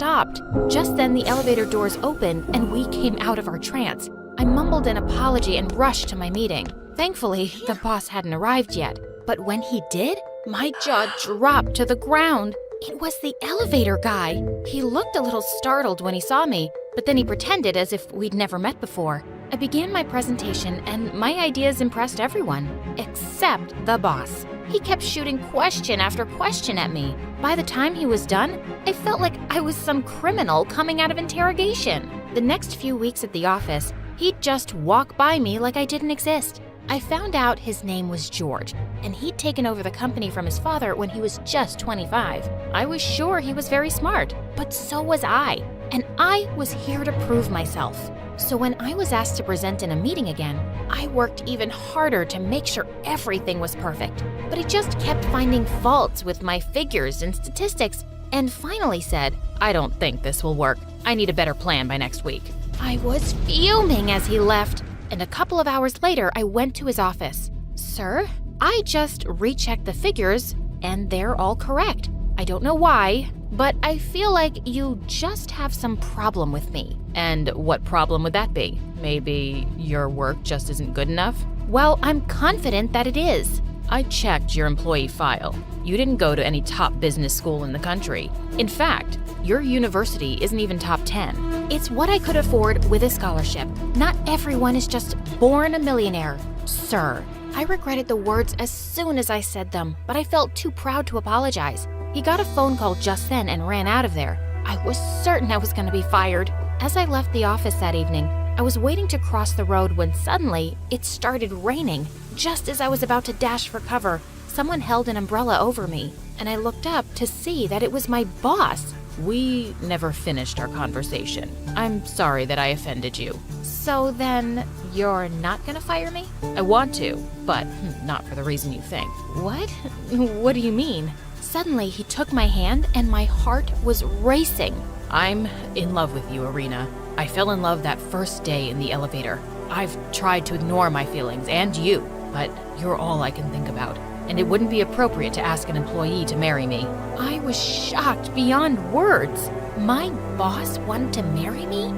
stopped. Just then, the elevator doors opened and we came out of our trance. I mumbled an apology and rushed to my meeting. Thankfully, the boss hadn't arrived yet. But when he did, my jaw dropped to the ground. It was the elevator guy. He looked a little startled when he saw me, but then he pretended as if we'd never met before. I began my presentation and my ideas impressed everyone, except the boss. He kept shooting question after question at me. By the time he was done, I felt like I was some criminal coming out of interrogation. The next few weeks at the office, he'd just walk by me like I didn't exist. I found out his name was George, and he'd taken over the company from his father when he was just 25. I was sure he was very smart, but so was I, and I was here to prove myself. So when I was asked to present in a meeting again, I worked even harder to make sure everything was perfect. But I just kept finding faults with my figures and statistics, and finally said, "I don't think this will work. I need a better plan by next week." I was fuming as he left. And a couple of hours later, I went to his office. "Sir, I just rechecked the figures, and they're all correct. I don't know why, but I feel like you just have some problem with me." "And what problem would that be? Maybe your work just isn't good enough?" "Well, I'm confident that it is." "I checked your employee file. You didn't go to any top business school in the country. In fact, your university isn't even top 10. It's what I could afford with a scholarship. Not everyone is just born a millionaire, sir." I regretted the words as soon as I said them, but I felt too proud to apologize. He got a phone call just then and ran out of there. I was certain I was going to be fired. As I left the office that evening, I was waiting to cross the road when suddenly it started raining. Just as I was about to dash for cover, someone held an umbrella over me, and I looked up to see that it was my boss. "We never finished our conversation. I'm sorry that I offended you." "So then, you're not gonna fire me?" "I want to, but not for the reason you think." "What? What do you mean?" Suddenly, he took my hand and my heart was racing. "I'm in love with you, Irina. I fell in love that first day in the elevator. I've tried to ignore my feelings and you, but you're all I can think about. And it wouldn't be appropriate to ask an employee to marry me." I was shocked beyond words. My boss wanted to marry me?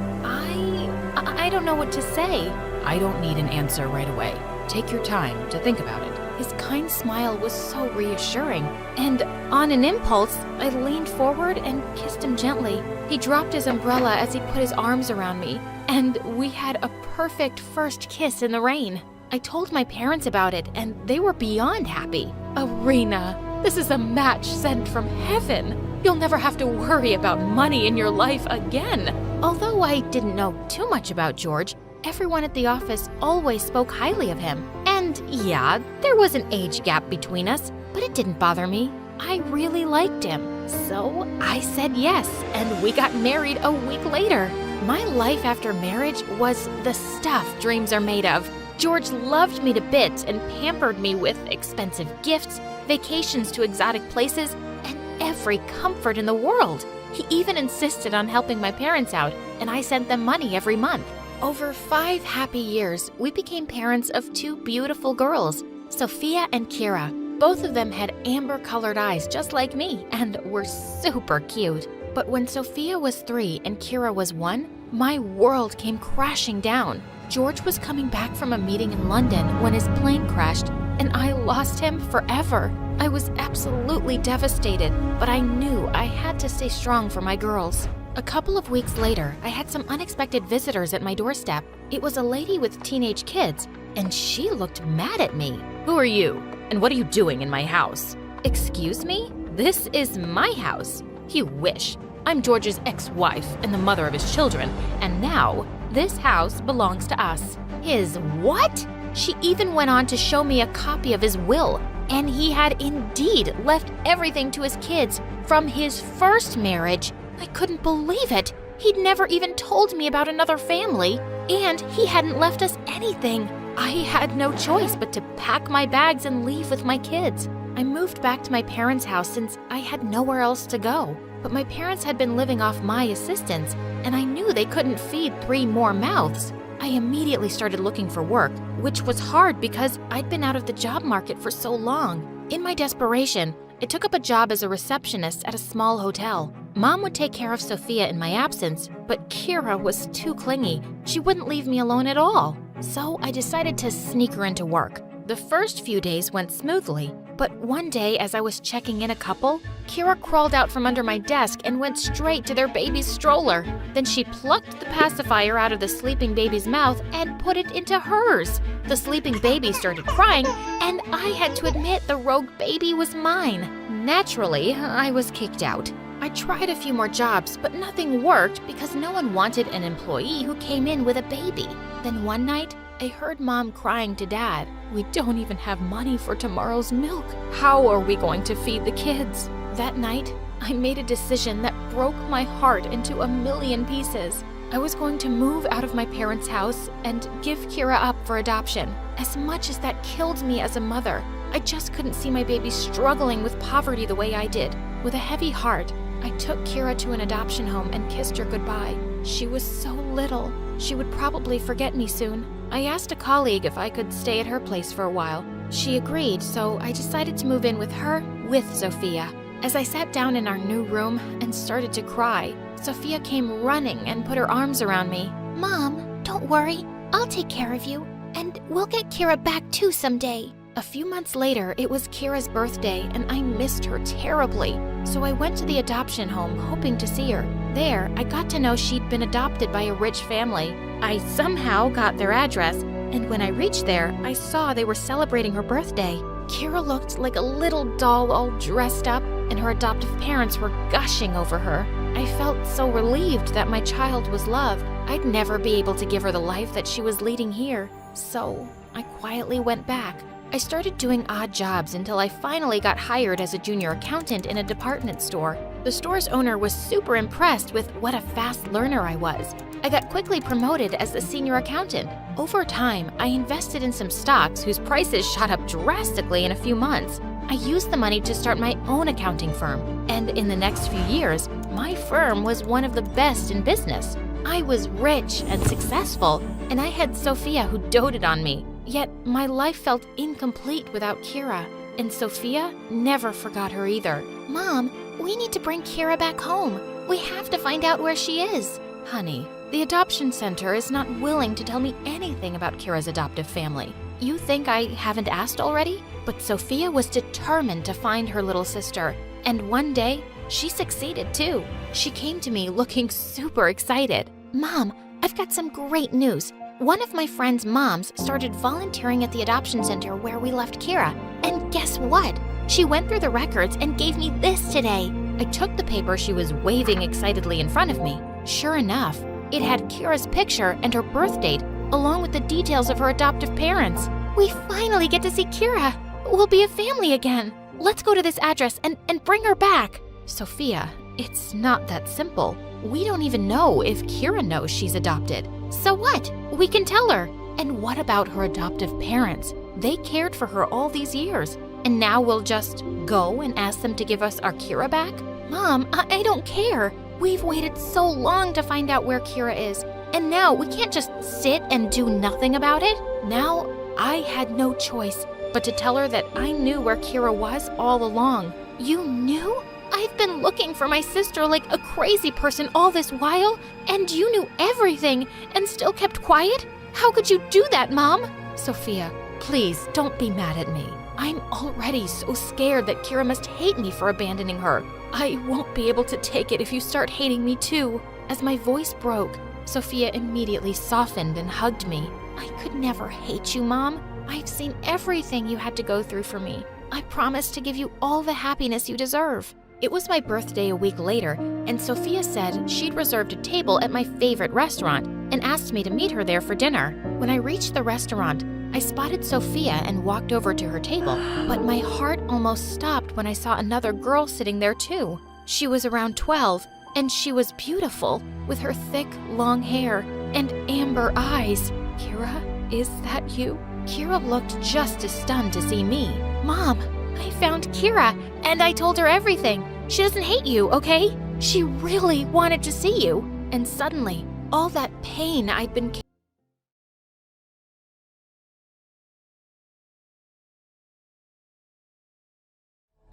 I don't know what to say. "I don't need an answer right away. Take your time to think about it." His kind smile was so reassuring, and on an impulse, I leaned forward and kissed him gently. He dropped his umbrella as he put his arms around me, and we had a perfect first kiss in the rain. I told my parents about it, and they were beyond happy. "Irina, this is a match sent from heaven. You'll never have to worry about money in your life again." Although I didn't know too much about George, everyone at the office always spoke highly of him. And yeah, there was an age gap between us, but it didn't bother me. I really liked him. So I said yes, and we got married a week later. My life after marriage was the stuff dreams are made of. George loved me to bits and pampered me with expensive gifts, vacations to exotic places, and every comfort in the world. He even insisted on helping my parents out, and I sent them money every month. Over 5 happy years, we became parents of 2 beautiful girls, Sophia and Kira. Both of them had amber-colored eyes just like me and were super cute. But when Sophia was 3 and Kira was 1, my world came crashing down. George was coming back from a meeting in London when his plane crashed, and I lost him forever. I was absolutely devastated, but I knew I had to stay strong for my girls. A couple of weeks later, I had some unexpected visitors at my doorstep. It was a lady with teenage kids, and she looked mad at me. "Who are you? And what are you doing in my house?" "Excuse me? This is my house." "You wish. I'm George's ex-wife and the mother of his children, and now this house belongs to us." "His what?" She even went on to show me a copy of his will, and he had indeed left everything to his kids from his first marriage. I couldn't believe it. He'd never even told me about another family, and he hadn't left us anything. I had no choice but to pack my bags and leave with my kids. I moved back to my parents' house since I had nowhere else to go. But my parents had been living off my assistance, and I knew they couldn't feed 3 more mouths. I immediately started looking for work, which was hard because I'd been out of the job market for so long. In my desperation, I took up a job as a receptionist at a small hotel. Mom would take care of Sophia in my absence, but Kira was too clingy. She wouldn't leave me alone at all. So I decided to sneak her into work. The first few days went smoothly, but one day as I was checking in a couple, Kira crawled out from under my desk and went straight to their baby's stroller. Then she plucked the pacifier out of the sleeping baby's mouth and put it into hers. The sleeping baby started crying, and I had to admit the rogue baby was mine. Naturally, I was kicked out. I tried a few more jobs, but nothing worked because no one wanted an employee who came in with a baby. Then one night, I heard Mom crying to Dad. "We don't even have money for tomorrow's milk. How are we going to feed the kids?" That night, I made a decision that broke my heart into a million pieces. I was going to move out of my parents' house and give Kira up for adoption. As much as that killed me as a mother, I just couldn't see my baby struggling with poverty the way I did. With a heavy heart, I took Kira to an adoption home and kissed her goodbye. She was so little. She would probably forget me soon. I asked a colleague if I could stay at her place for a while. She agreed, so I decided to move in with her with Sophia. As I sat down in our new room and started to cry, Sophia came running and put her arms around me. "Mom, don't worry. I'll take care of you, and we'll get Kira back too someday." A few months later, it was Kira's birthday, and I missed her terribly. So I went to the adoption home hoping to see her. There, I got to know she'd been adopted by a rich family. I somehow got their address, and when I reached there, I saw they were celebrating her birthday. Kira looked like a little doll all dressed up, and her adoptive parents were gushing over her. I felt so relieved that my child was loved. I'd never be able to give her the life that she was leading here. So I quietly went back. I started doing odd jobs until I finally got hired as a junior accountant in a department store. The store's owner was super impressed with what a fast learner I was. I got quickly promoted as the senior accountant. Over time, I invested in some stocks whose prices shot up drastically in a few months. I used the money to start my own accounting firm, and in the next few years, my firm was one of the best in business. I was rich and successful, and I had Sophia who doted on me. Yet my life felt incomplete without Kira, and Sophia never forgot her either. "Mom, we need to bring Kira back home. We have to find out where she is." "Honey, the adoption center is not willing to tell me anything about Kira's adoptive family. You think I haven't asked already?" But Sophia was determined to find her little sister, and one day, she succeeded too. She came to me looking super excited. "Mom, I've got some great news. One of my friend's moms started volunteering at the adoption center where we left Kira. And guess what? She went through the records and gave me this today." I took the paper she was waving excitedly in front of me. Sure enough, it had Kira's picture and her birth date, along with the details of her adoptive parents. "We finally get to see Kira. We'll be a family again. Let's go to this address and bring her back." "Sophia, it's not that simple. We don't even know if Kira knows she's adopted." "So what? We can tell her." "And what about her adoptive parents? They cared for her all these years, and now we'll just go and ask them to give us our Kira back?" "Mom, I don't care. We've waited so long to find out where Kira is, and now we can't just sit and do nothing about it." Now, I had no choice but to tell her that I knew where Kira was all along. "You knew? I've been looking for my sister like a crazy person all this while, and you knew everything and still kept quiet? How could you do that, Mom?" "Sophia, please don't be mad at me. I'm already so scared that Kira must hate me for abandoning her. I won't be able to take it if you start hating me too." As my voice broke, Sophia immediately softened and hugged me. "I could never hate you, Mom. I've seen everything you had to go through for me. I promise to give you all the happiness you deserve." It was my birthday a week later, and Sophia said she'd reserved a table at my favorite restaurant and asked me to meet her there for dinner. When I reached the restaurant, I spotted Sophia and walked over to her table, but my heart almost stopped when I saw another girl sitting there too. She was around 12, and she was beautiful, with her thick, long hair and amber eyes. "Kira, is that you?" Kira looked just as stunned to see me. "Mom, I found Kira, and I told her everything. She doesn't hate you, okay? She really wanted to see you." And suddenly, all that pain I'd been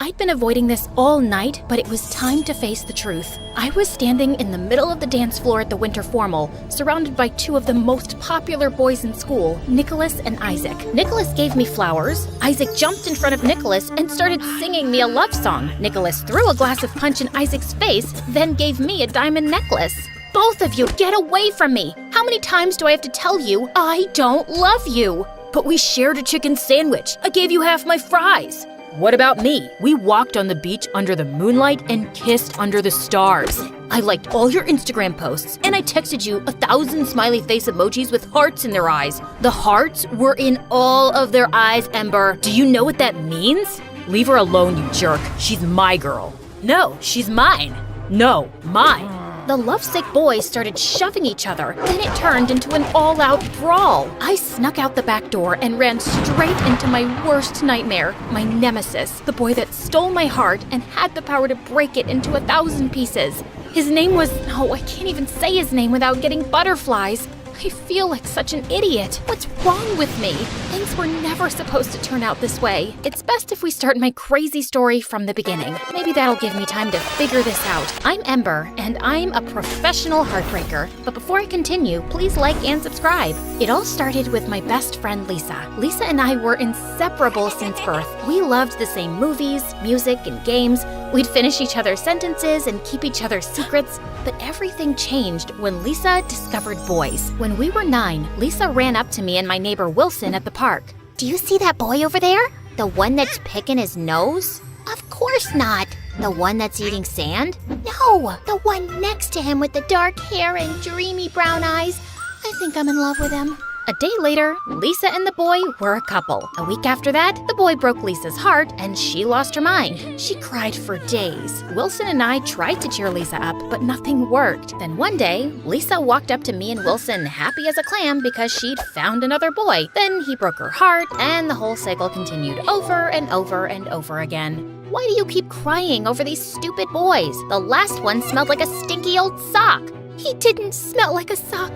I'd been avoiding this all night, but it was time to face the truth. I was standing in the middle of the dance floor at the winter formal, surrounded by two of the most popular boys in school, Nicholas and Isaac. Nicholas gave me flowers. Isaac jumped in front of Nicholas and started singing me a love song. Nicholas threw a glass of punch in Isaac's face, then gave me a diamond necklace. Both of you, get away from me! How many times do I have to tell you I don't love you? But we shared a chicken sandwich. I gave you half my fries. What about me? We walked on the beach under the moonlight and kissed under the stars. I liked all your Instagram posts, and I texted you 1,000 smiley face emojis with hearts in their eyes. The hearts were in all of their eyes, Ember. Do you know what that means? Leave her alone, you jerk. She's my girl. No, she's mine. No, mine. The lovesick boys started shoving each other, then it turned into an all-out brawl. I snuck out the back door and ran straight into my worst nightmare, my nemesis, the boy that stole my heart and had the power to break it into 1,000 pieces. His name was, I can't even say his name without getting butterflies. I feel like such an idiot. What's wrong with me? Things were never supposed to turn out this way. It's best if we start my crazy story from the beginning. Maybe that'll give me time to figure this out. I'm Ember, and I'm a professional heartbreaker. But before I continue, please like and subscribe. It all started with my best friend, Lisa. Lisa and I were inseparable since birth. We loved the same movies, music, and games. We'd finish each other's sentences and keep each other's secrets. But everything changed when Lisa discovered boys. When we were 9, Lisa ran up to me and my neighbor Wilson at the park. Do you see that boy over there? The one that's picking his nose? Of course not. The one that's eating sand? No, the one next to him with the dark hair and dreamy brown eyes. I think I'm in love with him. A day later, Lisa and the boy were a couple. A week after that, the boy broke Lisa's heart and she lost her mind. She cried for days. Wilson and I tried to cheer Lisa up, but nothing worked. Then one day, Lisa walked up to me and Wilson happy as a clam because she'd found another boy. Then he broke her heart and the whole cycle continued over and over and over again. Why do you keep crying over these stupid boys? The last one smelled like a stinky old sock. He didn't smell like a sock.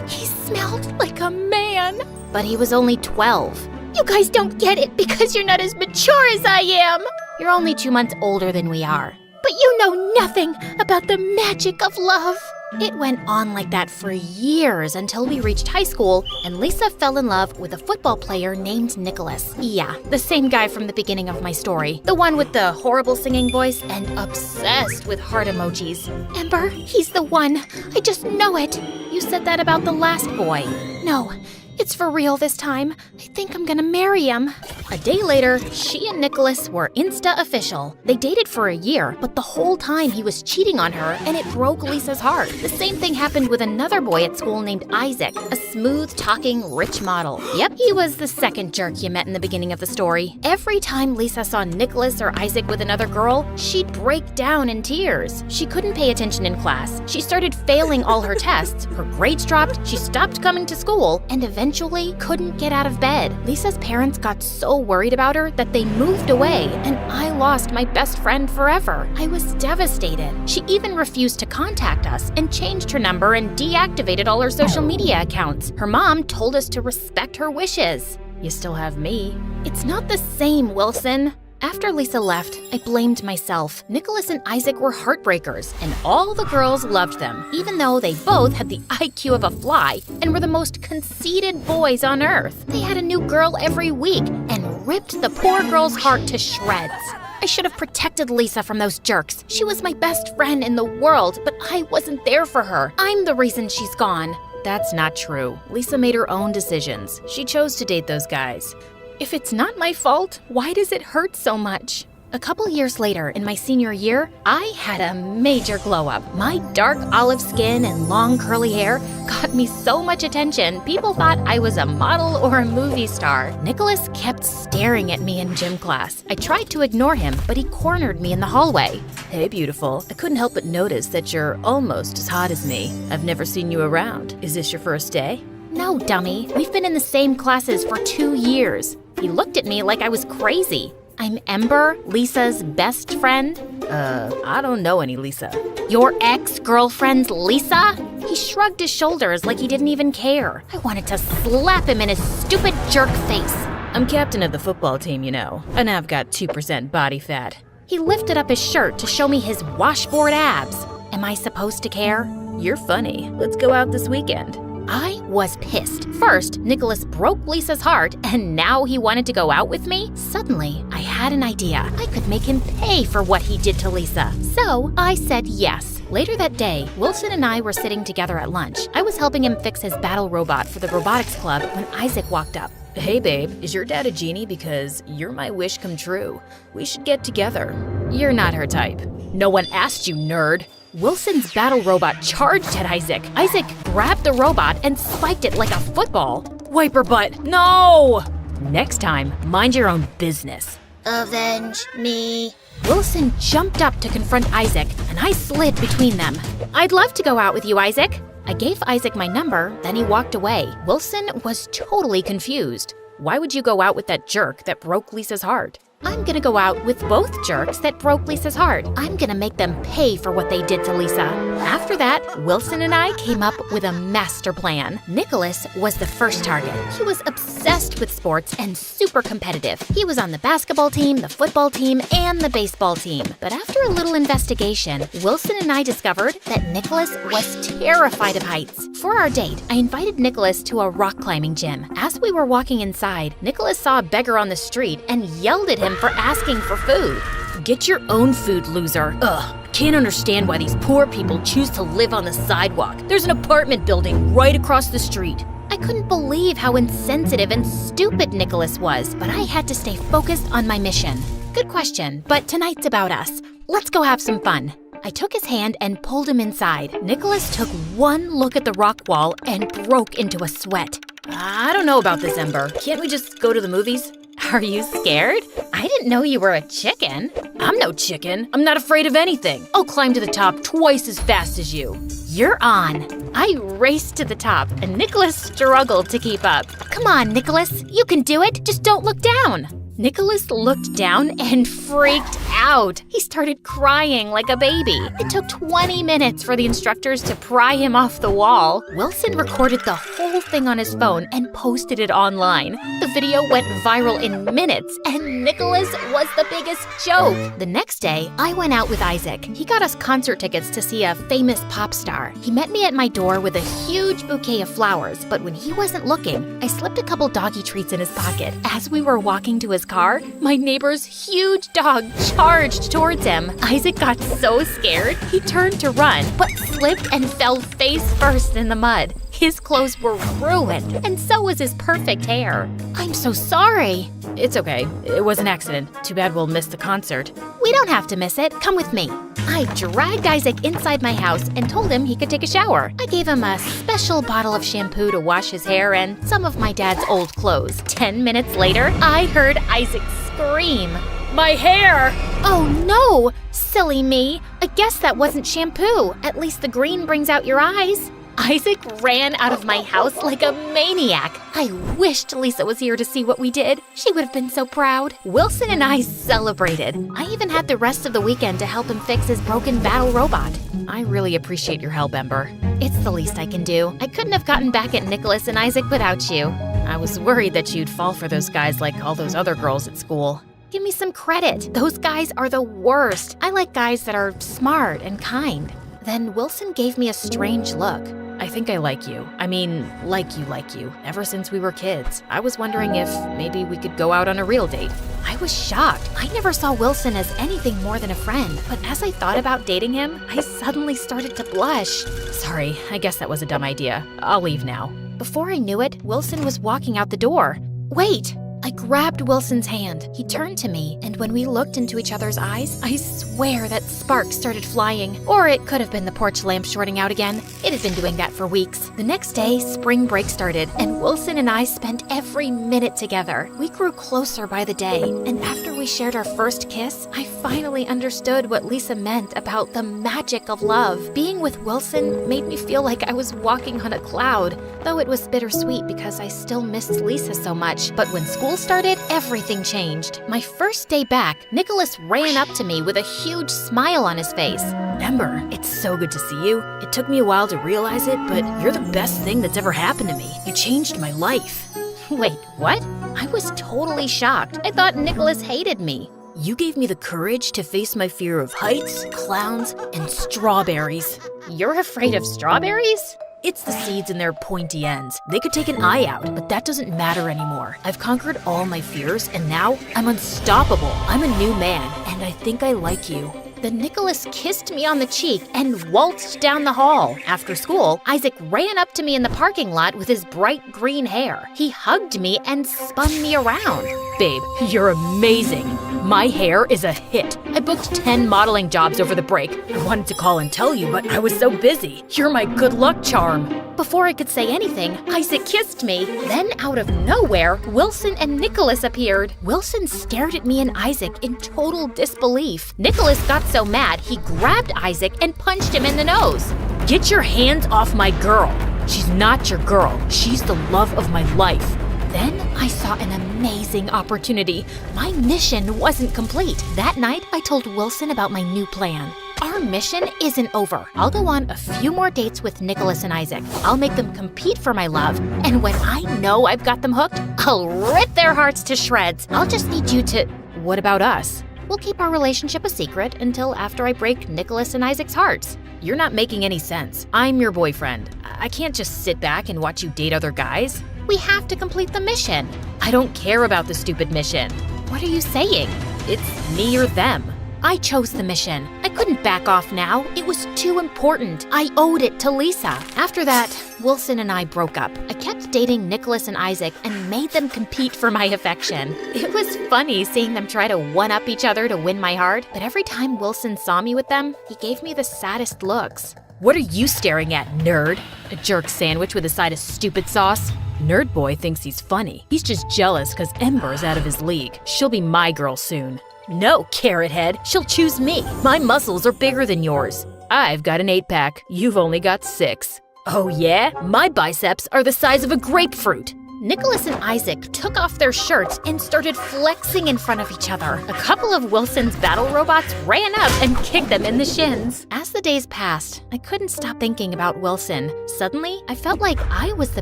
He smelled like a man. But he was only 12. You guys don't get it because you're not as mature as I am. You're only 2 months older than we are. But you know nothing about the magic of love. It went on like that for years until we reached high school and Lisa fell in love with a football player named Nicholas. Yeah, the same guy from the beginning of my story. The one with the horrible singing voice and obsessed with heart emojis. Ember, he's the one. I just know it. You said that about the last boy. No, it's for real this time. I think I'm gonna marry him. A day later, she and Nicholas were Insta official. They dated for a year, but the whole time he was cheating on her and it broke Lisa's heart. The same thing happened with another boy at school named Isaac, a smooth-talking, rich model. Yep, he was the second jerk you met in the beginning of the story. Every time Lisa saw Nicholas or Isaac with another girl, she'd break down in tears. She couldn't pay attention in class. She started failing all her tests. Her grades dropped, she stopped coming to school, and eventually couldn't get out of bed. Lisa's parents got so worried about her that they moved away, and I lost my best friend forever. I was devastated. She even refused to contact us and changed her number and deactivated all her social media accounts. Her mom told us to respect her wishes. You still have me. It's not the same, Wilson. After Lisa left, I blamed myself. Nicholas and Isaac were heartbreakers, and all the girls loved them, even though they both had the IQ of a fly and were the most conceited boys on earth. They had a new girl every week and ripped the poor girl's heart to shreds. I should have protected Lisa from those jerks. She was my best friend in the world, but I wasn't there for her. I'm the reason she's gone. That's not true. Lisa made her own decisions. She chose to date those guys. If it's not my fault, why does it hurt so much? A couple years later, in my senior year, I had a major glow-up. My dark olive skin and long curly hair got me so much attention, people thought I was a model or a movie star. Nicholas kept staring at me in gym class. I tried to ignore him, but he cornered me in the hallway. Hey, beautiful. I couldn't help but notice that you're almost as hot as me. I've never seen you around. Is this your first day? No, dummy. We've been in the same classes for 2 years. He looked at me like I was crazy. I'm Ember, Lisa's best friend. I don't know any Lisa. Your ex-girlfriend's Lisa? He shrugged his shoulders like he didn't even care. I wanted to slap him in his stupid jerk face. I'm captain of the football team, you know, and I've got 2% body fat. He lifted up his shirt to show me his washboard abs. Am I supposed to care? You're funny. Let's go out this weekend. I was pissed. First, Nicholas broke Lisa's heart, and now he wanted to go out with me? Suddenly, I had an idea. I could make him pay for what he did to Lisa. So, I said yes. Later that day, Wilson and I were sitting together at lunch. I was helping him fix his battle robot for the robotics club when Isaac walked up. Hey babe, is your dad a genie? Because you're my wish come true. We should get together. You're not her type. No one asked you, nerd. Wilson's battle robot charged at Isaac. Isaac grabbed the robot and spiked it like a football. Wiper butt, no! Next time, mind your own business. Avenge me. Wilson jumped up to confront Isaac, and I slid between them. I'd love to go out with you, Isaac. I gave Isaac my number, then he walked away. Wilson was totally confused. Why would you go out with that jerk that broke Lisa's heart? I'm gonna go out with both jerks that broke Lisa's heart. I'm gonna make them pay for what they did to Lisa. After that, Wilson and I came up with a master plan. Nicholas was the first target. He was obsessed with sports and super competitive. He was on the basketball team, the football team, and the baseball team. But after a little investigation, Wilson and I discovered that Nicholas was terrified of heights. For our date, I invited Nicholas to a rock climbing gym. As we were walking inside, Nicholas saw a beggar on the street and yelled at him for asking for food. Get your own food, loser. Ugh, can't understand why these poor people choose to live on the sidewalk. There's an apartment building right across the street. I couldn't believe how insensitive and stupid Nicholas was, but I had to stay focused on my mission. Good question, but tonight's about us. Let's go have some fun. I took his hand and pulled him inside. Nicholas took one look at the rock wall and broke into a sweat. I don't know about this, Ember. Can't we just go to the movies? Are you scared? I didn't know you were a chicken. I'm no chicken. I'm not afraid of anything. I'll climb to the top twice as fast as you. You're on. I raced to the top, and Nicholas struggled to keep up. Come on, Nicholas. You can do it. Just don't look down. Nicholas looked down and freaked out. He started crying like a baby. It took 20 minutes for the instructors to pry him off the wall. Wilson recorded the whole thing on his phone and posted it online. The video went viral in minutes, and Nicholas was the biggest joke. The next day, I went out with Isaac. He got us concert tickets to see a famous pop star. He met me at my door with a huge bouquet of flowers, but when he wasn't looking, I slipped a couple doggy treats in his pocket. As we were walking to his car, my neighbor's huge dog charged towards him. Isaac got so scared, he turned to run, but slipped and fell face first in the mud. His clothes were ruined, and so was his perfect hair. I'm so sorry. It's okay. It was an accident. Too bad we'll miss the concert. We don't have to miss it. Come with me. I dragged Isaac inside my house and told him he could take a shower. I gave him a special bottle of shampoo to wash his hair and some of my dad's old clothes. 10 minutes later, I heard Isaac scream. My hair! Oh no! Silly me. I guess that wasn't shampoo. At least the green brings out your eyes. Isaac ran out of my house like a maniac. I wished Lisa was here to see what we did. She would have been so proud. Wilson and I celebrated. I even had the rest of the weekend to help him fix his broken battle robot. I really appreciate your help, Ember. It's the least I can do. I couldn't have gotten back at Nicholas and Isaac without you. I was worried that you'd fall for those guys like all those other girls at school. Give me some credit. Those guys are the worst. I like guys that are smart and kind. Then Wilson gave me a strange look. I think I like you. I mean, like you, ever since we were kids. I was wondering if maybe we could go out on a real date. I was shocked. I never saw Wilson as anything more than a friend. But as I thought about dating him, I suddenly started to blush. Sorry, I guess that was a dumb idea. I'll leave now. Before I knew it, Wilson was walking out the door. Wait! I grabbed Wilson's hand. He turned to me, and when we looked into each other's eyes, I swear that sparks started flying. Or it could have been the porch lamp shorting out again. It had been doing that for weeks. The next day, spring break started, and Wilson and I spent every minute together. We grew closer by the day, and after we shared our first kiss, I finally understood what Lisa meant about the magic of love. Being with Wilson made me feel like I was walking on a cloud, though it was bittersweet because I still missed Lisa so much. But when school started, everything changed. My first day back, Nicholas ran up to me with a huge smile on his face. Ember, it's so good to see you. It took me a while to realize it, but you're the best thing that's ever happened to me. You changed my life. Wait, what? I was totally shocked. I thought Nicholas hated me. You gave me the courage to face my fear of heights, clowns, and strawberries. You're afraid of strawberries? It's the seeds and their pointy ends. They could take an eye out, but that doesn't matter anymore. I've conquered all my fears, and now I'm unstoppable. I'm a new man, and I think I like you. Then Nicholas kissed me on the cheek and waltzed down the hall. After school, Isaac ran up to me in the parking lot with his bright green hair. He hugged me and spun me around. Babe, you're amazing. My hair is a hit. I booked 10 modeling jobs over the break. I wanted to call and tell you, but I was so busy. You're my good luck charm. Before I could say anything, Isaac kissed me. Then out of nowhere, Wilson and Nicholas appeared. Wilson stared at me and Isaac in total disbelief. Nicholas got so mad, he grabbed Isaac and punched him in the nose. Get your hands off my girl. She's not your girl. She's the love of my life. Then I saw an amazing opportunity. My mission wasn't complete. That night, I told Wilson about my new plan. Our mission isn't over. I'll go on a few more dates with Nicholas and Isaac. I'll make them compete for my love. And when I know I've got them hooked, I'll rip their hearts to shreds. I'll just need you to... What about us? We'll keep our relationship a secret until after I break Nicholas and Isaac's hearts. You're not making any sense. I'm your boyfriend. I can't just sit back and watch you date other guys. We have to complete the mission. I don't care about the stupid mission. What are you saying? It's me or them. I chose the mission. I couldn't back off now. It was too important. I owed it to Lisa. After that, Wilson and I broke up. I kept dating Nicholas and Isaac and made them compete for my affection. It was funny seeing them try to one-up each other to win my heart, but every time Wilson saw me with them, he gave me the saddest looks. What are you staring at, nerd? A jerk sandwich with a side of stupid sauce? Nerd boy thinks he's funny. He's just jealous because Ember's out of his league. She'll be my girl soon. No, carrot head. She'll choose me. My muscles are bigger than yours. I've got an 8-pack. You've only got 6. Oh yeah? My biceps are the size of a grapefruit. Nicholas and Isaac took off their shirts and started flexing in front of each other. A couple of Wilson's battle robots ran up and kicked them in the shins. As the days passed, I couldn't stop thinking about Wilson. Suddenly, I felt like I was the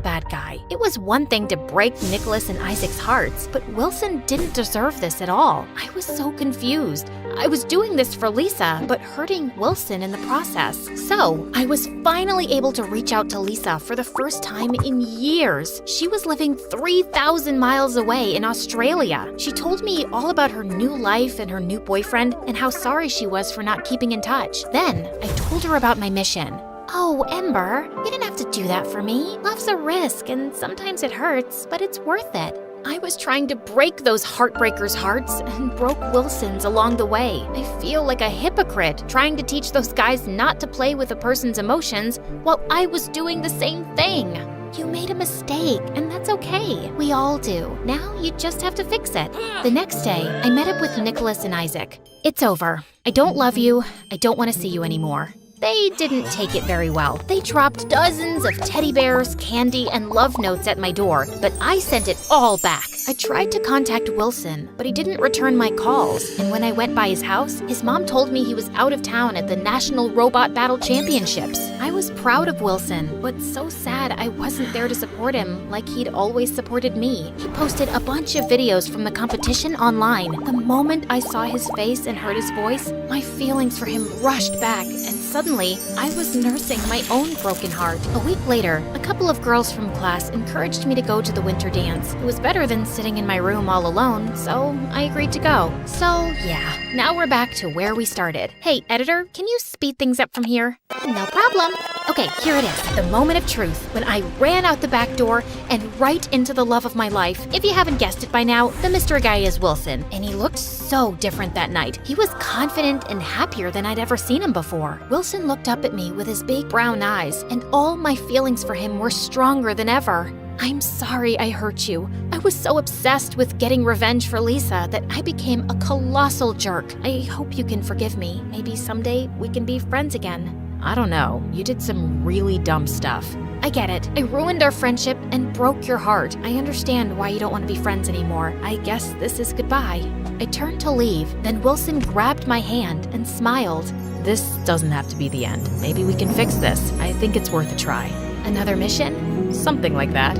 bad guy. It was one thing to break Nicholas and Isaac's hearts, but Wilson didn't deserve this at all. I was so confused. I was doing this for Lisa, but hurting Wilson in the process. So, I was finally able to reach out to Lisa for the first time in years. She was living 3,000 miles away in Australia. She told me all about her new life and her new boyfriend and how sorry she was for not keeping in touch. Then, I told her about my mission. Oh, Ember, you didn't have to do that for me. Love's a risk, and sometimes it hurts, but it's worth it. I was trying to break those heartbreakers' hearts and broke Wilson's along the way. I feel like a hypocrite trying to teach those guys not to play with a person's emotions while I was doing the same thing. You made a mistake, and that's okay. We all do. Now you just have to fix it. The next day, I met up with Nicholas and Isaac. It's over. I don't love you. I don't want to see you anymore. They didn't take it very well. They dropped dozens of teddy bears, candy, and love notes at my door, but I sent it all back. I tried to contact Wilson, but he didn't return my calls. And when I went by his house, his mom told me he was out of town at the National Robot Battle Championships. I was proud of Wilson, but so sad I wasn't there to support him like he'd always supported me. He posted a bunch of videos from the competition online. The moment I saw his face and heard his voice, my feelings for him rushed back, and suddenly, I was nursing my own broken heart. A week later, a couple of girls from class encouraged me to go to the winter dance. It was better than sitting in my room all alone, so I agreed to go. So, yeah, now we're back to where we started. Hey, editor, can you speed things up from here? No problem. Okay, here it is, the moment of truth, when I ran out the back door and right into the love of my life. If you haven't guessed it by now, the mystery guy is Wilson, and he looked so different that night. He was confident and happier than I'd ever seen him before. Wilson looked up at me with his big brown eyes, and all my feelings for him were stronger than ever. I'm sorry I hurt you. I was so obsessed with getting revenge for Lisa that I became a colossal jerk. I hope you can forgive me. Maybe someday we can be friends again. I don't know. You did some really dumb stuff. I get it. I ruined our friendship and broke your heart. I understand why you don't want to be friends anymore. I guess this is goodbye. I turned to leave, then Wilson grabbed my hand and smiled. This doesn't have to be the end. Maybe we can fix this. I think it's worth a try. Another mission? Something like that.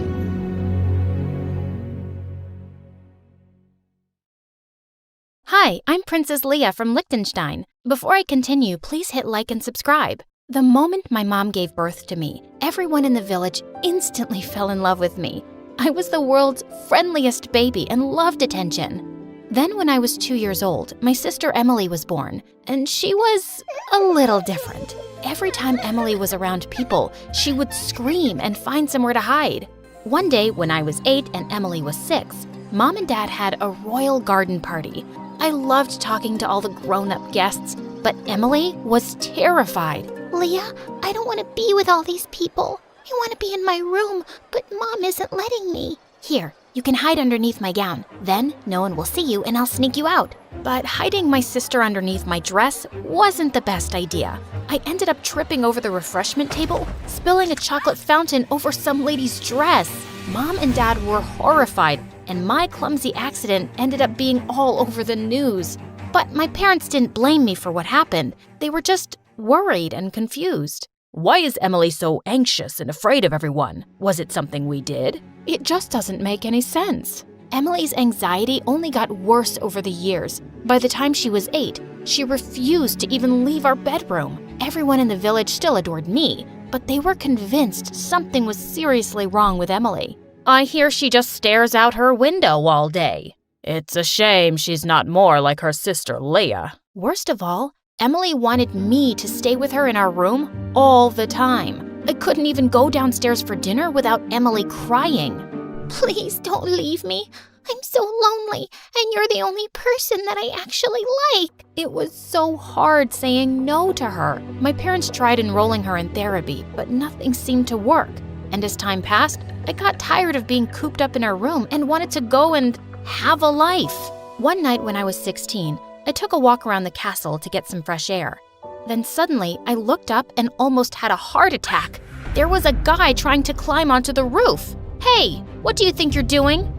Hi, Hi, I'm Princess Leia from Liechtenstein. Before I continue, please hit like and subscribe. The moment my mom gave birth to me, everyone in the village instantly fell in love with me. I was the world's friendliest baby and loved attention. Then when I was 2 years old, my sister Emily was born, and she was a little different. Every time Emily was around people, she would scream and find somewhere to hide. One day when I was 8 and Emily was 6, Mom and Dad had a royal garden party. I loved talking to all the grown-up guests, but Emily was terrified. Leah, I don't want to be with all these people. I want to be in my room, but Mom isn't letting me. Here, you can hide underneath my gown. Then no one will see you and I'll sneak you out. But hiding my sister underneath my dress wasn't the best idea. I ended up tripping over the refreshment table, spilling a chocolate fountain over some lady's dress. Mom and Dad were horrified, and my clumsy accident ended up being all over the news. But my parents didn't blame me for what happened. They were just worried and confused. Why is Emily so anxious and afraid of everyone? Was it something we did? It just doesn't make any sense. Emily's anxiety only got worse over the years. By the time she was 8, she refused to even leave our bedroom. Everyone in the village still adored me, but they were convinced something was seriously wrong with Emily. I hear she just stares out her window all day. It's a shame she's not more like her sister Leia. Worst of all, Emily wanted me to stay with her in our room all the time. I couldn't even go downstairs for dinner without Emily crying. Please don't leave me. I'm so lonely, and you're the only person that I actually like. It was so hard saying no to her. My parents tried enrolling her in therapy, but nothing seemed to work. And as time passed, I got tired of being cooped up in our room and wanted to go and have a life. One night when I was 16, I took a walk around the castle to get some fresh air. Then suddenly, I looked up and almost had a heart attack. There was a guy trying to climb onto the roof. Hey, what do you think you're doing?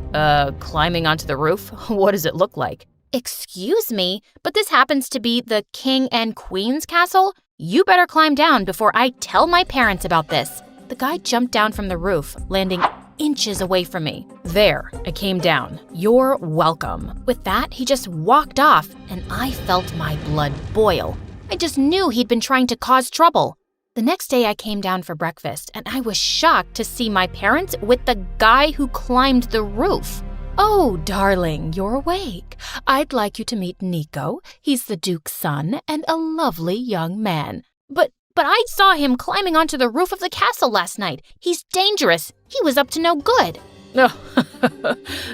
Climbing onto the roof? What does it look like? Excuse me, but this happens to be the King and Queen's castle? You better climb down before I tell my parents about this. The guy jumped down from the roof, landing inches away from me. There, I came down. You're welcome. With that, he just walked off, and I felt my blood boil. I just knew he'd been trying to cause trouble. The next day I came down for breakfast, and I was shocked to see my parents with the guy who climbed the roof. Oh, darling, you're awake. I'd like you to meet Nico. He's the Duke's son and a lovely young man. But I saw him climbing onto the roof of the castle last night. He's dangerous. He was up to no good.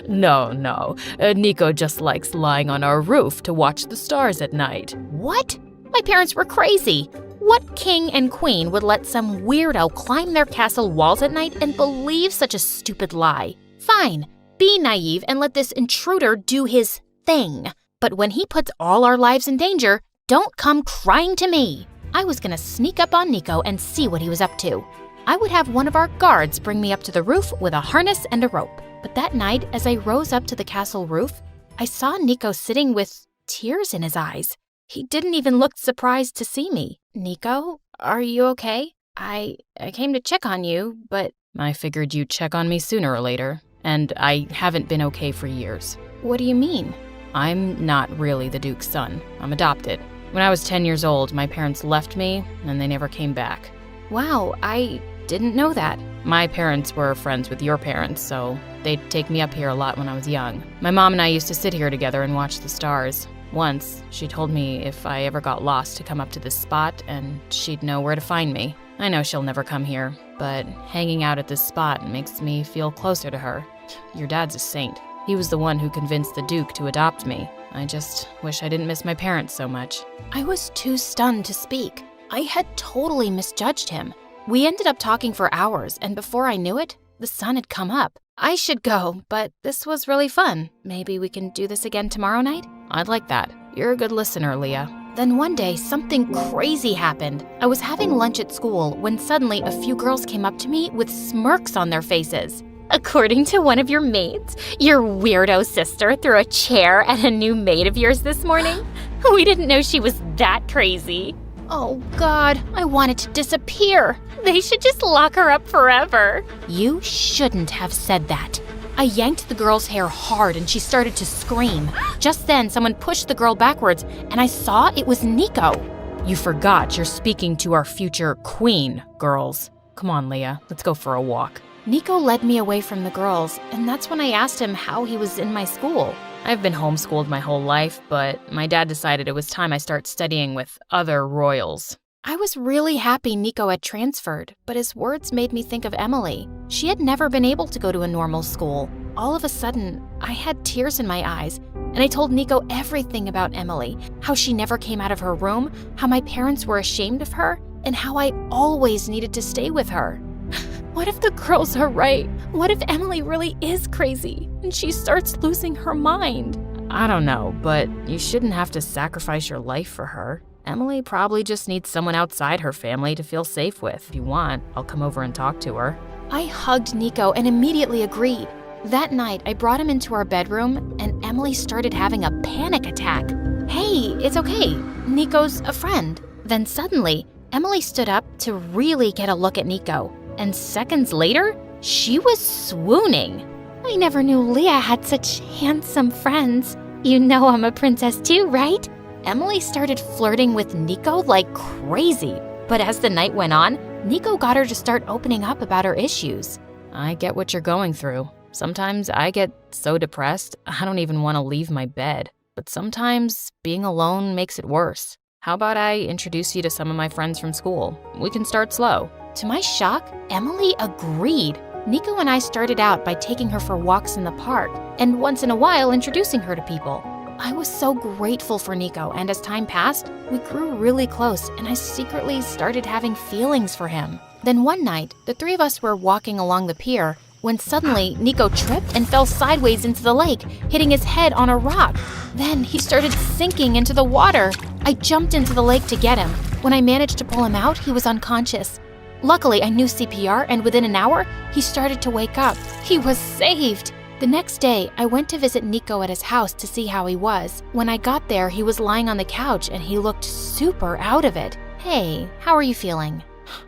No. Nico just likes lying on our roof to watch the stars at night. What? My parents were crazy. What king and queen would let some weirdo climb their castle walls at night and believe such a stupid lie? Fine, be naive and let this intruder do his thing. But when he puts all our lives in danger, don't come crying to me. I was gonna sneak up on Nico and see what he was up to. I would have one of our guards bring me up to the roof with a harness and a rope. But that night, as I rose up to the castle roof, I saw Nico sitting with tears in his eyes. He didn't even look surprised to see me. Nico, are you okay? I came to check on you, but... I figured you'd check on me sooner or later, and I haven't been okay for years. What do you mean? I'm not really the Duke's son. I'm adopted. When I was 10 years old, my parents left me, and they never came back. Wow, I didn't know that. My parents were friends with your parents, so they'd take me up here a lot when I was young. My mom and I used to sit here together and watch the stars. Once, she told me if I ever got lost to come up to this spot, and she'd know where to find me. I know she'll never come here, but hanging out at this spot makes me feel closer to her. Your dad's a saint. He was the one who convinced the Duke to adopt me. I just wish I didn't miss my parents so much. I was too stunned to speak. I had totally misjudged him. We ended up talking for hours, and before I knew it, the sun had come up. I should go, but this was really fun. Maybe we can do this again tomorrow night? I'd like that. You're a good listener, Leah. Then one day, something crazy happened. I was having lunch at school when suddenly a few girls came up to me with smirks on their faces. According to one of your maids, your weirdo sister threw a chair at a new maid of yours this morning? We didn't know she was that crazy. Oh God, I wanted to disappear. They should just lock her up forever. You shouldn't have said that. I yanked the girl's hair hard and she started to scream. Just then, someone pushed the girl backwards and I saw it was Nico. You forgot you're speaking to our future queen, girls. Come on, Leah, let's go for a walk. Nico led me away from the girls, and that's when I asked him how he was in my school. I've been homeschooled my whole life, but my dad decided it was time I start studying with other royals. I was really happy Nico had transferred, but his words made me think of Emily. She had never been able to go to a normal school. All of a sudden, I had tears in my eyes, and I told Nico everything about Emily, how she never came out of her room, how my parents were ashamed of her, and how I always needed to stay with her. What if the girls are right? What if Emily really is crazy and she starts losing her mind? I don't know, but you shouldn't have to sacrifice your life for her. Emily probably just needs someone outside her family to feel safe with. If you want, I'll come over and talk to her. I hugged Nico and immediately agreed. That night, I brought him into our bedroom and Emily started having a panic attack. Hey, it's okay. Nico's a friend. Then suddenly, Emily stood up to really get a look at Nico. And seconds later, she was swooning. I never knew Leah had such handsome friends. You know I'm a princess too, right? Emily started flirting with Nico like crazy. But as the night went on, Nico got her to start opening up about her issues. I get what you're going through. Sometimes I get so depressed, I don't even want to leave my bed. But sometimes being alone makes it worse. How about I introduce you to some of my friends from school? We can start slow. To my shock, Emily agreed. Nico and I started out by taking her for walks in the park, and once in a while introducing her to people. I was so grateful for Nico, and as time passed, we grew really close, and I secretly started having feelings for him. Then one night, the three of us were walking along the pier when suddenly Nico tripped and fell sideways into the lake, hitting his head on a rock. Then he started sinking into the water. I jumped into the lake to get him. When I managed to pull him out, he was unconscious. Luckily, I knew CPR, and within an hour, he started to wake up. He was saved! The next day, I went to visit Nico at his house to see how he was. When I got there, he was lying on the couch and he looked super out of it. Hey, how are you feeling?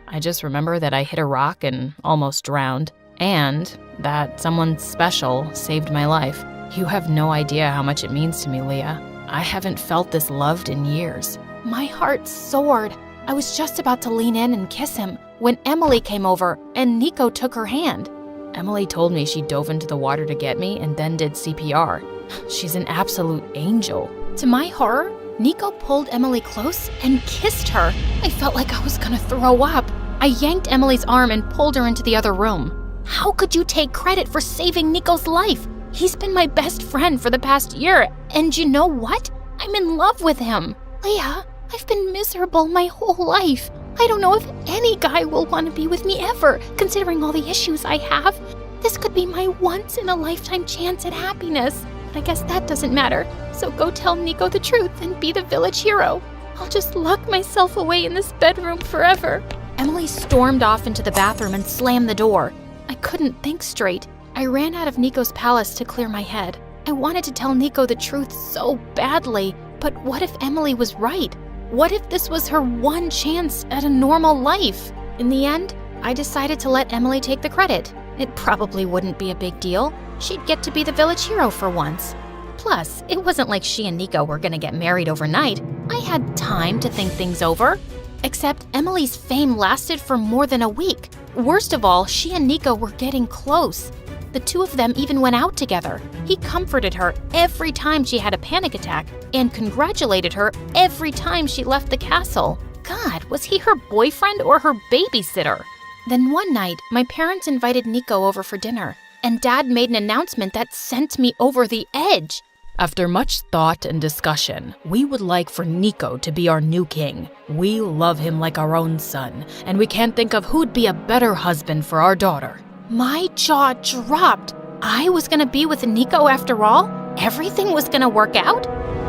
I just remember that I hit a rock and almost drowned, and that someone special saved my life. You have no idea how much it means to me, Leah. I haven't felt this loved in years. My heart soared. I was just about to lean in and kiss him when Emily came over and Nico took her hand. Emily told me she dove into the water to get me and then did CPR. She's an absolute angel. To my horror, Nico pulled Emily close and kissed her. I felt like I was gonna throw up. I yanked Emily's arm and pulled her into the other room. How could you take credit for saving Nico's life? He's been my best friend for the past year, and you know what? I'm in love with him. Leah, I've been miserable my whole life. I don't know if any guy will want to be with me ever, considering all the issues I have. This could be my once-in-a-lifetime chance at happiness. But I guess that doesn't matter. So go tell Nico the truth and be the village hero. I'll just lock myself away in this bedroom forever. Emily stormed off into the bathroom and slammed the door. I couldn't think straight. I ran out of Nico's palace to clear my head. I wanted to tell Nico the truth so badly, but what if Emily was right? What if this was her one chance at a normal life? In the end, I decided to let Emily take the credit. It probably wouldn't be a big deal. She'd get to be the village hero for once. Plus, it wasn't like she and Nico were gonna get married overnight. I had time to think things over. Except Emily's fame lasted for more than a week. Worst of all, she and Nico were getting close. The two of them even went out together. He comforted her every time she had a panic attack and congratulated her every time she left the castle. God, was he her boyfriend or her babysitter? Then one night, my parents invited Nico over for dinner, and Dad made an announcement that sent me over the edge. After much thought and discussion, we would like for Nico to be our new king. We love him like our own son, and we can't think of who'd be a better husband for our daughter. My jaw dropped. I was gonna be with Nico after all? Everything was gonna work out?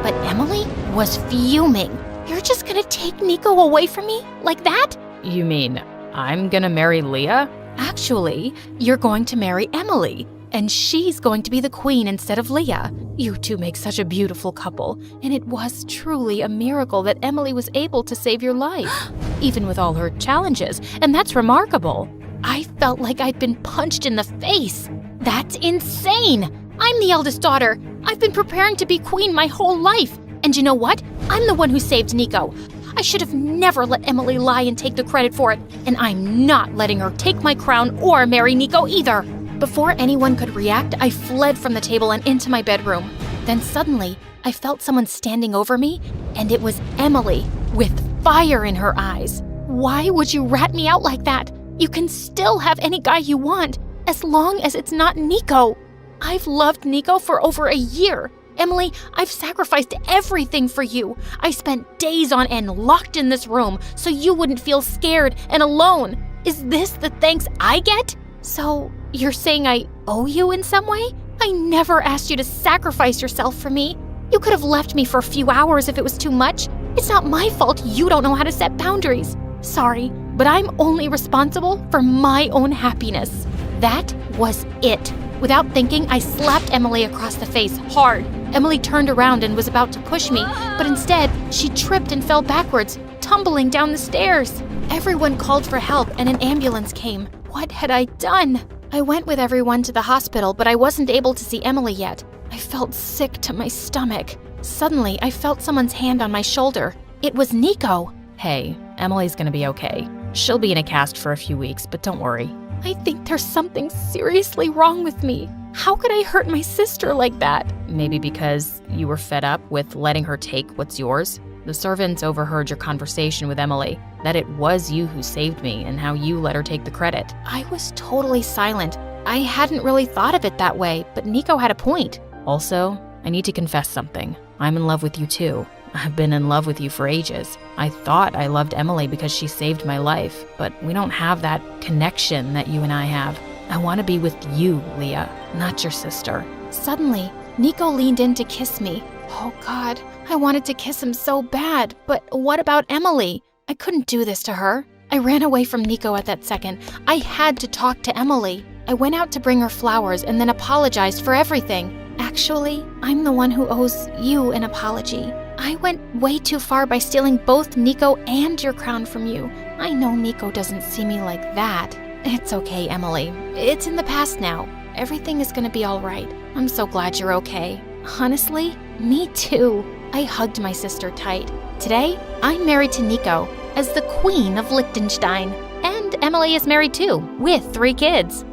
But Emily was fuming. You're just gonna take Nico away from me? Like that? You mean I'm gonna marry Leah? Actually, you're going to marry Emily, and she's going to be the queen instead of Leah. You two make such a beautiful couple, and it was truly a miracle that Emily was able to save your life, even with all her challenges, and that's remarkable. I felt like I'd been punched in the face. That's insane! I'm the eldest daughter. I've been preparing to be queen my whole life. And you know what? I'm the one who saved Nico. I should have never let Emily lie and take the credit for it. And I'm not letting her take my crown or marry Nico either. Before anyone could react, I fled from the table and into my bedroom. Then suddenly, I felt someone standing over me, and it was Emily, with fire in her eyes. Why would you rat me out like that? You can still have any guy you want, as long as it's not Nico. I've loved Nico for over a year. Emily, I've sacrificed everything for you. I spent days on end locked in this room so you wouldn't feel scared and alone. Is this the thanks I get? So, you're saying I owe you in some way? I never asked you to sacrifice yourself for me. You could have left me for a few hours if it was too much. It's not my fault you don't know how to set boundaries. Sorry, but I'm only responsible for my own happiness. That was it. Without thinking, I slapped Emily across the face hard. Emily turned around and was about to push me, but instead, she tripped and fell backwards, tumbling down the stairs. Everyone called for help and an ambulance came. What had I done? I went with everyone to the hospital, but I wasn't able to see Emily yet. I felt sick to my stomach. Suddenly, I felt someone's hand on my shoulder. It was Nico. Hey, Emily's gonna be okay. She'll be in a cast for a few weeks, but don't worry. I think there's something seriously wrong with me. How could I hurt my sister like that? Maybe because you were fed up with letting her take what's yours? The servants overheard your conversation with Emily, that it was you who saved me and how you let her take the credit. I was totally silent. I hadn't really thought of it that way, but Nico had a point. Also, I need to confess something. I'm in love with you too. I've been in love with you for ages. I thought I loved Emily because she saved my life, but we don't have that connection that you and I have. I want to be with you, Leah, not your sister. Suddenly, Nico leaned in to kiss me. Oh God, I wanted to kiss him so bad, but what about Emily? I couldn't do this to her. I ran away from Nico at that second. I had to talk to Emily. I went out to bring her flowers and then apologized for everything. Actually, I'm the one who owes you an apology. I went way too far by stealing both Nico and your crown from you. I know Nico doesn't see me like that. It's okay, Emily. It's in the past now. Everything is gonna be all right. I'm so glad you're okay. Honestly, me too. I hugged my sister tight. Today, I'm married to Nico as the Queen of Liechtenstein. And Emily is married too, with 3 kids.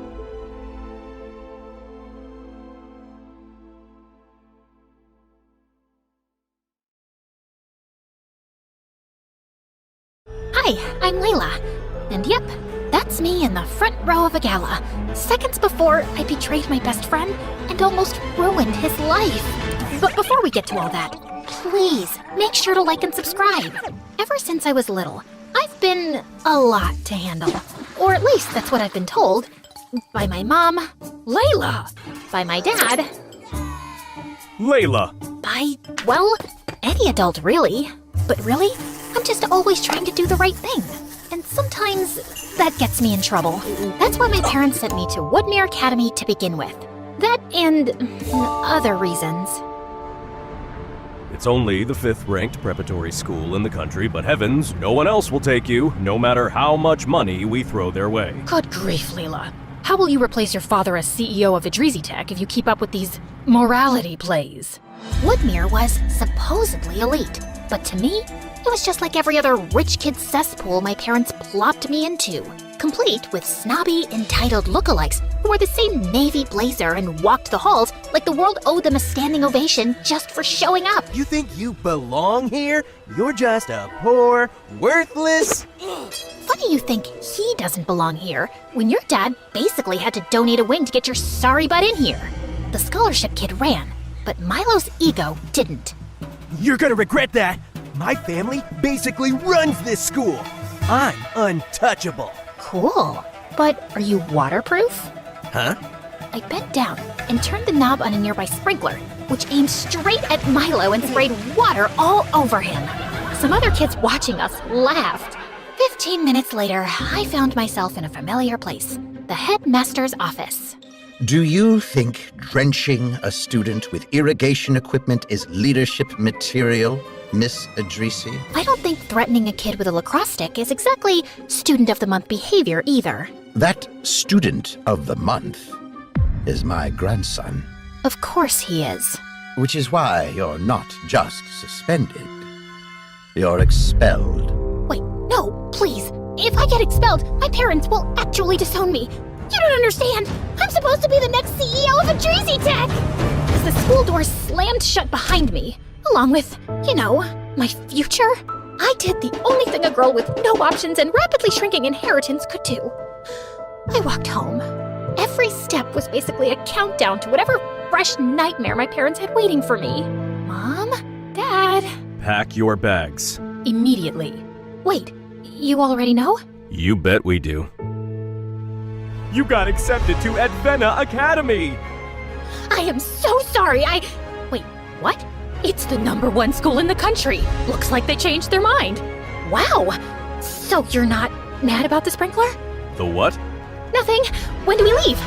Hi, I'm Layla. And yep, that's me in the front row of a gala. Seconds before, I betrayed my best friend and almost ruined his life. But before we get to all that, please make sure to like and subscribe. Ever since I was little, I've been a lot to handle. Or at least that's what I've been told. By my mom. Layla! By my dad. Layla! By, well, any adult really. But really, I'm just always trying to do the right thing. And sometimes that gets me in trouble. That's why my parents sent me to Woodmere Academy to begin with. That and other reasons. It's only the 5th-ranked preparatory school in the country, but heavens, no one else will take you, no matter how much money we throw their way. Good grief, Layla. How will you replace your father as CEO of Idrizi Tech if you keep up with these morality plays? Woodmere was supposedly elite, but to me, it was just like every other rich kid cesspool my parents plopped me into, complete with snobby, entitled lookalikes who wore the same navy blazer and walked the halls like the world owed them a standing ovation just for showing up. You think you belong here? You're just a poor, worthless... Funny you think he doesn't belong here, when your dad basically had to donate a wing to get your sorry butt in here. The scholarship kid ran, but Milo's ego didn't. You're gonna regret that! My family basically runs this school! I'm untouchable! Cool. But are you waterproof? Huh? I bent down and turned the knob on a nearby sprinkler, which aimed straight at Milo and sprayed water all over him. Some other kids watching us laughed. 15 minutes later, I found myself in a familiar place, the headmaster's office. Do you think drenching a student with irrigation equipment is leadership material, Miss Idrizi? I don't think threatening a kid with a lacrosse stick is exactly student of the month behavior either. That student of the month is my grandson. Of course he is. Which is why you're not just suspended. You're expelled. Wait, no, please. If I get expelled, my parents will actually disown me. You don't understand. I'm supposed to be the next CEO of Adreesy Tech. As the school doors slammed shut behind me, along with, my future, I did the only thing a girl with no options and rapidly shrinking inheritance could do. I walked home. Every step was basically a countdown to whatever fresh nightmare my parents had waiting for me. Mom? Dad? Pack your bags. Immediately. Wait, you already know? You bet we do. You got accepted to Advena Academy! I am so sorry, Wait, what? It's the #1 school in the country. Looks like they changed their mind. Wow! So you're not mad about the sprinkler? The what? Nothing. When do we leave?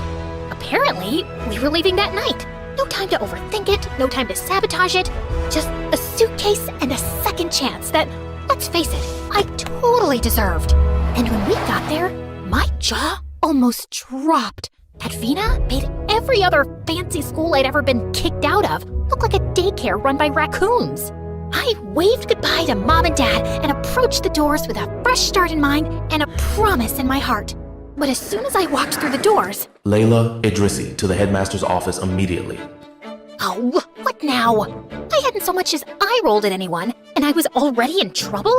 Apparently, we were leaving that night. No time to overthink it, no time to sabotage it. Just a suitcase and a second chance that, let's face it, I totally deserved. And when we got there, my jaw almost dropped. Advena made every other fancy school I'd ever been kicked out of look like a daycare run by raccoons. I waved goodbye to Mom and Dad and approached the doors with a fresh start in mind and a promise in my heart. But as soon as I walked through the doors... Layla Idrissi to the headmaster's office immediately. Oh, what now? I hadn't so much as eye-rolled at anyone, and I was already in trouble?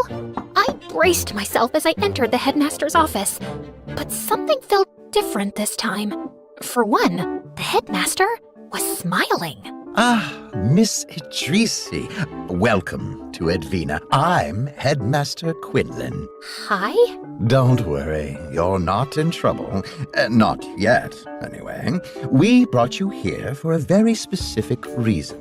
I braced myself as I entered the headmaster's office, but something felt different this time. For one, the headmaster was smiling. Ah, Miss Idrissi. Welcome to Advena. I'm Headmaster Quinlan. Hi? Don't worry, you're not in trouble. Not yet, anyway. We brought you here for a very specific reason.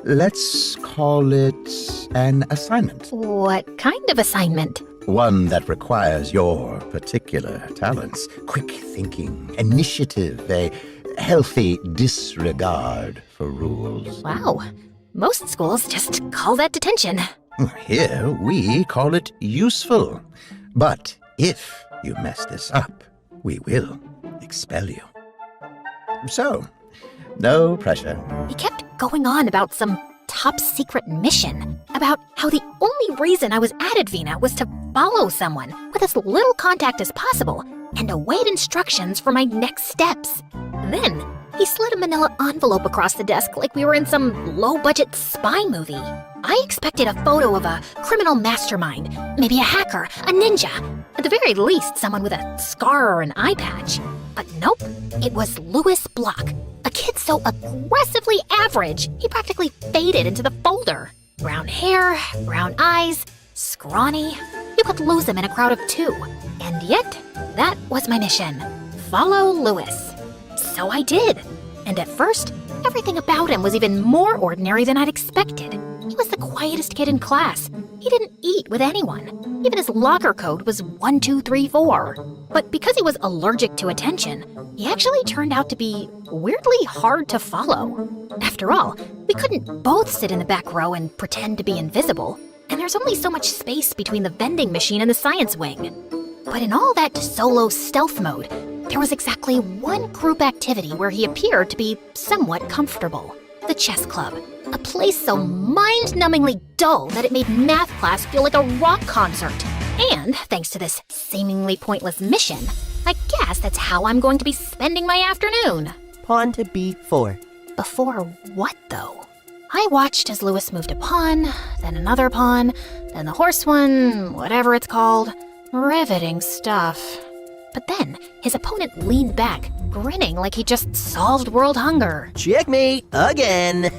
Let's call it an assignment. What kind of assignment? One that requires your particular talents. Quick thinking, initiative, a healthy disregard for rules. Wow. Most schools just call that detention. Here, we call it useful. But if you mess this up, we will expel you. So, no pressure. He kept going on about some top secret mission, about how the only reason I was at Advena was to follow someone with as little contact as possible and await instructions for my next steps. Then, he slid a manila envelope across the desk like we were in some low-budget spy movie. I expected a photo of a criminal mastermind, maybe a hacker, a ninja, at the very least someone with a scar or an eye patch. But nope, it was Louis Block, a kid so aggressively average, he practically faded into the folder. Brown hair, brown eyes, scrawny. You could lose him in a crowd of two. And yet, that was my mission. Follow Louis. So I did. And at first, everything about him was even more ordinary than I'd expected. He was the quietest kid in class. He didn't eat with anyone. Even his locker code was 1, 2, 3, 4. But because he was allergic to attention, he actually turned out to be weirdly hard to follow. After all, we couldn't both sit in the back row and pretend to be invisible. And there's only so much space between the vending machine and the science wing. But in all that solo stealth mode, there was exactly one group activity where he appeared to be somewhat comfortable. The chess club. A place so mind-numbingly dull that it made math class feel like a rock concert. And thanks to this seemingly pointless mission, I guess that's how I'm going to be spending my afternoon. Pawn to b4. Before what, though? I watched as Louis moved a pawn, then another pawn, then the horse one, whatever it's called. Riveting stuff. But then, his opponent leaned back, grinning like he just solved world hunger. Checkmate again.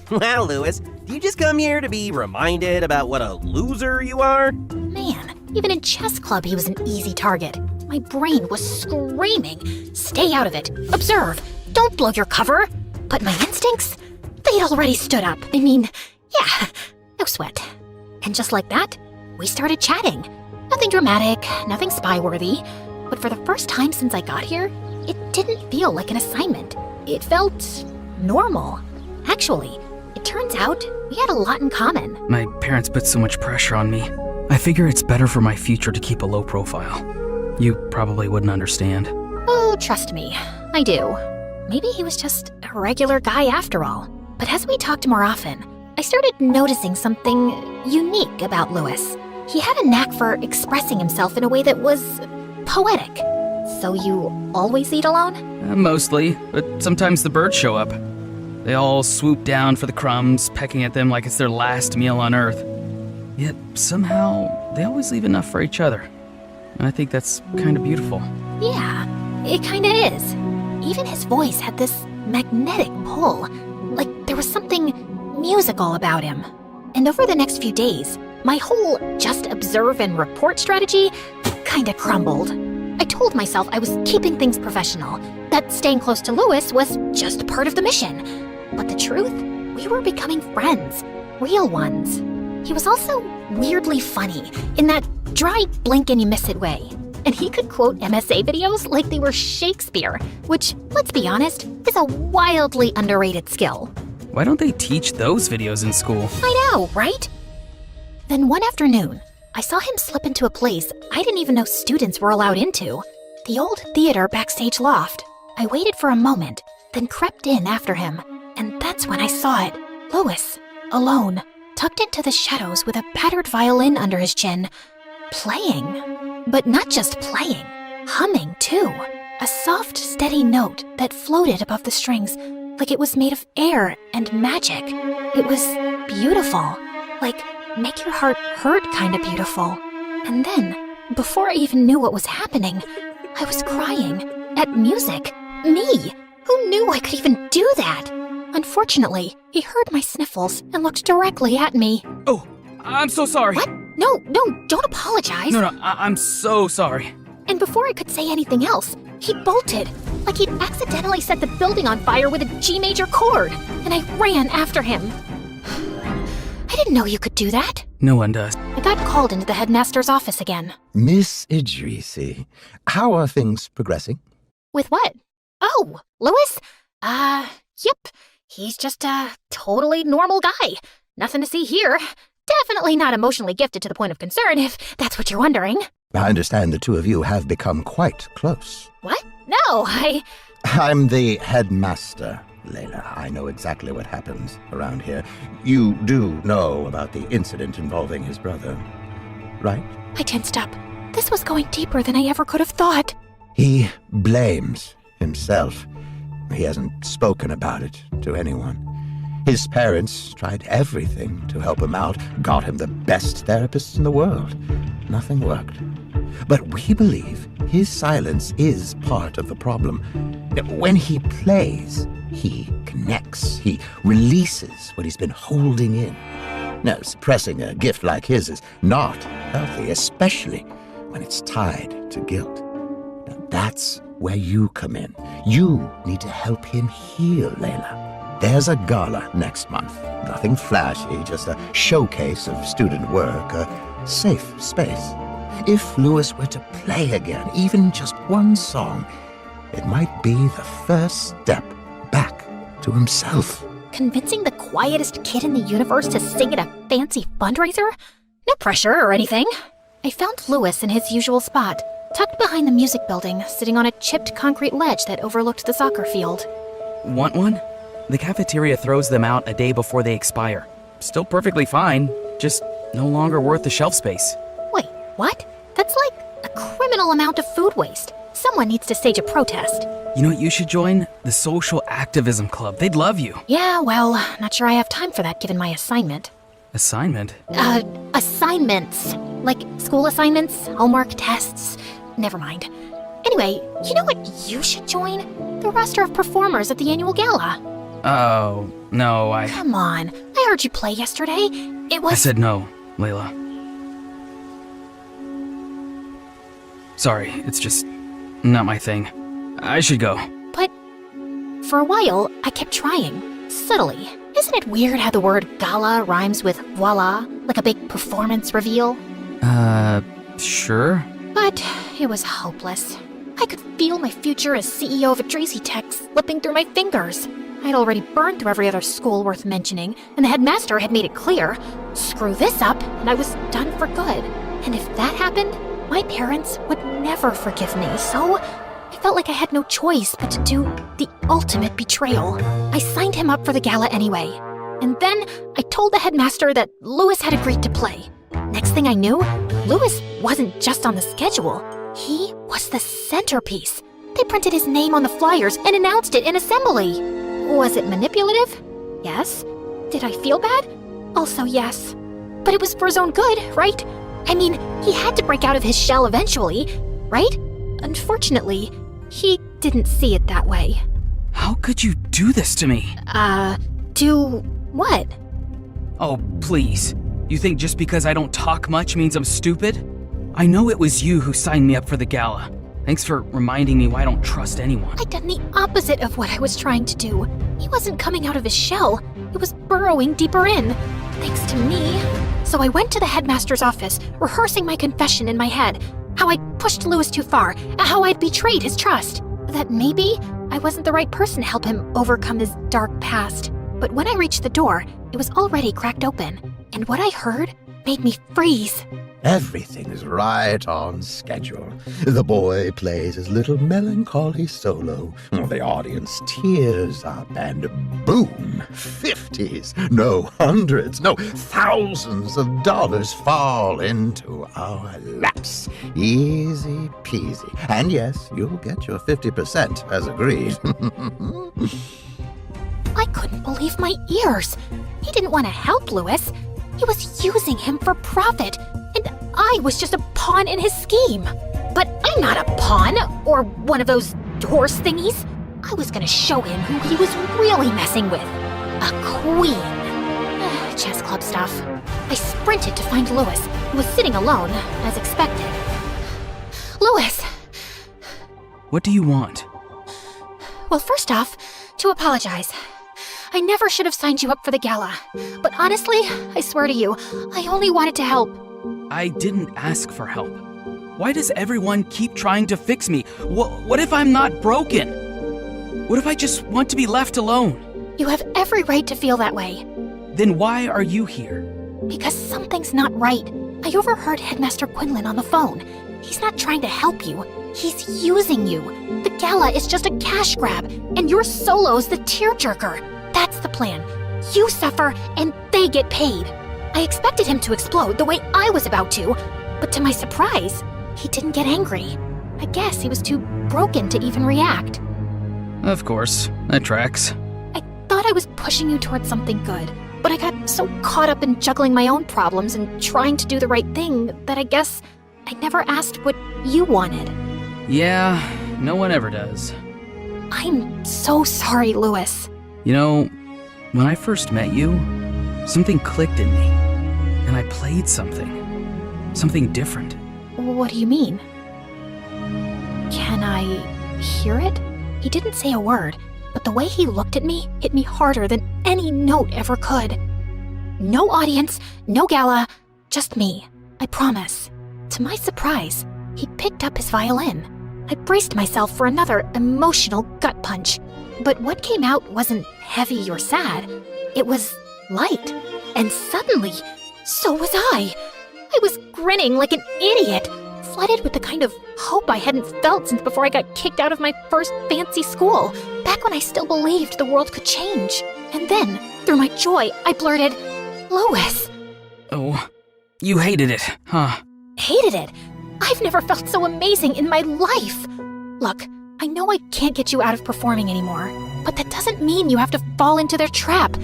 Wow, Louis, do you just come here to be reminded about what a loser you are? Man, even in chess club he was an easy target. My brain was screaming, stay out of it, observe, don't blow your cover. But my instincts, they'd already stood up. I mean, yeah, no sweat. And just like that, we started chatting. Nothing dramatic, nothing spy-worthy. But for the first time since I got here, it didn't feel like an assignment. It felt normal. Actually, it turns out we had a lot in common. My parents put so much pressure on me. I figure it's better for my future to keep a low profile. You probably wouldn't understand. Oh, trust me, I do. Maybe he was just a regular guy after all. But as we talked more often, I started noticing something unique about Louis. He had a knack for expressing himself in a way that was poetic. So you always eat alone? Mostly, but sometimes the birds show up. They all swoop down for the crumbs, pecking at them like it's their last meal on Earth. Yet somehow, they always leave enough for each other. And I think that's kind of beautiful. Yeah, it kinda is. Even his voice had this magnetic pull, like there was something musical about him. And over the next few days, my whole just observe and report strategy kinda crumbled. I told myself I was keeping things professional, that staying close to Louis was just part of the mission. But the truth? We were becoming friends, real ones. He was also weirdly funny, in that dry blink-and-you-miss-it way. And he could quote MSA videos like they were Shakespeare, which, let's be honest, is a wildly underrated skill. Why don't they teach those videos in school? I know, right? Then one afternoon, I saw him slip into a place I didn't even know students were allowed into. The old theater backstage loft. I waited for a moment, then crept in after him. And that's when I saw it. Louis, alone, tucked into the shadows with a battered violin under his chin. Playing. But not just playing. Humming, too. A soft, steady note that floated above the strings, like it was made of air and magic. It was beautiful. Like, make your heart hurt kind of beautiful. And then, before I even knew what was happening, I was crying. At music. Me! Who knew I could even do that? Unfortunately, he heard my sniffles and looked directly at me. Oh, I'm so sorry. What? No, don't apologize. No, I'm so sorry. And before I could say anything else, he bolted, like he'd accidentally set the building on fire with a G major chord, and I ran after him. I didn't know you could do that. No one does. I got called into the headmaster's office again. Miss Idrisi, how are things progressing? With what? Oh, Louis? Yep. He's just a totally normal guy. Nothing to see here. Definitely not emotionally gifted to the point of concern, if that's what you're wondering. I understand the two of you have become quite close. What? No, I'm the headmaster, Layla. I know exactly what happens around here. You do know about the incident involving his brother, right? I tensed up. This was going deeper than I ever could have thought. He blames himself. He hasn't spoken about it to anyone. His parents tried everything to help him out, got him the best therapists in the world. Nothing worked. But we believe his silence is part of the problem. When he plays, he connects. He releases what he's been holding in. Now, suppressing a gift like his is not healthy, especially when it's tied to guilt. Now, that's where you come in. You need to help him heal, Layla. There's a gala next month. Nothing flashy, just a showcase of student work, a safe space. If Louis were to play again, even just one song, it might be the first step back to himself. Convincing the quietest kid in the universe to sing at a fancy fundraiser? No pressure or anything. I found Louis in his usual spot, tucked behind the music building, sitting on a chipped concrete ledge that overlooked the soccer field. Want one? The cafeteria throws them out a day before they expire. Still perfectly fine, just no longer worth the shelf space. Wait, what? That's like a criminal amount of food waste. Someone needs to stage a protest. You know what you should join? The Social Activism Club. They'd love you. Yeah, well, not sure I have time for that given my assignment. Assignment? Assignments. Like school assignments, homework, tests. Never mind. Anyway, you know what you should join? The roster of performers at the annual gala. Oh, no, Come on, I heard you play yesterday. It was... I said no, Layla. Sorry, it's just not my thing. I should go. But for a while, I kept trying, subtly. Isn't it weird how the word gala rhymes with voila, like a big performance reveal? Sure. But it was hopeless. I could feel my future as CEO of a Tracy Tech slipping through my fingers. I'd already burned through every other school worth mentioning, and the headmaster had made it clear, screw this up, and I was done for good. And if that happened, My parents would never forgive me, so I felt like I had no choice but to do the ultimate betrayal. I signed him up for the gala anyway. And then I told the headmaster that Louis had agreed to play. Next thing I knew, Louis wasn't just on the schedule. He was the centerpiece. They printed his name on the flyers and announced it in assembly. Was it manipulative? Yes. Did I feel bad? Also yes. But it was for his own good, right? I mean, he had to break out of his shell eventually, right? Unfortunately, he didn't see it that way. How could you do this to me? Do what? Oh, please. You think just because I don't talk much means I'm stupid? I know it was you who signed me up for the gala. Thanks for reminding me why I don't trust anyone. I'd done the opposite of what I was trying to do. He wasn't coming out of his shell. It was burrowing deeper in. Thanks to me. So I went to the headmaster's office, rehearsing my confession in my head. How I'd pushed Louis too far, how I'd betrayed his trust. That maybe I wasn't the right person to help him overcome his dark past. But when I reached the door, it was already cracked open. And what I heard made me freeze. Everything's right on schedule. The boy plays his little melancholy solo. The audience tears up and boom, 50s, no hundreds, no thousands of dollars fall into our laps. Easy peasy. And yes, you'll get your 50% as agreed. I couldn't believe my ears. He didn't want to help Louis. He was using him for profit, and I was just a pawn in his scheme. But I'm not a pawn, or one of those horse thingies. I was gonna show him who he was really messing with. A queen. Chess club stuff. I sprinted to find Louis, who was sitting alone, as expected. Louis! What do you want? Well, first off, to apologize. I never should have signed you up for the gala. But honestly, I swear to you, I only wanted to help. I didn't ask for help. Why does everyone keep trying to fix me? What if I'm not broken? What if I just want to be left alone? You have every right to feel that way. Then why are you here? Because something's not right. I overheard Headmaster Quinlan on the phone. He's not trying to help you. He's using you. The gala is just a cash grab, and your solo's the tearjerker. That's the plan. You suffer, and they get paid. I expected him to explode the way I was about to, but to my surprise, he didn't get angry. I guess he was too broken to even react. Of course, that tracks. I thought I was pushing you towards something good, but I got so caught up in juggling my own problems and trying to do the right thing that I guess I never asked what you wanted. Yeah, no one ever does. I'm so sorry, Louis. You know, when I first met you, something clicked in me, and I played something different. What do you mean? Can I hear it? He didn't say a word, but the way he looked at me hit me harder than any note ever could. No audience, no gala, just me. I promise. To my surprise, he picked up his violin. I braced myself for another emotional gut punch. But what came out wasn't heavy or sad. It was light. And suddenly, so was I. I was grinning like an idiot, flooded with the kind of hope I hadn't felt since before I got kicked out of my first fancy school, back when I still believed the world could change. And then, through my joy, I blurted, "Louis." Oh, you hated it, huh? Hated it? I've never felt so amazing in my life. Look, I know I can't get you out of performing anymore, but that doesn't mean you have to fall into their trap.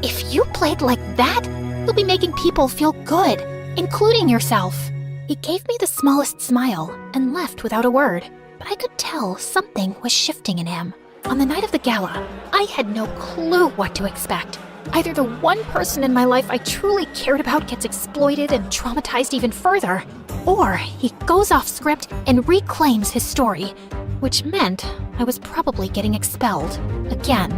If you played like that, you'll be making people feel good, including yourself. He gave me the smallest smile and left without a word, but I could tell something was shifting in him. On the night of the gala, I had no clue what to expect. Either the one person in my life I truly cared about gets exploited and traumatized even further, or he goes off script and reclaims his story, which meant I was probably getting expelled again.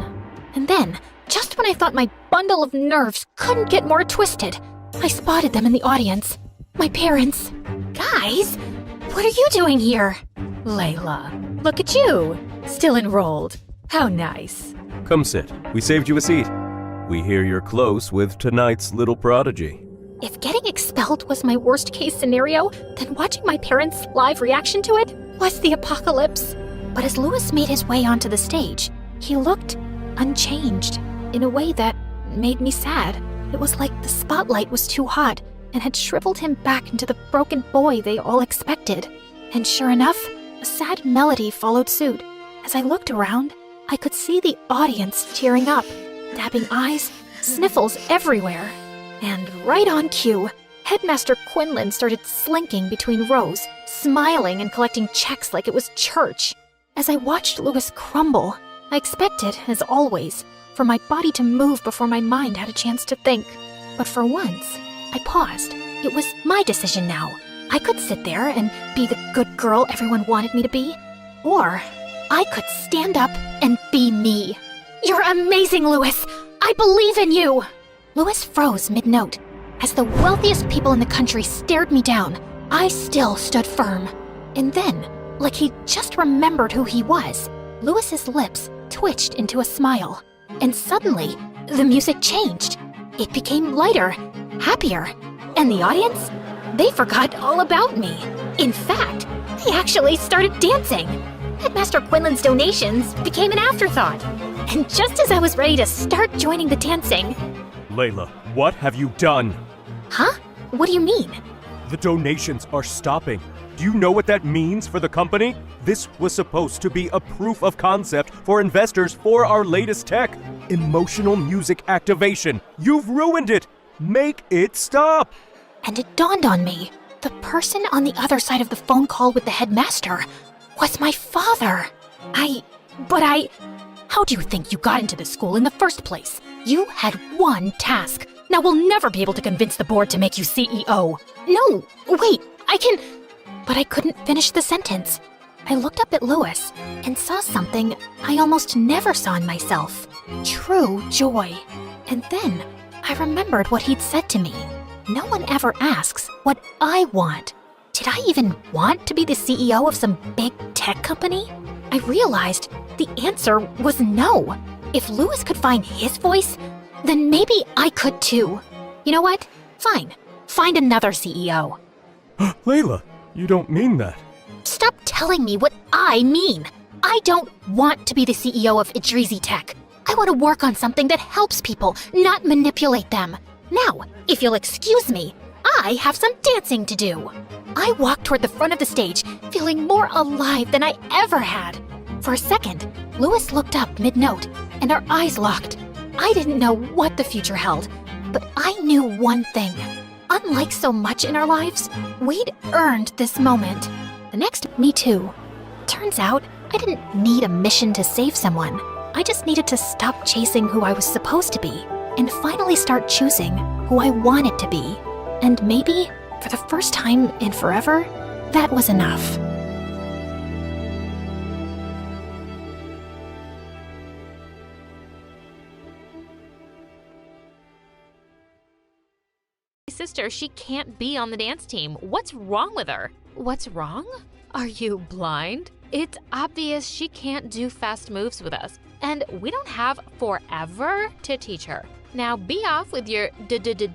And then, just when I thought my bundle of nerves couldn't get more twisted, I spotted them in the audience. My parents. Guys, what are you doing here? Layla, look at you. Still enrolled. How nice. Come sit. We saved you a seat. We hear you're close with tonight's little prodigy. If getting expelled was my worst case scenario, then watching my parents' live reaction to it was the apocalypse. But as Louis made his way onto the stage, he looked unchanged in a way that made me sad. It was like the spotlight was too hot and had shriveled him back into the broken boy they all expected. And sure enough, a sad melody followed suit. As I looked around, I could see the audience tearing up, dabbing eyes, sniffles everywhere. And right on cue, Headmaster Quinlan started slinking between rows, smiling and collecting checks like it was church. As I watched Louis crumble, I expected, as always, for my body to move before my mind had a chance to think. But for once, I paused. It was my decision now. I could sit there and be the good girl everyone wanted me to be, or I could stand up and be me. You're amazing, Louis! I believe in you! Louis froze mid-note. As the wealthiest people in the country stared me down, I still stood firm. And then, like he just remembered who he was, Louis's lips twitched into a smile. And suddenly, the music changed. It became lighter, happier. And the audience? They forgot all about me. In fact, they actually started dancing. Headmaster Quinlan's donations became an afterthought. And just as I was ready to start joining the dancing... Layla, what have you done? Huh? What do you mean? The donations are stopping. Do you know what that means for the company? This was supposed to be a proof of concept for investors for our latest tech. Emotional music activation. You've ruined it. Make it stop. And it dawned on me. The person on the other side of the phone call with the headmaster was my father. How do you think you got into this school in the first place? You had one task. Now we'll never be able to convince the board to make you CEO. No, wait, But I couldn't finish the sentence. I looked up at Louis and saw something I almost never saw in myself. True joy. And then I remembered what he'd said to me. No one ever asks what I want. Did I even want to be the CEO of some big tech company? I realized the answer was no. If Louis could find his voice, then maybe I could too. You know what? Fine. Find another CEO. Layla, you don't mean that. Stop telling me what I mean. I don't want to be the CEO of Idrizi Tech. I want to work on something that helps people, not manipulate them. Now, if you'll excuse me, I have some dancing to do. I walked toward the front of the stage, feeling more alive than I ever had. For a second, Louis looked up mid-note, and our eyes locked. I didn't know what the future held, but I knew one thing. Unlike so much in our lives, we'd earned this moment. The next, me too. Turns out, I didn't need a mission to save someone. I just needed to stop chasing who I was supposed to be and finally start choosing who I wanted to be. And maybe, for the first time in forever, that was enough. Sister, she can't be on the dance team. What's wrong with her? What's wrong? Are you blind? It's obvious she can't do fast moves with us, and we don't have forever to teach her. Now be off with your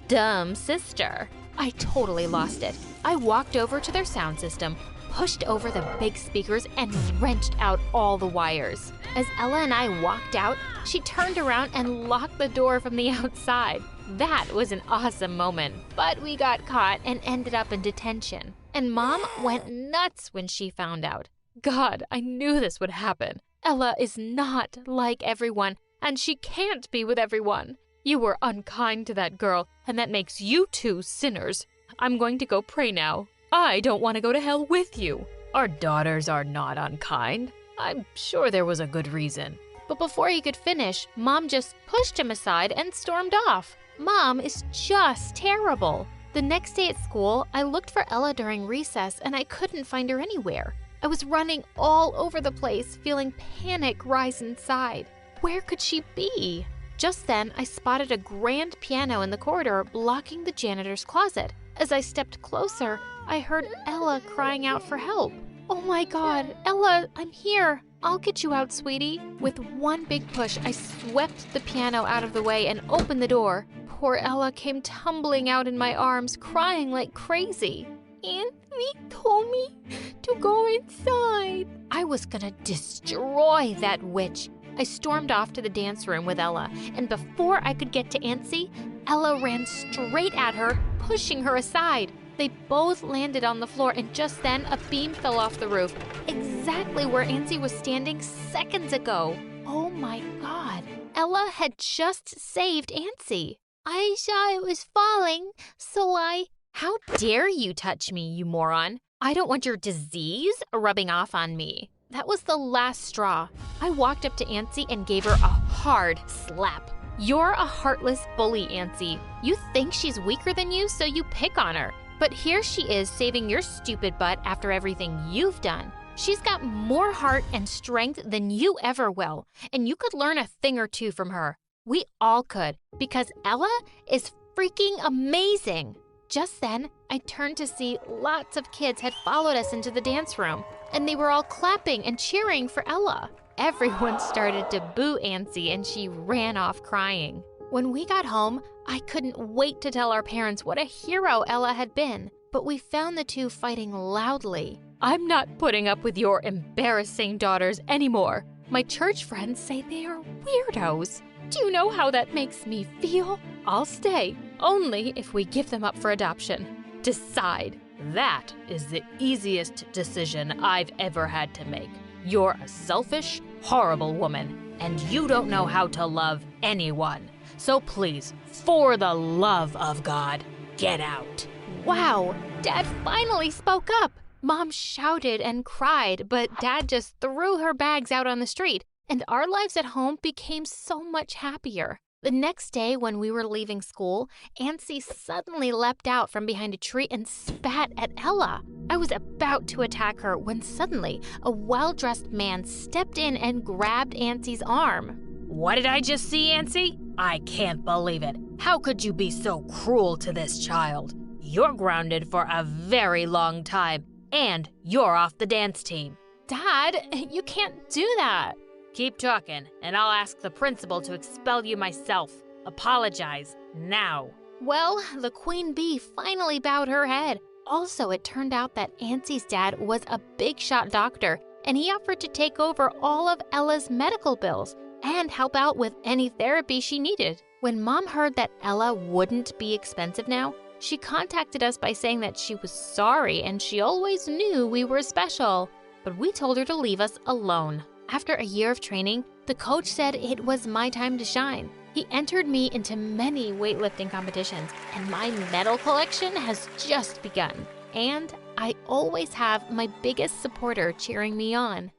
dumb sister. I totally lost it. I walked over to their sound system, pushed over the big speakers, and wrenched out all the wires. As Ella and I walked out, she turned around and locked the door from the outside. That was an awesome moment, but we got caught and ended up in detention. And Mom went nuts when she found out. God, I knew this would happen. Ella is not like everyone, and she can't be with everyone. You were unkind to that girl, and that makes you two sinners. I'm going to go pray now. I don't want to go to hell with you. Our daughters are not unkind. I'm sure there was a good reason. But before he could finish, Mom just pushed him aside and stormed off. Mom is just terrible. The next day at school, I looked for Ella during recess and I couldn't find her anywhere. I was running all over the place, feeling panic rise inside. Where could she be? Just then, I spotted a grand piano in the corridor blocking the janitor's closet. As I stepped closer, I heard Ella crying out for help. Oh my God, Ella, I'm here. I'll get you out, sweetie. With one big push, I swept the piano out of the way and opened the door. Poor Ella came tumbling out in my arms, crying like crazy. Anthony told me to go inside. I was gonna destroy that witch. I stormed off to the dance room with Ella, and before I could get to Ancy, Ella ran straight at her, pushing her aside. They both landed on the floor, and just then a beam fell off the roof, exactly where Ancy was standing seconds ago. Oh my God, Ella had just saved Ancy. I saw it was falling, so I... How dare you touch me, you moron? I don't want your disease rubbing off on me. That was the last straw. I walked up to Ancy and gave her a hard slap. You're a heartless bully, Ancy. You think she's weaker than you, so you pick on her. But here she is saving your stupid butt after everything you've done. She's got more heart and strength than you ever will, and you could learn a thing or two from her. We all could, because Ella is freaking amazing. Just then, I turned to see lots of kids had followed us into the dance room, and they were all clapping and cheering for Ella. Everyone started to boo Ancy, and she ran off crying. When we got home, I couldn't wait to tell our parents what a hero Ella had been, but we found the two fighting loudly. I'm not putting up with your embarrassing daughters anymore. My church friends say they are weirdos. Do you know how that makes me feel? I'll stay, only if we give them up for adoption. Decide. That is the easiest decision I've ever had to make. You're a selfish, horrible woman, and you don't know how to love anyone. So please, for the love of God, get out. Wow, Dad finally spoke up. Mom shouted and cried, but Dad just threw her bags out on the street, and our lives at home became so much happier. The next day, when we were leaving school, Ancy suddenly leapt out from behind a tree and spat at Ella. I was about to attack her when suddenly a well-dressed man stepped in and grabbed Ancy's arm. What did I just see, Ancy? I can't believe it. How could you be so cruel to this child? You're grounded for a very long time, and you're off the dance team. Dad, you can't do that. Keep talking, and I'll ask the principal to expel you myself. Apologize now. Well, the queen bee finally bowed her head. Also, it turned out that Ancy's dad was a big-shot doctor, and he offered to take over all of Ella's medical bills and help out with any therapy she needed. When Mom heard that Ella wouldn't be expensive now, she contacted us by saying that she was sorry and she always knew we were special. But we told her to leave us alone. After a year of training, the coach said it was my time to shine. He entered me into many weightlifting competitions, and my medal collection has just begun. And I always have my biggest supporter cheering me on.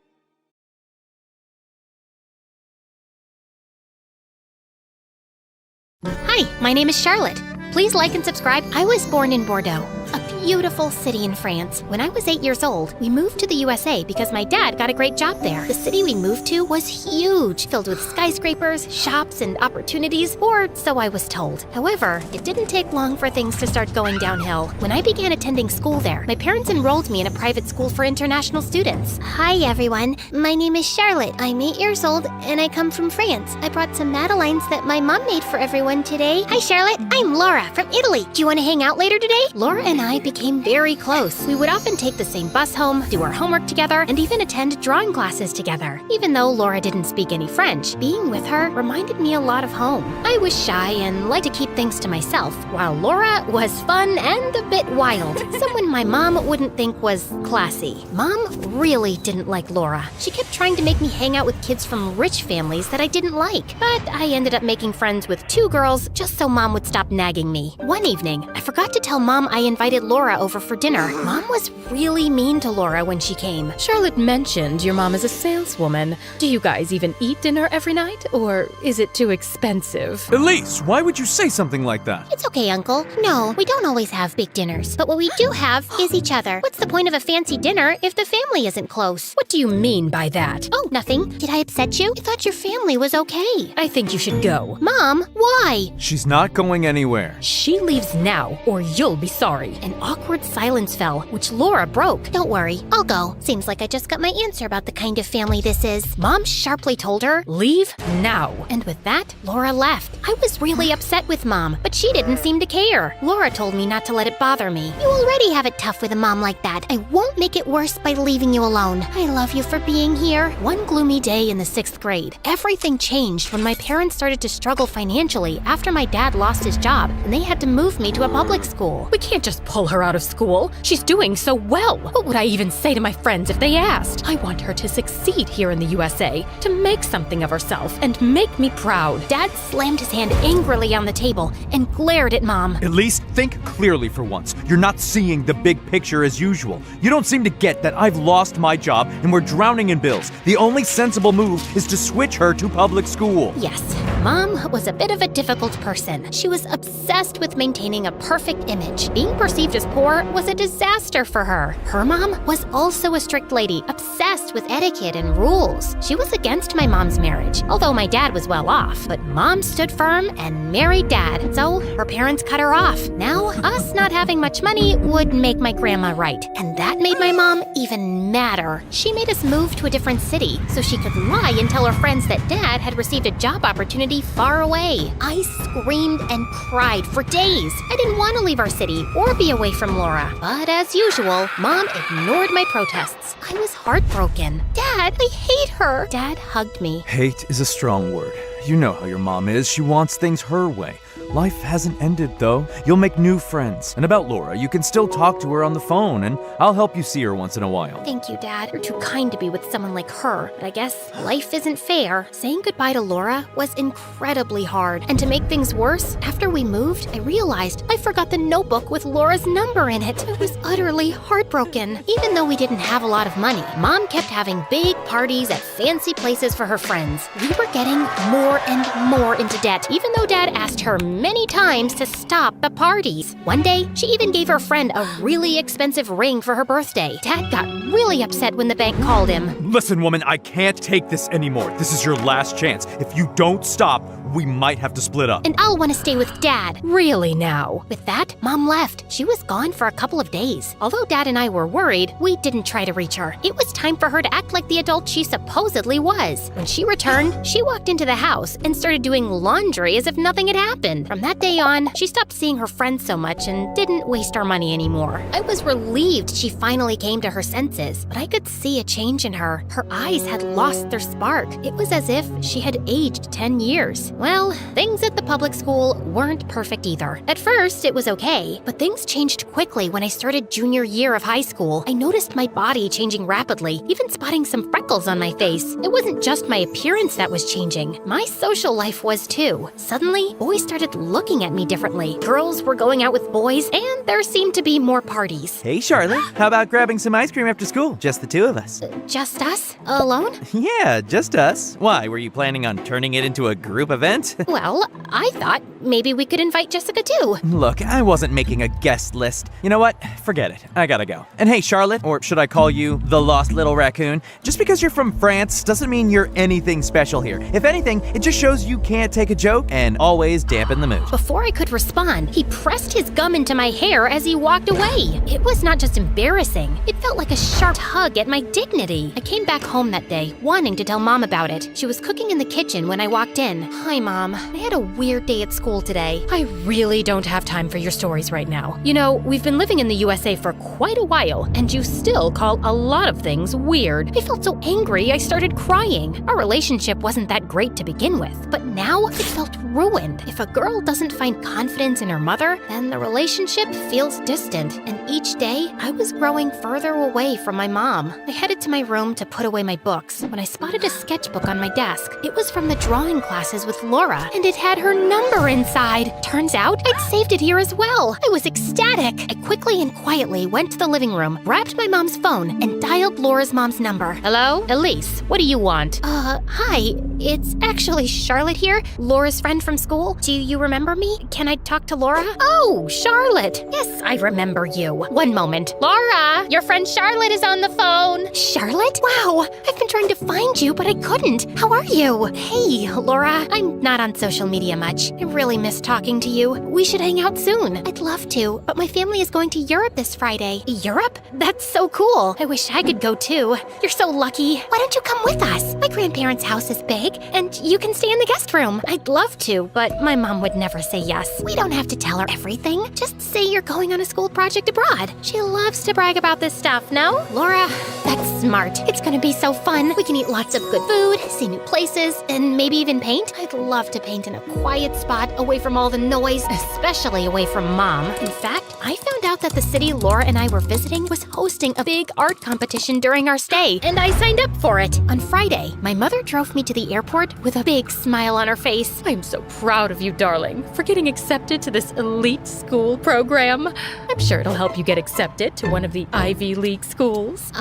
Hi, my name is Charlotte. Please like and subscribe. I was born in Bordeaux, a beautiful city in France. When I was 8 years old, we moved to the USA because my dad got a great job there. The city we moved to was huge, filled with skyscrapers, shops, and opportunities, or so I was told. However, it didn't take long for things to start going downhill. When I began attending school there, my parents enrolled me in a private school for international students. Hi, everyone. My name is Charlotte. I'm 8 years old, and I come from France. I brought some madeleines that my mom made for everyone today. Hi, Charlotte. I'm Laura from Italy. Do you want to hang out later today? Laura and I became very close. We would often take the same bus home, do our homework together, and even attend drawing classes together. Even though Laura didn't speak any French, being with her reminded me a lot of home. I was shy and liked to keep things to myself, while Laura was fun and a bit wild. Someone my mom wouldn't think was classy. Mom really didn't like Laura. She kept trying to make me hang out with kids from rich families that I didn't like. But I ended up making friends with 2 girls just so Mom would stop nagging me. One evening, I forgot to tell Mom I invited Laura over for dinner. Mom was really mean to Laura when she came. Charlotte mentioned your mom is a saleswoman. Do you guys even eat dinner every night, or is it too expensive? Elise, why would you say something like that? It's okay, Uncle. No, we don't always have big dinners. But what we do have is each other. What's the point of a fancy dinner if the family isn't close? What do you mean by that? Oh, nothing. Did I upset you? I thought your family was okay. I think you should go. Mom, why? She's not going anywhere. She leaves now, or you'll be sorry. And awkward silence fell, which Laura broke. Don't worry, I'll go. Seems like I just got my answer about the kind of family this is. Mom sharply told her, Leave now. and with that, Laura left. I was really upset with Mom, but she didn't seem to care. Laura told me not to let it bother me. You already have it tough with a mom like that. I won't make it worse by leaving you alone. I love you for being here. One gloomy day in the 6th grade, everything changed when my parents started to struggle financially after my dad lost his job and they had to move me to a public school. We can't just pull her out of school. She's doing so well. What would I even say to my friends if they asked? I want her to succeed here in the USA, to make something of herself and make me proud. Dad slammed his hand angrily on the table and glared at Mom. At least think clearly for once. You're not seeing the big picture as usual. You don't seem to get that I've lost my job and we're drowning in bills. The only sensible move is to switch her to public school. Yes, Mom was a bit of a difficult person. She was obsessed with maintaining a perfect image. Being perceived as poor was a disaster for her. Her mom was also a strict lady, obsessed with etiquette and rules. She was against my mom's marriage, although my dad was well off. But Mom stood firm and married Dad, so her parents cut her off. Now, us not having much money would make my grandma right, and that made my mom even madder. She made us move to a different city so she could lie and tell her friends that Dad had received a job opportunity far away. I screamed and cried for days. I didn't want to leave our city or be away from Laura, but as usual, Mom ignored my protests. I was heartbroken. Dad, I hate her. Dad hugged me. Hate is a strong word. You know how your mom is. She wants things her way. Life hasn't ended, though. You'll make new friends. And about Laura, you can still talk to her on the phone, and I'll help you see her once in a while. Thank you, Dad. You're too kind to be with someone like her, but I guess life isn't fair. Saying goodbye to Laura was incredibly hard, and to make things worse, after we moved, I realized I forgot the notebook with Laura's number in it. I was utterly heartbroken. Even though we didn't have a lot of money, Mom kept having big parties at fancy places for her friends. We were getting more and more into debt, even though Dad asked her many times to stop the parties. One day, she even gave her friend a really expensive ring for her birthday. Dad got really upset when the bank called him. Listen, woman, I can't take this anymore. This is your last chance. If you don't stop, we might have to split up. And I'll want to stay with Dad. Really now? With that, Mom left. She was gone for a couple of days. Although Dad and I were worried, we didn't try to reach her. It was time for her to act like the adult she supposedly was. When she returned, she walked into the house and started doing laundry as if nothing had happened. From that day on, she stopped seeing her friends so much and didn't waste our money anymore. I was relieved she finally came to her senses, but I could see a change in her. Her eyes had lost their spark. It was as if she had aged 10 years. Well, things at the public school weren't perfect either. At first, it was okay, but things changed quickly when I started junior year of high school. I noticed my body changing rapidly, even spotting some freckles on my face. It wasn't just my appearance that was changing. My social life was too. Suddenly, boys started looking at me differently. Girls were going out with boys, and there seemed to be more parties. Hey, Charlotte, how about grabbing some ice cream after school? Just the two of us. Just us? Alone? Yeah, just us. Why, were you planning on turning it into a group event? Well, I thought maybe we could invite Jessica too. Look, I wasn't making a guest list. You know what? Forget it. I gotta go. And hey, Charlotte, or should I call you the Lost Little Raccoon? Just because you're from France doesn't mean you're anything special here. If anything, it just shows you can't take a joke and always dampen the mood. Before I could respond, he pressed his gum into my hair as he walked away. It was not just embarrassing. It felt like a sharp tug at my dignity. I came back home that day, wanting to tell Mom about it. She was cooking in the kitchen when I walked in. Hi, Mom. I had a weird day at school today. I really don't have time for your stories right now. You know, we've been living in the USA for quite a while, and you still call a lot of things weird. I felt so angry I started crying. Our relationship wasn't that great to begin with, but now it felt ruined. If a girl doesn't find confidence in her mother, then the relationship feels distant, and each day I was growing further away from my mom. I headed to my room to put away my books when I spotted a sketchbook on my desk. It was from the drawing classes with Laura, and it had her number inside. Turns out I'd saved it here as well. I was ecstatic. I quickly and quietly went to the living room, grabbed my mom's phone, and dialed Laura's mom's number. Hello? Elise, what do you want? Hi. It's actually Charlotte here, Laura's friend from school. Do you remember me? Can I talk to Laura? Oh, Charlotte. Yes, I remember you. One moment. Laura, your friend Charlotte is on the phone. Charlotte? Wow, I've been trying to find you, but I couldn't. How are you? Hey, Laura, I'm I'm not on social media much. I really miss talking to you. We should hang out soon. I'd love to, but my family is going to Europe this Friday. Europe? That's so cool. I wish I could go too. You're so lucky. Why don't you come with us? My grandparents' house is big, and you can stay in the guest room. I'd love to, but my mom would never say yes. We don't have to tell her everything. Just say you're going on a school project abroad. She loves to brag about this stuff, no? Laura, that's smart. It's gonna be so fun. We can eat lots of good food, see new places, and maybe even paint. I'd love to paint in a quiet spot away from all the noise, especially away from Mom. In fact, I found out that the city Laura and I were visiting was hosting a big art competition during our stay, and I signed up for it. On Friday, my mother drove me to the airport with a big smile on her face. I'm so proud of you, darling, for getting accepted to this elite school program. I'm sure it'll help you get accepted to one of the Ivy League schools.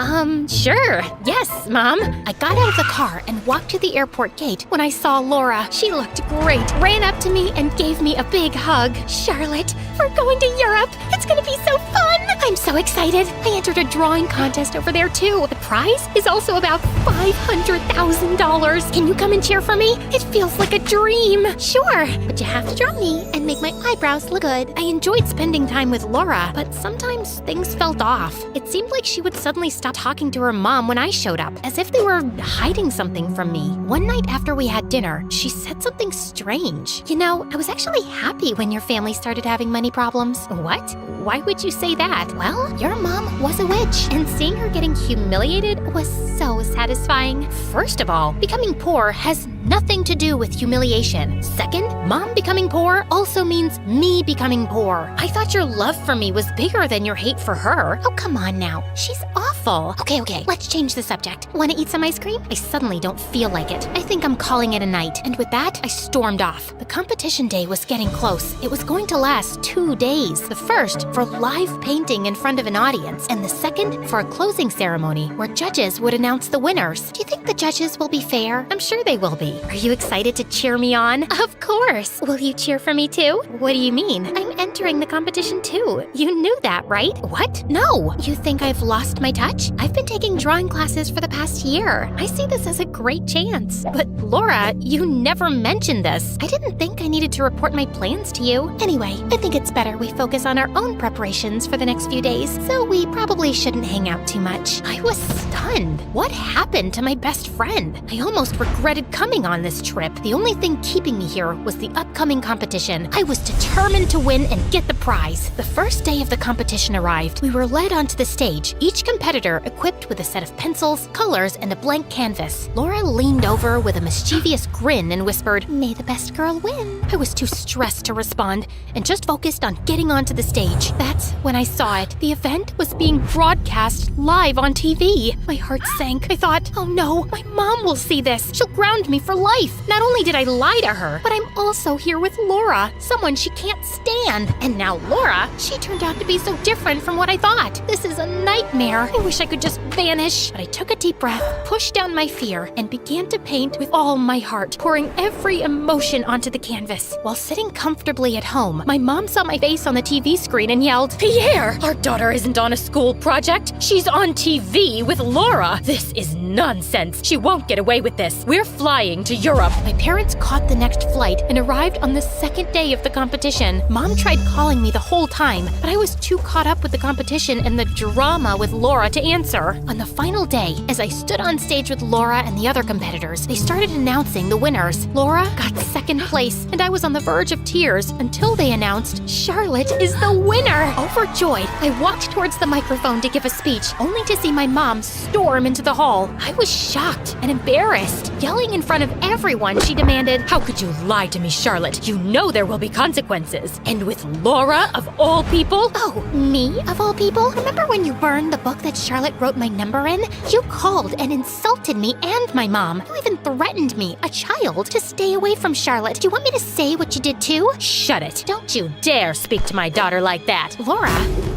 Sure. Yes, Mom. I got out of the car and walked to the airport gate when I saw Laura. She looked great, ran up to me and gave me a big hug. Charlotte, we're going to Europe. It's gonna be so fun. I'm so excited. I entered a drawing contest over there too. The prize is also about $500,000. Can you come and cheer for me? It feels like a dream. Sure, but you have to draw me and make my eyebrows look good. I enjoyed spending time with Laura, but sometimes things felt off. It seemed like she would suddenly stop talking to her mom when I showed up, as if they were hiding something from me. One night after we had dinner, she said something strange. You know, I was actually happy when your family started having money problems. What? Why would you say that? Well, your mom was a witch, And seeing her getting humiliated was so satisfying. First of all, becoming poor has nothing to do with humiliation. Second, Mom becoming poor also means me becoming poor. I thought your love for me was bigger than your hate for her. Oh, come on now. She's awful. Okay, let's change the subject. Want to eat some ice cream? I suddenly don't feel like it. I think I'm calling it a night. And with that, I stormed off. The competition day was getting close. It was going to last 2 days. The first for live painting in front of an audience, and the second for a closing ceremony where judges would announce the winners. Do you think the judges will be fair? I'm sure they will be. Are you excited to cheer me on? Of course. Will you cheer for me too? What do you mean? I'm entering the competition too. You knew that, right? What? No. You think I've lost my touch? I've been taking drawing classes for the past year. I see this as a great chance. But Laura, you never mentioned this. I didn't think I needed to report my plans to you. Anyway, I think it's better we focus on our own preparations for the next few days, so we probably shouldn't hang out too much. I was stunned. What happened to my best friend? I almost regretted coming on this trip. The only thing keeping me here was the upcoming competition. I was determined to win and get the prize. The first day of the competition arrived. We were led onto the stage, each competitor equipped with a set of pencils, colors, and a blank canvas. Laura leaned over with a mischievous grin and whispered, "May the best girl win." I was too stressed to respond and just focused on getting onto the stage. That's when I saw it. The event was being broadcast live on TV. My heart sank. I thought, oh no, my mom will see this. She'll ground me for life. Not only did I lie to her, but I'm also here with Laura, someone she can't stand. And now Laura, she turned out to be so different from what I thought. This is a nightmare. I wish I could just vanish. But I took a deep breath, pushed down my fear, and began to paint with all my heart, pouring every emotion onto the canvas. While sitting comfortably at home, my mom saw my face on the TV screen and yelled, "Pierre, our daughter isn't on a school project. She's on TV with Laura. This is nonsense. She won't get away with this. We're flying to Europe." My parents caught the next flight and arrived on the second day of the competition. Mom tried calling me the whole time, but I was too caught up with the competition and the drama with Laura to answer. On the final day, as I stood on stage with Laura and the other competitors, they started announcing the winners. Laura got second place, and I was on the verge of tears until they announced Charlotte is the winner. Overjoyed, I walked towards the microphone to give a speech, only to see my mom storm into the hall. I was shocked and embarrassed. Yelling in front of everyone, she demanded, "How could you lie to me, Charlotte? You know there will be consequences. And with Laura, of all people?" Oh, me, of all people? Remember when you burned the book that Charlotte wrote my number in? You called and insulted me and my mom. You even threatened me, a child, to stay away from Charlotte. Do you want me to say what you did too? Shut it. Don't you dare speak to my daughter like that. Laura,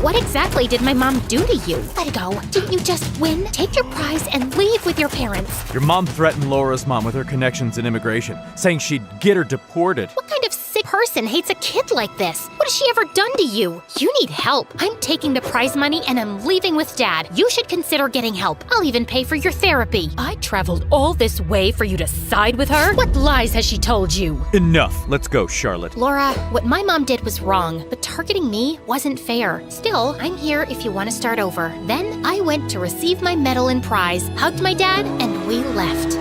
What exactly did my mom do to you? Let it go. Didn't you just win? Take your prize and leave with your parents. Your mom threatened Laura's mom with her connections in immigration, saying she'd get her deported. What kind of sick person hates a kid like this? What has she ever done to you? You need help. I'm taking the prize money and I'm leaving with Dad. You should consider getting help. I'll even pay for your therapy. I traveled all this way for you to side with her? What lies has she told you? Enough. Let's go, Charlotte. Laura, what my mom did was wrong, but targeting me wasn't fair. Still, I'm here if you want to start over. Then I went to receive my medal and prize, hugged my dad, and we left.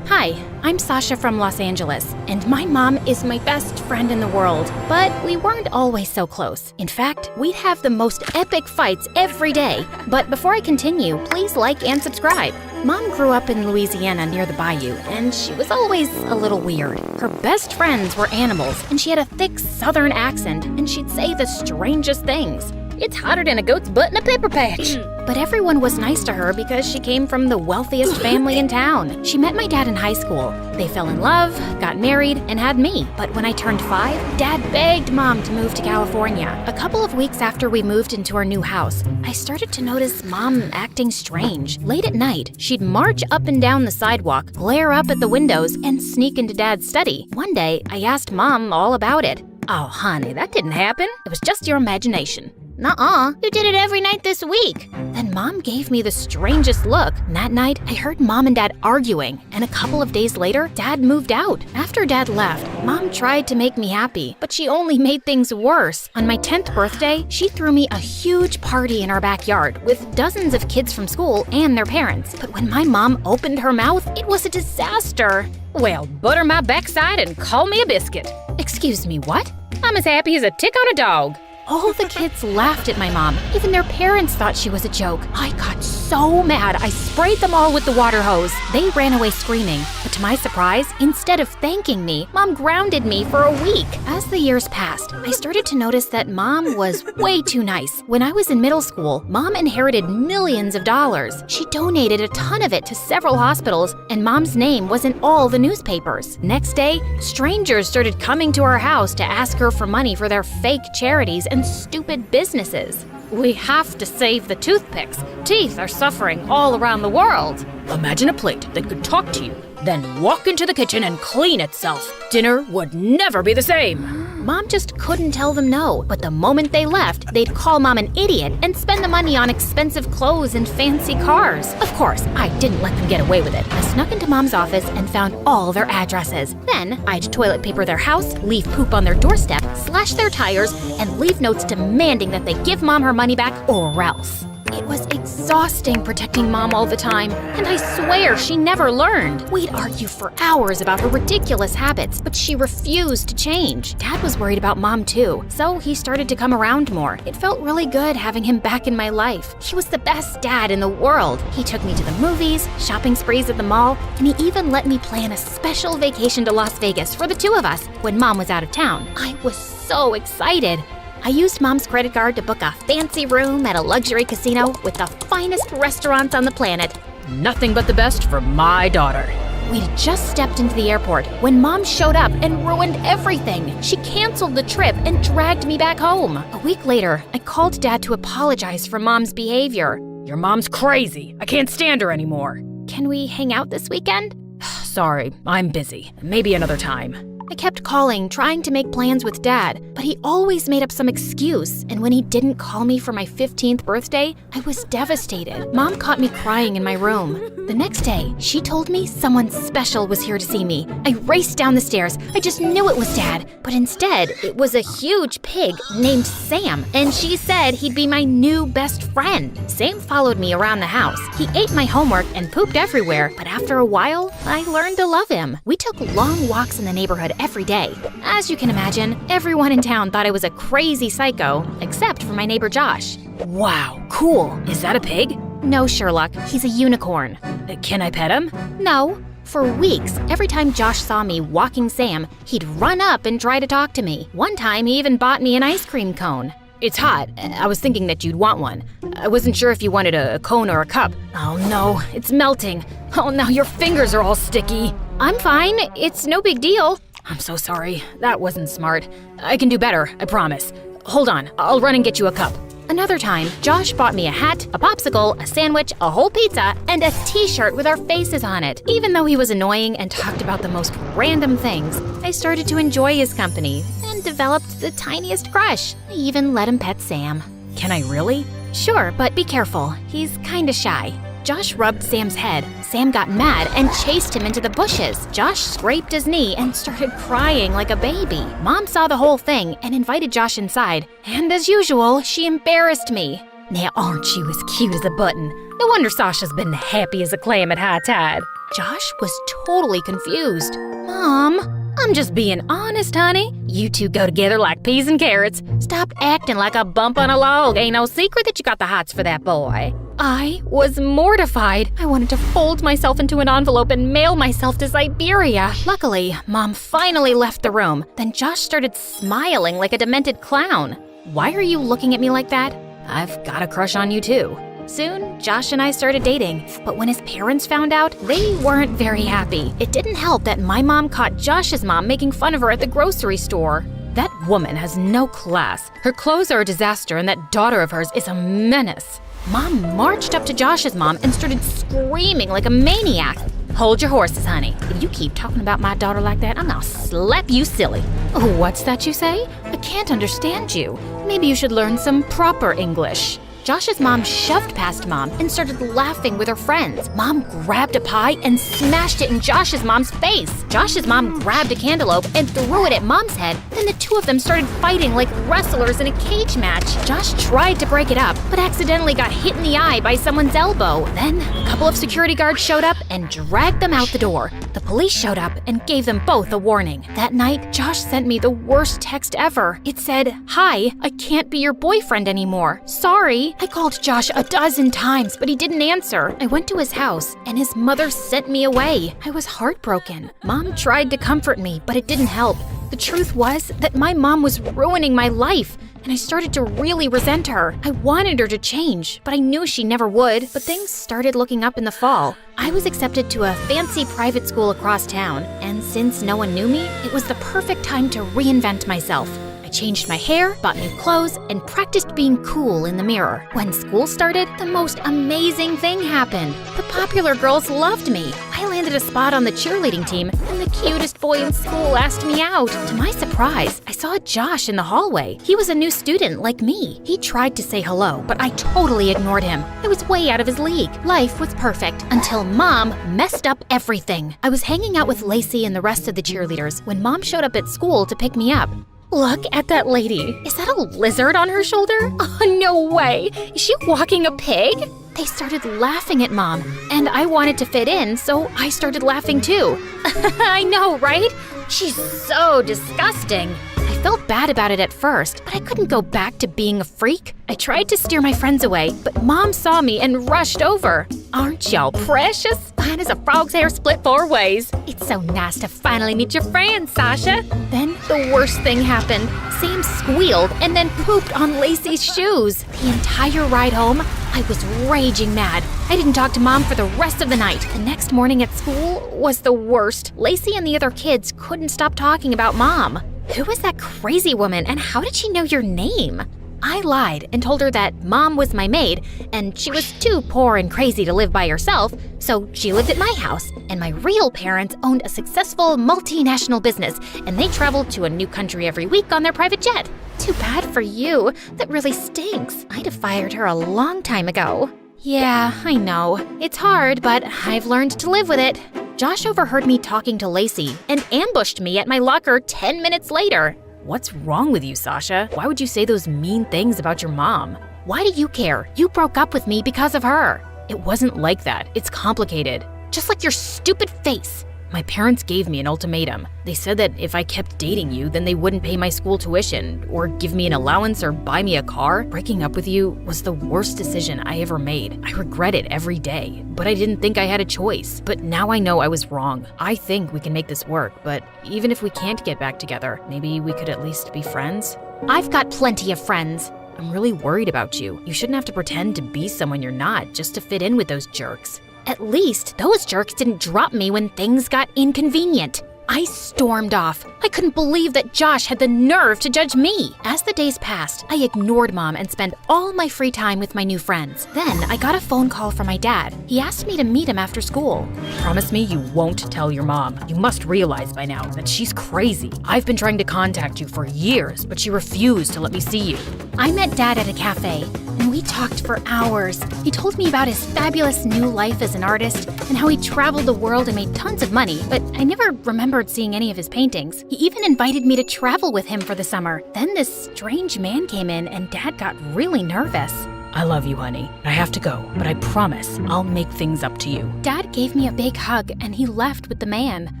Hi, I'm Sasha from Los Angeles, and my mom is my best friend in the world. But we weren't always so close. In fact, we'd have the most epic fights every day. But before I continue, please like and subscribe. Mom grew up in Louisiana near the bayou, and she was always a little weird. Her best friends were animals, and she had a thick southern accent, and she'd say the strangest things. It's hotter than a goat's butt in a pepper patch. But everyone was nice to her because she came from the wealthiest family in town. She met my dad in high school. They fell in love, got married, and had me. But when I turned 5, Dad begged Mom to move to California. A couple of weeks after we moved into our new house, I started to notice Mom acting strange. Late at night, she'd march up and down the sidewalk, glare up at the windows, and sneak into Dad's study. One day, I asked Mom all about it. Oh, honey, that didn't happen. It was just your imagination. Nuh-uh, you did it every night this week. Then Mom gave me the strangest look. And that night, I heard Mom and Dad arguing, and a couple of days later, Dad moved out. After Dad left, Mom tried to make me happy, but she only made things worse. On my 10th birthday, she threw me a huge party in our backyard with dozens of kids from school and their parents. But when my mom opened her mouth, it was a disaster. Well, butter my backside and call me a biscuit. Excuse me, what? I'm as happy as a tick on a dog. All the kids laughed at my mom. Even their parents thought she was a joke. I got so mad, I sprayed them all with the water hose. They ran away screaming. But to my surprise, instead of thanking me, Mom grounded me for a week. As the years passed, I started to notice that Mom was way too nice. When I was in middle school, Mom inherited millions of dollars. She donated a ton of it to several hospitals, and Mom's name was in all the newspapers. Next day, strangers started coming to our house to ask her for money for their fake charities and stupid businesses. We have to save the toothpicks. Teeth are suffering all around the world. Imagine a plate that could talk to you, then walk into the kitchen and clean itself. Dinner would never be the same. Mom just couldn't tell them no, but the moment they left, they'd call Mom an idiot and spend the money on expensive clothes and fancy cars. Of course, I didn't let them get away with it. I snuck into Mom's office and found all their addresses. Then, I'd toilet paper their house, leave poop on their doorstep, slash their tires, and leave notes demanding that they give Mom her money back or else. It was exhausting protecting Mom all the time, and I swear she never learned. We'd argue for hours about her ridiculous habits, but she refused to change. Dad was worried about Mom too, so he started to come around more. It felt really good having him back in my life. He was the best dad in the world. He took me to the movies, shopping sprees at the mall, and he even let me plan a special vacation to Las Vegas for the two of us when Mom was out of town. I was so excited. I used Mom's credit card to book a fancy room at a luxury casino with the finest restaurants on the planet. Nothing but the best for my daughter. We'd just stepped into the airport when Mom showed up and ruined everything. She canceled the trip and dragged me back home. A week later, I called Dad to apologize for Mom's behavior. Your mom's crazy. I can't stand her anymore. Can we hang out this weekend? Sorry, I'm busy. Maybe another time. I kept calling, trying to make plans with Dad, but he always made up some excuse, and when he didn't call me for my 15th birthday, I was devastated. Mom caught me crying in my room. The next day, she told me someone special was here to see me. I raced down the stairs. I just knew it was Dad, but instead, it was a huge pig named Sam, and she said he'd be my new best friend. Sam followed me around the house. He ate my homework and pooped everywhere, but after a while, I learned to love him. We took long walks in the neighborhood every day. As you can imagine, everyone in town thought I was a crazy psycho, except for my neighbor Josh. Wow, cool. Is that a pig? No, Sherlock, he's a unicorn. Can I pet him? No. For weeks, every time Josh saw me walking Sam, he'd run up and try to talk to me. One time, he even bought me an ice cream cone. It's hot. I was thinking that you'd want one. I wasn't sure if you wanted a cone or a cup. Oh no, it's melting. Oh, now your fingers are all sticky. I'm fine. It's no big deal. I'm so sorry. That wasn't smart. I can do better, I promise. Hold on, I'll run and get you a cup. Another time, Josh bought me a hat, a popsicle, a sandwich, a whole pizza, and a t-shirt with our faces on it. Even though he was annoying and talked about the most random things, I started to enjoy his company and developed the tiniest crush. I even let him pet Sam. Can I really? Sure, but be careful. He's kinda shy. Josh rubbed Sam's head. Sam got mad and chased him into the bushes. Josh scraped his knee and started crying like a baby. Mom saw the whole thing and invited Josh inside. And as usual, she embarrassed me. Now aren't you as cute as a button? No wonder Sasha's been happy as a clam at high tide. Josh was totally confused. Mom, I'm just being honest, honey. You two go together like peas and carrots. Stop acting like a bump on a log. Ain't no secret that you got the hots for that boy. I was mortified. I wanted to fold myself into an envelope and mail myself to Siberia. Luckily, Mom finally left the room. Then Josh started smiling like a demented clown. Why are you looking at me like that? I've got a crush on you too. Soon, Josh and I started dating, but when his parents found out, they weren't very happy. It didn't help that my mom caught Josh's mom making fun of her at the grocery store. That woman has no class. Her clothes are a disaster, and that daughter of hers is a menace. Mom marched up to Josh's mom and started screaming like a maniac. Hold your horses, honey. If you keep talking about my daughter like that, I'm gonna slap you silly. Oh, what's that you say? I can't understand you. Maybe you should learn some proper English. Josh's mom shoved past Mom and started laughing with her friends. Mom grabbed a pie and smashed it in Josh's mom's face. Josh's mom grabbed a cantaloupe and threw it at Mom's head. Then the two of them started fighting like wrestlers in a cage match. Josh tried to break it up, but accidentally got hit in the eye by someone's elbow. Then a couple of security guards showed up and dragged them out the door. The police showed up and gave them both a warning. That night, Josh sent me the worst text ever. It said, "Hi, I can't be your boyfriend anymore. Sorry." I called Josh a dozen times, but he didn't answer. I went to his house, and his mother sent me away. I was heartbroken. Mom tried to comfort me, but it didn't help. The truth was that my mom was ruining my life, and I started to really resent her. I wanted her to change, but I knew she never would. But things started looking up in the fall. I was accepted to a fancy private school across town, and since no one knew me, it was the perfect time to reinvent myself. Changed my hair, bought new clothes, and practiced being cool in the mirror. When school started, the most amazing thing happened. The popular girls loved me. I landed a spot on the cheerleading team, and the cutest boy in school asked me out. To my surprise, I saw Josh in the hallway. He was a new student like me. He tried to say hello, but I totally ignored him. I was way out of his league. Life was perfect until Mom messed up everything. I was hanging out with Lacey and the rest of the cheerleaders when Mom showed up at school to pick me up. Look at that lady. Is that a lizard on her shoulder? Oh, no way. Is she walking a pig? They started laughing at Mom, and I wanted to fit in, so I started laughing too. I know, right? She's so disgusting. I felt bad about it at first, but I couldn't go back to being a freak. I tried to steer my friends away, but Mom saw me and rushed over. Aren't y'all precious? Fine as a frog's hair split 4 ways. It's so nice to finally meet your friend, Sasha. Then the worst thing happened. Sam squealed and then pooped on Lacey's shoes. The entire ride home, I was raging mad. I didn't talk to Mom for the rest of the night. The next morning at school was the worst. Lacey and the other kids couldn't stop talking about Mom. Who was that crazy woman, and how did she know your name? I lied and told her that Mom was my maid, and she was too poor and crazy to live by herself, so she lived at my house, and my real parents owned a successful multinational business, and they traveled to a new country every week on their private jet. Too bad for you. That really stinks. I'd have fired her a long time ago. Yeah, I know. It's hard, but I've learned to live with it. Josh overheard me talking to Lacey and ambushed me at my locker 10 minutes later. What's wrong with you, Sasha? Why would you say those mean things about your mom? Why do you care? You broke up with me because of her. It wasn't like that. It's complicated. Just like your stupid face. My parents gave me an ultimatum. They said that if I kept dating you, then they wouldn't pay my school tuition, or give me an allowance, or buy me a car. Breaking up with you was the worst decision I ever made. I regret it every day, but I didn't think I had a choice. But now I know I was wrong. I think we can make this work, but even if we can't get back together, maybe we could at least be friends? I've got plenty of friends. I'm really worried about you. You shouldn't have to pretend to be someone you're not just to fit in with those jerks. At least those jerks didn't drop me when things got inconvenient. I stormed off. I couldn't believe that Josh had the nerve to judge me. As the days passed, I ignored Mom and spent all my free time with my new friends. Then I got a phone call from my dad. He asked me to meet him after school. Promise me you won't tell your mom. You must realize by now that she's crazy. I've been trying to contact you for years, but she refused to let me see you. I met Dad at a cafe, and we talked for hours. He told me about his fabulous new life as an artist and how he traveled the world and made tons of money, but I never remembered seeing any of his paintings. He even invited me to travel with him for the summer. Then this strange man came in and Dad got really nervous. I love you, honey. I have to go, but I promise I'll make things up to you. Dad gave me a big hug and he left with the man.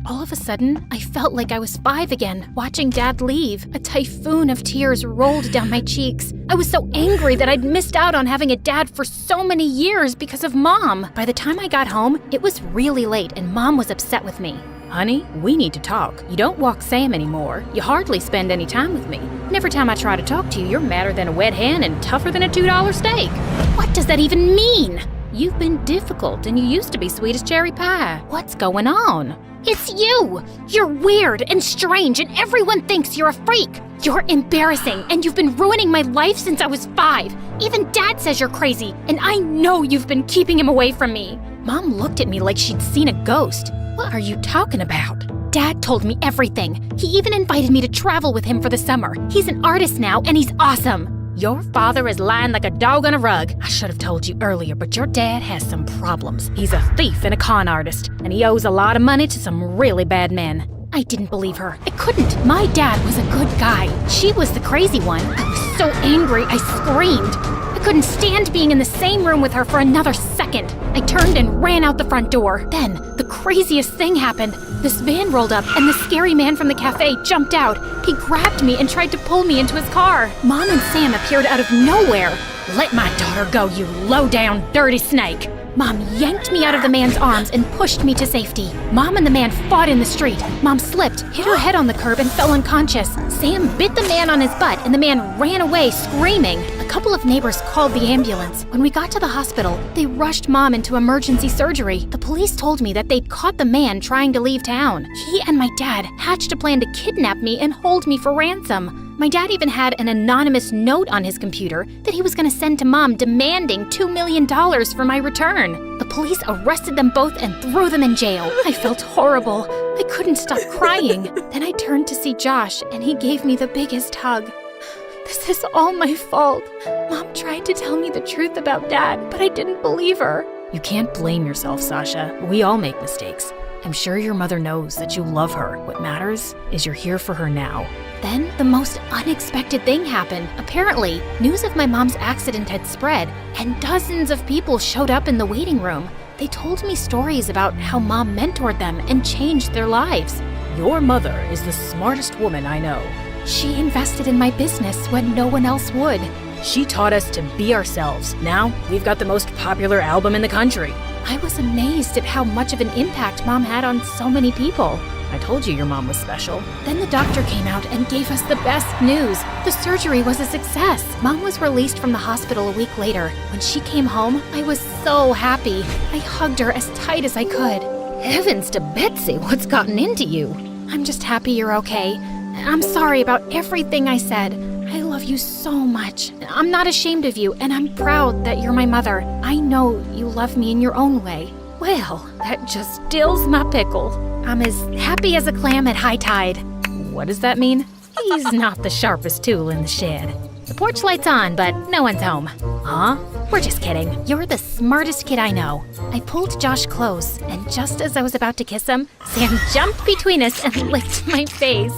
All of a sudden, I felt like I was 5 again, watching Dad leave. A typhoon of tears rolled down my cheeks. I was so angry that I'd missed out on having a dad for so many years because of Mom. By the time I got home, it was really late and Mom was upset with me. Honey, we need to talk. You don't walk Sam anymore. You hardly spend any time with me. And every time I try to talk to you, you're madder than a wet hen and tougher than a $2 steak. What does that even mean? You've been difficult and you used to be sweet as cherry pie. What's going on? It's you! You're weird and strange and everyone thinks you're a freak. You're embarrassing and you've been ruining my life since I was 5. Even Dad says you're crazy and I know you've been keeping him away from me. Mom looked at me like she'd seen a ghost. What are you talking about? Dad told me everything. He even invited me to travel with him for the summer. He's an artist now and he's awesome. Your father is lying like a dog on a rug. I should have told you earlier, but your dad has some problems. He's a thief and a con artist, and he owes a lot of money to some really bad men. I didn't believe her. I couldn't. My dad was a good guy. She was the crazy one. I was so angry, I screamed. I couldn't stand being in the same room with her for another second. I turned and ran out the front door. Then, the craziest thing happened. This van rolled up and the scary man from the cafe jumped out. He grabbed me and tried to pull me into his car. Mom and Sam appeared out of nowhere. Let my daughter go, you low-down, dirty snake. Mom yanked me out of the man's arms and pushed me to safety. Mom and the man fought in the street. Mom slipped, hit her head on the curb, and fell unconscious. Sam bit the man on his butt, and the man ran away screaming. A couple of neighbors called the ambulance. When we got to the hospital, they rushed Mom into emergency surgery. The police told me that they'd caught the man trying to leave town. He and my dad hatched a plan to kidnap me and hold me for ransom. My dad even had an anonymous note on his computer that he was going to send to Mom demanding $2 million for my return. The police arrested them both and threw them in jail. I felt horrible. I couldn't stop crying. Then I turned to see Josh and he gave me the biggest hug. This is all my fault. Mom tried to tell me the truth about Dad, but I didn't believe her. You can't blame yourself, Sasha. We all make mistakes. I'm sure your mother knows that you love her. What matters is you're here for her now. Then the most unexpected thing happened. Apparently, news of my mom's accident had spread, and dozens of people showed up in the waiting room. They told me stories about how Mom mentored them and changed their lives. Your mother is the smartest woman I know. She invested in my business when no one else would. She taught us to be ourselves. Now, we've got the most popular album in the country. I was amazed at how much of an impact Mom had on so many people. I told you your mom was special. Then the doctor came out and gave us the best news. The surgery was a success. Mom was released from the hospital a week later. When she came home, I was so happy. I hugged her as tight as I could. Heavens to Betsy, what's gotten into you? I'm just happy you're okay. I'm sorry about everything I said. I love you so much. I'm not ashamed of you, and I'm proud that you're my mother. I know you love me in your own way. Well, that just stills my pickle. I'm as happy as a clam at high tide. What does that mean? He's not the sharpest tool in the shed. The porch light's on, but no one's home. Huh? We're just kidding. You're the smartest kid I know. I pulled Josh close, and just as I was about to kiss him, Sam jumped between us and licked my face.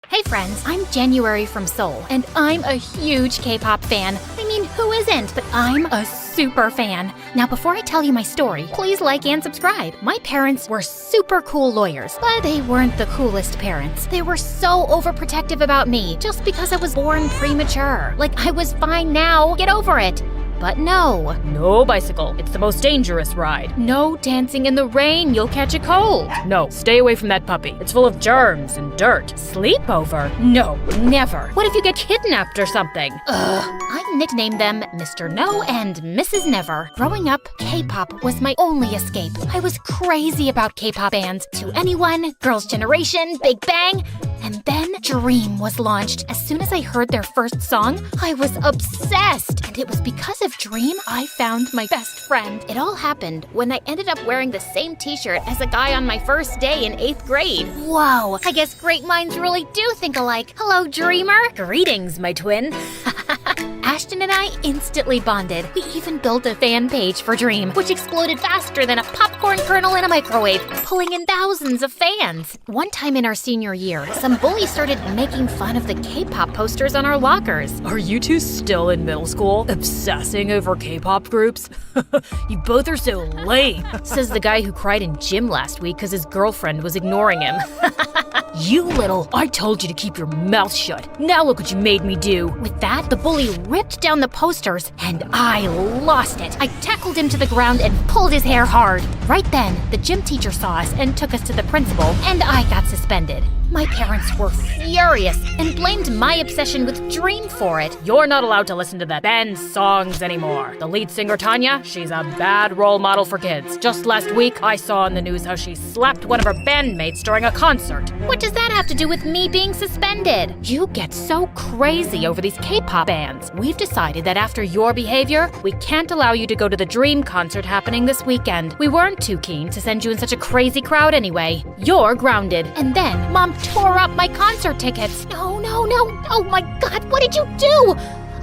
Hey friends, I'm January from Seoul, and I'm a huge K-pop fan. I mean, who isn't? But I'm a super fan. Now, before I tell you my story, please like and subscribe. My parents were super cool lawyers, but they weren't the coolest parents. They were so overprotective about me, just because I was born premature. Like I was fine now. Get over it. But no. No bicycle. It's the most dangerous ride. No dancing in the rain, you'll catch a cold. No, stay away from that puppy. It's full of germs and dirt. Sleepover? No, never. What if you get kidnapped or something? I nicknamed them Mr. No and Mrs. Never. Growing up, K-pop was my only escape. I was crazy about K-pop bands. To Anyone, Girls' Generation, Big Bang. And then Dream was launched. As soon as I heard their first song, I was obsessed. And it was because of Dream I found my best friend. It all happened when I ended up wearing the same t-shirt as a guy on my first day in 8th grade. Whoa, I guess great minds really do think alike. Hello, Dreamer. Greetings, my twin. Ashton and I instantly bonded. We even built a fan page for Dream, which exploded faster than a popcorn kernel in a microwave, pulling in thousands of fans. One time in our senior year, some bullies started making fun of the K-pop posters on our lockers. Are you two still in middle school, obsessing over K-pop groups? You both are so lame, says the guy who cried in gym last week because his girlfriend was ignoring him. You little, I told you to keep your mouth shut. Now look what you made me do. With that, the bully ripped down the posters, and I lost it. I tackled him to the ground and pulled his hair hard. Right then, the gym teacher saw us and took us to the principal, and I got suspended. My parents were furious and blamed my obsession with Dream for it. You're not allowed to listen to that band's songs anymore. The lead singer, Tanya, she's a bad role model for kids. Just last week, I saw on the news how she slapped one of her bandmates during a concert. What does that have to do with me being suspended? You get so crazy over these K-pop bands. We've decided that after your behavior, we can't allow you to go to the Dream concert happening this weekend. We weren't too keen to send you in such a crazy crowd anyway. You're grounded. And then, Mom tore up my concert tickets. No. Oh my God, what did you do?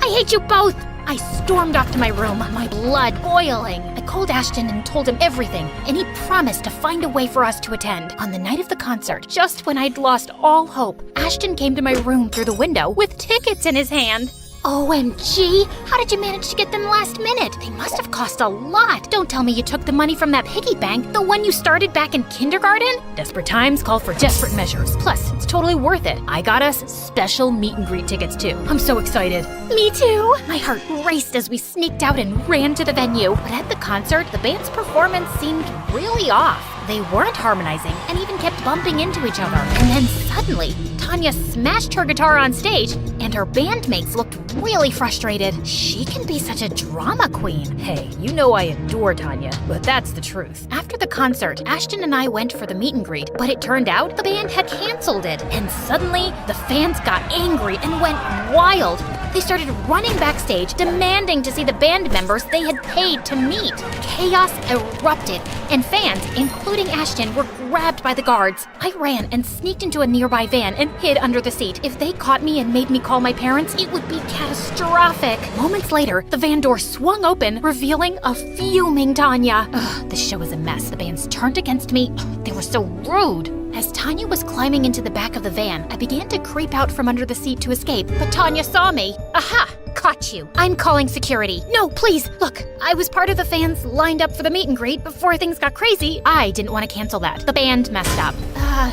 I hate you both. I stormed off to my room, my blood boiling. I called Ashton and told him everything, and he promised to find a way for us to attend. On the night of the concert, just when I'd lost all hope, Ashton came to my room through the window with tickets in his hand. OMG! How did you manage to get them last minute? They must have cost a lot. Don't tell me you took the money from that piggy bank, the one you started back in kindergarten? Desperate times call for desperate measures. Plus, it's totally worth it. I got us special meet and greet tickets too. I'm so excited. Me too! My heart raced as we sneaked out and ran to the venue. But at the concert, the band's performance seemed really off. They weren't harmonizing and even kept bumping into each other. And then suddenly, Tanya smashed her guitar on stage and her bandmates looked really frustrated. She can be such a drama queen. Hey, you know I adore Tanya, but that's the truth. After the concert, Ashton and I went for the meet and greet, but it turned out the band had canceled it. And suddenly, the fans got angry and went wild. They started running backstage, demanding to see the band members they had paid to meet. Chaos erupted, and fans, including Ashton, were grabbed by the guards. I ran and sneaked into a nearby van and hid under the seat. If they caught me and made me call my parents, it would be catastrophic. Moments later, the van door swung open, revealing a fuming Tanya. The show was a mess. The bands turned against me. They were so rude. As Tanya was climbing into the back of the van, I began to creep out from under the seat to escape, but Tanya saw me. Aha! Caught you. I'm calling security. No, please, look, I was part of the fans lined up for the meet and greet before things got crazy. I didn't want to cancel that. The band messed up.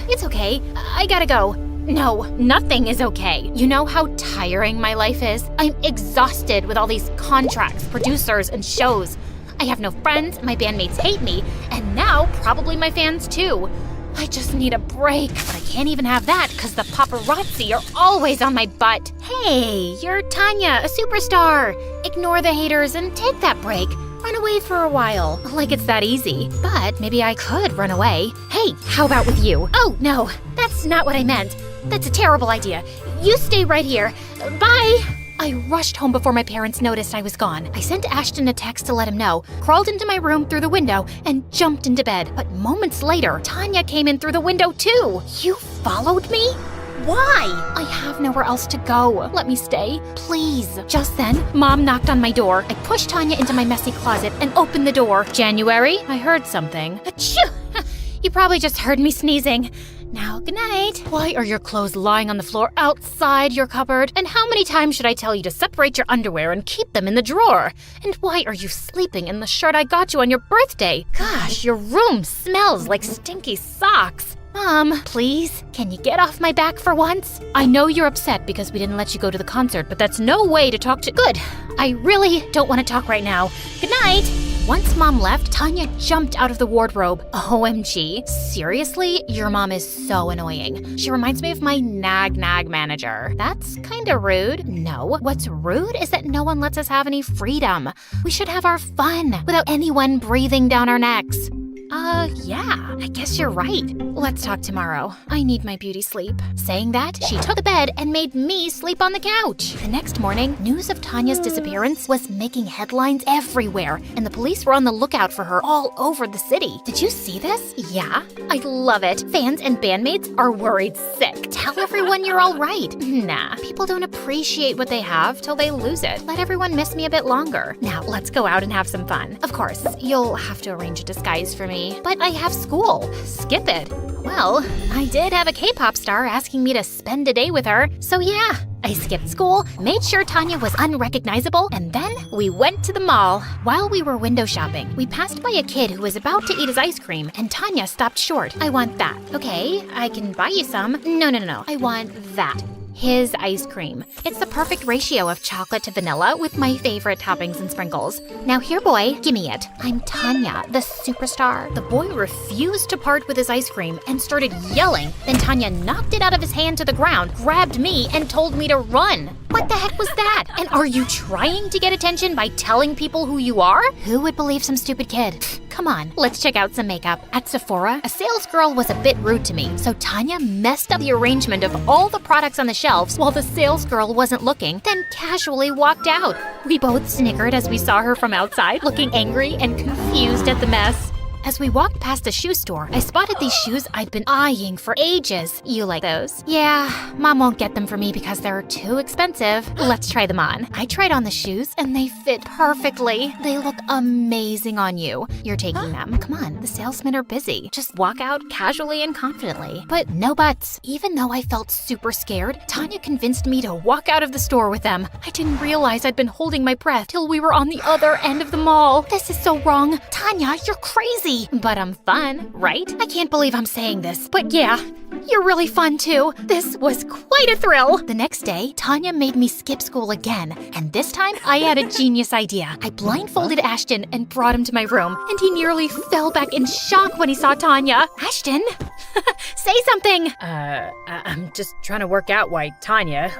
It's okay. I gotta go. No, nothing is okay. You know how tiring my life is? I'm exhausted with all these contracts, producers, and shows. I have no friends, my bandmates hate me, and now probably my fans too. I just need a break, but I can't even have that because the paparazzi are always on my butt. Hey, you're Tanya, a superstar. Ignore the haters and take that break. Run away for a while. Like it's that easy. But maybe I could run away. Hey, how about with you? Oh, no, that's not what I meant. That's a terrible idea. You stay right here. Bye. I rushed home before my parents noticed I was gone. I sent Ashton a text to let him know, crawled into my room through the window, and jumped into bed. But moments later, Tanya came in through the window too. You followed me? Why? I have nowhere else to go. Let me stay, please. Just then, Mom knocked on my door. I pushed Tanya into my messy closet and opened the door. January, I heard something. Achoo! You probably just heard me sneezing. Now, good night. Why are your clothes lying on the floor outside your cupboard? And how many times should I tell you to separate your underwear and keep them in the drawer? And why are you sleeping in the shirt I got you on your birthday? Gosh, your room smells like stinky socks. Mom, please, can you get off my back for once? I know you're upset because we didn't let you go to the concert, but that's no way to talk to— Good. I really don't want to talk right now. Good night. Once Mom left, Tanya jumped out of the wardrobe. OMG. Seriously? Your mom is so annoying. She reminds me of my nag manager. That's kinda rude. No, what's rude is that no one lets us have any freedom. We should have our fun without anyone breathing down our necks. Yeah, I guess you're right. Let's talk tomorrow. I need my beauty sleep. Saying that, she took the bed and made me sleep on the couch. The next morning, news of Tanya's disappearance was making headlines everywhere, and the police were on the lookout for her all over the city. Did you see this? Yeah, I love it. Fans and bandmates are worried sick. Tell everyone you're all right. Nah, people don't appreciate what they have till they lose it. Let everyone miss me a bit longer. Now, let's go out and have some fun. Of course, you'll have to arrange a disguise for me, but I have school. Skip it. Well, I did have a K-pop star asking me to spend a day with her, so yeah. I skipped school, made sure Tanya was unrecognizable, and then we went to the mall. While we were window shopping, we passed by a kid who was about to eat his ice cream, and Tanya stopped short. I want that. Okay, I can buy you some. No. I want that. His ice cream. It's the perfect ratio of chocolate to vanilla with my favorite toppings and sprinkles. Now here, boy, gimme it. I'm Tanya, the superstar. The boy refused to part with his ice cream and started yelling. Then Tanya knocked it out of his hand to the ground, grabbed me, and told me to run. What the heck was that? And are you trying to get attention by telling people who you are? Who would believe some stupid kid? Come on, let's check out some makeup. At Sephora, a sales girl was a bit rude to me, so Tanya messed up the arrangement of all the products on the shelves while the sales girl wasn't looking, then casually walked out. We both snickered as we saw her from outside, looking angry and confused at the mess. As we walked past a shoe store, I spotted these shoes I'd been eyeing for ages. You like those? Yeah, Mom won't get them for me because they're too expensive. Let's try them on. I tried on the shoes and they fit perfectly. They look amazing on you. You're taking them. Come on, the salesmen are busy. Just walk out casually and confidently. But no buts. Even though I felt super scared, Tanya convinced me to walk out of the store with them. I didn't realize I'd been holding my breath till we were on the other end of the mall. This is so wrong. Tanya, you're crazy. But I'm fun, right? I can't believe I'm saying this, but yeah, you're really fun too. This was quite a thrill. The next day, Tanya made me skip school again, and this time I had a genius idea. I blindfolded Ashton and brought him to my room, and he nearly fell back in shock when he saw Tanya. Ashton, say something. I'm just trying to work out why Tanya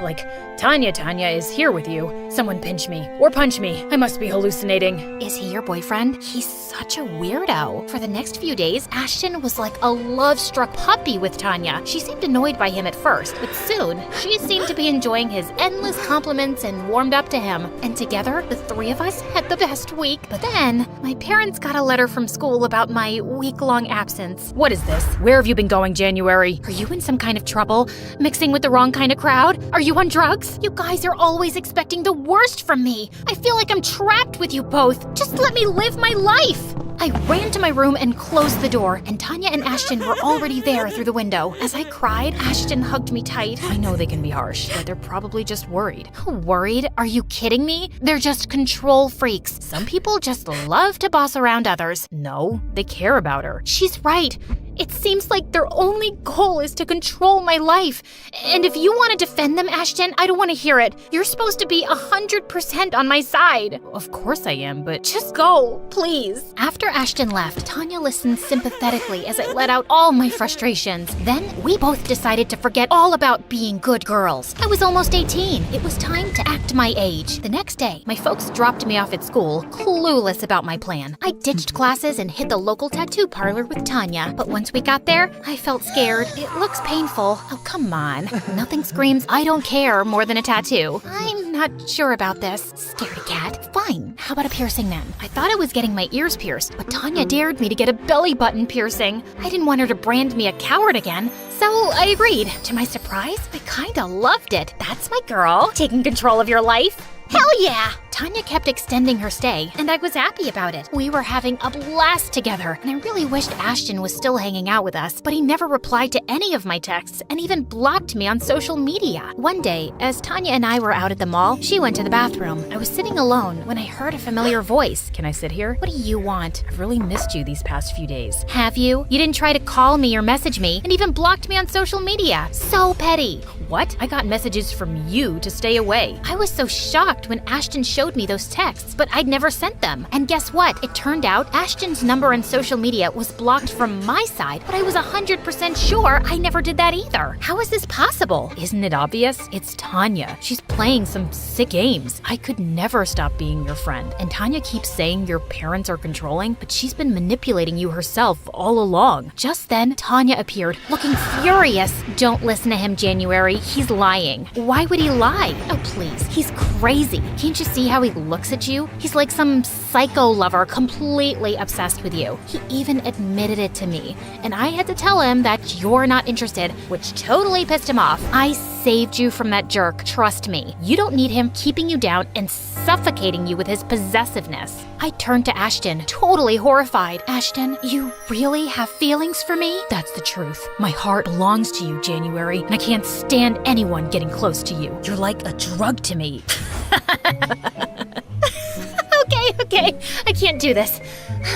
is here with you. Someone pinch me or punch me. I must be hallucinating. Is he your boyfriend? He's such a weirdo. For the next few days, Ashton was like a love-struck puppy with Tanya. She seemed annoyed by him at first, but soon, she seemed to be enjoying his endless compliments and warmed up to him. And together, the three of us had the best week. But then, my parents got a letter from school about my week-long absence. What is this? Where have you been going, January? Are you in some kind of trouble? Mixing with the wrong kind of crowd? Are you on drugs? You guys are always expecting the worst from me. I feel like I'm trapped with you both. Just let me live my life. I ran to my room and closed the door, and Tanya and Ashton were already there through the window. As I cried, Ashton hugged me tight. I know they can be harsh, but they're probably just worried. Worried? Are you kidding me? They're just control freaks. Some people just love to boss around others. No, they care about her. She's right. It seems like their only goal is to control my life. And if you want to defend them, Ashton, I don't want to hear it. You're supposed to be 100% on my side. Of course I am, but just go, please. After Ashton left, Tanya listened sympathetically as I let out all my frustrations. Then we both decided to forget all about being good girls. I was almost 18. It was time to act my age. The next day, my folks dropped me off at school, clueless about my plan. I ditched classes and hit the local tattoo parlor with Tanya. But once we got there, I felt scared. It looks painful. Oh, come on. Nothing screams, I don't care, more than a tattoo. I'm not sure about this. Scaredy cat. Fine. How about a piercing then? I thought I was getting my ears pierced, but Tanya dared me to get a belly button piercing. I didn't want her to brand me a coward again, so I agreed. To my surprise, I kinda loved it. That's my girl, taking control of your life. Hell yeah! Tanya kept extending her stay, and I was happy about it. We were having a blast together, and I really wished Ashton was still hanging out with us, but he never replied to any of my texts and even blocked me on social media. One day, as Tanya and I were out at the mall, she went to the bathroom. I was sitting alone when I heard a familiar voice. Can I sit here? What do you want? I've really missed you these past few days. Have you? You didn't try to call me or message me, and even blocked me on social media. So petty. What? I got messages from you to stay away. I was so shocked when Ashton showed me those texts, but I'd never sent them. And guess what? It turned out Ashton's number on social media was blocked from my side, but I was 100% sure I never did that either. How is this possible? Isn't it obvious? It's Tanya. She's playing some sick games. I could never stop being your friend. And Tanya keeps saying your parents are controlling, but she's been manipulating you herself all along. Just then, Tanya appeared, looking furious. Don't listen to him, January. He's lying. Why would he lie? Oh, please. He's crazy. Can't you see how he looks at you? He's like some psycho lover, completely obsessed with you. He even admitted it to me, and I had to tell him that you're not interested, which totally pissed him off. I saved you from that jerk, trust me. You don't need him keeping you down and suffocating you with his possessiveness. I turned to Ashton, totally horrified. Ashton, you really have feelings for me? That's the truth. My heart belongs to you, January, and I can't stand anyone getting close to you. You're like a drug to me. Okay, I can't do this.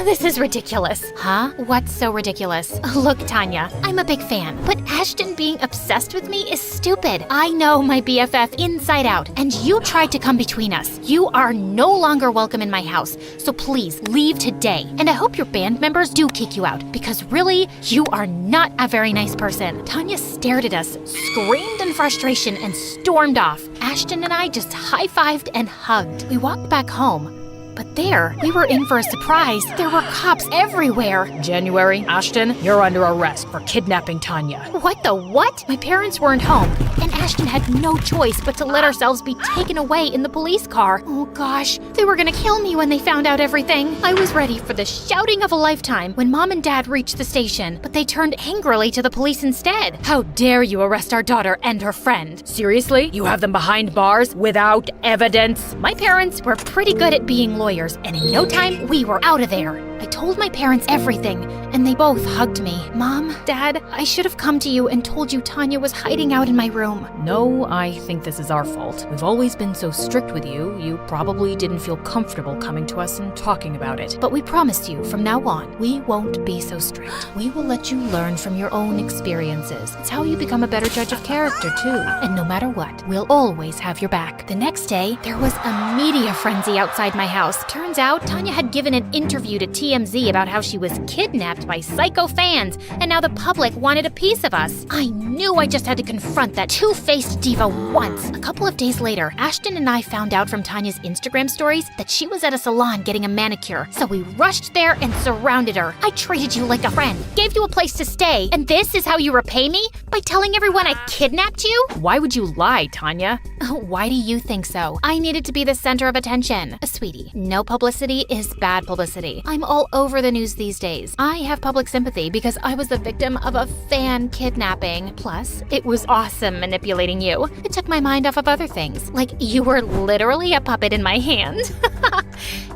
This is ridiculous. Huh? What's so ridiculous? Look, Tanya, I'm a big fan, but Ashton being obsessed with me is stupid. I know my BFF inside out, and you tried to come between us. You are no longer welcome in my house, so please leave today. And I hope your band members do kick you out, because really, you are not a very nice person. Tanya stared at us, screamed in frustration, and stormed off. Ashton and I just high-fived and hugged. We walked back home. But there, we were in for a surprise. There were cops everywhere. January, Ashton, you're under arrest for kidnapping Tanya. What the what? My parents weren't home, and Ashton had no choice but to let ourselves be taken away in the police car. Oh gosh, they were gonna kill me when they found out everything. I was ready for the shouting of a lifetime when Mom and Dad reached the station, but they turned angrily to the police instead. How dare you arrest our daughter and her friend? Seriously? You have them behind bars without evidence? My parents were pretty good at being lawyers, and in no time, we were out of there. I told my parents everything, and they both hugged me. Mom, Dad, I should have come to you and told you Tanya was hiding out in my room. No, I think this is our fault. We've always been so strict with you, you probably didn't feel comfortable coming to us and talking about it. But we promised you, from now on, we won't be so strict. We will let you learn from your own experiences. It's how you become a better judge of character, too. And no matter what, we'll always have your back. The next day, there was a media frenzy outside my house. Turns out, Tanya had given an interview to TMZ about how she was kidnapped by psycho fans, and now the public wanted a piece of us. I knew I just had to confront that two-faced diva once. A couple of days later, Ashton and I found out from Tanya's Instagram stories that she was at a salon getting a manicure, so we rushed there and surrounded her. I treated you like a friend, gave you a place to stay, and this is how you repay me? By telling everyone I kidnapped you? Why would you lie, Tanya? Why do you think so? I needed to be the center of attention. Sweetie, no publicity is bad publicity. I'm all over the news these days. I have public sympathy because I was the victim of a fan kidnapping. Plus, it was awesome manipulating you. It took my mind off of other things, like you were literally a puppet in my hand.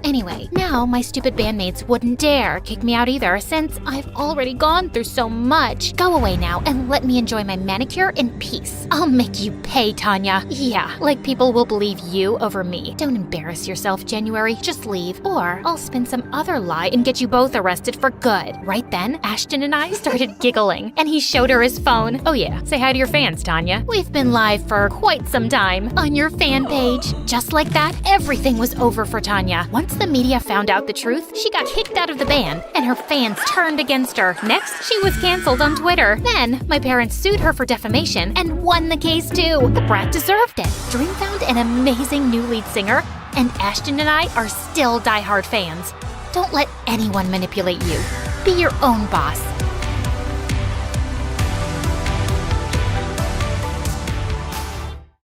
Anyway, now my stupid bandmates wouldn't dare kick me out either since I've already gone through so much. Go away now and let me enjoy my manicure in peace. I'll make you pay, Tanya. Yeah, like people will believe you over me. Don't embarrass yourself, January. Just leave. Or I'll spin some other lie and get you both arrested for good. Right then, Ashton and I started giggling, and he showed her his phone. Oh yeah, say hi to your fans, Tanya. We've been live for quite some time on your fan page. Just like that, everything was over for Tanya. Once the media found out the truth, she got kicked out of the band, and her fans turned against her. Next, she was canceled on Twitter. Then, my parents sued her for defamation and won the case too. The brat deserved it. Dream found an amazing new lead singer, and Ashton and I are still diehard fans. Don't let anyone manipulate you. Be your own boss.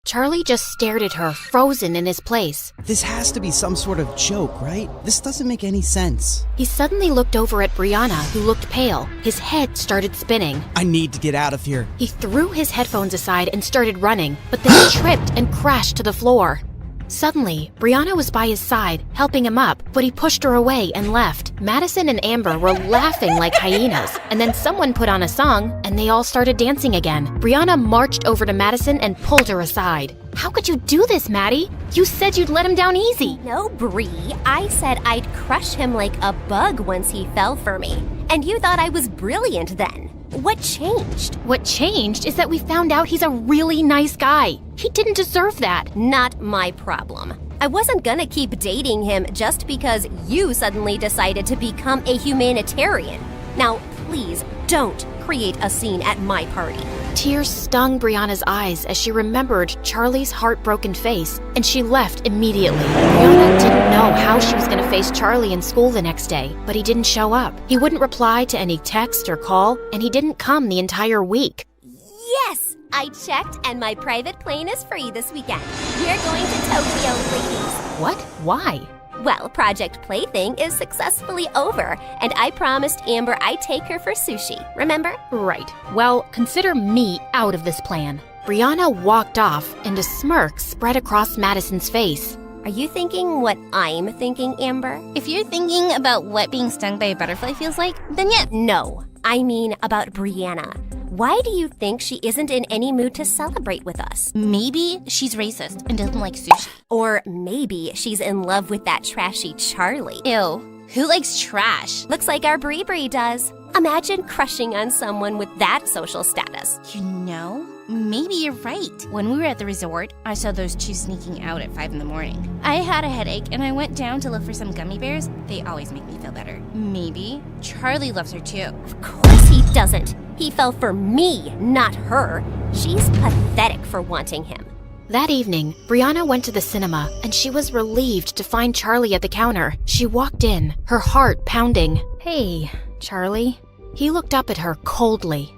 Charlie just stared at her, frozen in his place. This has to be some sort of joke, right? This doesn't make any sense. He suddenly looked over at Brianna, who looked pale. His head started spinning. I need to get out of here. He threw his headphones aside and started running, but then he tripped and crashed to the floor. Suddenly, Brianna was by his side, helping him up, but he pushed her away and left. Madison and Amber were laughing like hyenas, and then someone put on a song, and they all started dancing again. Brianna marched over to Madison and pulled her aside. How could you do this, Maddie? You said you'd let him down easy. No, Bree. I said I'd crush him like a bug once he fell for me. And you thought I was brilliant then. What changed? What changed is that we found out he's a really nice guy. He didn't deserve that. Not my problem. I wasn't gonna keep dating him just because you suddenly decided to become a humanitarian. Now, please don't create a scene at my party. Tears stung Brianna's eyes as she remembered Charlie's heartbroken face, and she left immediately. Brianna didn't know how she was going to face Charlie in school the next day, but he didn't show up. He wouldn't reply to any text or call, and he didn't come the entire week. Yes! I checked and my private plane is free this weekend. We're going to Tokyo, ladies. What? Why? Well, Project Plaything is successfully over, and I promised Amber I'd take her for sushi, remember? Right. Well, consider me out of this plan. Brianna walked off, and a smirk spread across Madison's face. Are you thinking what I'm thinking, Amber? If you're thinking about what being stung by a butterfly feels like, then yeah. No, I mean about Brianna. Why do you think she isn't in any mood to celebrate with us? Maybe she's racist and doesn't like sushi. Or maybe she's in love with that trashy Charlie. Ew, who likes trash? Looks like our Bree does. Imagine crushing on someone with that social status. You know, maybe you're right. When we were at the resort, I saw those two sneaking out at 5 in the morning. I had a headache and I went down to look for some gummy bears. They always make me feel better. Maybe Charlie loves her too. Of course he doesn't. He fell for me, not her. She's pathetic for wanting him. That evening, Brianna went to the cinema, and she was relieved to find Charlie at the counter. She walked in, her heart pounding. Hey, Charlie. He looked up at her coldly.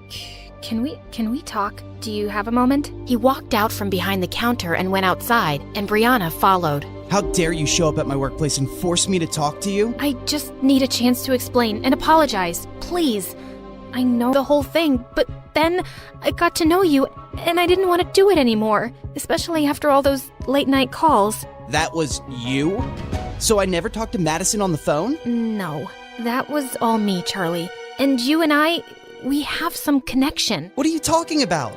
Can we talk? Do you have a moment? He walked out from behind the counter and went outside, and Brianna followed. How dare you show up at my workplace and force me to talk to you? I just need a chance to explain and apologize, please. I know the whole thing, but then I got to know you, and I didn't want to do it anymore, especially after all those late-night calls. That was you? So I never talked to Madison on the phone? No, that was all me, Charlie. And you and I, we have some connection. What are you talking about?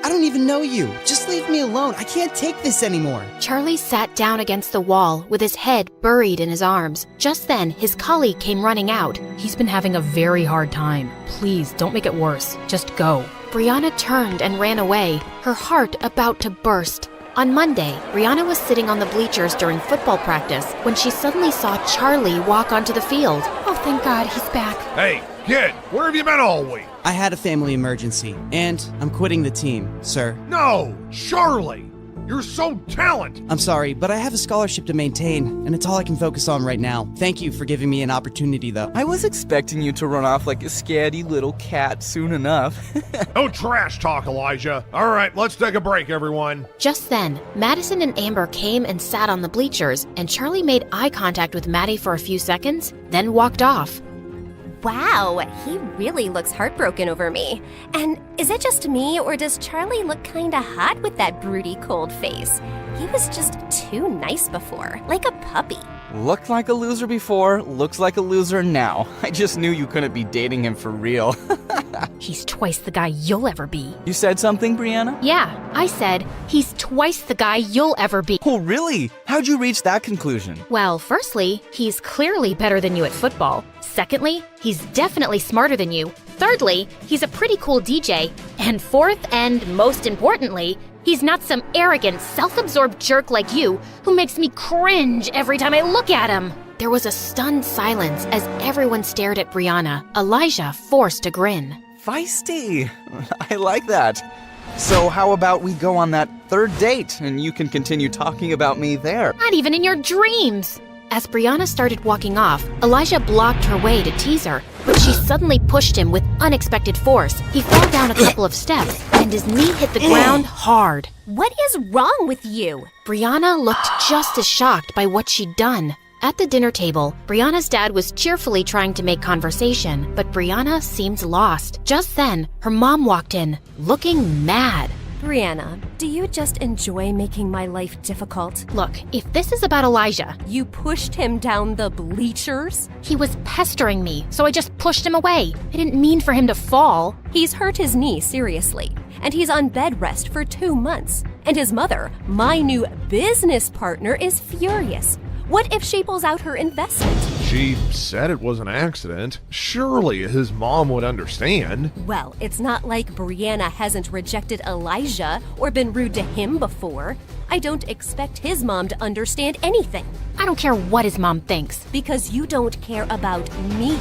I don't even know you. Just leave me alone. I can't take this anymore. Charlie sat down against the wall with his head buried in his arms. Just then, his colleague came running out. He's been having a very hard time. Please, don't make it worse. Just go. Brianna turned and ran away, her heart about to burst. On Monday, Brianna was sitting on the bleachers during football practice when she suddenly saw Charlie walk onto the field. Oh, thank God, he's back. Hey, kid, where have you been all week? I had a family emergency, and I'm quitting the team, sir. No, Charlie! You're so talented! I'm sorry, but I have a scholarship to maintain, and it's all I can focus on right now. Thank you for giving me an opportunity, though. I was expecting you to run off like a scatty little cat soon enough. No trash talk, Elijah. All right, let's take a break, everyone. Just then, Madison and Amber came and sat on the bleachers, and Charlie made eye contact with Maddie for a few seconds, then walked off. Wow, he really looks heartbroken over me. And is it just me, or does Charlie look kinda hot with that broody cold face? He was just too nice before, like a puppy. Looked like a loser before, looks like a loser now. I just knew you couldn't be dating him for real. He's twice the guy you'll ever be. You said something, Brianna? Yeah, I said, he's twice the guy you'll ever be. Oh, really? How'd you reach that conclusion? Well, firstly, he's clearly better than you at football. Secondly, he's definitely smarter than you. Thirdly, he's a pretty cool DJ. And fourth, and most importantly, he's not some arrogant, self-absorbed jerk like you who makes me cringe every time I look at him. There was a stunned silence as everyone stared at Brianna. Elijah forced a grin. Feisty. I like that. So how about we go on that third date and you can continue talking about me there? Not even in your dreams. As Brianna started walking off, Elijah blocked her way to tease her, but she suddenly pushed him with unexpected force. He fell down a couple of steps, and his knee hit the ground hard. What is wrong with you? Brianna looked just as shocked by what she'd done. At the dinner table, Brianna's dad was cheerfully trying to make conversation, but Brianna seemed lost. Just then, her mom walked in, looking mad. Brianna, do you just enjoy making my life difficult? Look, if this is about Elijah, You pushed him down the bleachers? he was pestering me, so I just pushed him away. I didn't mean for him to fall. He's hurt his knee seriously, and he's on bed rest for 2 months. And his mother, my new business partner, is furious. What if she pulls out her investment? She said it was an accident. Surely his mom would understand. Well, it's not like Brianna hasn't rejected Elijah or been rude to him before. I don't expect his mom to understand anything. I don't care what his mom thinks. Because you don't care about me.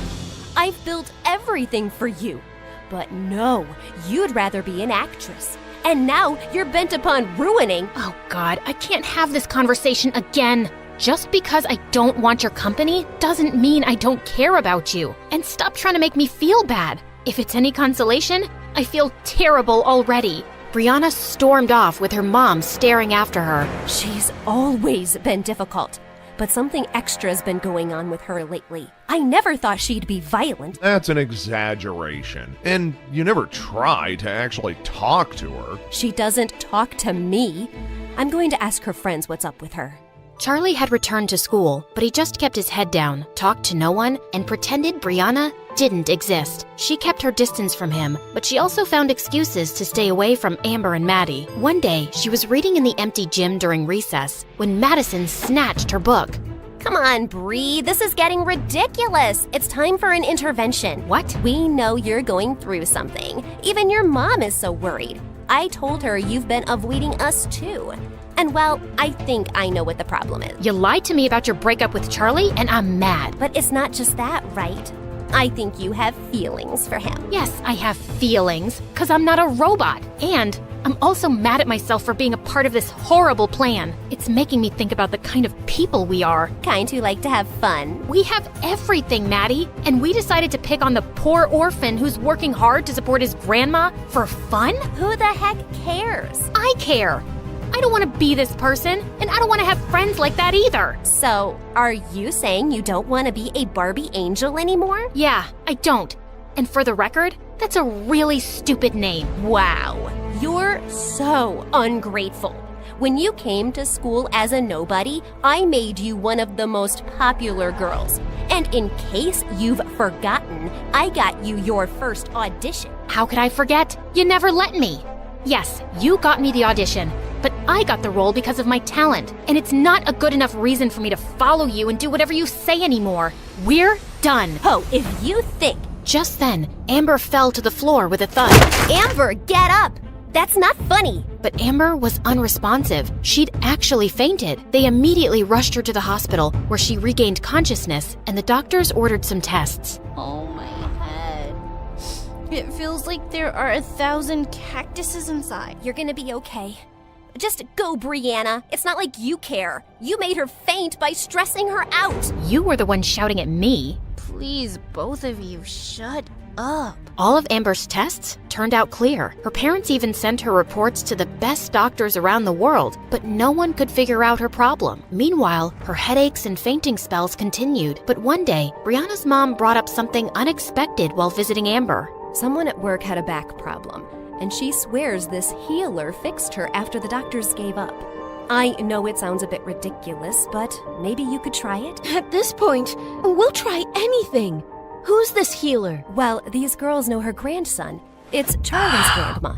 I've built everything for you. But no, you'd rather be an actress. And now you're bent upon ruining. Oh God, I can't have this conversation again. Just because I don't want your company doesn't mean I don't care about you. And stop trying to make me feel bad. If it's any consolation, I feel terrible already. Brianna stormed off with her mom staring after her. She's always been difficult, but something extra's been going on with her lately. I never thought she'd be violent. That's an exaggeration. And you never try to actually talk to her. She doesn't talk to me. I'm going to ask her friends what's up with her. Charlie had returned to school, but he just kept his head down, talked to no one, and pretended Brianna didn't exist. She kept her distance from him, but she also found excuses to stay away from Amber and Maddie. One day, she was reading in the empty gym during recess when Madison snatched her book. Come on, Bree, this is getting ridiculous. It's time for an intervention. What? We know you're going through something. Even your mom is so worried. I told her you've been avoiding us too. And well, I think I know what the problem is. You lied to me about your breakup with Charlie, and I'm mad. But it's not just that, right? I think you have feelings for him. Yes, I have feelings, because I'm not a robot. And I'm also mad at myself for being a part of this horrible plan. It's making me think about the kind of people we are. Kind who like to have fun. We have everything, Maddie. And we decided to pick on the poor orphan who's working hard to support his grandma for fun? Who the heck cares? I care. I don't want to be this person, and I don't want to have friends like that either. So, are you saying you don't want to be a Barbie angel anymore? Yeah, I don't. And for the record, that's a really stupid name. Wow, you're so ungrateful. When you came to school as a nobody, I made you one of the most popular girls. And in case you've forgotten, I got you your first audition. How could I forget? You never let me. Yes, you got me the audition, but I got the role because of my talent, and it's not a good enough reason for me to follow you and do whatever you say anymore. We're done. Oh, if you think. Just then, Amber fell to the floor with a thud. Amber, get up! That's not funny. But Amber was unresponsive. She'd actually fainted. They immediately rushed her to the hospital, where she regained consciousness, and the doctors ordered some tests. Oh, my head. It feels like there are 1,000 cactuses inside. You're gonna be okay. Just go, Brianna. It's not like you care. You made her faint by stressing her out. You were the one shouting at me. Please, both of you, shut up. All of Amber's tests turned out clear. Her parents even sent her reports to the best doctors around the world, but no one could figure out her problem. Meanwhile, her headaches and fainting spells continued. But one day, Brianna's mom brought up something unexpected while visiting Amber. Someone at work had a back problem, and she swears this healer fixed her after the doctors gave up. I know it sounds a bit ridiculous, but maybe you could try it? At this point, we'll try anything. Who's this healer? Well, these girls know her grandson. It's Charlie's grandma.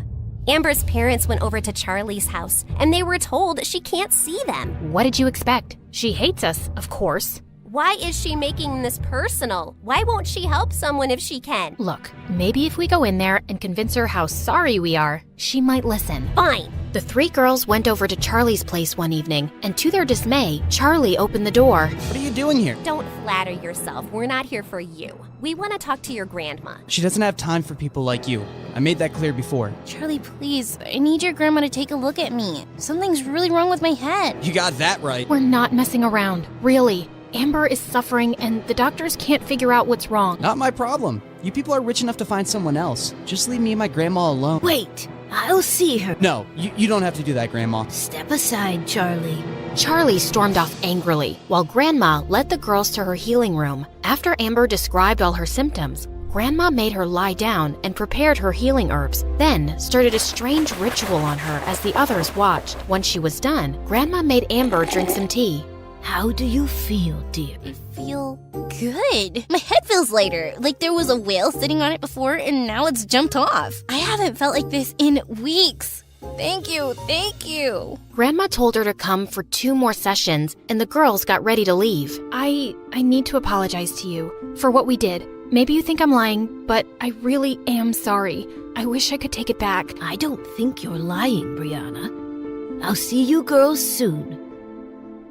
Amber's parents went over to Charlie's house, and they were told she can't see them. What did you expect? She hates us, of course. Why is she making this personal? Why won't she help someone if she can? Look, maybe if we go in there and convince her how sorry we are, she might listen. Fine. The three girls went over to Charlie's place one evening, and to their dismay, Charlie opened the door. What are you doing here? Don't flatter yourself. We're not here for you. We want to talk to your grandma. She doesn't have time for people like you. I made that clear before. Charlie, please, I need your grandma to take a look at me. Something's really wrong with my head. You got that right. We're not messing around, really. Amber is suffering, and the doctors can't figure out what's wrong. Not my problem. You people are rich enough to find someone else. Just leave me and my grandma alone. Wait, I'll see her. No, you don't have to do that, Grandma. Step aside, Charlie. Charlie stormed off angrily, while Grandma led the girls to her healing room. After Amber described all her symptoms, Grandma made her lie down and prepared her healing herbs, then started a strange ritual on her as the others watched. Once she was done, Grandma made Amber drink some tea. How do you feel, dear? I feel Good. My head feels lighter, like there was a whale sitting on it before and now it's jumped off. I haven't felt like this in weeks. Thank you, thank you. Grandma told her to come for 2 more sessions, and the girls got ready to leave. I need to apologize to you for what we did. Maybe you think I'm lying, but I really am sorry. I wish I could take it back. I don't think you're lying, Brianna. I'll see you girls soon.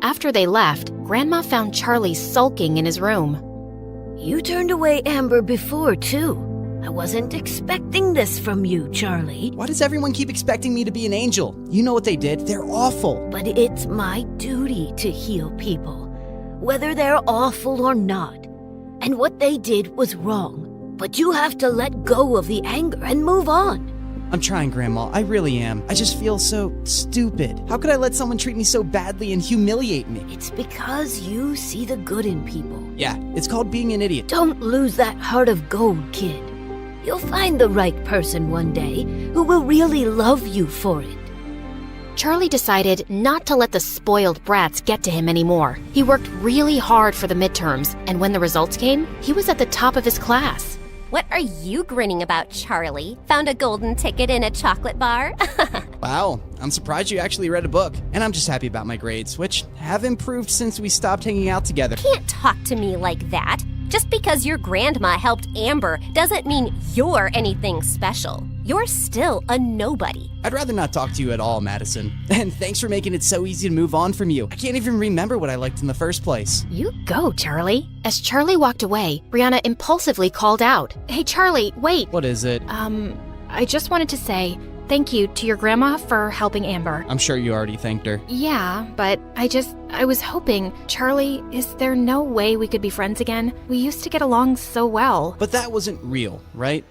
After they left, Grandma found Charlie sulking in his room. You turned away Amber before, too. I wasn't expecting this from you, Charlie. Why does everyone keep expecting me to be an angel? You know what they did. They're awful. But it's my duty to heal people, whether they're awful or not. And what they did was wrong. But you have to let go of the anger and move on. I'm trying, Grandma. I really am. I just feel so stupid. How could I let someone treat me so badly and humiliate me? It's because you see the good in people. Yeah, it's called being an idiot. Don't lose that heart of gold, kid. You'll find the right person one day who will really love you for it. Charlie decided not to let the spoiled brats get to him anymore. He worked really hard for the midterms, and when the results came, he was at the top of his class. What are you grinning about, Charlie? Found a golden ticket in a chocolate bar? Wow, I'm surprised you actually read a book. And I'm just happy about my grades, which have improved since we stopped hanging out together. Can't talk to me like that. Just because your grandma helped Amber doesn't mean you're anything special. You're still a nobody. I'd rather not talk to you at all, Madison. And thanks for making it so easy to move on from you. I can't even remember what I liked in the first place. You go, Charlie. As Charlie walked away, Brianna impulsively called out, "Hey, Charlie, wait!" What is it? I just wanted to say thank you to your grandma for helping Amber. I'm sure you already thanked her. Yeah, but I was hoping, Charlie, is there no way we could be friends again? We used to get along so well. But that wasn't real, right?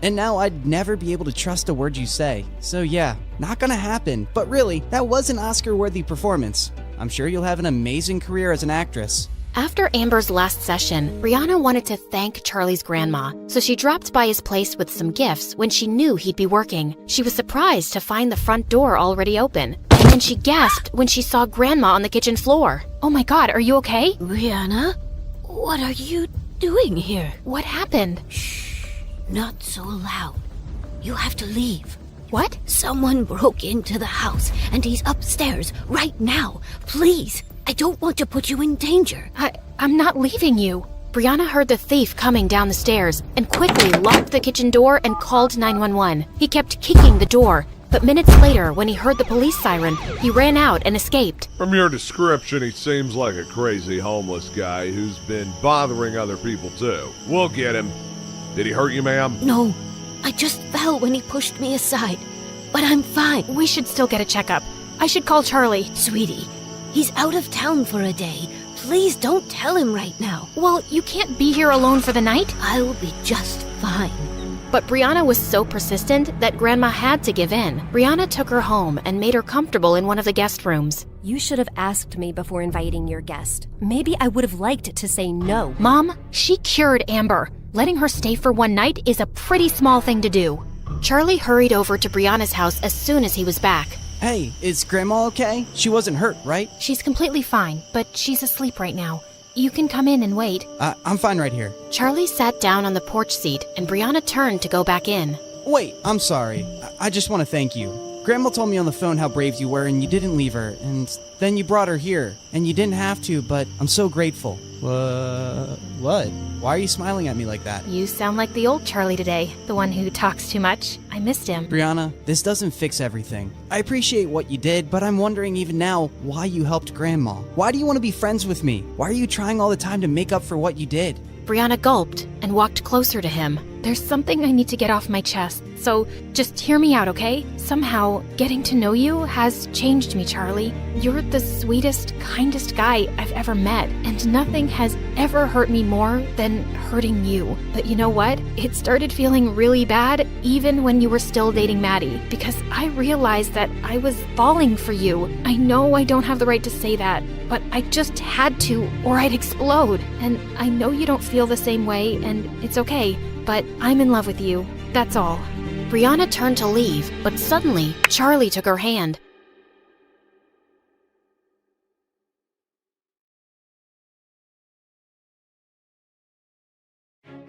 And now I'd never be able to trust a word you say. So yeah, not gonna happen. But really, that was an Oscar-worthy performance. I'm sure you'll have an amazing career as an actress. After Amber's last session, Brianna wanted to thank Charlie's grandma, so she dropped by his place with some gifts when she knew he'd be working. She was surprised to find the front door already open, and then she gasped when she saw Grandma on the kitchen floor. Oh my God, are you okay? Brianna, what are you doing here? What happened? Shh, not so loud. You have to leave. What? Someone broke into the house, and he's upstairs right now. Please. I don't want to put you in danger. I'm not leaving you. Brianna heard the thief coming down the stairs and quickly locked the kitchen door and called 911. He kept kicking the door, but minutes later, when he heard the police siren, he ran out and escaped. From your description, he seems like a crazy homeless guy who's been bothering other people too. We'll get him. Did he hurt you, ma'am? No, I just fell when he pushed me aside. But I'm fine. We should still get a checkup. I should call Charlie. Sweetie, he's out of town for a day. Please don't tell him right now. Well, you can't be here alone for the night. I'll be just fine. But Brianna was so persistent that Grandma had to give in. Brianna took her home and made her comfortable in one of the guest rooms. You should have asked me before inviting your guest. Maybe I would have liked to say no. Mom, she cured Amber. Letting her stay for one night is a pretty small thing to do. Charlie hurried over to Brianna's house as soon as he was back. Hey, is Grandma okay? She wasn't hurt, right? She's completely fine, but she's asleep right now. You can come in and wait. I'm fine right here. Charlie sat down on the porch seat, and Brianna turned to go back in. Wait, I'm sorry. I just want to thank you. Grandma told me on the phone how brave you were and you didn't leave her, and then you brought her here. And you didn't have to, but I'm so grateful. What? Why are you smiling at me like that? You sound like the old Charlie today, the one who talks too much. I missed him. Brianna, this doesn't fix everything. I appreciate what you did, but I'm wondering even now why you helped Grandma. Why do you want to be friends with me? Why are you trying all the time to make up for what you did? Brianna gulped and walked closer to him. There's something I need to get off my chest, so just hear me out, okay? Somehow, getting to know you has changed me, Charlie. You're the sweetest, kindest guy I've ever met, and nothing has ever hurt me more than hurting you. But you know what? It started feeling really bad even when you were still dating Maddie, because I realized that I was falling for you. I know I don't have the right to say that, but I just had to, or I'd explode. And I know you don't feel the same way, and it's okay. but I'm in love with you. That's all. Brianna turned to leave, but suddenly, Charlie took her hand.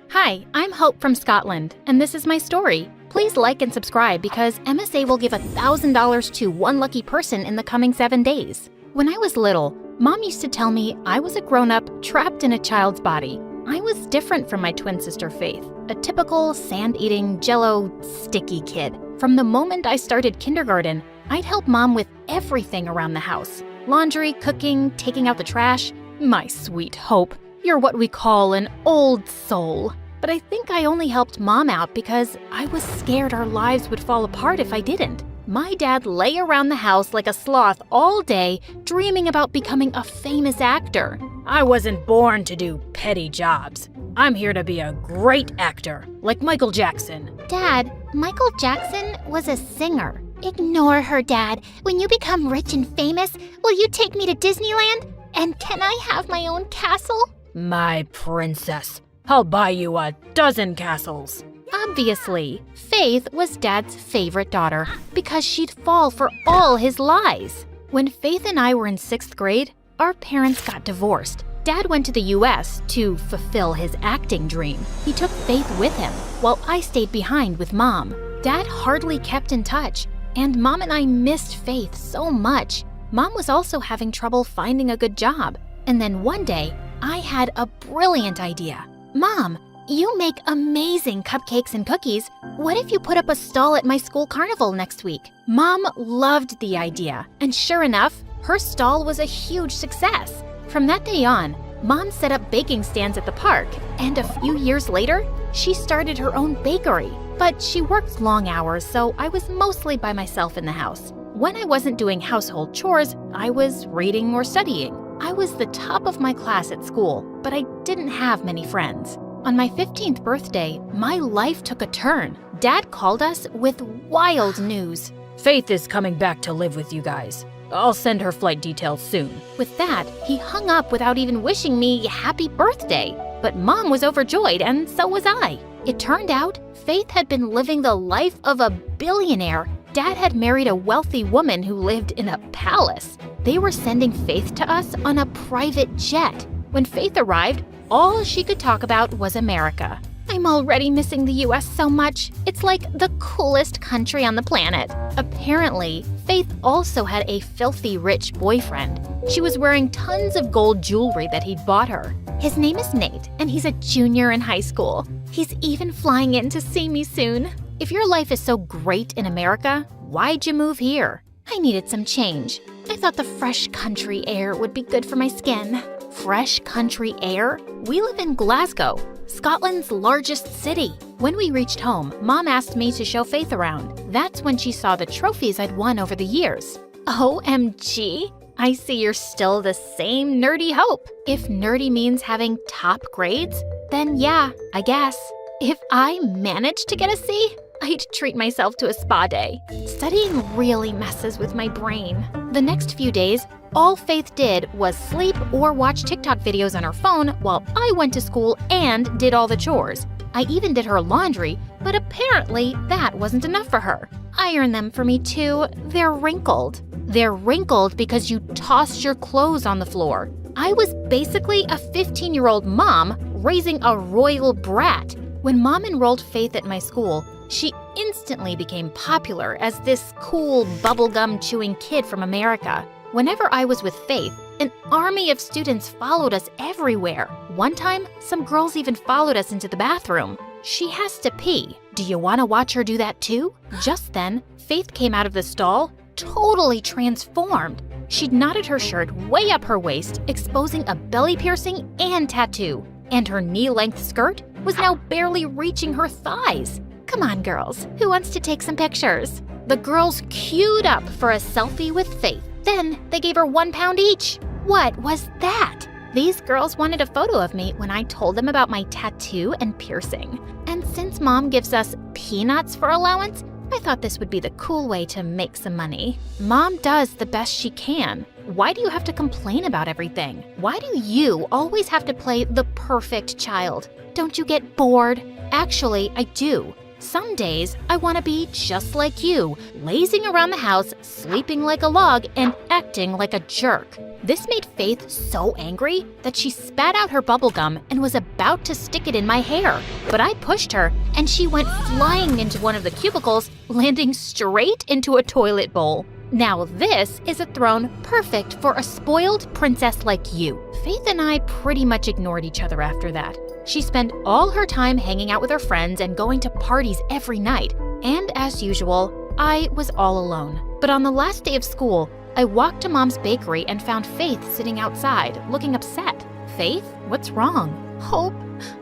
Hi, I'm Hope from Scotland, and this is my story. Please like and subscribe because MSA will give $1,000 to one lucky person in the coming 7 days. When I was little, Mom used to tell me I was a grown-up trapped in a child's body. I was different from my twin sister Faith, a typical sand-eating, jello, sticky kid. From the moment I started kindergarten, I'd help Mom with everything around the house. Laundry, cooking, taking out the trash. My sweet Hope, you're what we call an old soul. But I think I only helped Mom out because I was scared our lives would fall apart if I didn't. My dad lay around the house like a sloth all day, dreaming about becoming a famous actor. I wasn't born to do petty jobs. I'm here to be a great actor, like Michael Jackson. Dad, Michael Jackson was a singer. Ignore her, Dad. When you become rich and famous, will you take me to Disneyland? And can I have my own castle? My princess. I'll buy you 12 castles. Obviously, Faith was Dad's favorite daughter because she'd fall for all his lies. When Faith and I were in 6th grade, our parents got divorced. Dad went to the US to fulfill his acting dream. He took Faith with him, while I stayed behind with Mom. Dad hardly kept in touch, and Mom and I missed Faith so much. Mom was also having trouble finding a good job. And then one day, I had a brilliant idea. Mom, you make amazing cupcakes and cookies. What if you put up a stall at my school carnival next week? Mom loved the idea, and sure enough, her stall was a huge success. From that day on, Mom set up baking stands at the park, and a few years later, she started her own bakery. But she worked long hours, so I was mostly by myself in the house. When I wasn't doing household chores, I was reading or studying. I was the top of my class at school, but I didn't have many friends. On my 15th birthday, my life took a turn. Dad called us with wild news. Faith is coming back to live with you guys. I'll send her flight details soon. With that, he hung up without even wishing me happy birthday. But Mom was overjoyed, and so was I. It turned out Faith had been living the life of a billionaire. Dad had married a wealthy woman who lived in a palace. They were sending Faith to us on a private jet. When Faith arrived, all she could talk about was America. I'm already missing the US so much. It's like the coolest country on the planet. Apparently, Faith also had a filthy rich boyfriend. She was wearing tons of gold jewelry that he'd bought her. His name is Nate, and he's a junior in high school. He's even flying in to see me soon. If your life is so great in America, why'd you move here? I needed some change. I thought the fresh country air would be good for my skin. Fresh country air? We live in Glasgow, Scotland's largest city. When we reached home, Mom asked me to show Faith around. That's when she saw the trophies I'd won over the years. OMG! I see you're still the same nerdy Hope. If nerdy means having top grades, then yeah, I guess. If I managed to get a C, I'd treat myself to a spa day. Studying really messes with my brain. The next few days, all Faith did was sleep or watch TikTok videos on her phone while I went to school and did all the chores. I even did her laundry, but apparently that wasn't enough for her. Iron them for me too. They're wrinkled. They're wrinkled because you tossed your clothes on the floor. I was basically a 15-year-old mom raising a royal brat. When Mom enrolled Faith at my school, she instantly became popular as this cool bubblegum chewing kid from America. Whenever I was with Faith, an army of students followed us everywhere. One time, some girls even followed us into the bathroom. She has to pee. Do you want to watch her do that too? Just then, Faith came out of the stall, totally transformed. She'd knotted her shirt way up her waist, exposing a belly piercing and tattoo. And her knee-length skirt was now barely reaching her thighs. Come on, girls. Who wants to take some pictures? The girls queued up for a selfie with Faith. Then they gave her £1 each. What was that? These girls wanted a photo of me when I told them about my tattoo and piercing. And since Mom gives us peanuts for allowance, I thought this would be the cool way to make some money. Mom does the best she can. Why do you have to complain about everything? Why do you always have to play the perfect child? Don't you get bored? Actually, I do. Some days, I want to be just like you, lazing around the house, sleeping like a log, and acting like a jerk. This made Faith so angry that she spat out her bubblegum and was about to stick it in my hair. But I pushed her, and she went flying into one of the cubicles, landing straight into a toilet bowl. Now this is a throne perfect for a spoiled princess like you. Faith and I pretty much ignored each other after that. She spent all her time hanging out with her friends and going to parties every night. And as usual, I was all alone. But on the last day of school, I walked to Mom's bakery and found Faith sitting outside, looking upset. Faith, what's wrong? Hope,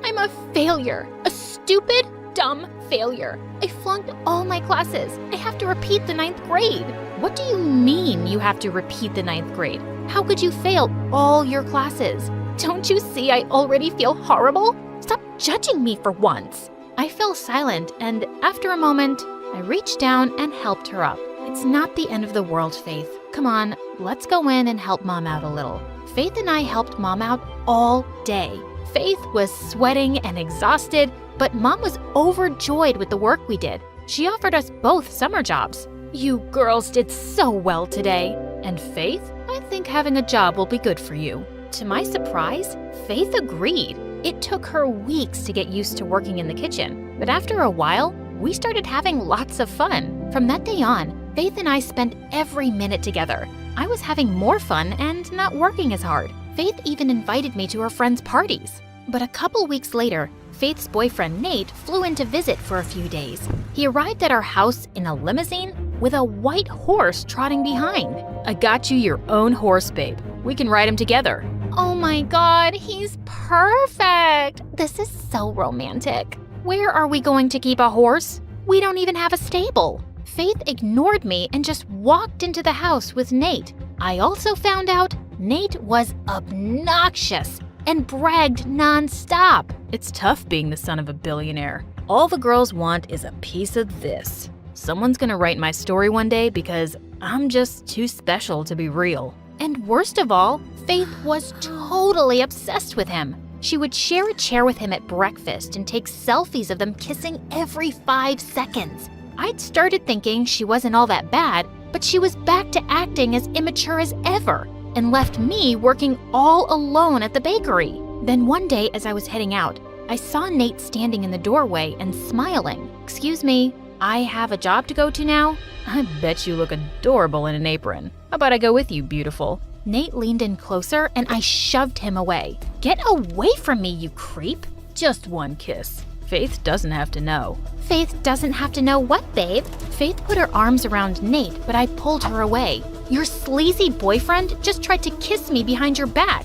I'm a failure. A stupid, dumb failure. I flunked all my classes. I have to repeat the 9th grade. What do you mean you have to repeat the 9th grade? How could you fail all your classes? Don't you see I already feel horrible? Stop judging me for once. I fell silent, and after a moment, I reached down and helped her up. It's not the end of the world, Faith. Come on, let's go in and help Mom out a little. Faith and I helped Mom out all day. Faith was sweating and exhausted, but Mom was overjoyed with the work we did. She offered us both summer jobs. You girls did so well today. And Faith, I think having a job will be good for you. To my surprise, Faith agreed. It took her weeks to get used to working in the kitchen, but after a while, we started having lots of fun. From that day on, Faith and I spent every minute together. I was having more fun and not working as hard. Faith even invited me to her friends' parties. But a couple weeks later, Faith's boyfriend Nate flew in to visit for a few days. He arrived at our house in a limousine with a white horse trotting behind. I got you your own horse, babe. We can ride him together. Oh my God, he's perfect. This is so romantic. Where are we going to keep a horse? We don't even have a stable. Faith ignored me and just walked into the house with Nate. I also found out Nate was obnoxious and bragged nonstop. It's tough being the son of a billionaire. All the girls want is a piece of this. Someone's gonna write my story one day because I'm just too special to be real. And worst of all, Faith was totally obsessed with him. She would share a chair with him at breakfast and take selfies of them kissing every 5 seconds. I'd started thinking she wasn't all that bad, but she was back to acting as immature as ever and left me working all alone at the bakery. Then one day as I was heading out, I saw Nate standing in the doorway and smiling. Excuse me, I have a job to go to now? I bet you look adorable in an apron. How about I go with you, beautiful? Nate leaned in closer and I shoved him away. Get away from me, you creep. Just one kiss. Faith doesn't have to know. Faith doesn't have to know what, babe? Faith put her arms around Nate, but I pulled her away. Your sleazy boyfriend just tried to kiss me behind your back.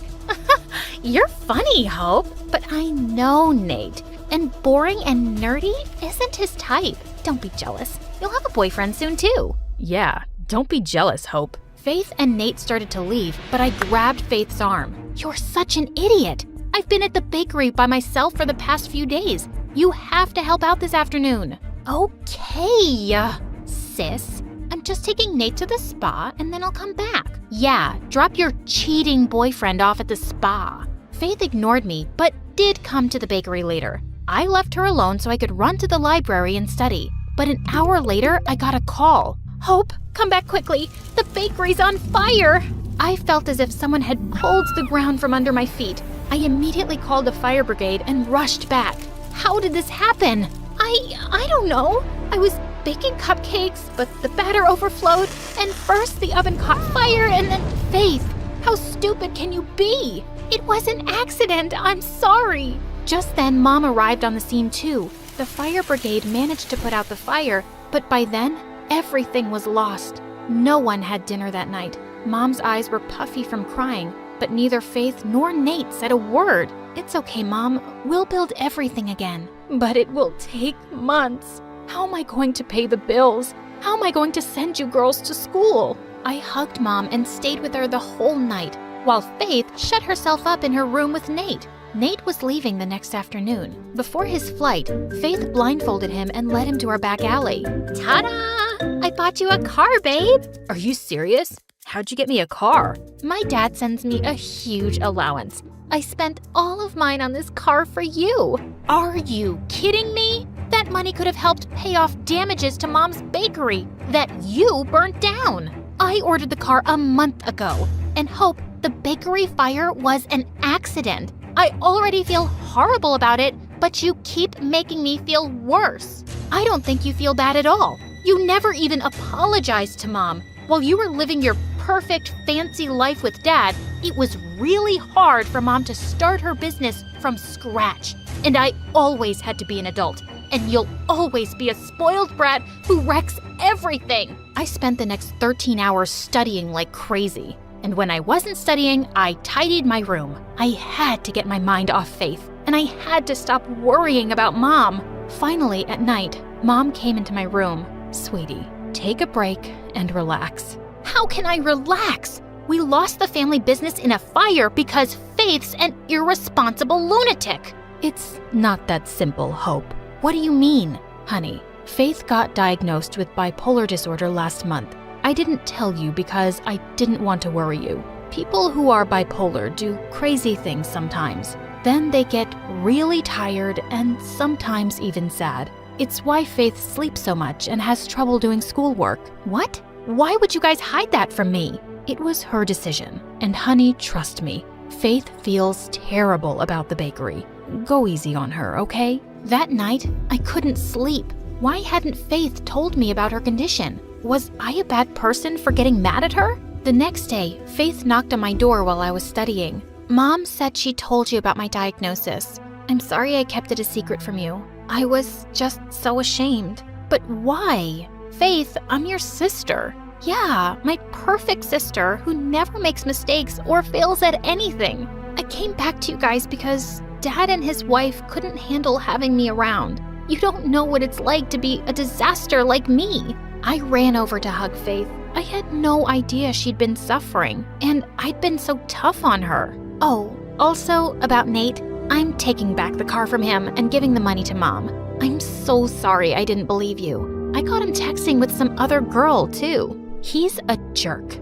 You're funny, Hope. But I know Nate, and boring and nerdy isn't his type. Don't be jealous. You'll have a boyfriend soon, too. Yeah, don't be jealous, Hope. Faith and Nate started to leave, but I grabbed Faith's arm. You're such an idiot. I've been at the bakery by myself for the past few days. You have to help out this afternoon. Okay, sis. I'm just taking Nate to the spa and then I'll come back. Yeah, drop your cheating boyfriend off at the spa. Faith ignored me, but did come to the bakery later. I left her alone so I could run to the library and study. But an hour later, I got a call. Hope, come back quickly. The bakery's on fire. I felt as if someone had pulled the ground from under my feet. I immediately called the fire brigade and rushed back. How did this happen? I don't know. I was baking cupcakes, but the batter overflowed, and first the oven caught fire, and then Faith, how stupid can you be? It was an accident, I'm sorry. Just then, Mom arrived on the scene too. The fire brigade managed to put out the fire, but by then, everything was lost. No one had dinner that night. Mom's eyes were puffy from crying, but neither Faith nor Nate said a word. It's okay, Mom. We'll build everything again. But it will take months. How am I going to pay the bills? How am I going to send you girls to school? I hugged Mom and stayed with her the whole night, while Faith shut herself up in her room with Nate. Nate was leaving the next afternoon. Before his flight, Faith blindfolded him and led him to our back alley. Ta-da! I bought you a car, babe. Are you serious? How'd you get me a car? My dad sends me a huge allowance. I spent all of mine on this car for you. Are you kidding me? That money could have helped pay off damages to Mom's bakery that you burnt down. I ordered the car a month ago and hope the bakery fire was an accident. I already feel horrible about it, but you keep making me feel worse. I don't think you feel bad at all. You never even apologized to Mom. While you were living your perfect, fancy life with Dad, it was really hard for Mom to start her business from scratch. And I always had to be an adult. And you'll always be a spoiled brat who wrecks everything. I spent the next 13 hours studying like crazy. And when I wasn't studying, I tidied my room. I had to get my mind off Faith, and I had to stop worrying about Mom. Finally, at night, Mom came into my room. Sweetie, take a break and relax. How can I relax? We lost the family business in a fire because Faith's an irresponsible lunatic. It's not that simple, Hope. What do you mean? Honey, Faith got diagnosed with bipolar disorder last month. I didn't tell you because I didn't want to worry you. People who are bipolar do crazy things sometimes. Then they get really tired and sometimes even sad. It's why Faith sleeps so much and has trouble doing schoolwork. What? Why would you guys hide that from me? It was her decision. And honey, trust me, Faith feels terrible about the bakery. Go easy on her, okay? That night, I couldn't sleep. Why hadn't Faith told me about her condition? Was I a bad person for getting mad at her? The next day, Faith knocked on my door while I was studying. Mom said she told you about my diagnosis. I'm sorry I kept it a secret from you. I was just so ashamed. But why? Faith, I'm your sister. Yeah, my perfect sister who never makes mistakes or fails at anything. I came back to you guys because Dad and his wife couldn't handle having me around. You don't know what it's like to be a disaster like me. I ran over to hug Faith. I had no idea she'd been suffering, and I'd been so tough on her. Oh, also about Nate, I'm taking back the car from him and giving the money to Mom. I'm so sorry I didn't believe you. I caught him texting with some other girl, too. He's a jerk.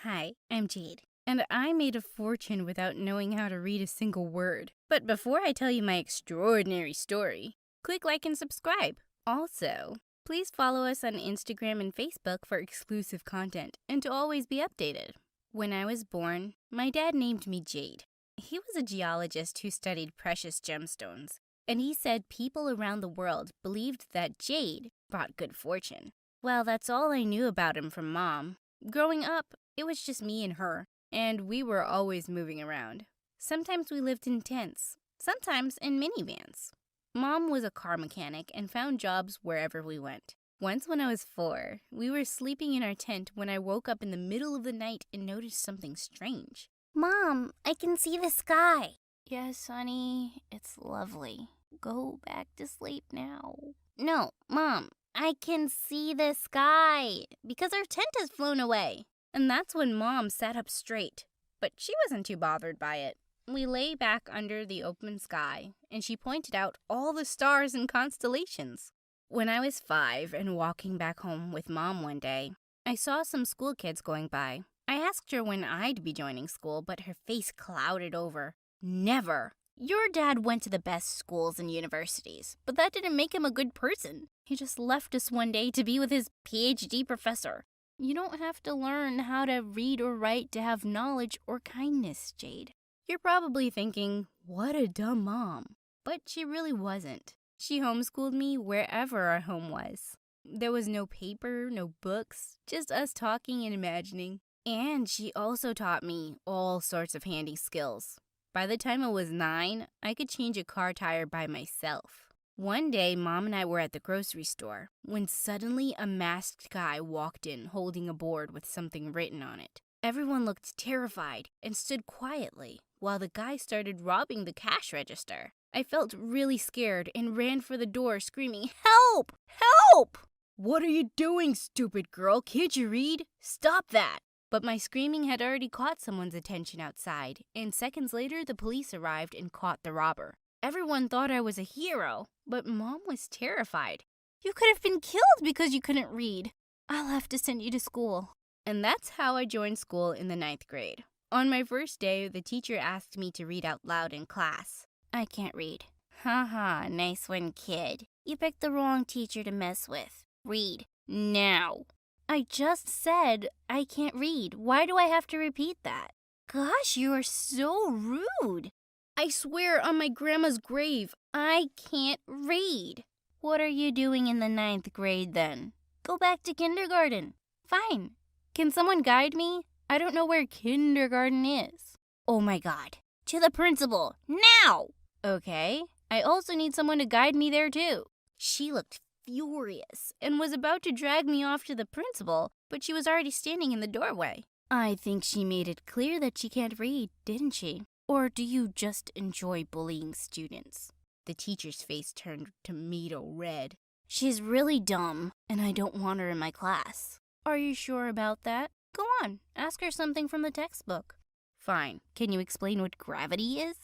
Hi, I'm Jade, and I made a fortune without knowing how to read a single word. But before I tell you my extraordinary story, click like and subscribe. Also, please follow us on Instagram and Facebook for exclusive content and to always be updated. When I was born, my dad named me Jade. He was a geologist who studied precious gemstones, and he said people around the world believed that jade brought good fortune. Well, that's all I knew about him from Mom. Growing up, it was just me and her, and we were always moving around. Sometimes we lived in tents, sometimes in minivans. Mom was a car mechanic and found jobs wherever we went. Once when I was 4, we were sleeping in our tent when I woke up in the middle of the night and noticed something strange. Mom, I can see the sky. Yes, honey, it's lovely. Go back to sleep now. No, Mom, I can see the sky because our tent has flown away. And that's when Mom sat up straight, but she wasn't too bothered by it. We lay back under the open sky, and she pointed out all the stars and constellations. When I was 5 and walking back home with Mom one day, I saw some school kids going by. I asked her when I'd be joining school, but her face clouded over. Never. Your dad went to the best schools and universities, but that didn't make him a good person. He just left us one day to be with his PhD professor. You don't have to learn how to read or write to have knowledge or kindness, Jade. You're probably thinking, what a dumb mom. But she really wasn't. She homeschooled me wherever our home was. There was no paper, no books, just us talking and imagining. And she also taught me all sorts of handy skills. By the time I was 9, I could change a car tire by myself. One day, Mom and I were at the grocery store when suddenly a masked guy walked in holding a board with something written on it. Everyone looked terrified and stood quietly while the guy started robbing the cash register. I felt really scared and ran for the door screaming, "Help! Help!" "What are you doing, stupid girl? Can't you read? Stop that!" But my screaming had already caught someone's attention outside, and seconds later the police arrived and caught the robber. Everyone thought I was a hero, but Mom was terrified. You could have been killed because you couldn't read. I'll have to send you to school. And that's how I joined school in the 9th grade. On my first day, the teacher asked me to read out loud in class. I can't read. Haha, nice one, kid. You picked the wrong teacher to mess with. Read now. I just said I can't read. Why do I have to repeat that? Gosh, you are so rude. I swear on my grandma's grave, I can't read. What are you doing in the 9th grade then? Go back to kindergarten. Fine. Can someone guide me? I don't know where kindergarten is. Oh my God. To the principal. Now! Okay. I also need someone to guide me there too. She looked furious and was about to drag me off to the principal, but she was already standing in the doorway. I think she made it clear that she can't read, didn't she? Or do you just enjoy bullying students? The teacher's face turned tomato red. She's really dumb, and I don't want her in my class. Are you sure about that? Go on, ask her something from the textbook. Fine. Can you explain what gravity is?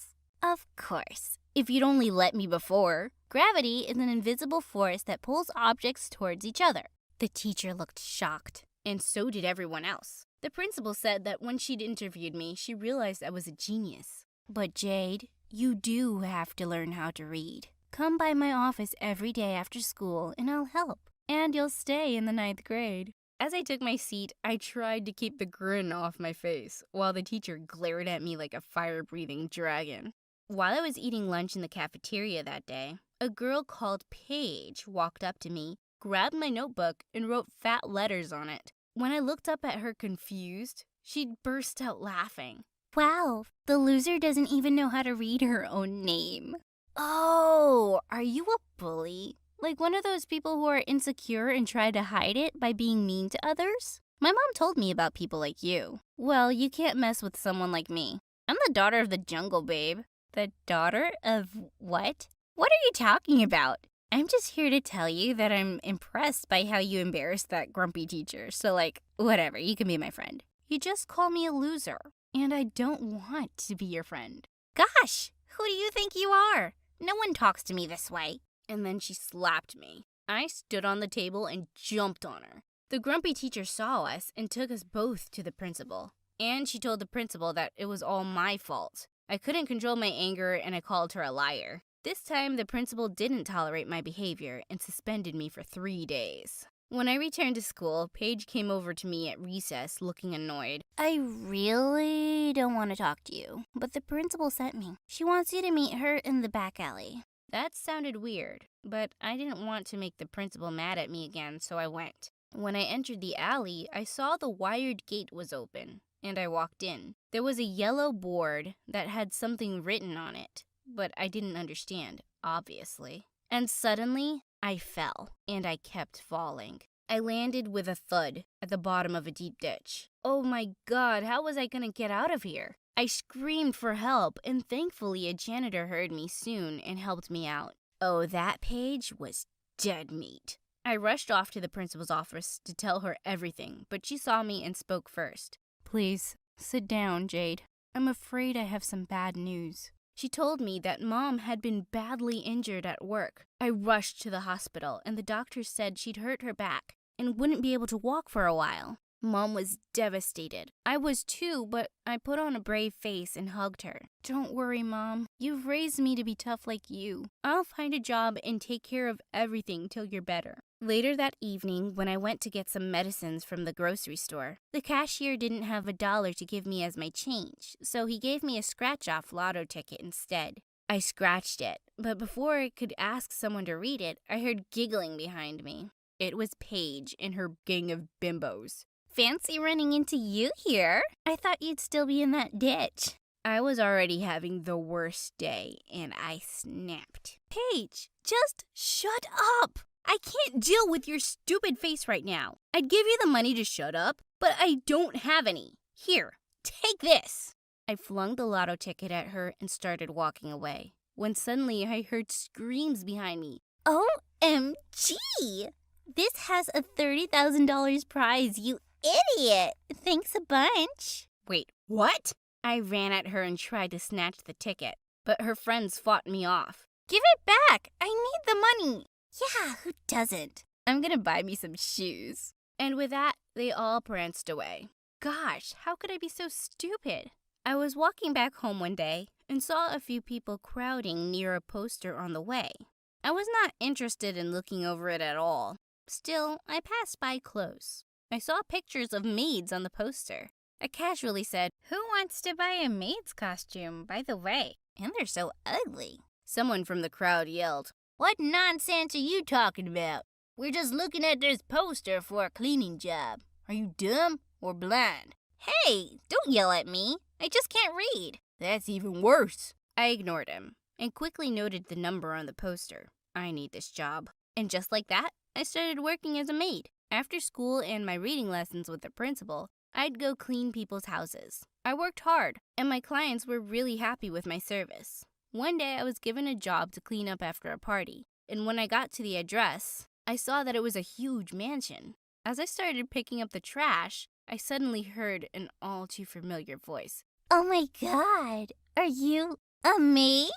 Of course. If you'd only let me before. Gravity is an invisible force that pulls objects towards each other. The teacher looked shocked, and so did everyone else. The principal said that when she'd interviewed me, she realized I was a genius. But Jade, you do have to learn how to read. Come by my office every day after school and I'll help. And you'll stay in the 9th grade. As I took my seat, I tried to keep the grin off my face, while the teacher glared at me like a fire-breathing dragon. While I was eating lunch in the cafeteria that day, a girl called Paige walked up to me, grabbed my notebook, and wrote fat letters on it. When I looked up at her confused, she'd burst out laughing. Wow, the loser doesn't even know how to read her own name. Oh, are you a bully? Like one of those people who are insecure and try to hide it by being mean to others? My mom told me about people like you. Well, you can't mess with someone like me. I'm the daughter of the jungle, babe. The daughter of what? What are you talking about? I'm just here to tell you that I'm impressed by how you embarrassed that grumpy teacher. So whatever, you can be my friend. You just call me a loser, and I don't want to be your friend. Gosh, who do you think you are? No one talks to me this way. And then she slapped me. I stood on the table and jumped on her. The grumpy teacher saw us and took us both to the principal. And she told the principal that it was all my fault. I couldn't control my anger and I called her a liar. This time, the principal didn't tolerate my behavior and suspended me for 3 days. When I returned to school, Paige came over to me at recess looking annoyed. I really don't want to talk to you, but the principal sent me. She wants you to meet her in the back alley. That sounded weird, but I didn't want to make the principal mad at me again, so I went. When I entered the alley, I saw the wired gate was open, and I walked in. There was a yellow board that had something written on it, but I didn't understand, obviously. And suddenly, I fell, and I kept falling. I landed with a thud at the bottom of a deep ditch. Oh my God, how was I gonna get out of here? I screamed for help, and thankfully a janitor heard me soon and helped me out. Oh, that Paige was dead meat. I rushed off to the principal's office to tell her everything, but she saw me and spoke first. Please, sit down, Jade. I'm afraid I have some bad news. She told me that Mom had been badly injured at work. I rushed to the hospital, and the doctor said she'd hurt her back and wouldn't be able to walk for a while. Mom was devastated. I was too, but I put on a brave face and hugged her. Don't worry, Mom. You've raised me to be tough like you. I'll find a job and take care of everything till you're better. Later that evening, when I went to get some medicines from the grocery store, the cashier didn't have $1 to give me as my change, so he gave me a scratch-off lotto ticket instead. I scratched it, but before I could ask someone to read it, I heard giggling behind me. It was Paige and her gang of bimbos. Fancy running into you here. I thought you'd still be in that ditch. I was already having the worst day, and I snapped. Paige, just shut up. I can't deal with your stupid face right now. I'd give you the money to shut up, but I don't have any. Here, take this. I flung the lotto ticket at her and started walking away, when suddenly I heard screams behind me. OMG! This has a $30,000 prize, you idiot! Thanks a bunch. Wait, what? I ran at her and tried to snatch the ticket, but her friends fought me off. Give it back! I need the money! Yeah, who doesn't? I'm gonna buy me some shoes. And with that, they all pranced away. Gosh, how could I be so stupid? I was walking back home one day and saw a few people crowding near a poster on the way. I was not interested in looking over it at all. Still, I passed by close. I saw pictures of maids on the poster. I casually said, "Who wants to buy a maid's costume, by the way? And they're so ugly." Someone from the crowd yelled, "What nonsense are you talking about? We're just looking at this poster for a cleaning job. Are you dumb or blind?" "Hey, don't yell at me. I just can't read." "That's even worse." I ignored him and quickly noted the number on the poster. I need this job. And just like that, I started working as a maid. After school and my reading lessons with the principal, I'd go clean people's houses. I worked hard, and my clients were really happy with my service. One day I was given a job to clean up after a party, and when I got to the address, I saw that it was a huge mansion. As I started picking up the trash, I suddenly heard an all too familiar voice. Oh my god, are you a maid?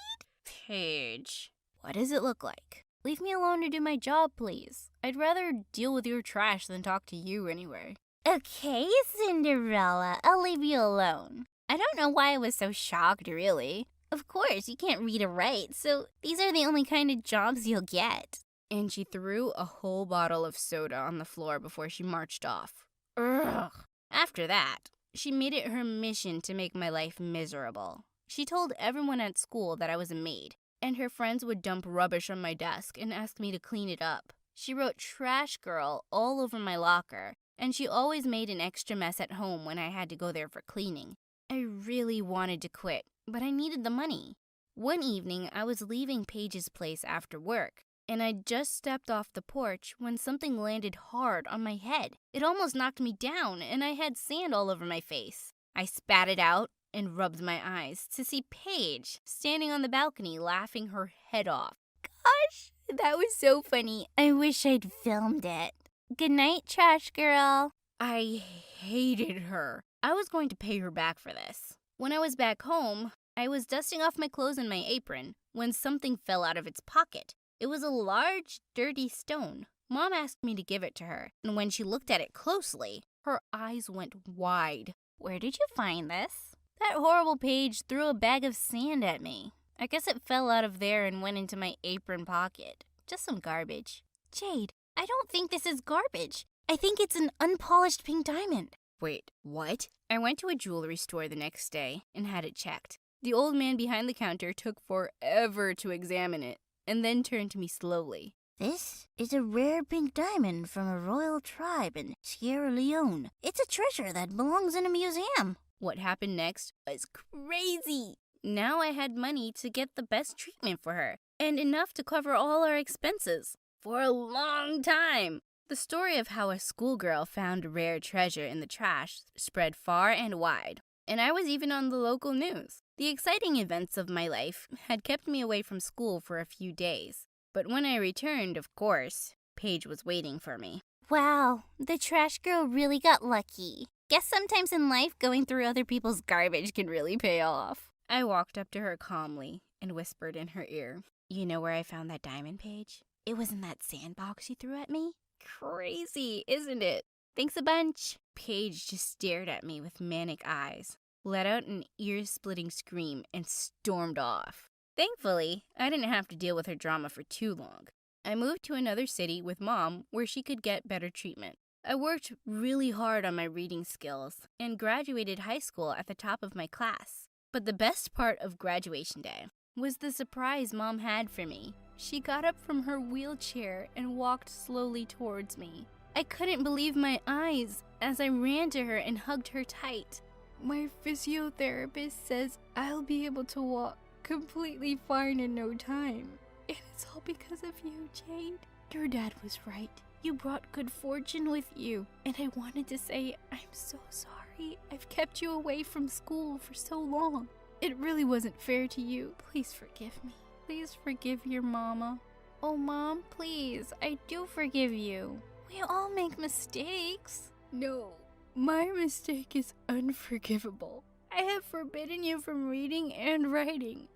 Paige, what does it look like? Leave me alone to do my job, please. I'd rather deal with your trash than talk to you anyway. Okay, Cinderella, I'll leave you alone. I don't know why I was so shocked, really. Of course, you can't read or write, so these are the only kind of jobs you'll get. And she threw a whole bottle of soda on the floor before she marched off. Ugh. After that, she made it her mission to make my life miserable. She told everyone at school that I was a maid, and her friends would dump rubbish on my desk and ask me to clean it up. She wrote "Trash Girl" all over my locker, and she always made an extra mess at home when I had to go there for cleaning. I really wanted to quit, but I needed the money. One evening, I was leaving Paige's place after work, and I just stepped off the porch when something landed hard on my head. It almost knocked me down, and I had sand all over my face. I spat it out and rubbed my eyes to see Paige standing on the balcony laughing her head off. Gosh, that was so funny. I wish I'd filmed it. Good night, Trash Girl. I hated her. I was going to pay her back for this. When I was back home, I was dusting off my clothes and my apron when something fell out of its pocket. It was a large, dirty stone. Mom asked me to give it to her, and when she looked at it closely, her eyes went wide. Where did you find this? That horrible Paige threw a bag of sand at me. I guess it fell out of there and went into my apron pocket. Just some garbage. Jade, I don't think this is garbage. I think it's an unpolished pink diamond. Wait, what? I went to a jewelry store the next day and had it checked. The old man behind the counter took forever to examine it and then turned to me slowly. This is a rare pink diamond from a royal tribe in Sierra Leone. It's a treasure that belongs in a museum. What happened next was crazy. Now I had money to get the best treatment for her and enough to cover all our expenses for a long time. The story of how a schoolgirl found a rare treasure in the trash spread far and wide, and I was even on the local news. The exciting events of my life had kept me away from school for a few days, but when I returned, of course, Paige was waiting for me. Wow, the trash girl really got lucky. Guess sometimes in life, going through other people's garbage can really pay off. I walked up to her calmly and whispered in her ear, "You know where I found that diamond, Paige? It was in that sandbox you threw at me." Crazy, isn't it? Thanks a bunch. Paige just stared at me with manic eyes, let out an ear-splitting scream, and stormed off. Thankfully, I didn't have to deal with her drama for too long. I moved to another city with Mom where she could get better treatment. I worked really hard on my reading skills and graduated high school at the top of my class. But the best part of graduation day was the surprise Mom had for me. She got up from her wheelchair and walked slowly towards me. I couldn't believe my eyes as I ran to her and hugged her tight. "My physiotherapist says I'll be able to walk completely fine in no time. And it's all because of you, Jade. Your dad was right. You brought good fortune with you. And I wanted to say I'm so sorry I've kept you away from school for so long. It really wasn't fair to you. Please forgive me. Please forgive your mama." "Oh, Mom, please. I do forgive you. We all make mistakes." "No, my mistake is unforgivable. I have forbidden you from reading and writing.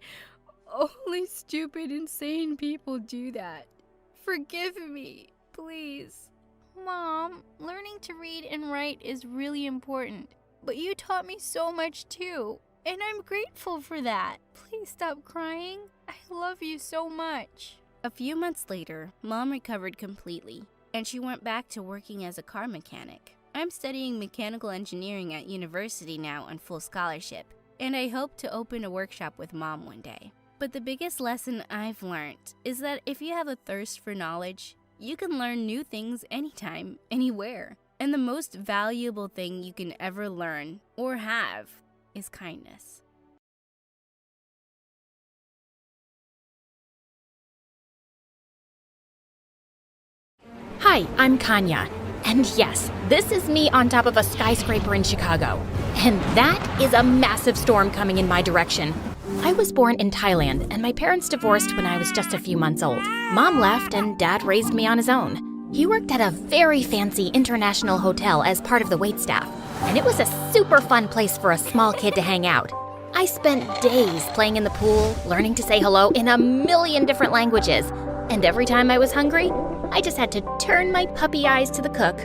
Only stupid, insane people do that. Forgive me, please. Mom, learning to read and write is really important, but you taught me so much too, and I'm grateful for that. Please stop crying. I love you so much. A few months later, Mom recovered completely, and she went back to working as a car mechanic. I'm studying mechanical engineering at university now on full scholarship, and I hope to open a workshop with Mom one day. But the biggest lesson I've learned is that if you have a thirst for knowledge, you can learn new things anytime, anywhere. And the most valuable thing you can ever learn or have is kindness. Hi, I'm Kanya. And yes, this is me on top of a skyscraper in Chicago. And that is a massive storm coming in my direction. I was born in Thailand, and my parents divorced when I was just a few months old. Mom left, and Dad raised me on his own. He worked at a very fancy international hotel as part of the waitstaff, and it was a super fun place for a small kid to hang out. I spent days playing in the pool, learning to say hello in a million different languages, and every time I was hungry, I just had to turn my puppy eyes to the cook.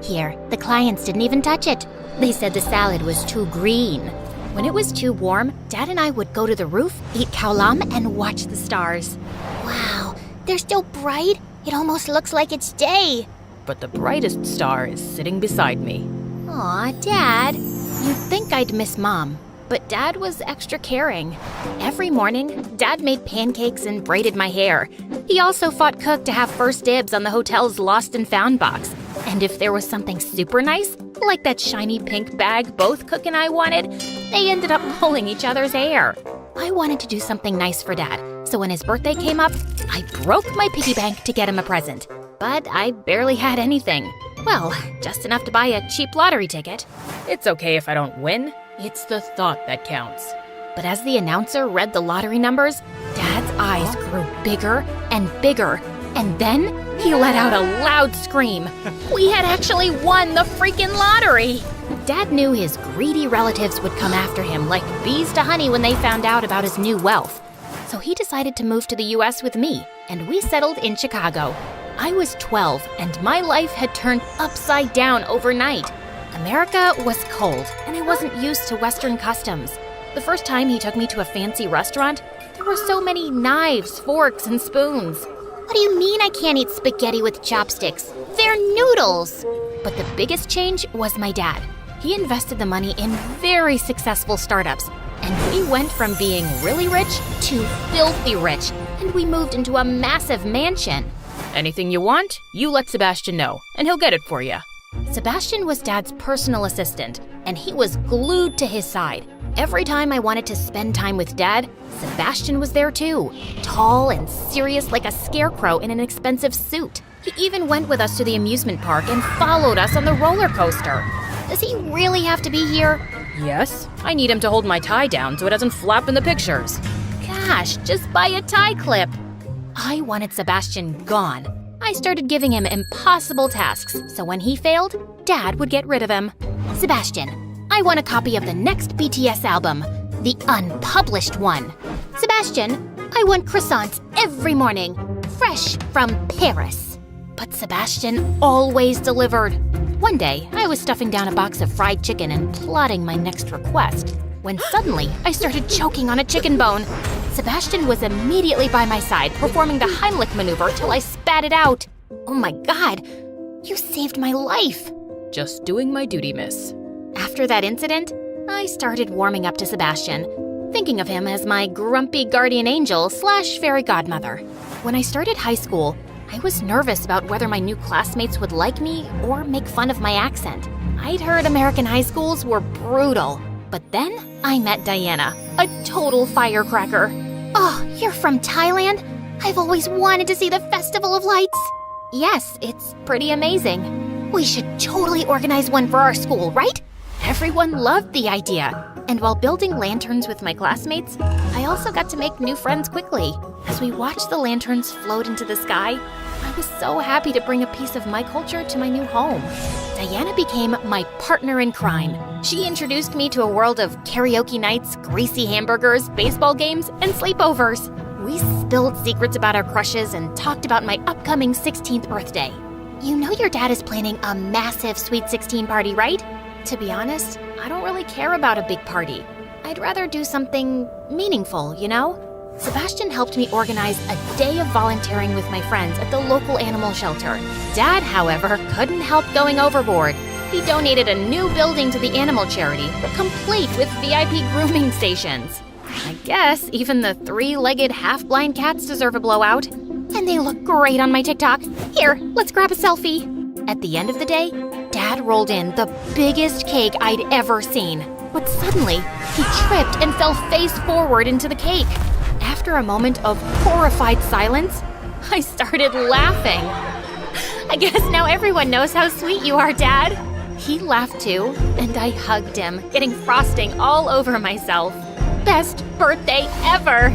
Here, the clients didn't even touch it. They said the salad was too green. When it was too warm, Dad and I would go to the roof, eat khao lam, and watch the stars. Wow, they're still bright. It almost looks like it's day. But the brightest star is sitting beside me. Aw, Dad. You'd think I'd miss Mom, but Dad was extra caring. Every morning, Dad made pancakes and braided my hair. He also fought Cook to have first dibs on the hotel's lost and found box. And if there was something super nice, like that shiny pink bag both Cook and I wanted, they ended up pulling each other's hair. I wanted to do something nice for Dad, so when his birthday came up, I broke my piggy bank to get him a present. But I barely had anything. Well, just enough to buy a cheap lottery ticket. It's okay if I don't win. It's the thought that counts. But as the announcer read the lottery numbers, Dad's eyes grew bigger and bigger, and then he let out a loud scream. We had actually won the freaking lottery! Dad knew his greedy relatives would come after him like bees to honey when they found out about his new wealth. So he decided to move to the US with me, and we settled in Chicago. I was 12, and my life had turned upside down overnight. America was cold, and I wasn't used to Western customs. The first time he took me to a fancy restaurant, there were so many knives, forks, and spoons. What do you mean I can't eat spaghetti with chopsticks? They're noodles! But the biggest change was my dad. He invested the money in very successful startups, and we went from being really rich to filthy rich, and we moved into a massive mansion. Anything you want, you let Sebastian know, and he'll get it for you. Sebastian was Dad's personal assistant, and he was glued to his side. Every time I wanted to spend time with Dad, Sebastian was there too, tall and serious like a scarecrow in an expensive suit. He even went with us to the amusement park and followed us on the roller coaster. Does he really have to be here? Yes, I need him to hold my tie down so it doesn't flap in the pictures. Gosh, just buy a tie clip. I wanted Sebastian gone. I started giving him impossible tasks, so when he failed, Dad would get rid of him. Sebastian, I want a copy of the next BTS album, the unpublished one. Sebastian, I want croissants every morning, fresh from Paris. But Sebastian always delivered. One day, I was stuffing down a box of fried chicken and plotting my next request, when suddenly I started choking on a chicken bone. Sebastian was immediately by my side, performing the Heimlich maneuver till I spat it out. Oh my God, you saved my life. Just doing my duty, miss. After that incident, I started warming up to Sebastian, thinking of him as my grumpy guardian angel / fairy godmother. When I started high school, I was nervous about whether my new classmates would like me or make fun of my accent. I'd heard American high schools were brutal. But then I met Diana, a total firecracker. Oh, you're from Thailand? I've always wanted to see the Festival of Lights. Yes, it's pretty amazing. We should totally organize one for our school, right? Everyone loved the idea. And while building lanterns with my classmates, I also got to make new friends quickly. As we watched the lanterns float into the sky, I was so happy to bring a piece of my culture to my new home. Diana became my partner in crime. She introduced me to a world of karaoke nights, greasy hamburgers, baseball games, and sleepovers. We spilled secrets about our crushes and talked about my upcoming 16th birthday. You know your dad is planning a massive Sweet 16 party, right? To be honest, I don't really care about a big party. I'd rather do something meaningful, you know? Sebastian helped me organize a day of volunteering with my friends at the local animal shelter. Dad, however, couldn't help going overboard. He donated a new building to the animal charity, complete with VIP grooming stations. I guess even the three-legged half-blind cats deserve a blowout. And they look great on my TikTok. Here, let's grab a selfie. At the end of the day, Dad rolled in the biggest cake I'd ever seen. But suddenly, he tripped and fell face forward into the cake. After a moment of horrified silence, I started laughing. I guess now everyone knows how sweet you are, Dad. He laughed too, and I hugged him, getting frosting all over myself. Best birthday ever!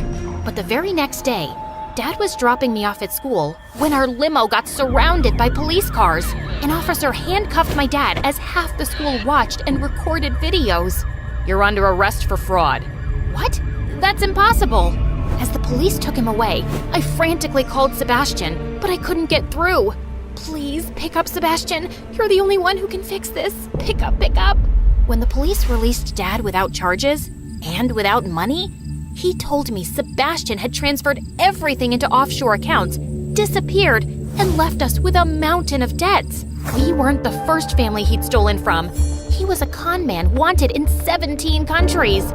But the very next day, Dad was dropping me off at school when our limo got surrounded by police cars. An officer handcuffed my dad as half the school watched and recorded videos. You're under arrest for fraud. What? That's impossible. As the police took him away, I frantically called Sebastian, but I couldn't get through. Please, pick up, Sebastian. You're the only one who can fix this. Pick up, pick up. When the police released Dad without charges and without money, he told me Sebastian had transferred everything into offshore accounts, disappeared, and left us with a mountain of debts. We weren't the first family he'd stolen from. He was a con man wanted in 17 countries.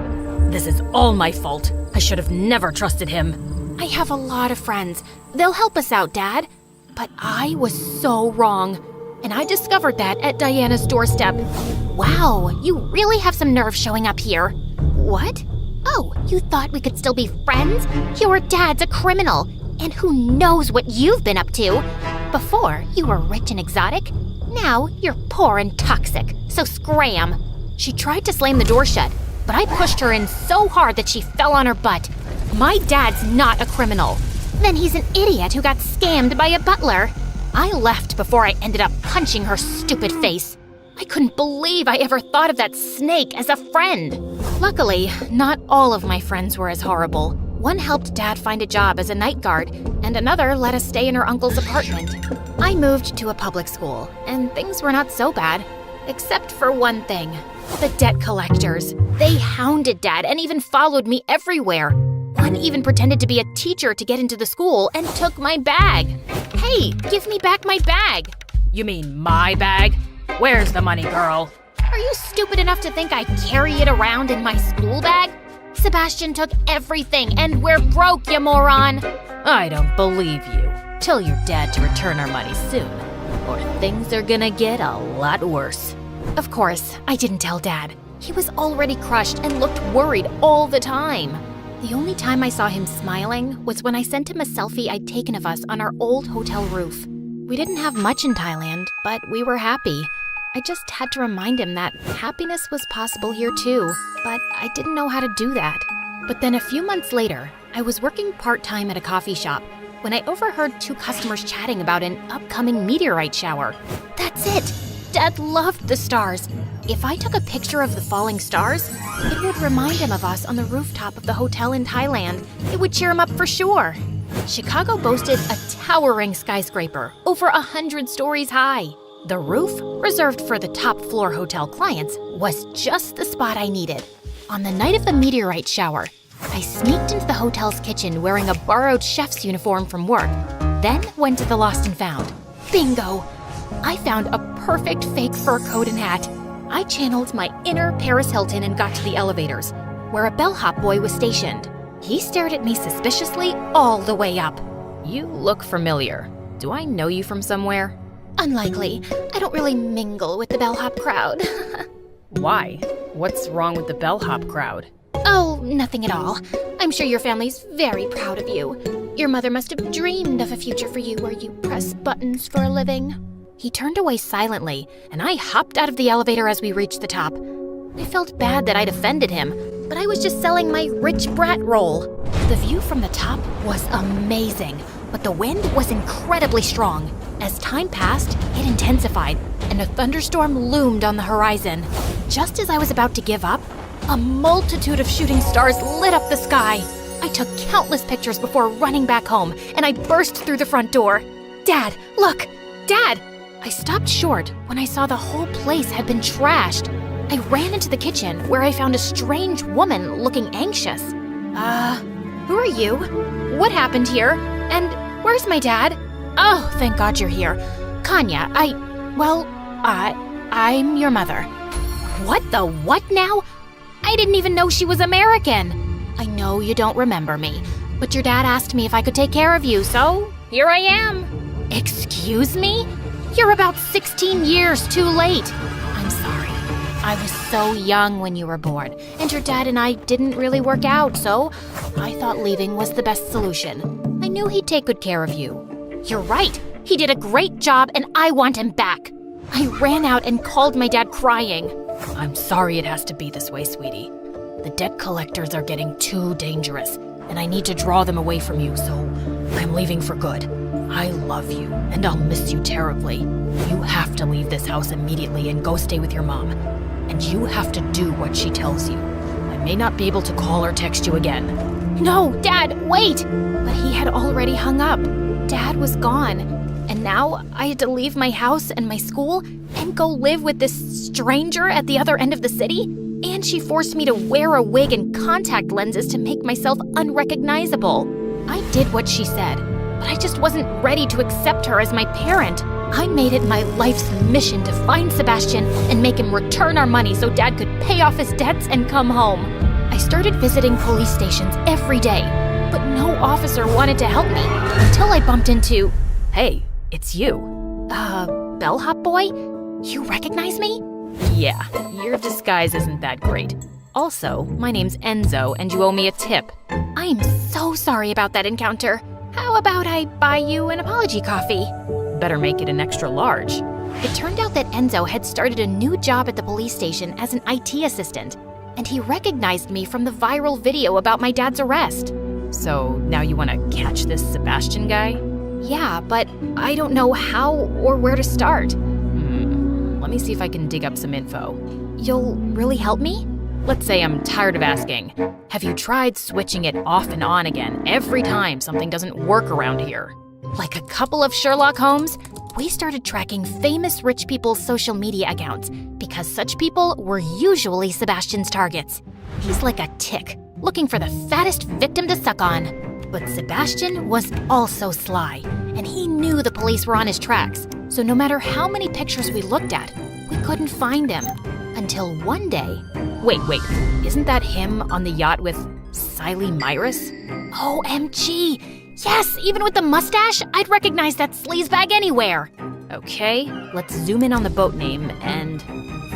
This is all my fault. I should have never trusted him. I have a lot of friends. They'll help us out, Dad. But I was so wrong. And I discovered that at Diana's doorstep. Wow, you really have some nerve showing up here. What? Oh, you thought we could still be friends? Your dad's a criminal. And who knows what you've been up to? Before, you were rich and exotic. Now, you're poor and toxic. So scram. She tried to slam the door shut, but I pushed her in so hard that she fell on her butt. My dad's not a criminal. Then he's an idiot who got scammed by a butler. I left before I ended up punching her stupid face. I couldn't believe I ever thought of that snake as a friend. Luckily, not all of my friends were as horrible. One helped Dad find a job as a night guard, and another let us stay in her uncle's apartment. I moved to a public school, and things were not so bad. Except for one thing. The debt collectors. They hounded Dad and even followed me everywhere. One even pretended to be a teacher to get into the school and took my bag. Hey, give me back my bag. You mean my bag? Where's the money, girl? Are you stupid enough to think I carry it around in my school bag? Sebastian took everything, and we're broke, you moron! I don't believe you. Tell your dad to return our money soon, or things are gonna get a lot worse. Of course, I didn't tell Dad. He was already crushed and looked worried all the time. The only time I saw him smiling was when I sent him a selfie I'd taken of us on our old hotel roof. We didn't have much in Thailand, but we were happy. I just had to remind him that happiness was possible here too, but I didn't know how to do that. But then a few months later, I was working part-time at a coffee shop when I overheard two customers chatting about an upcoming meteorite shower. That's it! Dad loved the stars. If I took a picture of the falling stars, it would remind him of us on the rooftop of the hotel in Thailand. It would cheer him up for sure. Chicago boasted a towering skyscraper, over 100 stories high. The roof, reserved for the top floor hotel clients, was just the spot I needed. On the night of the meteorite shower, I sneaked into the hotel's kitchen wearing a borrowed chef's uniform from work, then went to the Lost and Found. Bingo! I found a perfect fake fur coat and hat. I channeled my inner Paris Hilton and got to the elevators, where a bellhop boy was stationed. He stared at me suspiciously all the way up. You look familiar. Do I know you from somewhere? Unlikely. I don't really mingle with the bellhop crowd. Why? What's wrong with the bellhop crowd? Oh, nothing at all. I'm sure your family's very proud of you. Your mother must have dreamed of a future for you where you press buttons for a living. He turned away silently, and I hopped out of the elevator as we reached the top. I felt bad that I'd offended him, but I was just selling my rich brat role. The view from the top was amazing. but the wind was incredibly strong. As time passed, it intensified, and a thunderstorm loomed on the horizon. Just as I was about to give up, a multitude of shooting stars lit up the sky. I took countless pictures before running back home, and I burst through the front door. Dad, look! Dad! I stopped short when I saw the whole place had been trashed. I ran into the kitchen where I found a strange woman looking anxious. Who are you? What happened here? And where's my dad? Oh, thank God you're here. Kanya, I'm your mother. What the what now? I didn't even know she was American. I know you don't remember me, but your dad asked me if I could take care of you, so here I am. Excuse me? You're about 16 years too late. I'm sorry. I was so young when you were born, and your dad and I didn't really work out, so I thought leaving was the best solution. I knew he'd take good care of you. You're right. He did a great job, and I want him back. I ran out and called my dad crying. I'm sorry it has to be this way, sweetie. The debt collectors are getting too dangerous, and I need to draw them away from you, so I'm leaving for good. I love you, and I'll miss you terribly. You have to leave this house immediately and go stay with your mom. And you have to do what she tells you. I may not be able to call or text you again. No, Dad, wait! But he had already hung up. Dad was gone. And now I had to leave my house and my school and go live with this stranger at the other end of the city? And she forced me to wear a wig and contact lenses to make myself unrecognizable. I did what she said, but I just wasn't ready to accept her as my parent. I made it my life's mission to find Sebastian and make him return our money so Dad could pay off his debts and come home. I started visiting police stations every day, but no officer wanted to help me until I bumped into... Hey, it's you. Bellhop boy? You recognize me? Yeah, your disguise isn't that great. Also, my name's Enzo, and you owe me a tip. I'm so sorry about that encounter. How about I buy you an apology coffee? Better make it an extra large. It turned out that Enzo had started a new job at the police station as an IT assistant, and he recognized me from the viral video about my dad's arrest. So now you want to catch this Sebastian guy? Yeah, but I don't know how or where to start. Let me see if I can dig up some info. You'll really help me? Let's say I'm tired of asking. Have you tried switching it off and on again every time something doesn't work around here? Like a couple of Sherlock Holmes, we started tracking famous rich people's social media accounts because such people were usually Sebastian's targets. He's like a tick, looking for the fattest victim to suck on. But Sebastian was also sly, and he knew the police were on his tracks, so no matter how many pictures we looked at, we couldn't find him. Until one day... Wait, isn't that him on the yacht with Siley Myrus? OMG! Yes, even with the mustache, I'd recognize that sleazebag anywhere. Okay, let's zoom in on the boat name and...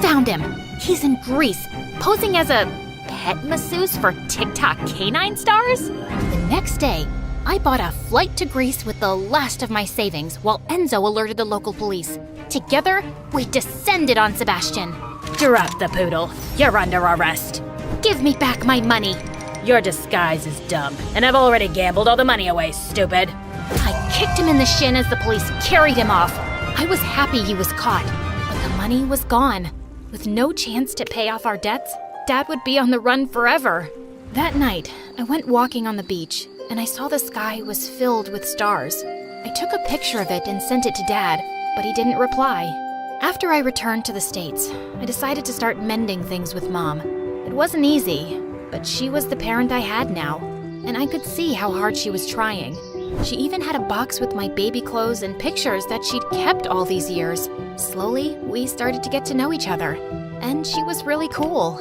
Found him! He's in Greece, posing as a pet masseuse for TikTok canine stars? The next day, I bought a flight to Greece with the last of my savings while Enzo alerted the local police. Together, we descended on Sebastian. Drop the poodle. You're under arrest. Give me back my money. Your disguise is dumb, and I've already gambled all the money away, stupid. I kicked him in the shin as the police carried him off. I was happy he was caught, but the money was gone. With no chance to pay off our debts, Dad would be on the run forever. That night, I went walking on the beach, and I saw the sky was filled with stars. I took a picture of it and sent it to Dad, but he didn't reply. After I returned to the States, I decided to start mending things with Mom. It wasn't easy, but she was the parent I had now, and I could see how hard she was trying. She even had a box with my baby clothes and pictures that she'd kept all these years. Slowly, we started to get to know each other, and she was really cool.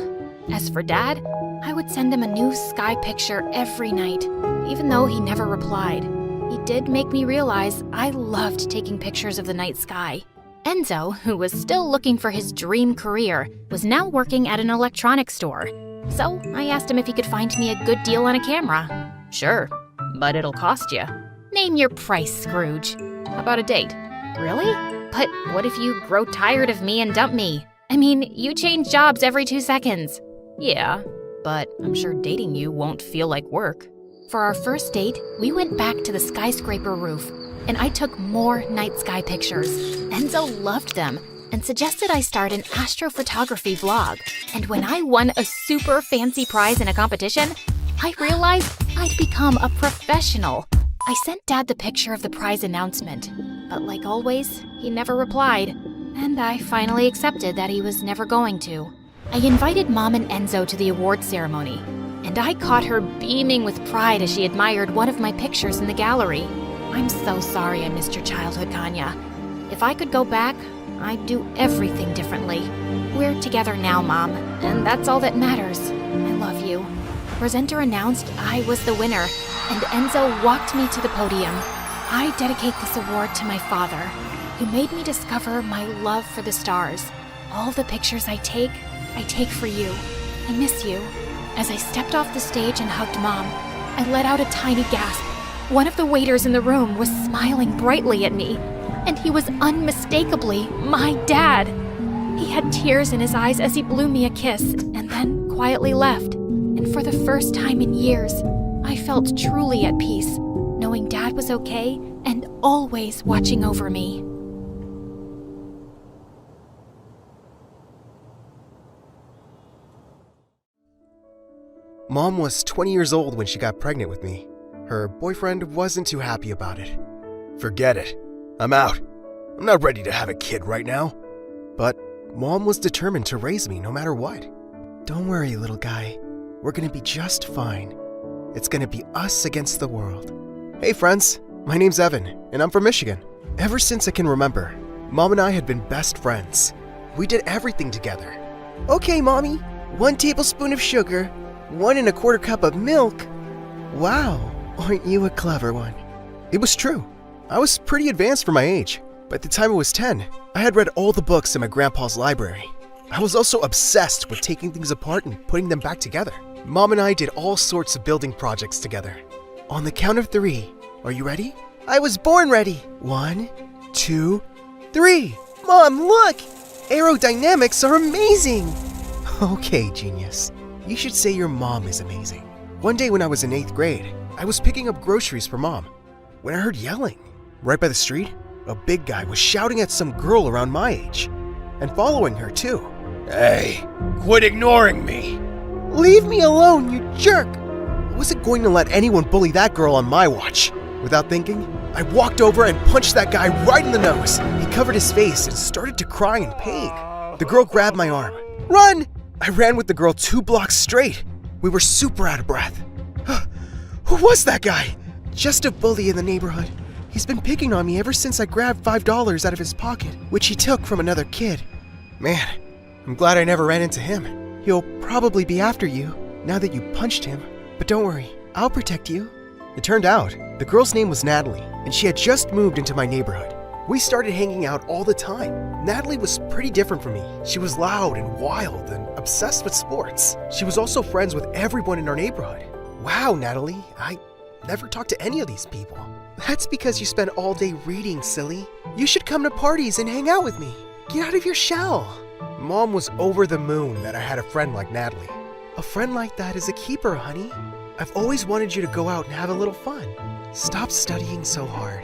As for Dad, I would send him a new sky picture every night, even though he never replied. He did make me realize I loved taking pictures of the night sky. Enzo, who was still looking for his dream career, was now working at an electronics store. So I asked him if he could find me a good deal on a camera. Sure, but it'll cost you. Name your price, Scrooge. How about a date? Really? But what if you grow tired of me and dump me? I mean, you change jobs every 2 seconds. Yeah, but I'm sure dating you won't feel like work. For our first date, we went back to the skyscraper roof, and I took more night sky pictures. Enzo loved them and suggested I start an astrophotography vlog. And when I won a super fancy prize in a competition, I realized I'd become a professional. I sent Dad the picture of the prize announcement, but like always, he never replied, and I finally accepted that he was never going to. I invited Mom and Enzo to the award ceremony, and I caught her beaming with pride as she admired one of my pictures in the gallery. I'm so sorry I missed your childhood, Kanya. If I could go back, I'd do everything differently. We're together now, Mom, and that's all that matters. I love you. Presenter announced I was the winner, and Enzo walked me to the podium. I dedicate this award to my father, who made me discover my love for the stars. All the pictures I take for you. I miss you. As I stepped off the stage and hugged Mom, I let out a tiny gasp. One of the waiters in the room was smiling brightly at me, and he was unmistakably my dad. He had tears in his eyes as he blew me a kiss and then quietly left. And for the first time in years, I felt truly at peace, knowing Dad was okay and always watching over me. Mom was 20 years old when she got pregnant with me. Her boyfriend wasn't too happy about it. Forget it. I'm out. I'm not ready to have a kid right now. But Mom was determined to raise me no matter what. Don't worry, little guy. We're gonna be just fine. It's gonna be us against the world. Hey friends, my name's Evan, and I'm from Michigan. Ever since I can remember, Mom and I had been best friends. We did everything together. Okay, Mommy, 1 tablespoon of sugar, 1 1/4 cup of milk. Wow, aren't you a clever one? It was true. I was pretty advanced for my age. By the time I was 10, I had read all the books in my grandpa's library. I was also obsessed with taking things apart and putting them back together. Mom and I did all sorts of building projects together. On the count of 3, are you ready? I was born ready. 1, 2, 3. Mom, look! Aerodynamics are amazing! Okay, genius. You should say your mom is amazing. One day when I was in 8th grade, I was picking up groceries for Mom when I heard yelling. Right by the street, a big guy was shouting at some girl around my age and following her too. Hey, quit ignoring me! Leave me alone, you jerk! I wasn't going to let anyone bully that girl on my watch. Without thinking, I walked over and punched that guy right in the nose. He covered his face and started to cry in pain. The girl grabbed my arm. Run! I ran with the girl 2 blocks straight. We were super out of breath. Who was that guy? Just a bully in the neighborhood. He's been picking on me ever since I grabbed $5 out of his pocket, which he took from another kid. Man, I'm glad I never ran into him. He'll probably be after you now that you punched him. But don't worry, I'll protect you. It turned out, the girl's name was Natalie, and she had just moved into my neighborhood. We started hanging out all the time. Natalie was pretty different from me. She was loud and wild and obsessed with sports. She was also friends with everyone in our neighborhood. Wow, Natalie, I never talked to any of these people. That's because you spend all day reading, silly. You should come to parties and hang out with me. Get out of your shell. Mom was over the moon that I had a friend like Natalie. A friend like that is a keeper, honey. I've always wanted you to go out and have a little fun. Stop studying so hard.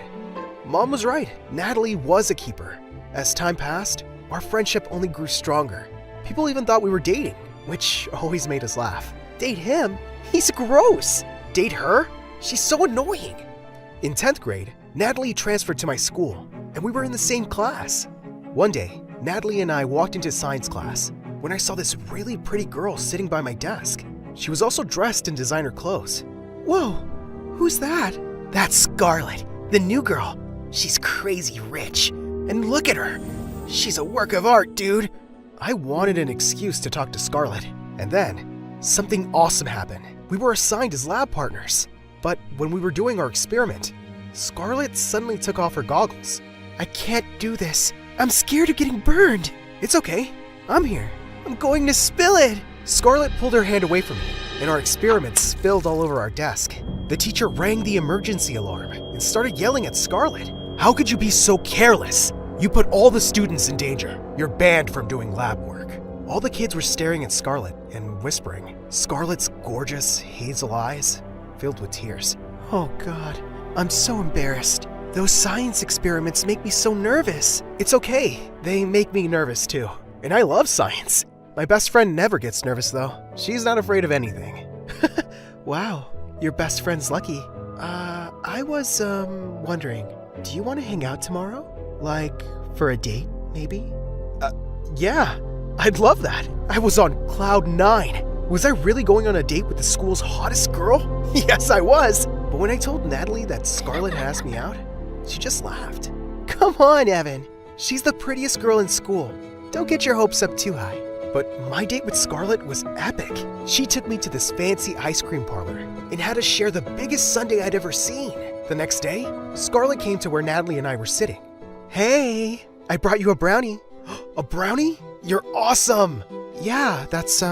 Mom was right. Natalie was a keeper. As time passed, our friendship only grew stronger. People even thought we were dating, which always made us laugh. Date him? He's gross. Date her? She's so annoying. In 10th grade, Natalie transferred to my school, and we were in the same class. One day, Natalie and I walked into science class when I saw this really pretty girl sitting by my desk. She was also dressed in designer clothes. Whoa, who's that? That's Scarlett, the new girl. She's crazy rich. And look at her. She's a work of art, dude. I wanted an excuse to talk to Scarlett. And then, something awesome happened. We were assigned as lab partners. But when we were doing our experiment, Scarlett suddenly took off her goggles. I can't do this. I'm scared of getting burned. It's okay. I'm here. I'm going to spill it. Scarlett pulled her hand away from me, and our experiment spilled all over our desk. The teacher rang the emergency alarm and started yelling at Scarlett. How could you be so careless? You put all the students in danger. You're banned from doing lab work. All the kids were staring at Scarlett and whispering. Scarlett's gorgeous hazel eyes filled with tears. Oh God, I'm so embarrassed. Those science experiments make me so nervous. It's okay, they make me nervous too. And I love science. My best friend never gets nervous though. She's not afraid of anything. Wow, your best friend's lucky. I was, wondering, do you want to hang out tomorrow? Like, for a date, maybe? Yeah, I'd love that. I was on cloud 9. Was I really going on a date with the school's hottest girl? Yes, I was. But when I told Natalie that Scarlett had asked me out, she just laughed. Come on, Evan. She's the prettiest girl in school. Don't get your hopes up too high. But my date with Scarlett was epic. She took me to this fancy ice cream parlor and had us share the biggest sundae I'd ever seen. The next day, Scarlett came to where Natalie and I were sitting. Hey, I brought you a brownie. A brownie? You're awesome! Yeah, that's,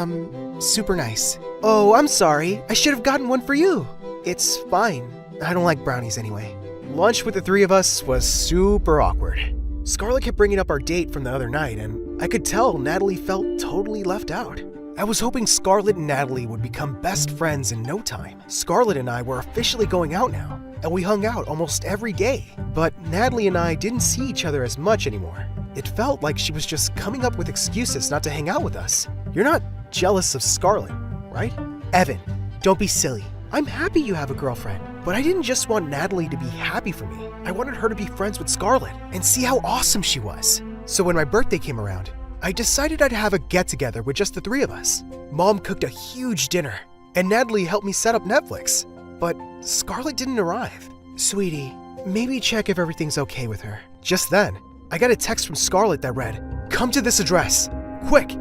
super nice. Oh, I'm sorry. I should have gotten one for you. It's fine. I don't like brownies anyway. Lunch with the three of us was super awkward. Scarlett kept bringing up our date from the other night, and I could tell Natalie felt totally left out. I was hoping Scarlett and Natalie would become best friends in no time. Scarlett and I were officially going out now, and we hung out almost every day. But Natalie and I didn't see each other as much anymore. It felt like she was just coming up with excuses not to hang out with us. You're not jealous of Scarlett, right? Evan, don't be silly. I'm happy you have a girlfriend, but I didn't just want Natalie to be happy for me. I wanted her to be friends with Scarlett and see how awesome she was. So when my birthday came around, I decided I'd have a get-together with just the three of us. Mom cooked a huge dinner, and Natalie helped me set up Netflix. But Scarlett didn't arrive. Sweetie, maybe check if everything's okay with her. Just then, I got a text from Scarlett that read, "Come to this address. Quick!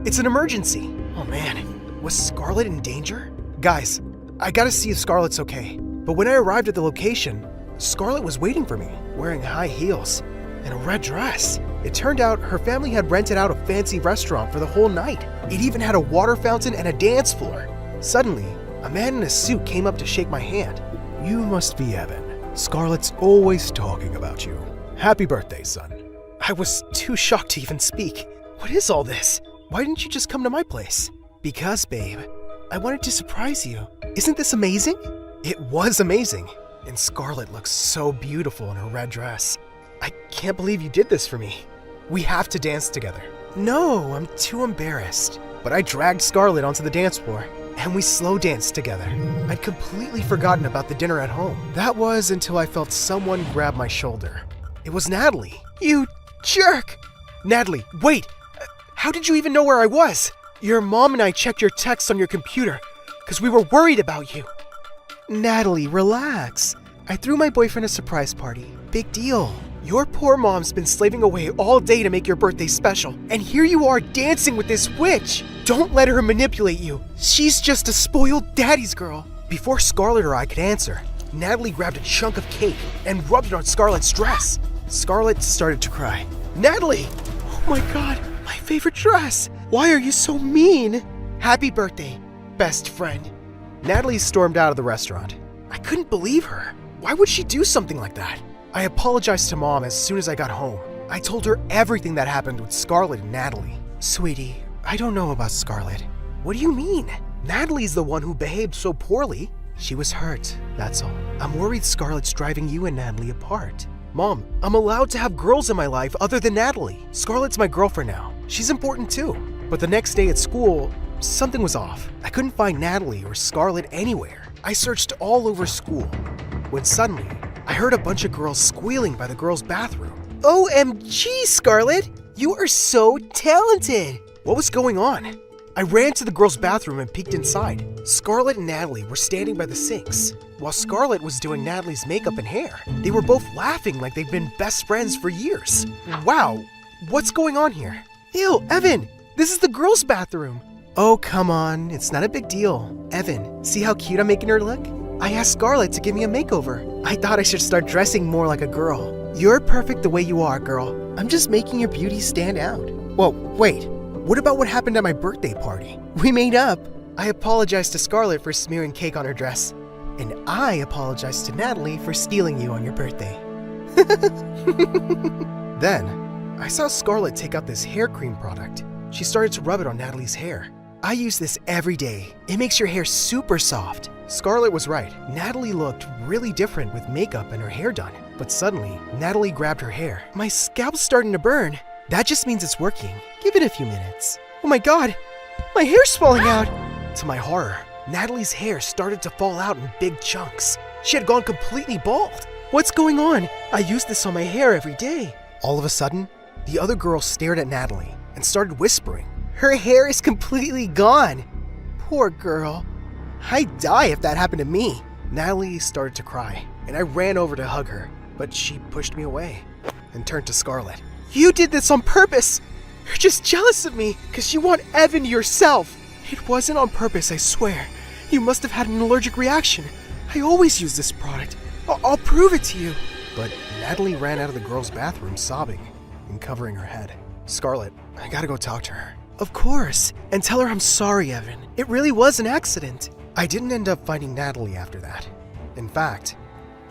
It's an emergency." Oh man, was Scarlett in danger? Guys, I gotta see if Scarlett's okay. But when I arrived at the location, Scarlett was waiting for me, wearing high heels and a red dress. It turned out her family had rented out a fancy restaurant for the whole night. It even had a water fountain and a dance floor. Suddenly, a man in a suit came up to shake my hand. "You must be Evan. Scarlett's always talking about you. Happy birthday, son." I was too shocked to even speak. What is all this? Why didn't you just come to my place? Because, babe, I wanted to surprise you. Isn't this amazing? It was amazing. And Scarlett looks so beautiful in her red dress. I can't believe you did this for me. We have to dance together. No, I'm too embarrassed. But I dragged Scarlett onto the dance floor, and we slow danced together. I'd completely forgotten about the dinner at home. That was until I felt someone grab my shoulder. It was Natalie. You jerk! Natalie, wait! How did you even know where I was? Your mom and I checked your texts on your computer, because we were worried about you. Natalie, relax. I threw my boyfriend a surprise party. Big deal. Your poor mom's been slaving away all day to make your birthday special, and here you are dancing with this witch. Don't let her manipulate you. She's just a spoiled daddy's girl. Before Scarlett or I could answer, Natalie grabbed a chunk of cake and rubbed it on Scarlett's dress. Scarlett started to cry. Natalie! Oh my God, my favorite dress! Why are you so mean? Happy birthday, best friend. Natalie stormed out of the restaurant. I couldn't believe her. Why would she do something like that? I apologized to Mom as soon as I got home. I told her everything that happened with Scarlett and Natalie. Sweetie, I don't know about Scarlett. What do you mean? Natalie's the one who behaved so poorly. She was hurt, that's all. I'm worried Scarlett's driving you and Natalie apart. Mom, I'm allowed to have girls in my life other than Natalie. Scarlett's my girlfriend now. She's important too. But the next day at school, something was off. I couldn't find Natalie or Scarlett anywhere. I searched all over school, when suddenly, I heard a bunch of girls squealing by the girls' bathroom. OMG, Scarlett! You are so talented! What was going on? I ran to the girls' bathroom and peeked inside. Scarlett and Natalie were standing by the sinks, while Scarlett was doing Natalie's makeup and hair. They were both laughing like they'd been best friends for years. Wow, what's going on here? Ew, Evan, this is the girls' bathroom. Oh, come on, it's not a big deal. Evan, see how cute I'm making her look? I asked Scarlett to give me a makeover. I thought I should start dressing more like a girl. You're perfect the way you are, girl. I'm just making your beauty stand out. Whoa, wait. What about what happened at my birthday party? We made up. I apologized to Scarlett for smearing cake on her dress. And I apologized to Natalie for stealing you on your birthday. Then, I saw Scarlett take out this hair cream product. She started to rub it on Natalie's hair. I use this every day. It makes your hair super soft. Scarlett was right. Natalie looked really different with makeup and her hair done. But suddenly, Natalie grabbed her hair. My scalp's starting to burn. That just means it's working. Give it a few minutes. Oh my god, my hair's falling out. To my horror, Natalie's hair started to fall out in big chunks. She had gone completely bald. What's going on? I use this on my hair every day. All of a sudden, the other girl stared at Natalie and started whispering. Her hair is completely gone. Poor girl. I'd die if that happened to me. Natalie started to cry, and I ran over to hug her, but she pushed me away and turned to Scarlett. You did this on purpose. You're just jealous of me because you want Evan yourself. It wasn't on purpose, I swear. You must have had an allergic reaction. I always use this product. I'll prove it to you. But Natalie ran out of the girl's bathroom sobbing and covering her head. Scarlett, I gotta go talk to her. Of course, and tell her I'm sorry, Evan. It really was an accident. I didn't end up finding Natalie after that. In fact,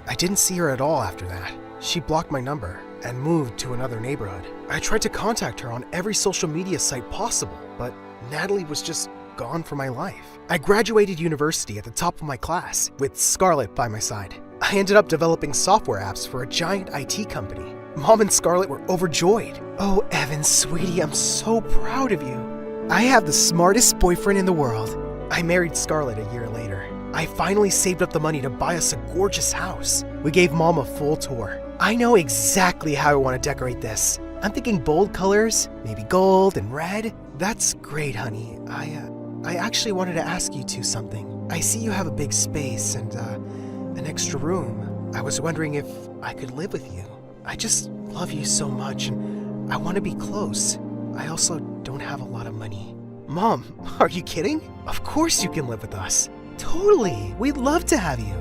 I didn't see her at all after that. She blocked my number and moved to another neighborhood. I tried to contact her on every social media site possible, but Natalie was just gone from my life. I graduated university at the top of my class with Scarlett by my side. I ended up developing software apps for a giant IT company. Mom and Scarlett were overjoyed. Oh, Evan, sweetie, I'm so proud of you. I have the smartest boyfriend in the world. I married Scarlett a year later. I finally saved up the money to buy us a gorgeous house. We gave Mom a full tour. I know exactly how I want to decorate this. I'm thinking bold colors, maybe gold and red. That's great, honey. I actually wanted to ask you two something. I see you have a big space and an extra room. I was wondering if I could live with you. I just love you so much and I want to be close. I also don't have a lot of money. Mom, are you kidding? Of course you can live with us. Totally, we'd love to have you.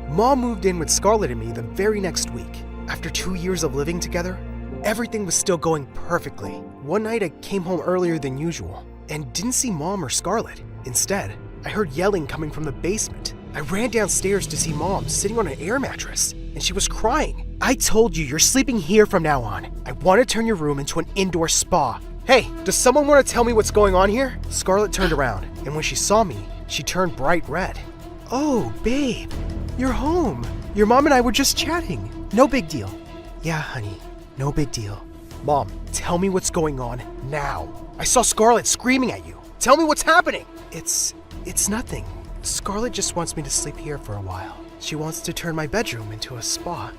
Mom moved in with Scarlett and me the very next week. After 2 years of living together, everything was still going perfectly. One night I came home earlier than usual and didn't see Mom or Scarlett. Instead, I heard yelling coming from the basement. I ran downstairs to see Mom sitting on an air mattress, and she was crying. I told you you're sleeping here from now on. I want to turn your room into an indoor spa. Hey, does someone want to tell me what's going on here? Scarlett turned around, and when she saw me, she turned bright red. Oh, babe, you're home. Your mom and I were just chatting. No big deal. Yeah, honey, no big deal. Mom, tell me what's going on now. I saw Scarlett screaming at you. Tell me what's happening. It's nothing. Scarlett just wants me to sleep here for a while. She wants to turn my bedroom into a spa.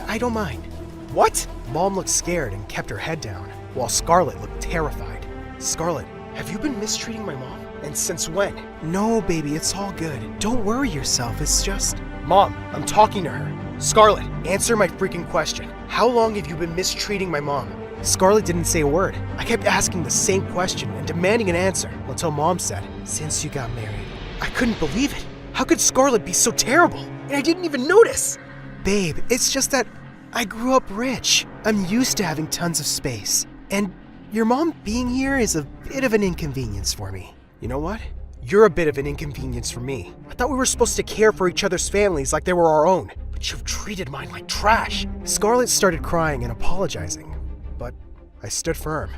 I don't mind. What? Mom looked scared and kept her head down, while Scarlett looked terrified. Scarlett, have you been mistreating my mom? And since when? No, baby, it's all good. Don't worry yourself, it's just... Mom, I'm talking to her. Scarlett, answer my freaking question. How long have you been mistreating my mom? Scarlett didn't say a word. I kept asking the same question and demanding an answer until Mom said, since you got married. I couldn't believe it. How could Scarlett be so terrible? And I didn't even notice. Babe, it's just that I grew up rich. I'm used to having tons of space. And your mom being here is a bit of an inconvenience for me. You know what? You're a bit of an inconvenience for me. I thought we were supposed to care for each other's families like they were our own. But you've treated mine like trash. Scarlett started crying and apologizing. But I stood firm.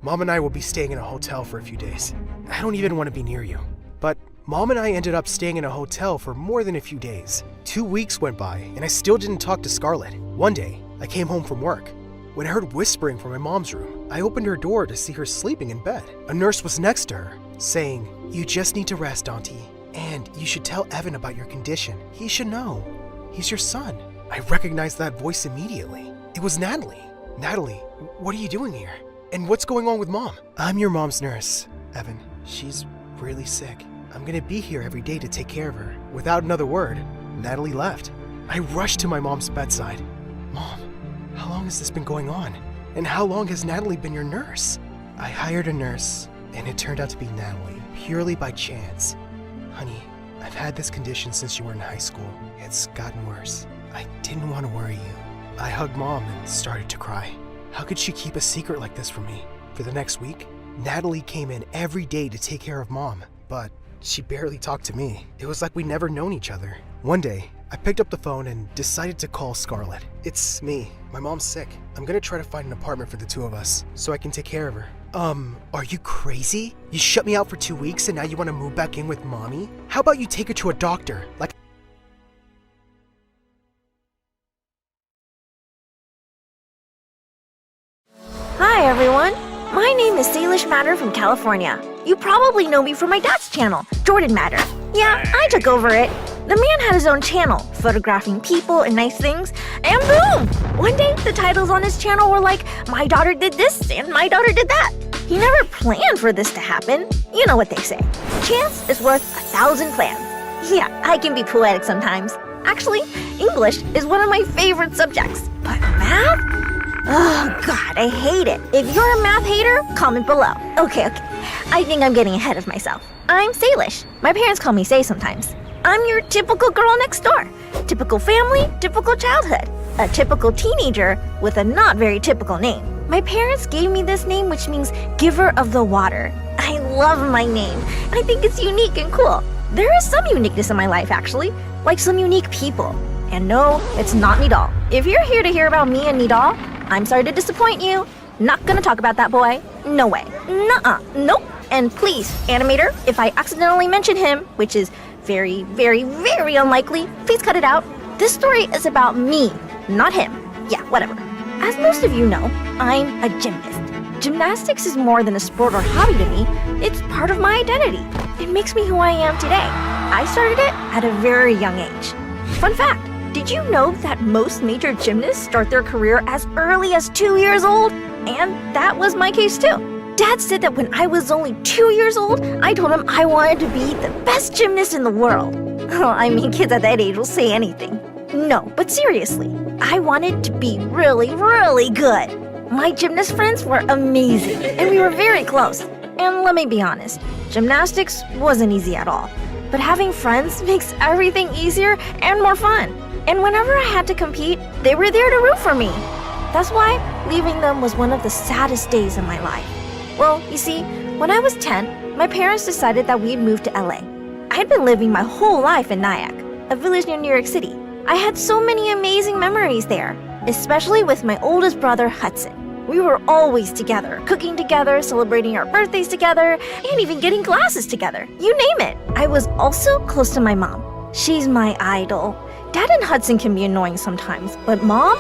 Mom and I will be staying in a hotel for a few days. I don't even want to be near you. But Mom and I ended up staying in a hotel for more than a few days. 2 weeks went by, and I still didn't talk to Scarlett. One day, I came home from work. When I heard whispering from my mom's room, I opened her door to see her sleeping in bed. A nurse was next to her, saying, "You just need to rest, Auntie. And you should tell Evan about your condition. He should know. He's your son." I recognized that voice immediately. It was Natalie. Natalie, what are you doing here? And what's going on with Mom? I'm your mom's nurse, Evan. She's really sick. I'm gonna be here every day to take care of her. Without another word, Natalie left. I rushed to my mom's bedside. Mom, how long has this been going on? And how long has Natalie been your nurse? I hired a nurse, and it turned out to be Natalie, purely by chance. Honey, I've had this condition since you were in high school. It's gotten worse. I didn't want to worry you. I hugged Mom and started to cry. How could she keep a secret like this from me? For the next week, Natalie came in every day to take care of Mom, but she barely talked to me. It was like we'd never known each other. One day, I picked up the phone and decided to call Scarlett. It's me. My mom's sick. I'm gonna try to find an apartment for the two of us so I can take care of her. Are you crazy? You shut me out for 2 weeks and now you want to move back in with Mommy? How about you take her to a doctor? Like. Hi everyone, my name is Salish Matter from California. You probably know me from my dad's channel, Jordan Matter. Yeah, I took over it. The man had his own channel, photographing people and nice things, and boom! One day, the titles on his channel were like, my daughter did this and my daughter did that. He never planned for this to happen. You know what they say. Chance is worth 1,000 plans. Yeah, I can be poetic sometimes. Actually, English is one of my favorite subjects. But math? Oh god, I hate it. If you're a math hater, comment below. Okay. I think I'm getting ahead of myself. I'm Salish. My parents call me Say sometimes. I'm your typical girl next door. Typical family, typical childhood. A typical teenager with a not very typical name. My parents gave me this name, which means giver of the water. I love my name. I think it's unique and cool. There is some uniqueness in my life, actually, like some unique people. And no, it's not Nidal. If you're here to hear about me and Nidal, I'm sorry to disappoint you. Not gonna talk about that boy. No way. Nuh-uh. Nope. And please, animator, if I accidentally mention him, which is very, very, very unlikely, please cut it out. This story is about me, not him. Yeah, whatever. As most of you know, I'm a gymnast. Gymnastics is more than a sport or hobby to me. It's part of my identity. It makes me who I am today. I started it at a very young age. Fun fact, did you know that most major gymnasts start their career as early as 2 years old? And that was my case too. Dad said that when I was only 2 years old, I told him I wanted to be the best gymnast in the world. Oh, I mean, kids at that age will say anything. No, but seriously, I wanted to be really, really good. My gymnast friends were amazing, and we were very close. And let me be honest, gymnastics wasn't easy at all. But having friends makes everything easier and more fun. And whenever I had to compete, they were there to root for me. That's why leaving them was one of the saddest days in my life. Well, you see, when I was 10, my parents decided that we'd move to LA. I had been living my whole life in Nyack, a village near New York City. I had so many amazing memories there, especially with my oldest brother, Hudson. We were always together, cooking together, celebrating our birthdays together, and even getting classes together. You name it. I was also close to my mom. She's my idol. Dad and Hudson can be annoying sometimes, but Mom?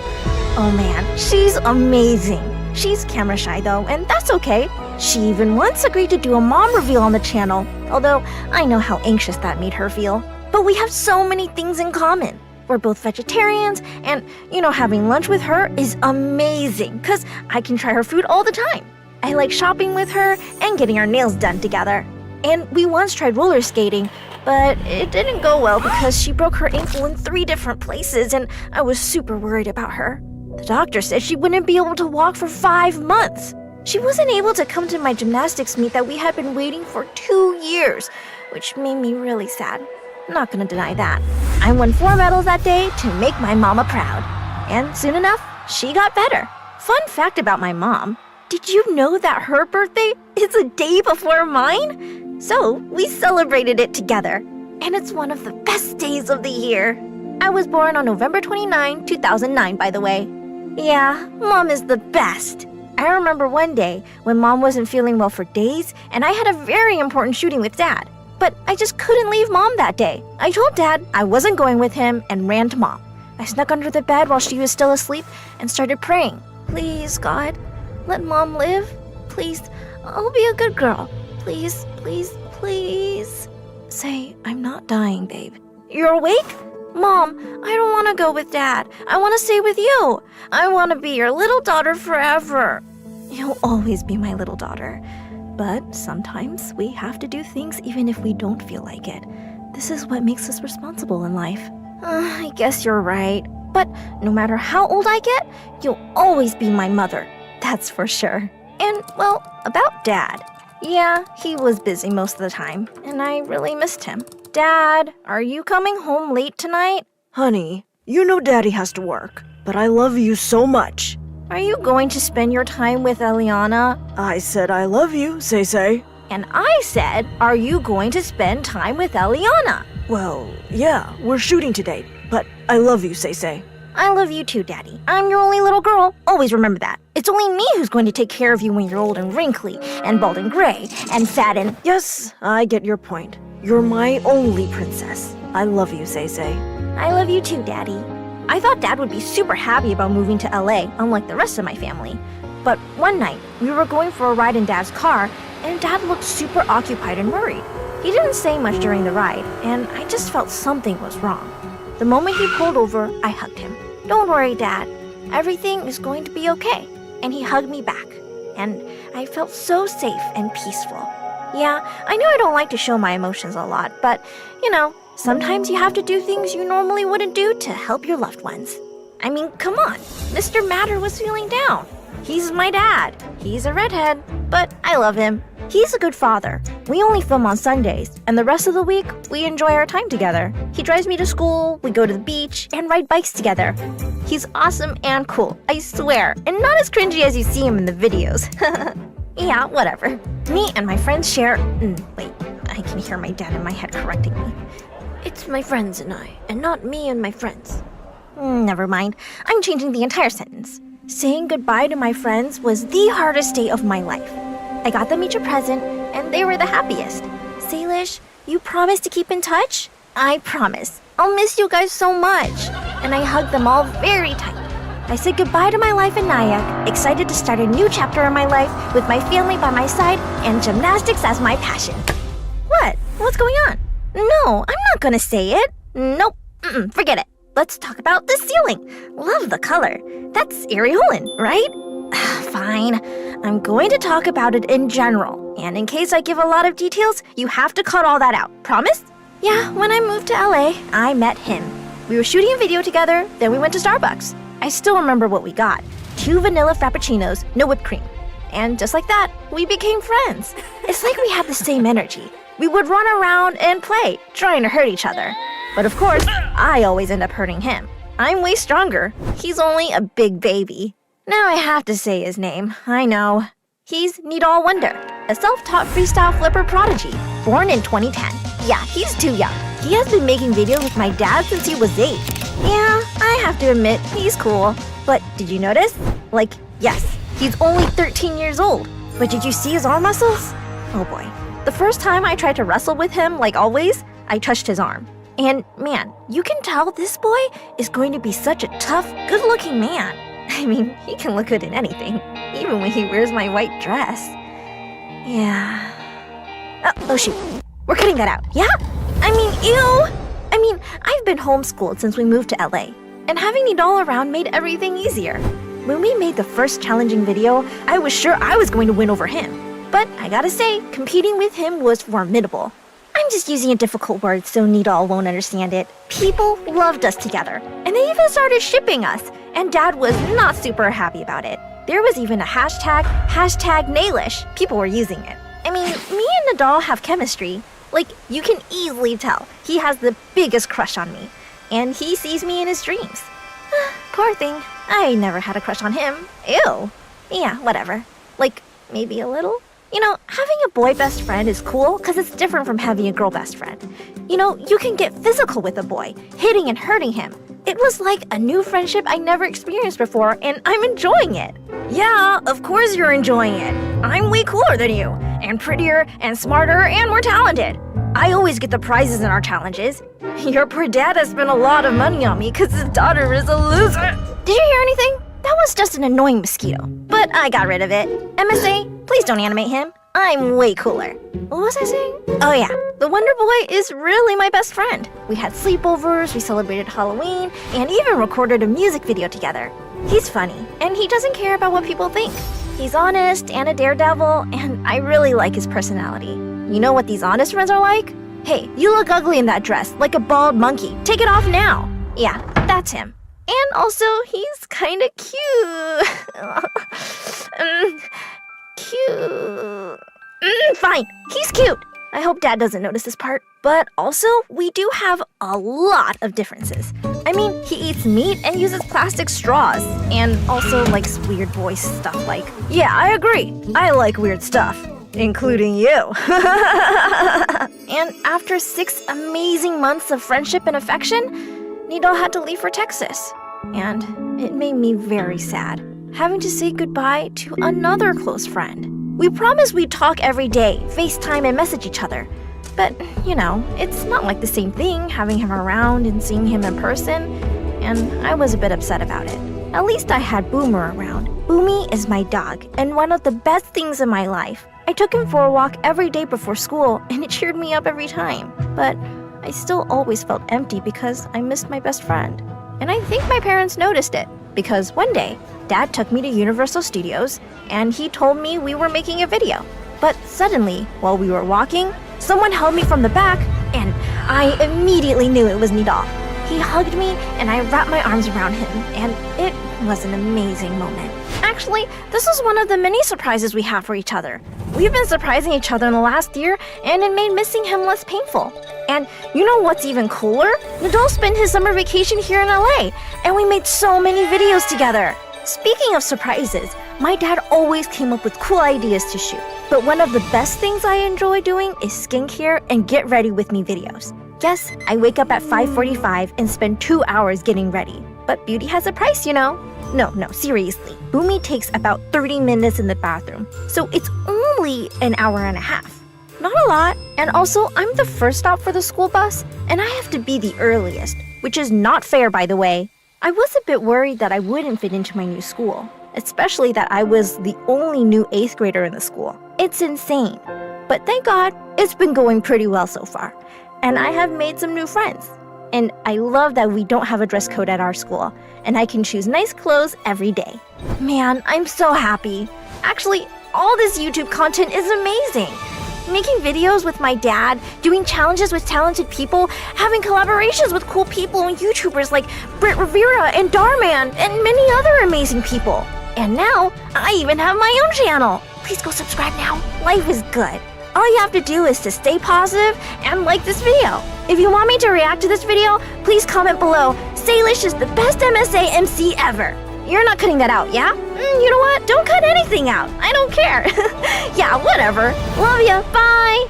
Oh man, she's amazing. She's camera shy though, and that's okay. She even once agreed to do a mom reveal on the channel, although I know how anxious that made her feel. But we have so many things in common. We're both vegetarians, and, having lunch with her is amazing, because I can try her food all the time. I like shopping with her and getting our nails done together. And we once tried roller skating, but it didn't go well because she broke her ankle in 3 different places, and I was super worried about her. The doctor said she wouldn't be able to walk for 5 months. She wasn't able to come to my gymnastics meet that we had been waiting for 2 years, which made me really sad. Not gonna deny that. I won 4 medals that day to make my mama proud. And soon enough, she got better. Fun fact about my mom, did you know that her birthday is a day before mine? So we celebrated it together. And it's one of the best days of the year. I was born on November 29, 2009, by the way. Yeah, Mom is the best. I remember one day when Mom wasn't feeling well for days, and I had a very important shooting with Dad. But I just couldn't leave Mom that day. I told Dad I wasn't going with him and ran to Mom. I snuck under the bed while she was still asleep and started praying. Please, God, let Mom live. Please, I'll be a good girl. Please, please, please. Say, I'm not dying, babe. You're awake? Mom, I don't want to go with Dad. I want to stay with you. I want to be your little daughter forever. You'll always be my little daughter. But sometimes we have to do things even if we don't feel like it. This is what makes us responsible in life. I guess you're right. But no matter how old I get, you'll always be my mother. That's for sure. And, well, about Dad. Yeah, he was busy most of the time, and I really missed him. Dad, are you coming home late tonight? Honey, you know Daddy has to work, but I love you so much. Are you going to spend your time with Eliana? I said I love you, Say. And I said, are you going to spend time with Eliana? Well, yeah, we're shooting today, but I love you, Say. I love you too, Daddy. I'm your only little girl. Always remember that. It's only me who's going to take care of you when you're old and wrinkly, and bald and gray, and fat and... Yes, I get your point. You're my only princess. I love you, Say. I love you too, Daddy. I thought Dad would be super happy about moving to LA, unlike the rest of my family. But one night, we were going for a ride in Dad's car, and Dad looked super occupied and worried. He didn't say much during the ride, and I just felt something was wrong. The moment he pulled over, I hugged him. Don't worry, Dad. Everything is going to be okay. And he hugged me back. And I felt so safe and peaceful. Yeah, I know I don't like to show my emotions a lot, but, sometimes you have to do things you normally wouldn't do to help your loved ones. I mean, come on. Mr. Matter was feeling down. He's my dad. He's a redhead, but I love him. He's a good father. We only film on Sundays, and the rest of the week, we enjoy our time together. He drives me to school, we go to the beach, and ride bikes together. He's awesome and cool, I swear, and not as cringy as you see him in the videos. Yeah, whatever. Me and my friends share... wait, I can hear my dad in my head correcting me. It's my friends and I, and not me and my friends. Never mind. I'm changing the entire sentence. Saying goodbye to my friends was the hardest day of my life. I got them each a present, and they were the happiest. Salish, you promise to keep in touch? I promise. I'll miss you guys so much. And I hugged them all very tight. I said goodbye to my life in Nyack, excited to start a new chapter in my life with my family by my side and gymnastics as my passion. What? What's going on? No, I'm not gonna say it. Nope. Forget it. Let's talk about the ceiling. Love the color. That's Areolan, right? Fine. I'm going to talk about it in general. And in case I give a lot of details, you have to cut all that out. Promise? Yeah, when I moved to LA, I met him. We were shooting a video together, then we went to Starbucks. I still remember what we got. 2 vanilla frappuccinos, no whipped cream. And just like that, we became friends. It's like we had the same energy. We would run around and play, trying to hurt each other. But of course, I always end up hurting him. I'm way stronger. He's only a big baby. Now I have to say his name. I know. He's Nidal Wonder, a self-taught freestyle flipper prodigy, born in 2010. Yeah, he's too young. He has been making videos with my dad since he was 8. Yeah, I have to admit, he's cool. But did you notice? Yes, he's only 13 years old. But did you see his arm muscles? Oh boy. The first time I tried to wrestle with him, like always, I touched his arm. And man, you can tell this boy is going to be such a tough, good-looking man. I mean, he can look good in anything, even when he wears my white dress. Yeah. Oh shoot. We're cutting that out, yeah? I mean, ew! I've been homeschooled since we moved to LA, and having Nidal around made everything easier. When we made the first challenging video, I was sure I was going to win over him. But I gotta say, competing with him was formidable. I'm just using a difficult word so Nidal won't understand it. People loved us together, and they even started shipping us, and Dad was not super happy about it. There was even a hashtag Nailish. People were using it. I mean, me and Nidal have chemistry. You can easily tell. He has the biggest crush on me, and he sees me in his dreams. Poor thing. I never had a crush on him. Ew. Yeah, whatever. Maybe a little? Having a boy best friend is cool because it's different from having a girl best friend. You can get physical with a boy, hitting and hurting him. It was like a new friendship I never experienced before, and I'm enjoying it. Yeah, of course you're enjoying it. I'm way cooler than you, and prettier, and smarter, and more talented. I always get the prizes in our challenges. Your poor dad has spent a lot of money on me because his daughter is a loser. Did you hear anything? That was just an annoying mosquito, but I got rid of it. MSA, please don't animate him. I'm way cooler. What was I saying? Oh yeah, the Wonder Boy is really my best friend. We had sleepovers, we celebrated Halloween, and even recorded a music video together. He's funny, and he doesn't care about what people think. He's honest and a daredevil, and I really like his personality. You know what these honest friends are like? Hey, you look ugly in that dress, like a bald monkey. Take it off now. Yeah, that's him. And also, he's kinda cute. Cute. Fine, he's cute. I hope Dad doesn't notice this part. But also, we do have a lot of differences. I mean, he eats meat and uses plastic straws. And also likes weird boy stuff like, yeah, I agree. I like weird stuff. Including you. And after 6 amazing months of friendship and affection, Nidal had to leave for Texas. And it made me very sad, having to say goodbye to another close friend. We promised we'd talk every day, FaceTime and message each other. But, it's not like the same thing having him around and seeing him in person, and I was a bit upset about it. At least I had Boomer around. Boomy is my dog, and one of the best things in my life. I took him for a walk every day before school, and it cheered me up every time. But I still always felt empty because I missed my best friend. And I think my parents noticed it, because one day, Dad took me to Universal Studios, and he told me we were making a video. But suddenly, while we were walking, someone held me from the back, and I immediately knew it was Nidal. He hugged me, and I wrapped my arms around him, and it was an amazing moment. Actually, this was one of the many surprises we have for each other. We've been surprising each other in the last year, and it made missing him less painful. And you know what's even cooler? Nidal spent his summer vacation here in LA, and we made so many videos together. Speaking of surprises, my dad always came up with cool ideas to shoot. But one of the best things I enjoy doing is skincare and get ready with me videos. Yes, I wake up at 5:45 and spend 2 hours getting ready. But beauty has a price, No, seriously. Boomy takes about 30 minutes in the bathroom, so it's only an hour and a half. Not a lot. And also, I'm the first stop for the school bus, and I have to be the earliest, which is not fair, by the way. I was a bit worried that I wouldn't fit into my new school, especially that I was the only new 8th grader in the school. It's insane. But thank God, it's been going pretty well so far. And I have made some new friends. And I love that we don't have a dress code at our school, and I can choose nice clothes every day. Man, I'm so happy. Actually, all this YouTube content is amazing. Making videos with my dad, doing challenges with talented people, having collaborations with cool people and YouTubers like Britt Rivera and Darman, and many other amazing people. And now, I even have my own channel. Please go subscribe now. Life is good. All you have to do is to stay positive and like this video. If you want me to react to this video, please comment below. Saylish is the best MSA MC ever. You're not cutting that out, yeah? You know what? Don't cut anything out. I don't care. Yeah, whatever. Love ya. Bye.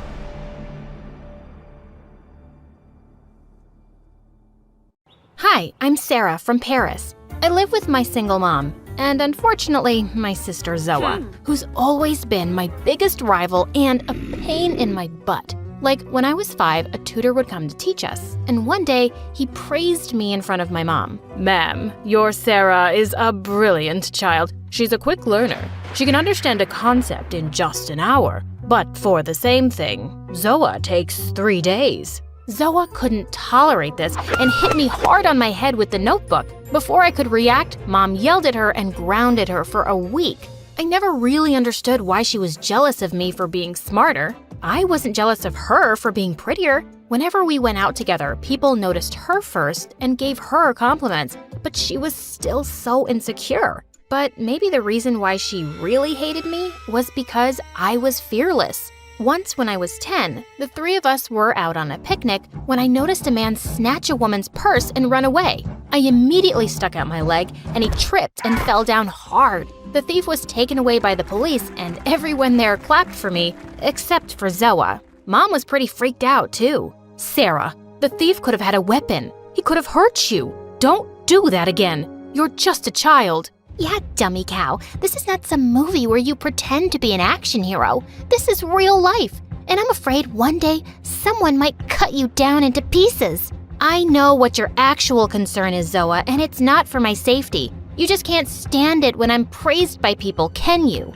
Hi, I'm Sarah from Paris. I live with my single mom, and unfortunately, my sister Zoa, who's always been my biggest rival and a pain in my butt. Like, when I was 5, a tutor would come to teach us, and one day, he praised me in front of my mom. Ma'am, your Sarah is a brilliant child. She's a quick learner. She can understand a concept in just an hour. But for the same thing, Zoa takes 3 days. Zoa couldn't tolerate this and hit me hard on my head with the notebook. Before I could react, Mom yelled at her and grounded her for a week. I never really understood why she was jealous of me for being smarter. I wasn't jealous of her for being prettier. Whenever we went out together, people noticed her first and gave her compliments, but she was still so insecure. But maybe the reason why she really hated me was because I was fearless. Once when I was 10, the 3 of us were out on a picnic when I noticed a man snatch a woman's purse and run away. I immediately stuck out my leg and he tripped and fell down hard. The thief was taken away by the police and everyone there clapped for me, except for Zoa. Mom was pretty freaked out too. Sarah, the thief could have had a weapon. He could have hurt you. Don't do that again. You're just a child. Yeah, dummy cow. This is not some movie where you pretend to be an action hero. This is real life. And I'm afraid one day someone might cut you down into pieces. I know what your actual concern is, Zoa, and it's not for my safety. You just can't stand it when I'm praised by people, can you?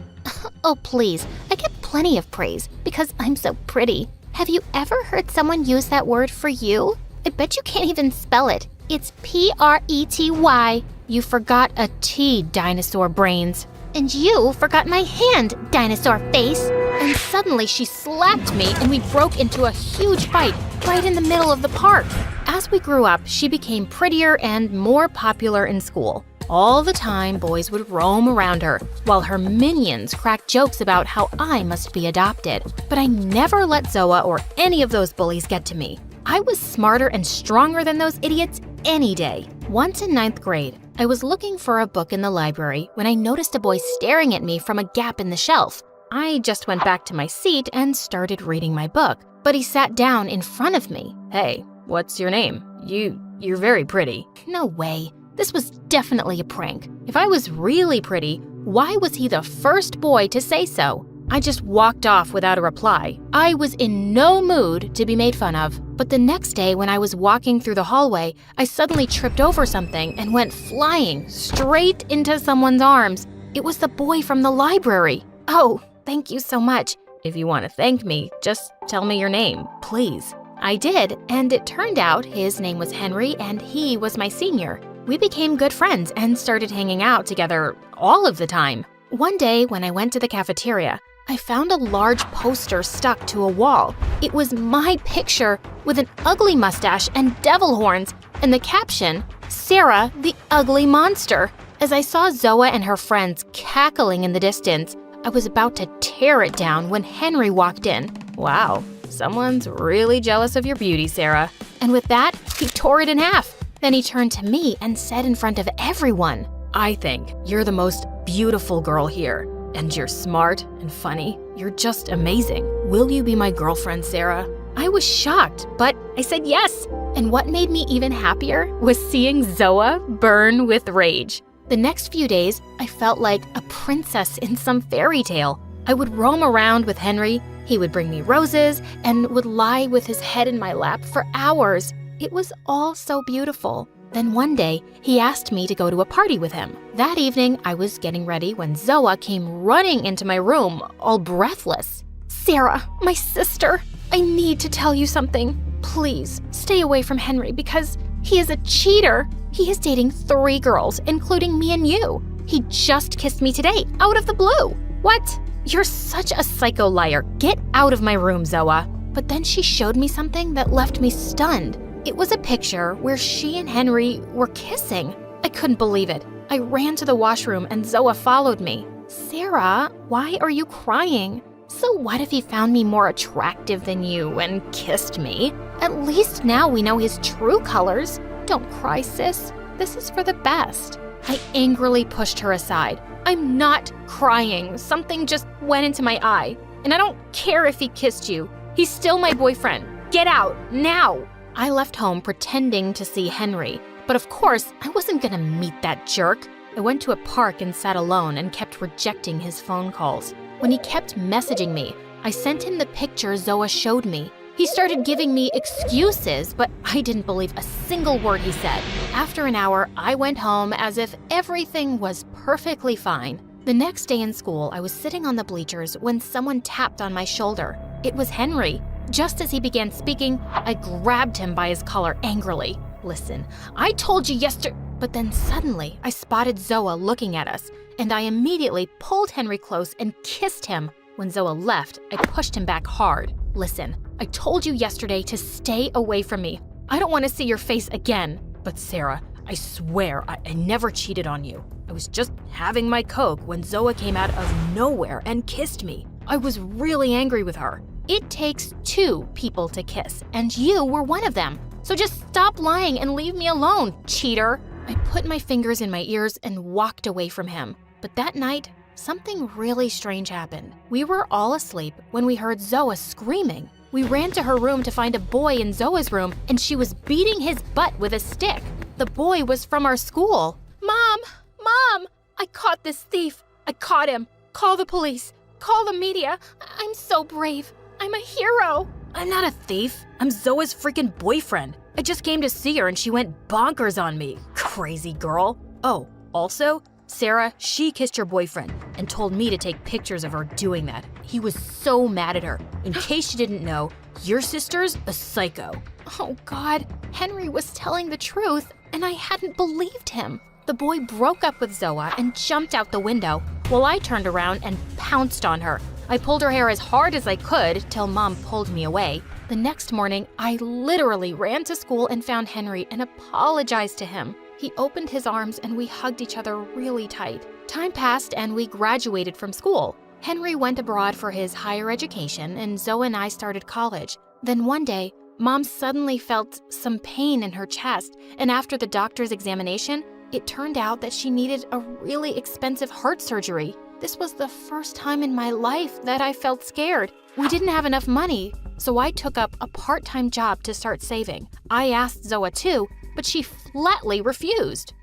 Oh, please. I get plenty of praise because I'm so pretty. Have you ever heard someone use that word for you? I bet you can't even spell it. It's P-R-E-T-Y. You forgot a T, dinosaur brains. And you forgot my hand, dinosaur face. And suddenly she slapped me and we broke into a huge fight right in the middle of the park. As we grew up, she became prettier and more popular in school. All the time, boys would roam around her, while her minions cracked jokes about how I must be adopted. But I never let Zoa or any of those bullies get to me. I was smarter and stronger than those idiots any day. Once in 9th grade, I was looking for a book in the library when I noticed a boy staring at me from a gap in the shelf. I just went back to my seat and started reading my book, but he sat down in front of me. Hey, what's your name? You're very pretty. No way. This was definitely a prank. If I was really pretty, why was he the first boy to say so? I just walked off without a reply. I was in no mood to be made fun of. But the next day when I was walking through the hallway, I suddenly tripped over something and went flying straight into someone's arms. It was the boy from the library. Oh, thank you so much. If you want to thank me, just tell me your name, please. I did, and it turned out his name was Henry and he was my senior. We became good friends and started hanging out together all of the time. One day when I went to the cafeteria, I found a large poster stuck to a wall. It was my picture with an ugly mustache and devil horns, and the caption, "Sarah, the ugly monster." As I saw Zoa and her friends cackling in the distance, I was about to tear it down when Henry walked in. Wow, someone's really jealous of your beauty, Sarah. And with that, he tore it in half. Then he turned to me and said in front of everyone, "I think you're the most beautiful girl here. And you're smart and funny. You're just amazing. Will you be my girlfriend, Sarah?" I was shocked, but I said yes. And what made me even happier was seeing Zoa burn with rage. The next few days, I felt like a princess in some fairy tale. I would roam around with Henry, he would bring me roses, and would lie with his head in my lap for hours. It was all so beautiful. Then one day, he asked me to go to a party with him. That evening, I was getting ready when Zoa came running into my room, all breathless. "Sarah, my sister, I need to tell you something. Please, stay away from Henry because he is a cheater. He is dating 3 girls, including me and you. He just kissed me today, out of the blue." "What? You're such a psycho liar. Get out of my room, Zoa." But then she showed me something that left me stunned. It was a picture where she and Henry were kissing. I couldn't believe it. I ran to the washroom and Zoa followed me. "Sarah, why are you crying? So what if he found me more attractive than you and kissed me? At least now we know his true colors. Don't cry, sis. This is for the best." I angrily pushed her aside. "I'm not crying. Something just went into my eye. And I don't care if he kissed you. He's still my boyfriend. Get out, now." I left home pretending to see Henry, but of course, I wasn't gonna meet that jerk. I went to a park and sat alone and kept rejecting his phone calls. When he kept messaging me, I sent him the picture Zoa showed me. He started giving me excuses, but I didn't believe a single word he said. After an hour, I went home as if everything was perfectly fine. The next day in school, I was sitting on the bleachers when someone tapped on my shoulder. It was Henry. Just as he began speaking, I grabbed him by his collar angrily. "Listen, I told you yesterday..." But then suddenly, I spotted Zoa looking at us, and I immediately pulled Henry close and kissed him. When Zoa left, I pushed him back hard. "Listen, I told you yesterday to stay away from me. I don't want to see your face again." "But Sarah, I swear I never cheated on you. I was just having my Coke when Zoa came out of nowhere and kissed me. I was really angry with her." "It takes 2 people to kiss, and you were one of them. So just stop lying and leave me alone, cheater." I put my fingers in my ears and walked away from him. But that night, something really strange happened. We were all asleep when we heard Zoa screaming. We ran to her room to find a boy in Zoa's room, and she was beating his butt with a stick. The boy was from our school. "Mom! Mom! I caught this thief. I caught him. Call the police. Call the media. I'm so brave. I'm a hero." "I'm not a thief. I'm Zoa's freaking boyfriend. I just came to see her and she went bonkers on me. Crazy girl. Oh, also, Sarah, she kissed your boyfriend and told me to take pictures of her doing that. He was so mad at her. In case you didn't know, your sister's a psycho." Oh God, Henry was telling the truth and I hadn't believed him. The boy broke up with Zoa and jumped out the window while I turned around and pounced on her. I pulled her hair as hard as I could till Mom pulled me away. The next morning, I literally ran to school and found Henry and apologized to him. He opened his arms and we hugged each other really tight. Time passed and we graduated from school. Henry went abroad for his higher education and Zoe and I started college. Then one day, Mom suddenly felt some pain in her chest, and after the doctor's examination, it turned out that she needed a really expensive heart surgery. This was the first time in my life that I felt scared. We didn't have enough money, so I took up a part-time job to start saving. I asked Zoa too, but she flatly refused.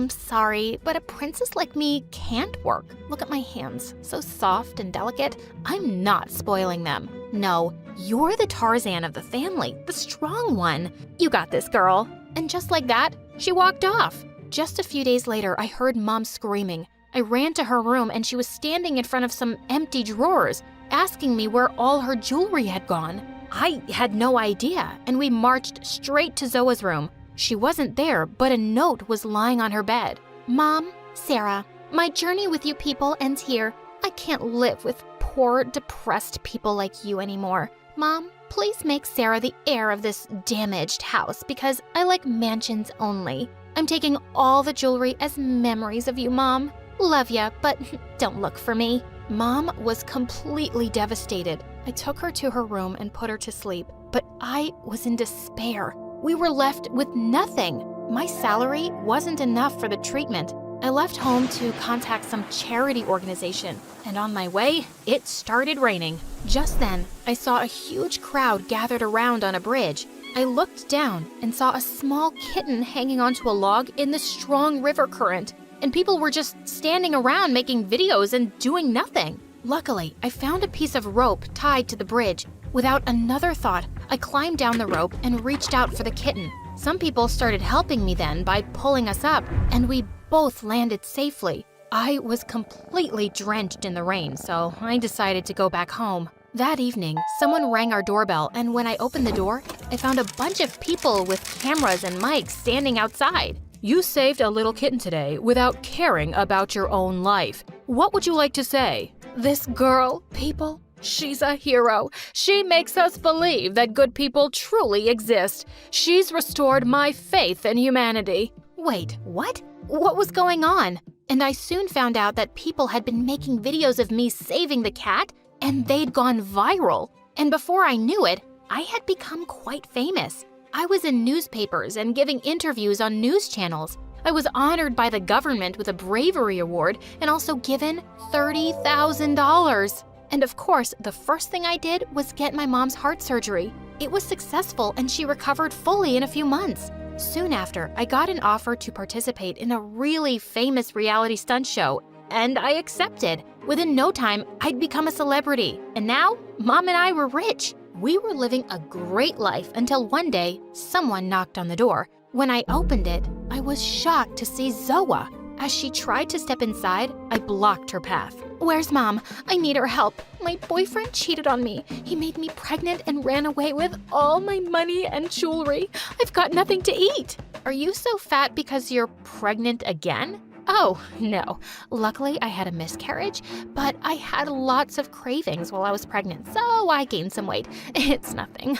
Sorry, but a princess like me can't work. Look at my hands, so soft and delicate. I'm not spoiling them. No, you're the Tarzan of the family, the strong one. You got this, girl. And just like that, she walked off. Just a few days later, I heard Mom screaming. I ran to her room and she was standing in front of some empty drawers, asking me where all her jewelry had gone. I had no idea, and we marched straight to Zoa's room. She wasn't there, but a note was lying on her bed. Mom, Sarah, my journey with you people ends here. I can't live with poor, depressed people like you anymore. Mom, please make Sarah the heir of this damaged house because I like mansions only. I'm taking all the jewelry as memories of you, Mom. Love ya, but don't look for me. Mom was completely devastated. I took her to her room and put her to sleep, but I was in despair. We were left with nothing. My salary wasn't enough for the treatment. I left home to contact some charity organization, and on my way, it started raining. Just then, I saw a huge crowd gathered around on a bridge. I looked down and saw a small kitten hanging onto a log in the strong river current, and people were just standing around making videos and doing nothing. Luckily, I found a piece of rope tied to the bridge. Without another thought, I climbed down the rope and reached out for the kitten. Some people started helping me then by pulling us up, and we both landed safely. I was completely drenched in the rain, so I decided to go back home. That evening, someone rang our doorbell, and when I opened the door, I found a bunch of people with cameras and mics standing outside. You saved a little kitten today without caring about your own life. What would you like to say? This girl, people, she's a hero. She makes us believe that good people truly exist. She's restored my faith in humanity. Wait, what? What was going on? And I soon found out that people had been making videos of me saving the cat, and they'd gone viral. And before I knew it, I had become quite famous. I was in newspapers and giving interviews on news channels. I was honored by the government with a bravery award and also given $30,000. And of course, the first thing I did was get my mom's heart surgery. It was successful and she recovered fully in a few months. Soon after, I got an offer to participate in a really famous reality stunt show, and I accepted. Within no time, I'd become a celebrity. And now, Mom and I were rich. We were living a great life until one day, someone knocked on the door. When I opened it, I was shocked to see Zoa. As she tried to step inside, I blocked her path. Where's Mom? I need her help. My boyfriend cheated on me. He made me pregnant and ran away with all my money and jewelry. I've got nothing to eat. Are you so fat because you're pregnant again? Oh, no. Luckily, I had a miscarriage, but I had lots of cravings while I was pregnant, so I gained some weight. It's nothing.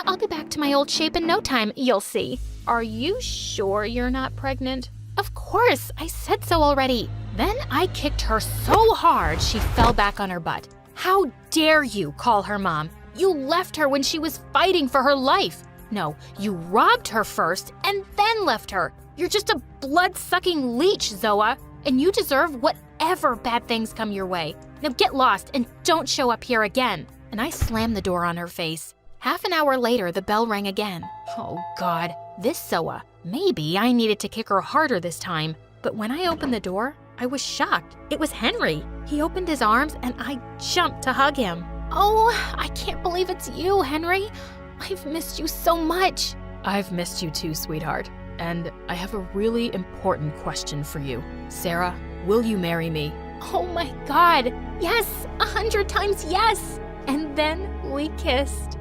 I'll be back to my old shape in no time, you'll see. Are you sure you're not pregnant? Of course, I said so already. Then I kicked her so hard she fell back on her butt. How dare you call her mom? You left her when she was fighting for her life. No, you robbed her first and then left her. You're just a blood-sucking leech, Zoa, and you deserve whatever bad things come your way. Now get lost and don't show up here again. And I slammed the door on her face. Half an hour later, the bell rang again. Oh God, this Zoa. Maybe I needed to kick her harder this time. But when I opened the door, I was shocked. It was Henry. He opened his arms and I jumped to hug him. Oh, I can't believe it's you, Henry. I've missed you so much. I've missed you too, sweetheart. And I have a really important question for you. Sarah, will you marry me? Oh my God, yes, 100 times yes. And then we kissed.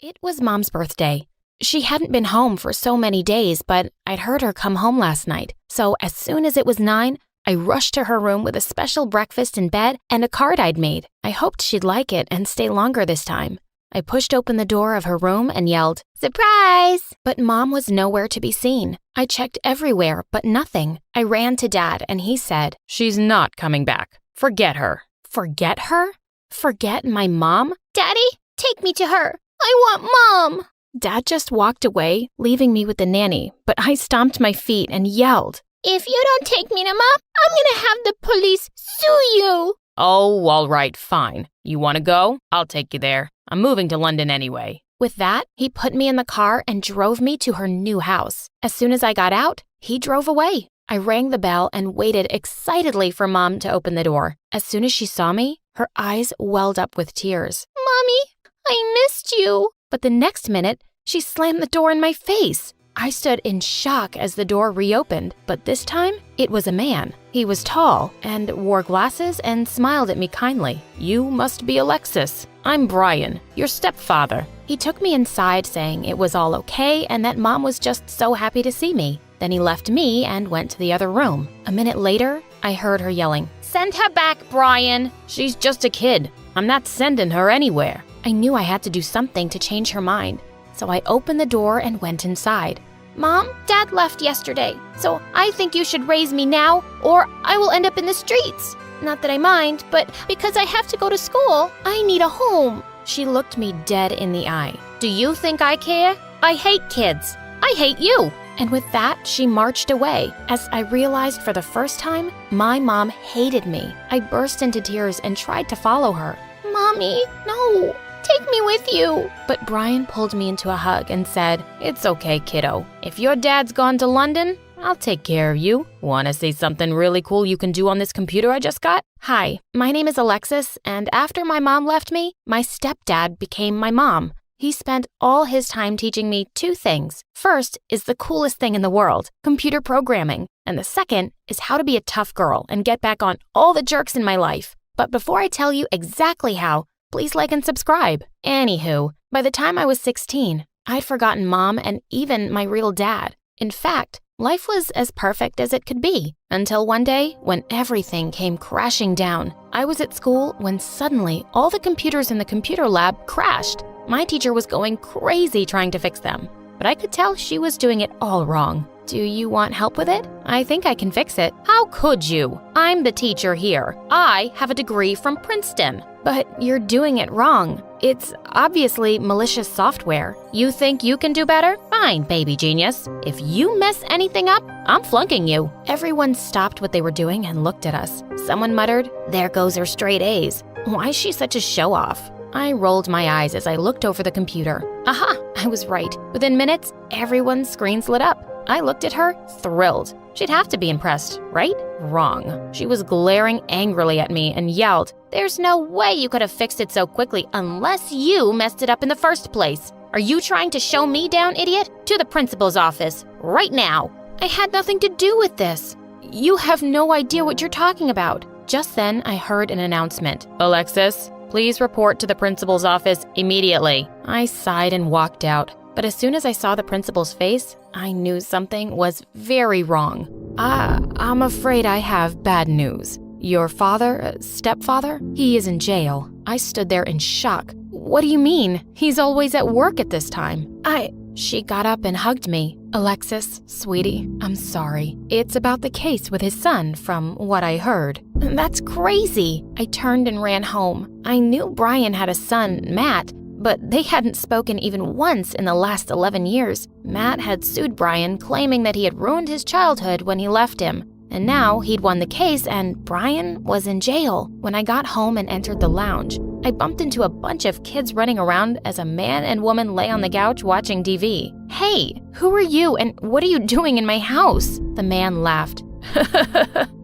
It was Mom's birthday. She hadn't been home for so many days, but I'd heard her come home last night. So as soon as it was 9, I rushed to her room with a special breakfast in bed and a card I'd made. I hoped she'd like it and stay longer this time. I pushed open the door of her room and yelled, "Surprise!" But Mom was nowhere to be seen. I checked everywhere, but nothing. I ran to Dad and he said, "She's not coming back. Forget her." Forget her? Forget my mom? Daddy, take me to her. I want Mom. Dad just walked away, leaving me with the nanny, but I stomped my feet and yelled, If you don't take me to Mom, I'm gonna have the police sue you. Oh, all right, fine. You want to go? I'll take you there. I'm moving to London anyway. With that, he put me in the car and drove me to her new house. As soon as I got out, he drove away. I rang the bell and waited excitedly for Mom to open the door. As soon as she saw me, her eyes welled up with tears. Mommy, I missed you. But the next minute, she slammed the door in my face. I stood in shock as the door reopened, but this time, it was a man. He was tall and wore glasses and smiled at me kindly. You must be Alexis. I'm Brian, your stepfather. He took me inside saying it was all okay and that Mom was just so happy to see me. Then he left me and went to the other room. A minute later, I heard her yelling, "Send her back, Brian! She's just a kid. I'm not sending her anywhere." I knew I had to do something to change her mind, so I opened the door and went inside. Mom, Dad left yesterday, so I think you should raise me now or I will end up in the streets. Not that I mind, but because I have to go to school, I need a home. She looked me dead in the eye. Do you think I care? I hate kids. I hate you. And with that, she marched away. As I realized for the first time, my mom hated me. I burst into tears and tried to follow her. Mommy, no. Take me with you. But Brian pulled me into a hug and said, It's okay, kiddo. If your dad's gone to London, I'll take care of you. Want to see something really cool you can do on this computer I just got? Hi, my name is Alexis, and after my mom left me, my stepdad became my mom. He spent all his time teaching me two things. First is the coolest thing in the world, computer programming. And the second is how to be a tough girl and get back on all the jerks in my life. But before I tell you exactly how, please like and subscribe. Anywho, by the time I was 16, I'd forgotten Mom and even my real dad. In fact, life was as perfect as it could be, until one day when everything came crashing down. I was at school when suddenly all the computers in the computer lab crashed. My teacher was going crazy trying to fix them, but I could tell she was doing it all wrong. Do you want help with it? I think I can fix it. How could you? I'm the teacher here. I have a degree from Princeton. But you're doing it wrong. It's obviously malicious software. You think you can do better? Fine, baby genius. If you mess anything up, I'm flunking you. Everyone stopped what they were doing and looked at us. Someone muttered, There goes her straight A's. Why is she such a show-off? I rolled my eyes as I looked over the computer. Aha, I was right. Within minutes, everyone's screens lit up. I looked at her, thrilled. She'd have to be impressed, right? Wrong. She was glaring angrily at me and yelled, There's no way you could have fixed it so quickly unless you messed it up in the first place. Are you trying to show me down, idiot? To the principal's office, right now. I had nothing to do with this. You have no idea what you're talking about. Just then, I heard an announcement. Alexis, please report to the principal's office immediately. I sighed and walked out. But as soon as I saw the principal's face, I knew something was very wrong. I'm afraid I have bad news. Your father, stepfather, he is in jail. I stood there in shock. What do you mean? He's always at work at this time. She got up and hugged me. Alexis, sweetie, I'm sorry. It's about the case with his son, from what I heard. That's crazy. I turned and ran home. I knew Brian had a son, Matt, but they hadn't spoken even once in the last 11 years. Matt had sued Brian, claiming that he had ruined his childhood when he left him. And now he'd won the case and Brian was in jail. When I got home and entered the lounge, I bumped into a bunch of kids running around as a man and woman lay on the couch watching TV. Hey, who are you and what are you doing in my house? The man laughed.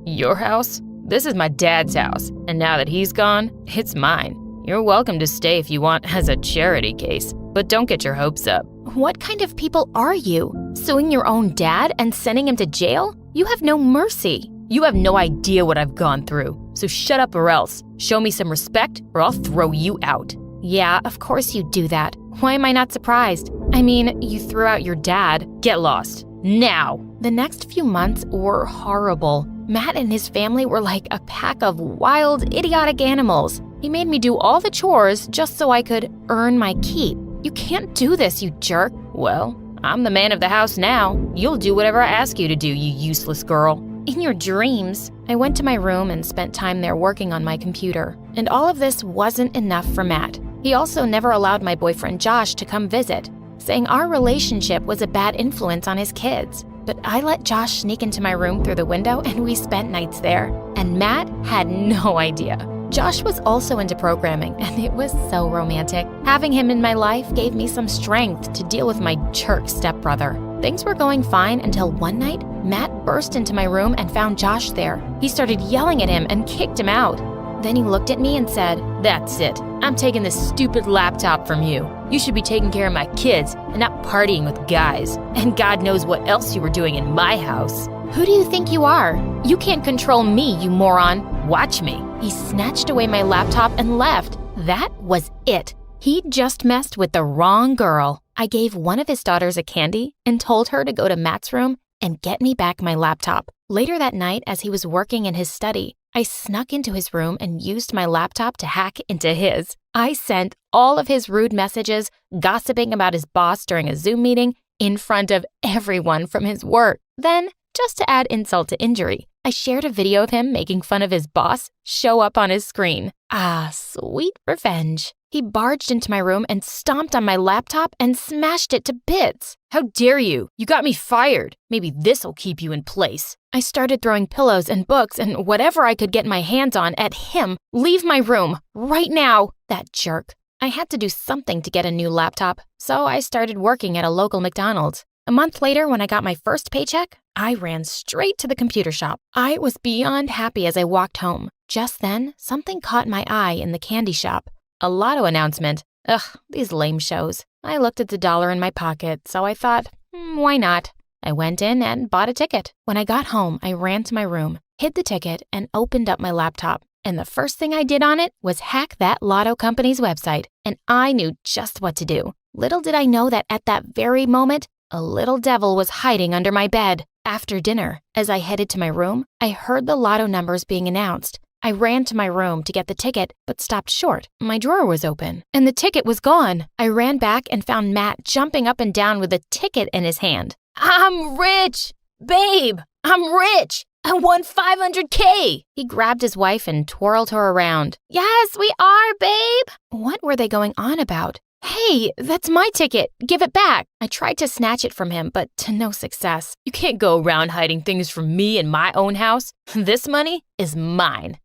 Your house? This is my dad's house, and now that he's gone, it's mine. You're welcome to stay if you want as a charity case, but don't get your hopes up. What kind of people are you? Suing your own dad and sending him to jail? You have no mercy. You have no idea what I've gone through, so shut up or else. Show me some respect or I'll throw you out. Yeah, of course you'd do that. Why am I not surprised? I mean, you threw out your dad. Get lost. Now. The next few months were horrible. Matt and his family were like a pack of wild, idiotic animals. He made me do all the chores just so I could earn my keep. You can't do this, you jerk. Well, I'm the man of the house now. You'll do whatever I ask you to do, you useless girl. In your dreams. I went to my room and spent time there working on my computer. And all of this wasn't enough for Matt. He also never allowed my boyfriend Josh to come visit, saying our relationship was a bad influence on his kids. but I let Josh sneak into my room through the window and we spent nights there. And Matt had no idea. Josh was also into programming, and it was so romantic. Having him in my life gave me some strength to deal with my jerk stepbrother. Things were going fine until one night, Matt burst into my room and found Josh there. He started yelling at him and kicked him out. Then he looked at me and said, "That's it. I'm taking this stupid laptop from you. You should be taking care of my kids and not partying with guys. And God knows what else you were doing in my house." Who do you think you are? You can't control me, you moron. Watch me. He snatched away my laptop and left. That was it. He'd just messed with the wrong girl. I gave one of his daughters a candy and told her to go to Matt's room and get me back my laptop. Later that night, as he was working in his study, I snuck into his room and used my laptop to hack into his. I sent all of his rude messages, gossiping about his boss during a Zoom meeting in front of everyone from his work. Then, just to add insult to injury, I shared a video of him making fun of his boss show up on his screen. Ah, sweet revenge. He barged into my room and stomped on my laptop and smashed it to bits. How dare you? You got me fired. Maybe this'll keep you in place. I started throwing pillows and books and whatever I could get my hands on at him. Leave my room, right now, that jerk. I had to do something to get a new laptop, so I started working at a local McDonald's. A month later, when I got my first paycheck, I ran straight to the computer shop. I was beyond happy as I walked home. Just then, something caught my eye in the candy shop. A lotto announcement. Ugh, these lame shows. I looked at the dollar in my pocket, so I thought, why not? I went in and bought a ticket. When I got home, I ran to my room, hid the ticket, and opened up my laptop. And the first thing I did on it was hack that lotto company's website. And I knew just what to do. Little did I know that at that very moment, a little devil was hiding under my bed. After dinner, as I headed to my room, I heard the lotto numbers being announced. I ran to my room to get the ticket, but stopped short. My drawer was open, and the ticket was gone. I ran back and found Matt jumping up and down with a ticket in his hand. I'm rich! Babe, I'm rich! I won $500K! He grabbed his wife and twirled her around. Yes, we are, babe! What were they going on about? Hey, that's my ticket. Give it back. I tried to snatch it from him, but to no success. You can't go around hiding things from me in my own house. This money is mine.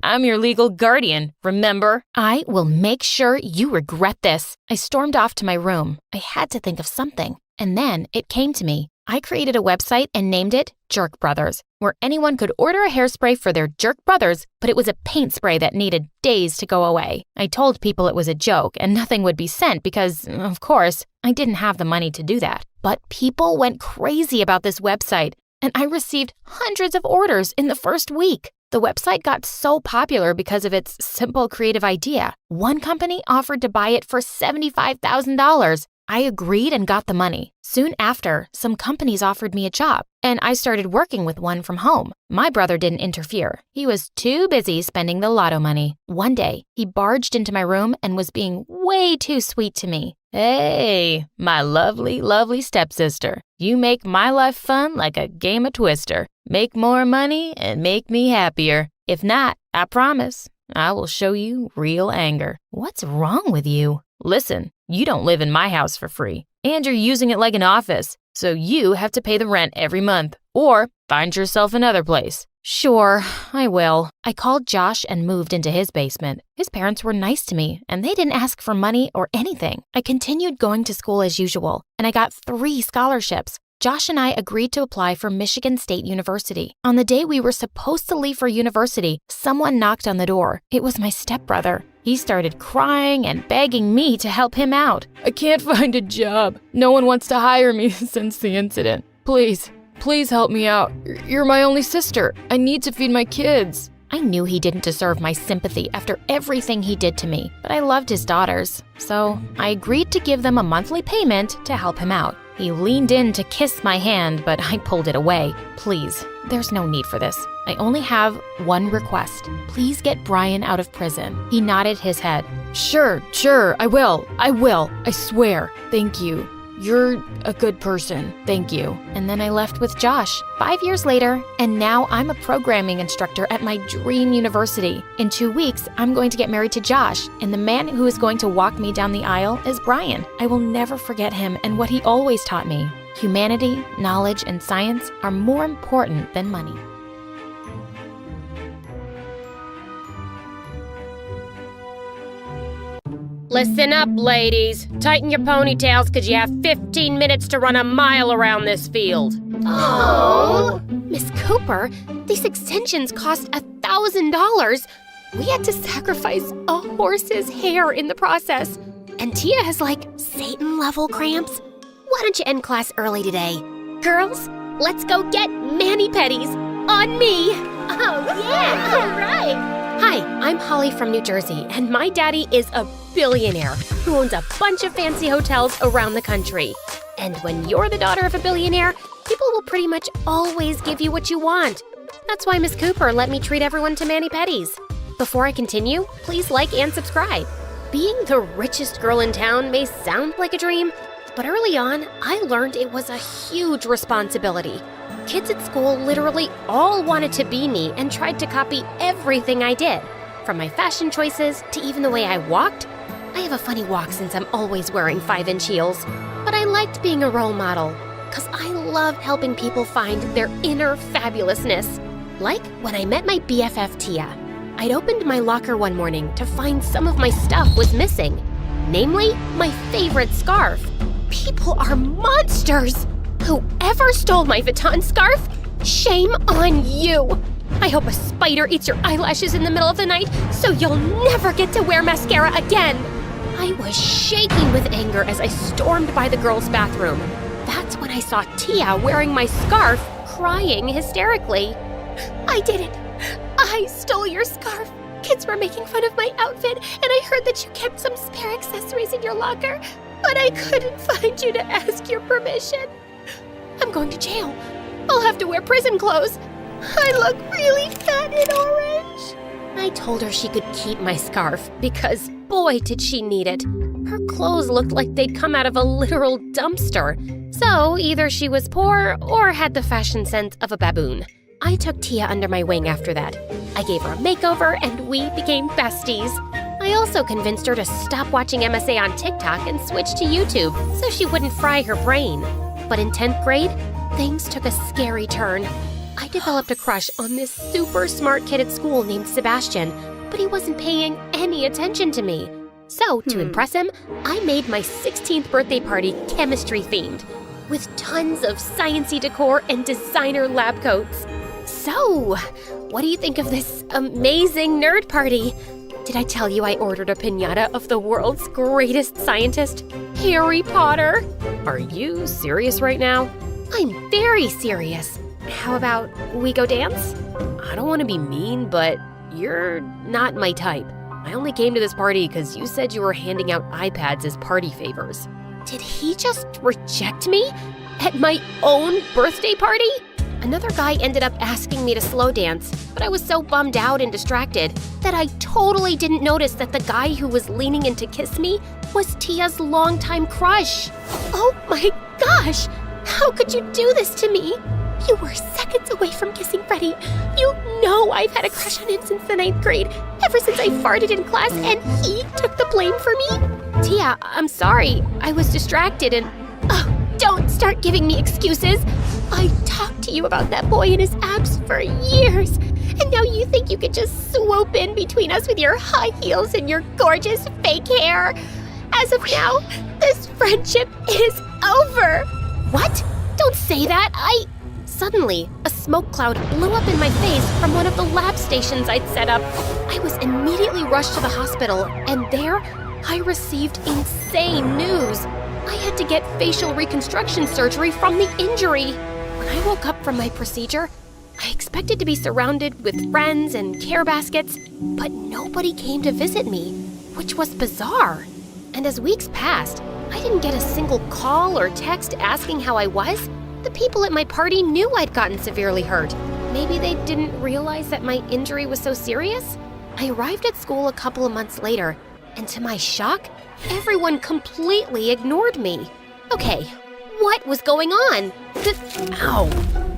I'm your legal guardian, remember? I will make sure you regret this. I stormed off to my room. I had to think of something. And then it came to me. I created a website and named it Jerk Brothers, where anyone could order a hairspray for their jerk brothers, but it was a paint spray that needed days to go away. I told people it was a joke and nothing would be sent because, of course, I didn't have the money to do that. But people went crazy about this website, and I received hundreds of orders in the first week. The website got so popular because of its simple creative idea. One company offered to buy it for $75,000. I agreed and got the money. Soon after, some companies offered me a job, and I started working with one from home. My brother didn't interfere. He was too busy spending the lotto money. One day, he barged into my room and was being way too sweet to me. Hey, my lovely, lovely stepsister. You make my life fun like a game of Twister. Make more money and make me happier. If not, I promise, I will show you real anger. What's wrong with you? Listen, you don't live in my house for free, and you're using it like an office, so you have to pay the rent every month, or find yourself another place. Sure, I will. I called Josh and moved into his basement. His parents were nice to me, and they didn't ask for money or anything. I continued going to school as usual, and I got 3 scholarships. Josh and I agreed to apply for Michigan State University. On the day we were supposed to leave for university, someone knocked on the door. It was my stepbrother. He started crying and begging me to help him out. I can't find a job. No one wants to hire me since the incident. Please help me out. You're my only sister. I need to feed my kids. I knew he didn't deserve my sympathy after everything he did to me, but I loved his daughters. So I agreed to give them a monthly payment to help him out. He leaned in to kiss my hand, but I pulled it away. Please, there's no need for this. I only have one request. Please get Brian out of prison. He nodded his head. Sure, I will. I swear. Thank you. You're a good person. Thank you. And then I left with Josh. 5 years later, and now I'm a programming instructor at my dream university. In 2 weeks, I'm going to get married to Josh, and the man who is going to walk me down the aisle is Brian. I will never forget him and what he always taught me. Humanity, knowledge, and science are more important than money. Listen up, ladies. Tighten your ponytails because you have 15 minutes to run a mile around this field. Oh, Miss Cooper, these extensions cost $1,000. We had to sacrifice a horse's hair in the process. And Tia has like Satan-level cramps. Why don't you end class early today? Girls, let's go get mani-pedis on me. Oh, yeah, all right. Hi, I'm Holly from New Jersey, and my daddy is a billionaire who owns a bunch of fancy hotels around the country. And when you're the daughter of a billionaire, people will pretty much always give you what you want. That's why Miss Cooper let me treat everyone to mani-pedis. Before I continue, please like and subscribe. Being the richest girl in town may sound like a dream, but early on, I learned it was a huge responsibility. Kids at school literally all wanted to be me and tried to copy everything I did. From my fashion choices to even the way I walked. I have a funny walk since I'm always wearing 5-inch heels. But I liked being a role model, because I love helping people find their inner fabulousness. Like when I met my BFF Tia. I'd opened my locker one morning to find some of my stuff was missing. Namely, my favorite scarf. People are monsters! Whoever stole my Vuitton scarf, shame on you! I hope a spider eats your eyelashes in the middle of the night so you'll never get to wear mascara again! I was shaking with anger as I stormed by the girls' bathroom. That's when I saw Tia wearing my scarf, crying hysterically. I did it! I stole your scarf! Kids were making fun of my outfit, and I heard that you kept some spare accessories in your locker, but I couldn't find you to ask your permission. I'm going to jail. I'll have to wear prison clothes. I look really fat and orange. I told her she could keep my scarf because, boy, did she need it. Her clothes looked like they'd come out of a literal dumpster. So either she was poor or had the fashion sense of a baboon. I took Tia under my wing after that. I gave her a makeover and we became besties. I also convinced her to stop watching MSA on TikTok and switch to YouTube so she wouldn't fry her brain. But in 10th grade, things took a scary turn. I developed a crush on this super smart kid at school named Sebastian, but he wasn't paying any attention to me. So, to impress him, I made my 16th birthday party chemistry-themed, with tons of science-y decor and designer lab coats. So, what do you think of this amazing nerd party? Did I tell you I ordered a piñata of the world's greatest scientist, Harry Potter? Are you serious right now? I'm very serious. How about we go dance? I don't want to be mean, but you're not my type. I only came to this party because you said you were handing out iPads as party favors. Did he just reject me? At my own birthday party? Another guy ended up asking me to slow dance, but I was so bummed out and distracted that I totally didn't notice that the guy who was leaning in to kiss me was Tia's longtime crush. Oh my gosh! How could you do this to me? You were seconds away from kissing Freddie. You know I've had a crush on him since the 9th grade, ever since I farted in class and he took the blame for me. Tia, I'm sorry. I was distracted and... Oh, don't start giving me excuses. I talked to you about that boy and his abs for years, and now you think you could just swoop in between us with your high heels and your gorgeous fake hair. As of now, this friendship is over. What? Don't say that. Suddenly, a smoke cloud blew up in my face from one of the lab stations I'd set up. I was immediately rushed to the hospital, and there, I received insane news. I had to get facial reconstruction surgery from the injury. When I woke up from my procedure, I expected to be surrounded with friends and care baskets, but nobody came to visit me, which was bizarre. And as weeks passed, I didn't get a single call or text asking how I was. The people at my party knew I'd gotten severely hurt. Maybe they didn't realize that my injury was so serious? I arrived at school a couple of months later, and to my shock, everyone completely ignored me. Okay, what was going on? Ow!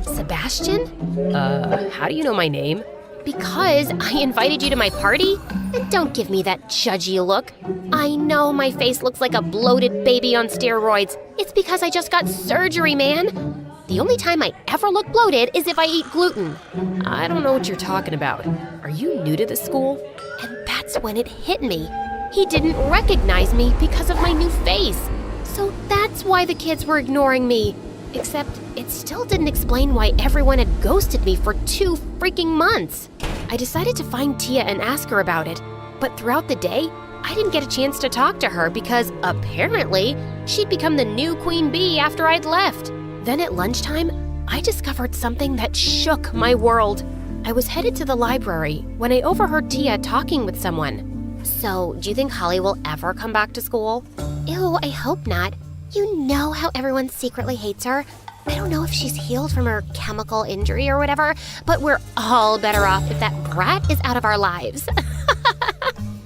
Sebastian? How do you know my name? Because I invited you to my party? And don't give me that judgy look. I know my face looks like a bloated baby on steroids. It's because I just got surgery, man. The only time I ever look bloated is if I eat gluten. I don't know what you're talking about. Are you new to this school? And that's when it hit me. He didn't recognize me because of my new face. So that's why the kids were ignoring me. Except it still didn't explain why everyone had ghosted me for 2 freaking months. I decided to find Tia and ask her about it, but throughout the day, I didn't get a chance to talk to her because apparently she'd become the new queen bee after I'd left. Then at lunchtime, I discovered something that shook my world. I was headed to the library when I overheard Tia talking with someone. So, do you think Holly will ever come back to school? Ew, I hope not. You know how everyone secretly hates her? I don't know if she's healed from her chemical injury or whatever, but we're all better off if that brat is out of our lives.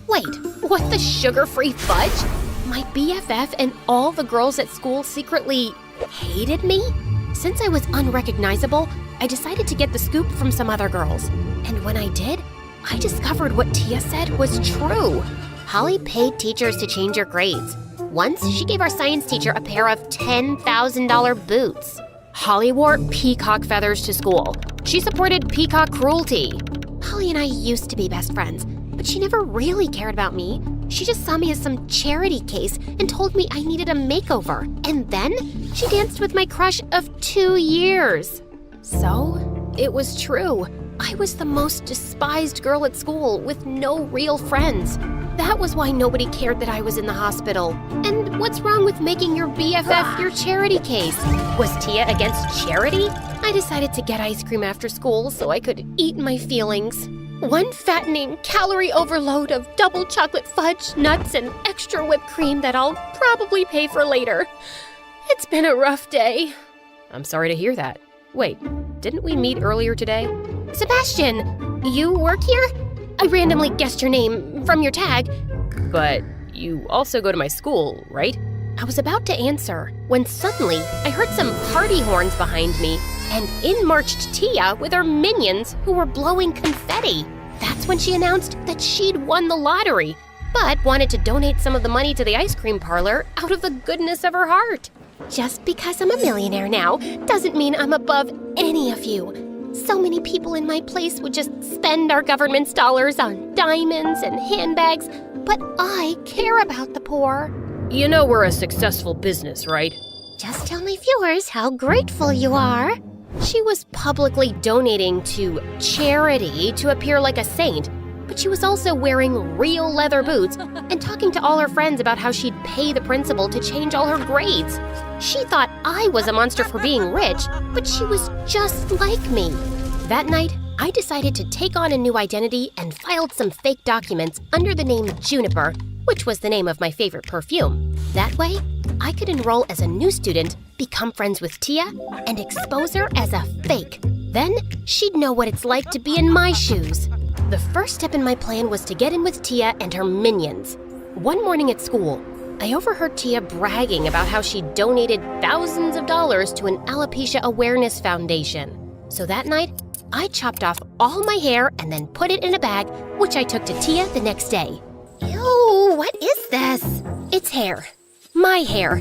Wait, what the sugar-free fudge? My BFF and all the girls at school secretly hated me? Since I was unrecognizable, I decided to get the scoop from some other girls. And when I did, I discovered what Tia said was true. Holly paid teachers to change her grades. Once, she gave our science teacher a pair of $10,000 boots. Holly wore peacock feathers to school. She supported peacock cruelty. Holly and I used to be best friends, but she never really cared about me. She just saw me as some charity case and told me I needed a makeover. And then she danced with my crush of 2 years. So, it was true. I was the most despised girl at school with no real friends. That was why nobody cared that I was in the hospital. And what's wrong with making your BFF your charity case? Was Tia against charity? I decided to get ice cream after school so I could eat my feelings. One fattening calorie overload of double chocolate fudge, nuts, and extra whipped cream that I'll probably pay for later. It's been a rough day. I'm sorry to hear that. Wait, didn't we meet earlier today? Sebastian, you work here? I randomly guessed your name from your tag. But you also go to my school, right? I was about to answer when suddenly I heard some party horns behind me, and in marched Tia with her minions who were blowing confetti. That's when she announced that she'd won the lottery, but wanted to donate some of the money to the ice cream parlor out of the goodness of her heart. Just because I'm a millionaire now doesn't mean I'm above any of you. So many people in my place would just spend our government's dollars on diamonds and handbags, but I care about the poor. You know we're a successful business, right? Just tell my viewers how grateful you are. She was publicly donating to charity to appear like a saint, but she was also wearing real leather boots and talking to all her friends about how she'd pay the principal to change all her grades. She thought I was a monster for being rich, but she was just like me. That night, I decided to take on a new identity and filed some fake documents under the name Juniper, which was the name of my favorite perfume. That way, I could enroll as a new student, become friends with Tia, and expose her as a fake. Then, she'd know what it's like to be in my shoes. The first step in my plan was to get in with Tia and her minions. One morning at school, I overheard Tia bragging about how she donated thousands of dollars to an alopecia awareness foundation. So that night, I chopped off all my hair and then put it in a bag, which I took to Tia the next day. Ew, what is this? It's hair. My hair.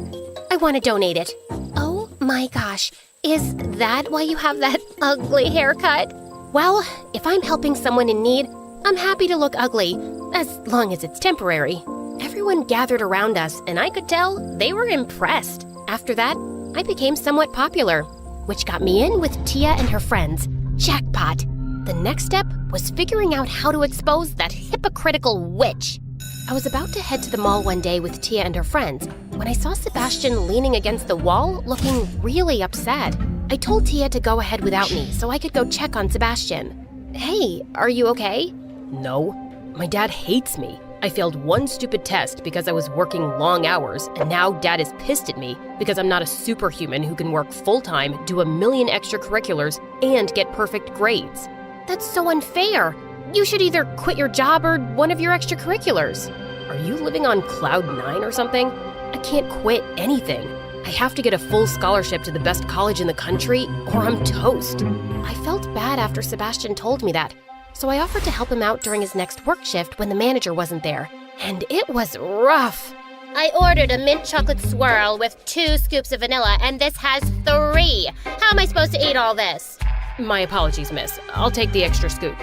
I want to donate it. Oh my gosh, is that why you have that ugly haircut? Well, if I'm helping someone in need, I'm happy to look ugly, as long as it's temporary. Everyone gathered around us, and I could tell they were impressed. After that, I became somewhat popular, which got me in with Tia and her friends. Jackpot! The next step was figuring out how to expose that hypocritical witch. I was about to head to the mall one day with Tia and her friends when I saw Sebastian leaning against the wall looking really upset. I told Tia to go ahead without me so I could go check on Sebastian. Hey, are you okay? No. My dad hates me. I failed one stupid test because I was working long hours, and now Dad is pissed at me because I'm not a superhuman who can work full-time, do 1 million extracurriculars, and get perfect grades. That's so unfair. You should either quit your job or one of your extracurriculars. Are you living on cloud 9 or something? I can't quit anything. I have to get a full scholarship to the best college in the country, or I'm toast. I felt bad after Sebastian told me that, so I offered to help him out during his next work shift when the manager wasn't there. And it was rough. I ordered a mint chocolate swirl with 2 scoops of vanilla, and this has 3. How am I supposed to eat all this? My apologies, miss. I'll take the extra scoop.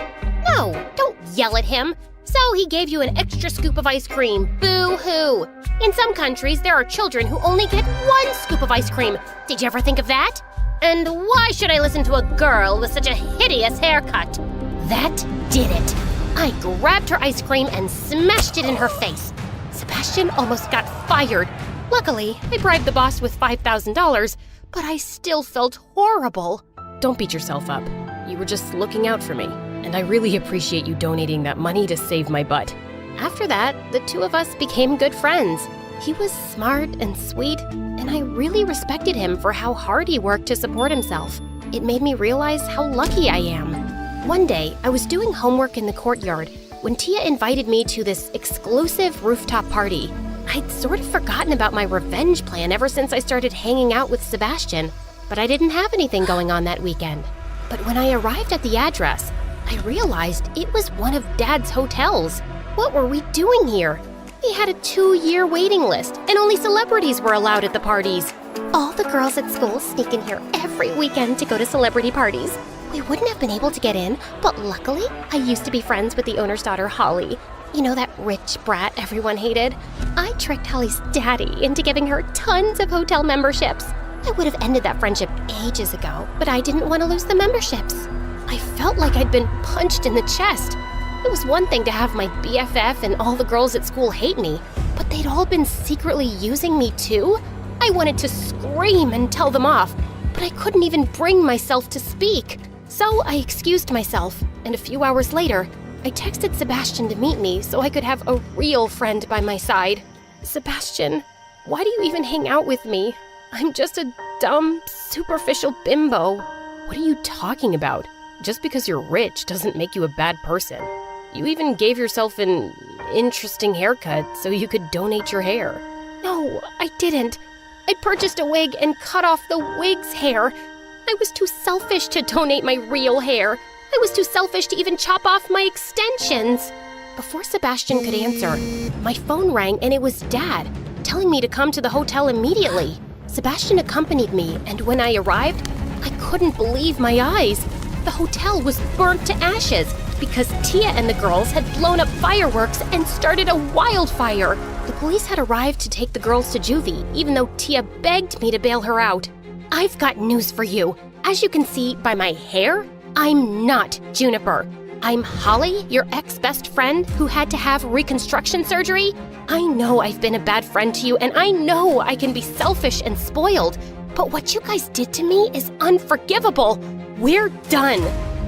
No, don't yell at him. So he gave you an extra scoop of ice cream. Boo-hoo. In some countries, there are children who only get 1 scoop of ice cream. Did you ever think of that? And why should I listen to a girl with such a hideous haircut? That did it. I grabbed her ice cream and smashed it in her face. Sebastian almost got fired. Luckily, I bribed the boss with $5,000, but I still felt horrible. Don't beat yourself up. You were just looking out for me, and I really appreciate you donating that money to save my butt. After that, the 2 of us became good friends. He was smart and sweet, and I really respected him for how hard he worked to support himself. It made me realize how lucky I am. One day, I was doing homework in the courtyard when Tia invited me to this exclusive rooftop party. I'd sort of forgotten about my revenge plan ever since I started hanging out with Sebastian, but I didn't have anything going on that weekend. But when I arrived at the address, I realized it was one of Dad's hotels. What were we doing here? We had a 2-year waiting list, and only celebrities were allowed at the parties. All the girls at school sneak in here every weekend to go to celebrity parties. We wouldn't have been able to get in, but luckily, I used to be friends with the owner's daughter, Holly. You know, that rich brat everyone hated? I tricked Holly's daddy into giving her tons of hotel memberships. I would have ended that friendship ages ago, but I didn't want to lose the memberships. I felt like I'd been punched in the chest. It was one thing to have my BFF and all the girls at school hate me, but they'd all been secretly using me too? I wanted to scream and tell them off, but I couldn't even bring myself to speak. So I excused myself, and a few hours later, I texted Sebastian to meet me so I could have a real friend by my side. Sebastian, why do you even hang out with me? I'm just a dumb, superficial bimbo. What are you talking about? Just because you're rich doesn't make you a bad person. You even gave yourself an interesting haircut so you could donate your hair. No, I didn't. I purchased a wig and cut off the wig's hair. I was too selfish to donate my real hair. I was too selfish to even chop off my extensions. Before Sebastian could answer, my phone rang and it was Dad, telling me to come to the hotel immediately. Sebastian accompanied me, and when I arrived, I couldn't believe my eyes. The hotel was burnt to ashes because Tia and the girls had blown up fireworks and started a wildfire. The police had arrived to take the girls to juvie, even though Tia begged me to bail her out. I've got news for you. As you can see by my hair, I'm not Juniper. I'm Holly, your ex-best friend who had to have reconstruction surgery. I know I've been a bad friend to you, and I know I can be selfish and spoiled, but what you guys did to me is unforgivable. We're done.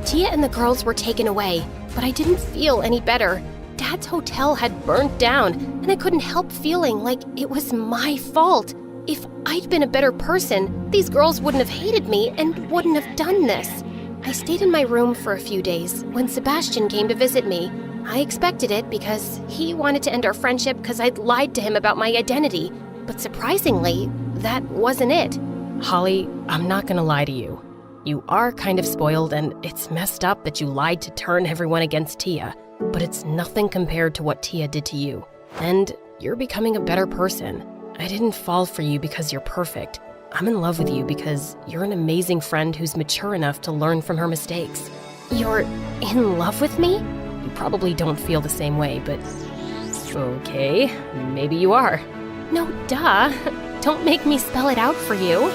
Tia and the girls were taken away, but I didn't feel any better. Dad's hotel had burnt down, and I couldn't help feeling like it was my fault. If I'd been a better person, these girls wouldn't have hated me and wouldn't have done this. I stayed in my room for a few days when Sebastian came to visit me. I expected it because he wanted to end our friendship because I'd lied to him about my identity. But surprisingly, that wasn't it. Holly, I'm not gonna lie to you. You are kind of spoiled, and it's messed up that you lied to turn everyone against Tia, but it's nothing compared to what Tia did to you. And you're becoming a better person. I didn't fall for you because you're perfect. I'm in love with you because you're an amazing friend who's mature enough to learn from her mistakes. You're in love with me? You probably don't feel the same way, but okay, maybe you are. No, duh. Don't make me spell it out for you.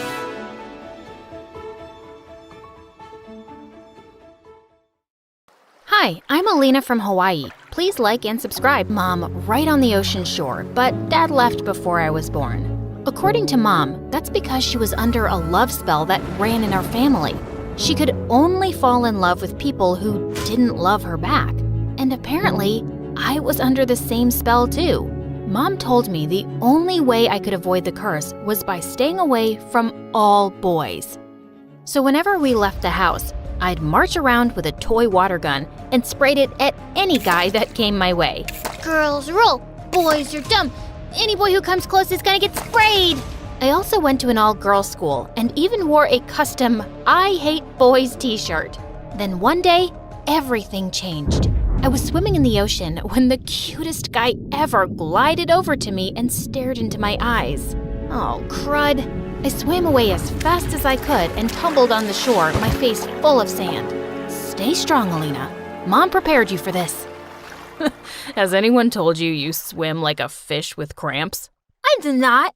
Hi, I'm Alina from Hawaii. Please like and subscribe. Mom, right on the ocean shore, but Dad left before I was born. According to Mom, that's because she was under a love spell that ran in our family. She could only fall in love with people who didn't love her back. And apparently, I was under the same spell too. Mom told me the only way I could avoid the curse was by staying away from all boys. So whenever we left the house, I'd march around with a toy water gun and sprayed it at any guy that came my way. Girls rule, boys are dumb. Any boy who comes close is gonna get sprayed. I also went to an all-girls school and even wore a custom I Hate Boys t-shirt. Then one day, everything changed. I was swimming in the ocean when the cutest guy ever glided over to me and stared into my eyes. Oh, crud. I swam away as fast as I could and tumbled on the shore, my face full of sand. Stay strong, Alina. Mom prepared you for this. Has anyone told you you swim like a fish with cramps? I did not.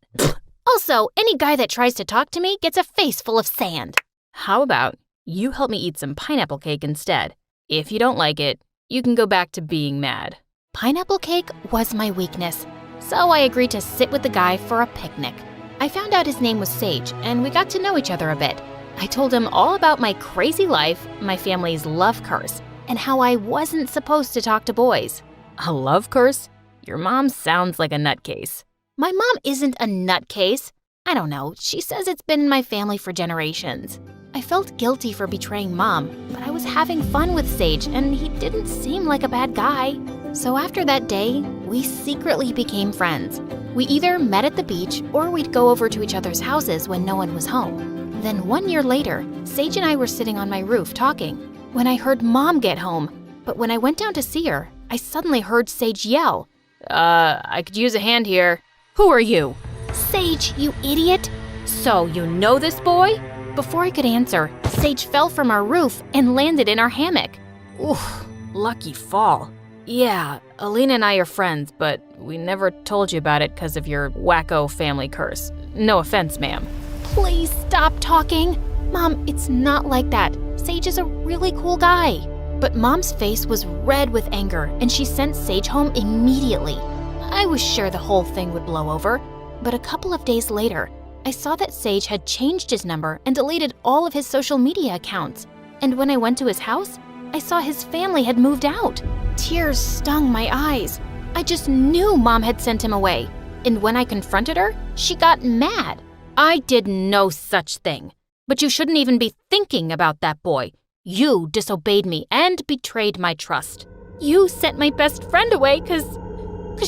Also, any guy that tries to talk to me gets a face full of sand. How about you help me eat some pineapple cake instead? If you don't like it, you can go back to being mad. Pineapple cake was my weakness, so I agreed to sit with the guy for a picnic. I found out his name was Sage, and we got to know each other a bit. I told him all about my crazy life, my family's love curse, and how I wasn't supposed to talk to boys. A love curse? Your mom sounds like a nutcase. My mom isn't a nutcase. I don't know, she says it's been in my family for generations. I felt guilty for betraying Mom, but I was having fun with Sage, and he didn't seem like a bad guy. So after that day, we secretly became friends. We either met at the beach or we'd go over to each other's houses when no one was home. Then 1 year later, Sage and I were sitting on my roof talking when I heard Mom get home. But when I went down to see her, I suddenly heard Sage yell, I could use a hand here. Who are you? Sage, you idiot! So you know this boy? Before I could answer, Sage fell from our roof and landed in our hammock. Oof, lucky fall. Yeah, Alina and I are friends, but we never told you about it because of your wacko family curse. No offense, ma'am. Please stop talking. Mom, it's not like that. Sage is a really cool guy. But Mom's face was red with anger, and she sent Sage home immediately. I was sure the whole thing would blow over, but a couple of days later, I saw that Sage had changed his number and deleted all of his social media accounts. And when I went to his house, I saw his family had moved out. Tears stung my eyes. I just knew Mom had sent him away. And when I confronted her, she got mad. I did no such thing. But you shouldn't even be thinking about that boy. You disobeyed me and betrayed my trust. You sent my best friend away because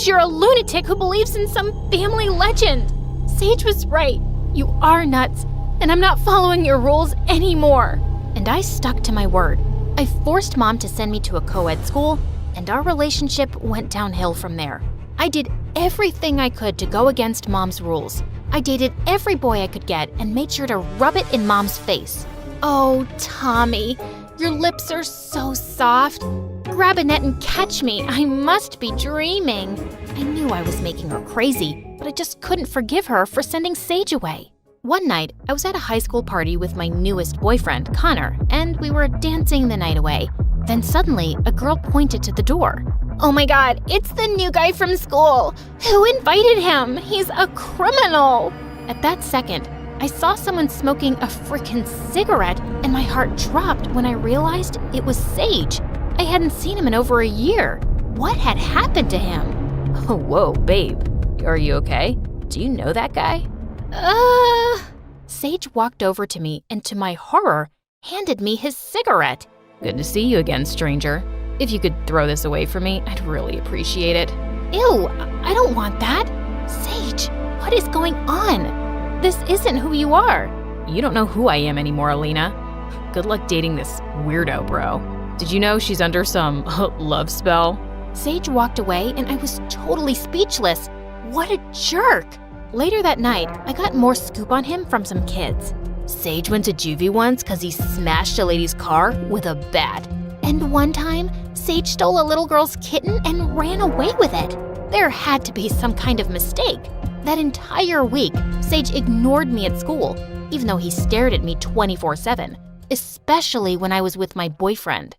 you're a lunatic who believes in some family legend. Sage was right. You are nuts, and I'm not following your rules anymore. And I stuck to my word. I forced Mom to send me to a co-ed school, and our relationship went downhill from there. I did everything I could to go against Mom's rules. I dated every boy I could get and made sure to rub it in Mom's face. Oh, Tommy, your lips are so soft. Grab a net and catch me. I must be dreaming. I knew I was making her crazy, but I just couldn't forgive her for sending Sage away. One night, I was at a high school party with my newest boyfriend, Connor, and we were dancing the night away. Then suddenly, a girl pointed to the door. Oh my God, it's the new guy from school. Who invited him? He's a criminal. At that second, I saw someone smoking a freaking cigarette, and my heart dropped when I realized it was Sage. I hadn't seen him in over a year. What had happened to him? Oh, whoa, babe. Are you okay? Do you know that guy? Sage walked over to me and, to my horror, handed me his cigarette. Good to see you again, stranger. If you could throw this away for me, I'd really appreciate it. Ew, I don't want that. Sage, what is going on? This isn't who you are. You don't know who I am anymore, Alina. Good luck dating this weirdo, bro. Did you know she's under some love spell? Sage walked away and I was totally speechless. What a jerk! Later that night, I got more scoop on him from some kids. Sage went to juvie once because he smashed a lady's car with a bat. And one time, Sage stole a little girl's kitten and ran away with it. There had to be some kind of mistake. That entire week, Sage ignored me at school, even though he stared at me 24/7, especially when I was with my boyfriend.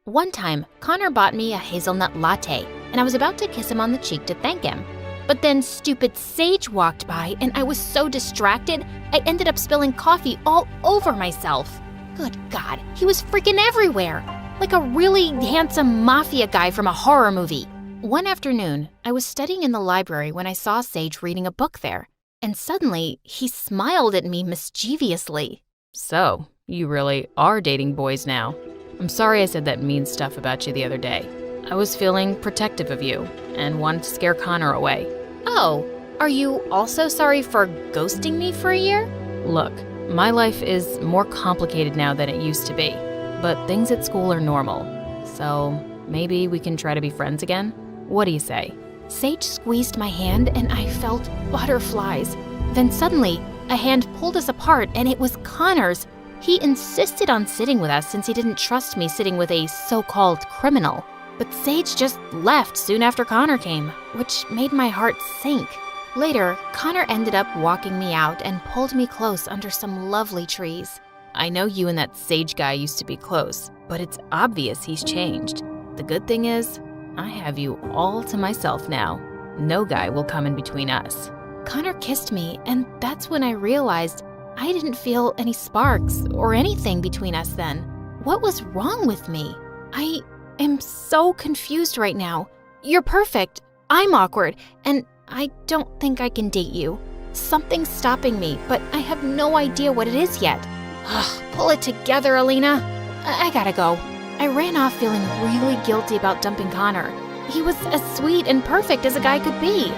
One time, Connor bought me a hazelnut latte, and I was about to kiss him on the cheek to thank him. But then stupid Sage walked by, and I was so distracted, I ended up spilling coffee all over myself. Good God, he was freaking everywhere, like a really handsome mafia guy from a horror movie. One afternoon, I was studying in the library when I saw Sage reading a book there, and suddenly he smiled at me mischievously. So, you really are dating boys now. I'm sorry I said that mean stuff about you the other day. I was feeling protective of you and wanted to scare Connor away. Oh, are you also sorry for ghosting me for a year? Look, my life is more complicated now than it used to be, but things at school are normal. So maybe we can try to be friends again? What do you say? Sage squeezed my hand and I felt butterflies. Then suddenly, a hand pulled us apart and it was Connor's. He insisted on sitting with us since he didn't trust me sitting with a so-called criminal. But Sage just left soon after Connor came, which made my heart sink. Later, Connor ended up walking me out and pulled me close under some lovely trees. I know you and that Sage guy used to be close, but it's obvious he's changed. The good thing is, I have you all to myself now. No guy will come in between us. Connor kissed me, and that's when I realized I didn't feel any sparks or anything between us then. What was wrong with me? I am so confused right now. You're perfect. I'm awkward, and I don't think I can date you. Something's stopping me, but I have no idea what it is yet. Ugh, pull it together, Alina. I gotta go. I ran off feeling really guilty about dumping Connor. He was as sweet and perfect as a guy could be.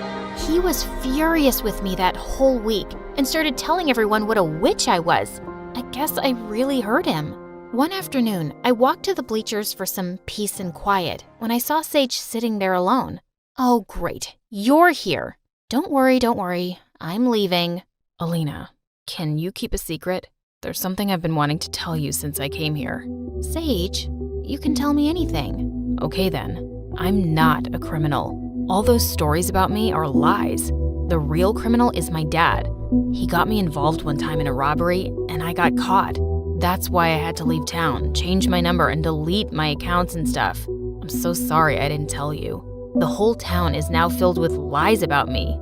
He was furious with me that whole week and started telling everyone what a witch I was. I guess I really hurt him. One afternoon, I walked to the bleachers for some peace and quiet when I saw Sage sitting there alone. Oh, great. You're here. Don't worry. I'm leaving. Alina, can you keep a secret? There's something I've been wanting to tell you since I came here. Sage, you can tell me anything. Okay then, I'm not a criminal. All those stories about me are lies. The real criminal is my dad. He got me involved one time in a robbery, and I got caught. That's why I had to leave town, change my number, and delete my accounts and stuff. I'm so sorry I didn't tell you. The whole town is now filled with lies about me.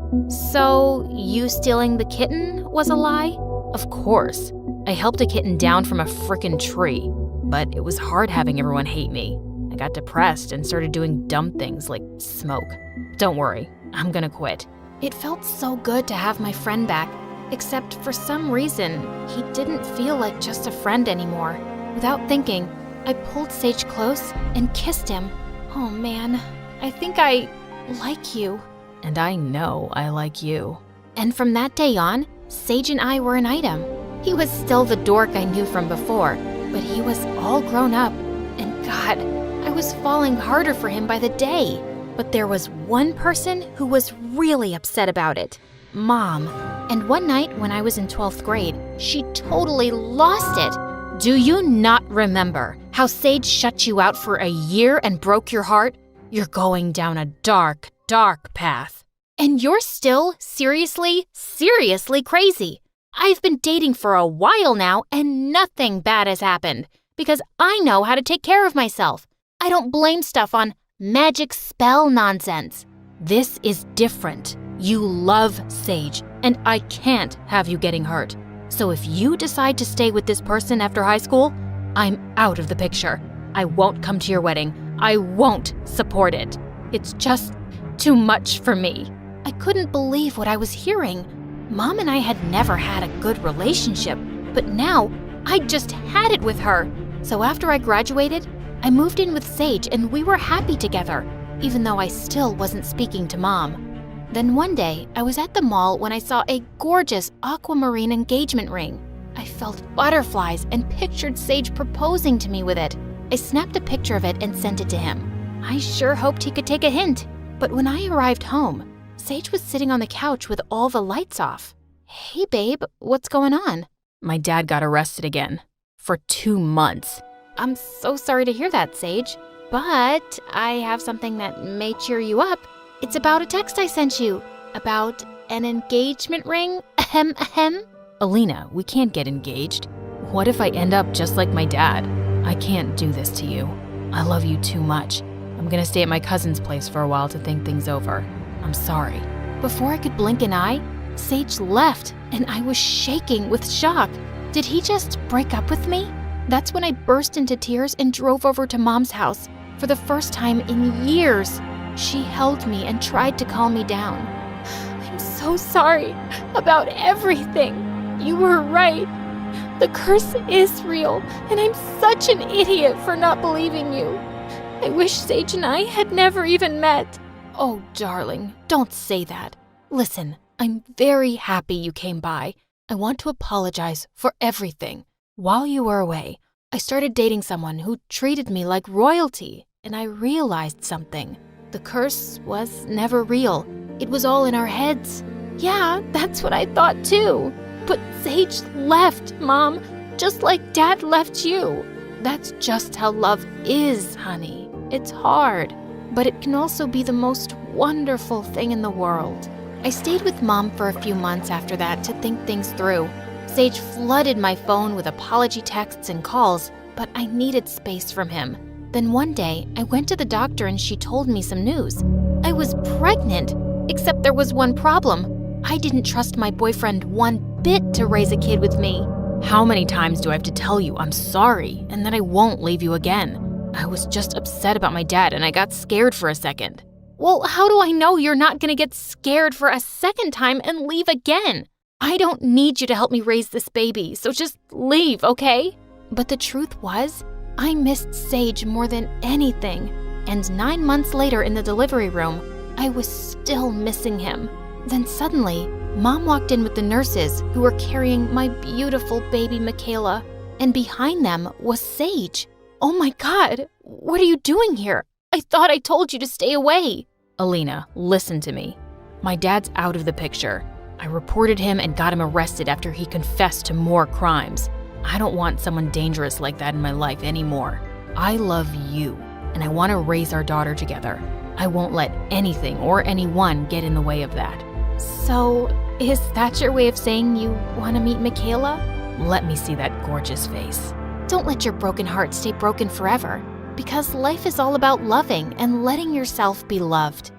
So, you stealing the kitten was a lie? Of course. I helped a kitten down from a frickin' tree. But it was hard having everyone hate me. I got depressed and started doing dumb things like smoke. Don't worry, I'm gonna quit. It felt so good to have my friend back, except for some reason, he didn't feel like just a friend anymore. Without thinking, I pulled Sage close and kissed him. Oh man, I think I like you. And I know I like you. And from that day on, Sage and I were an item. He was still the dork I knew from before, but he was all grown up. And God, I was falling harder for him by the day. But there was one person who was really upset about it. Mom. And one night when I was in 12th grade, she totally lost it. Do you not remember how Sage shut you out for a year and broke your heart? You're going down a dark, dark path. And you're still seriously crazy. I've been dating for a while now and nothing bad has happened because I know how to take care of myself. I don't blame stuff on magic spell nonsense. This is different. You love Sage, and I can't have you getting hurt. So if you decide to stay with this person after high school, I'm out of the picture. I won't come to your wedding. I won't support it. It's just too much for me. I couldn't believe what I was hearing. Mom and I had never had a good relationship, but now I just had it with her. So after I graduated, I moved in with Sage and we were happy together, even though I still wasn't speaking to Mom. Then one day, I was at the mall when I saw a gorgeous aquamarine engagement ring. I felt butterflies and pictured Sage proposing to me with it. I snapped a picture of it and sent it to him. I sure hoped he could take a hint. But when I arrived home, Sage was sitting on the couch with all the lights off. Hey babe, what's going on? My dad got arrested again. For 2 months. I'm so sorry to hear that, Sage. But I have something that may cheer you up. It's about a text I sent you. About an engagement ring. Ahem, ahem. Alina, we can't get engaged. What if I end up just like my dad? I can't do this to you. I love you too much. I'm gonna stay at my cousin's place for a while to think things over. I'm sorry. Before I could blink an eye, Sage left, and I was shaking with shock. Did he just break up with me? That's when I burst into tears and drove over to Mom's house. For the first time in years, she held me and tried to calm me down. I'm so sorry about everything. You were right. The curse is real, and I'm such an idiot for not believing you. I wish Sage and I had never even met. Oh, darling, don't say that. Listen, I'm very happy you came by. I want to apologize for everything. While you were away, I started dating someone who treated me like royalty. and I realized something. The curse was never real. It was all in our heads. Yeah, that's what I thought too. But Sage left, Mom, just like Dad left you. That's just how love is, honey. It's hard, but it can also be the most wonderful thing in the world. I stayed with Mom for a few months after that to think things through. Sage flooded my phone with apology texts and calls, but I needed space from him. Then one day, I went to the doctor and she told me some news. I was pregnant, except there was one problem. I didn't trust my boyfriend one bit to raise a kid with me. How many times do I have to tell you I'm sorry and that I won't leave you again? I was just upset about my dad and I got scared for a second. Well, how do I know you're not gonna get scared for a second time and leave again? I don't need you to help me raise this baby, so just leave, okay? But the truth was, I missed Sage more than anything. And 9 months later in the delivery room, I was still missing him. Then suddenly, Mom walked in with the nurses who were carrying my beautiful baby Michaela. And behind them was Sage. Oh my God, what are you doing here? I thought I told you to stay away. Alina, listen to me. My dad's out of the picture. I reported him and got him arrested after he confessed to more crimes. I don't want someone dangerous like that in my life anymore. I love you, and I want to raise our daughter together. I won't let anything or anyone get in the way of that. So, is that your way of saying you want to meet Michaela? Let me see that gorgeous face. Don't let your broken heart stay broken forever, because life is all about loving and letting yourself be loved.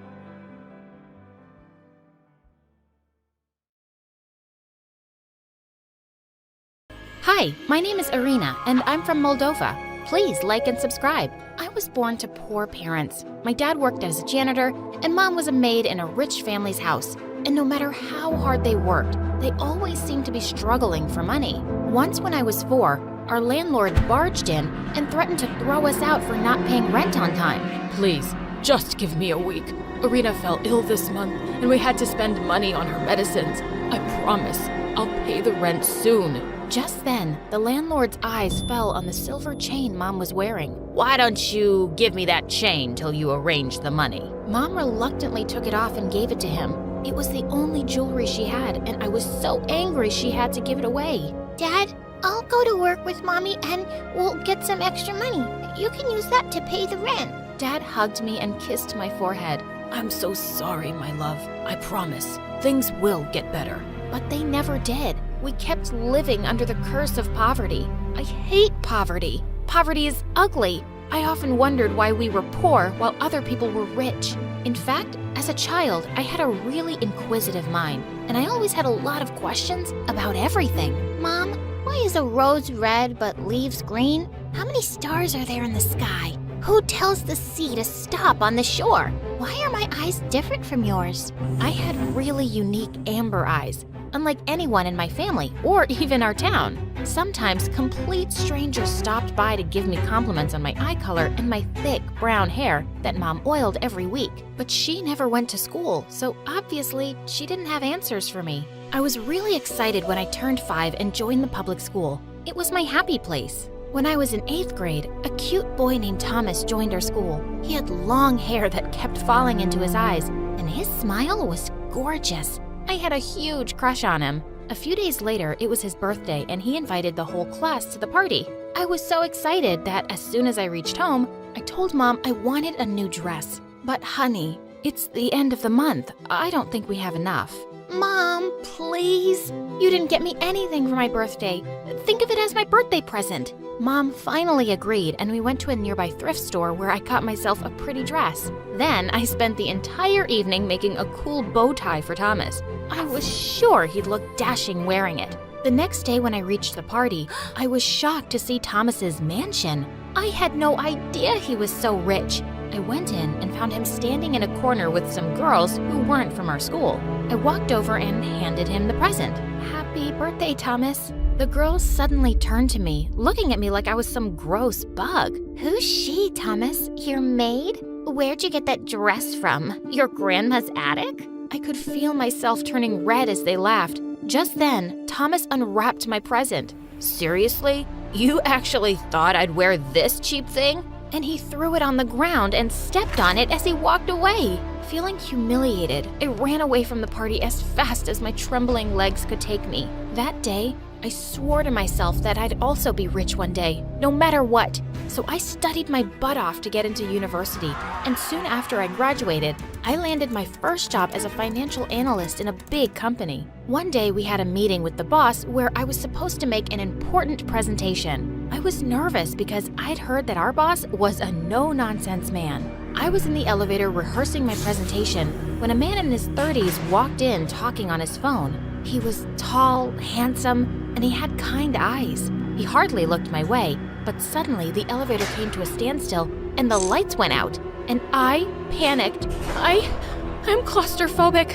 Hi, my name is Irina, and I'm from Moldova. Please like and subscribe. I was born to poor parents. My dad worked as a janitor, and Mom was a maid in a rich family's house. And no matter how hard they worked, they always seemed to be struggling for money. Once when I was 4, our landlord barged in and threatened to throw us out for not paying rent on time. Please, just give me a week. Irina fell ill this month, and we had to spend money on her medicines. I promise, I'll pay the rent soon. Just then, the landlord's eyes fell on the silver chain Mom was wearing. Why don't you give me that chain till you arrange the money? Mom reluctantly took it off and gave it to him. It was the only jewelry she had, and I was so angry she had to give it away. Dad, I'll go to work with Mommy and we'll get some extra money. You can use that to pay the rent. Dad hugged me and kissed my forehead. I'm so sorry, my love. I promise, things will get better. But they never did. We kept living under the curse of poverty. I hate poverty. Poverty is ugly. I often wondered why we were poor while other people were rich. In fact, as a child, I had a really inquisitive mind, and I always had a lot of questions about everything. Mom, why is a rose red but leaves green? How many stars are there in the sky? Who tells the sea to stop on the shore? Why are my eyes different from yours? I had really unique amber eyes, unlike anyone in my family or even our town. Sometimes complete strangers stopped by to give me compliments on my eye color and my thick brown hair that Mom oiled every week. But she never went to school, so obviously she didn't have answers for me. I was really excited when I turned 5 and joined the public school. It was my happy place. When I was in 8th grade, a cute boy named Thomas joined our school. He had long hair that kept falling into his eyes, and his smile was gorgeous. I had a huge crush on him. A few days later, it was his birthday, and he invited the whole class to the party. I was so excited that as soon as I reached home, I told Mom I wanted a new dress. But honey, it's the end of the month. I don't think we have enough. Mom, please. You didn't get me anything for my birthday. Think of it as my birthday present. Mom finally agreed, and we went to a nearby thrift store where I got myself a pretty dress. Then I spent the entire evening making a cool bow tie for Thomas. I was sure he'd look dashing wearing it. The next day when I reached the party, I was shocked to see Thomas's mansion. I had no idea he was so rich. I went in and found him standing in a corner with some girls who weren't from our school. I walked over and handed him the present. Happy birthday, Thomas. The girls suddenly turned to me, looking at me like I was some gross bug. Who's she, Thomas? Your maid? Where'd you get that dress from? Your grandma's attic? I could feel myself turning red as they laughed. Just then, Thomas unwrapped my present. Seriously? You actually thought I'd wear this cheap thing? and he threw it on the ground and stepped on it as he walked away. Feeling humiliated, I ran away from the party as fast as my trembling legs could take me. That day, I swore to myself that I'd also be rich one day, no matter what. So I studied my butt off to get into university, and soon after I graduated, I landed my first job as a financial analyst in a big company. One day we had a meeting with the boss where I was supposed to make an important presentation. I was nervous because I'd heard that our boss was a no-nonsense man. I was in the elevator rehearsing my presentation when a man in his 30s walked in talking on his phone. He was tall, handsome, and he had kind eyes. He hardly looked my way, but suddenly the elevator came to a standstill and the lights went out, and I panicked. I'm claustrophobic.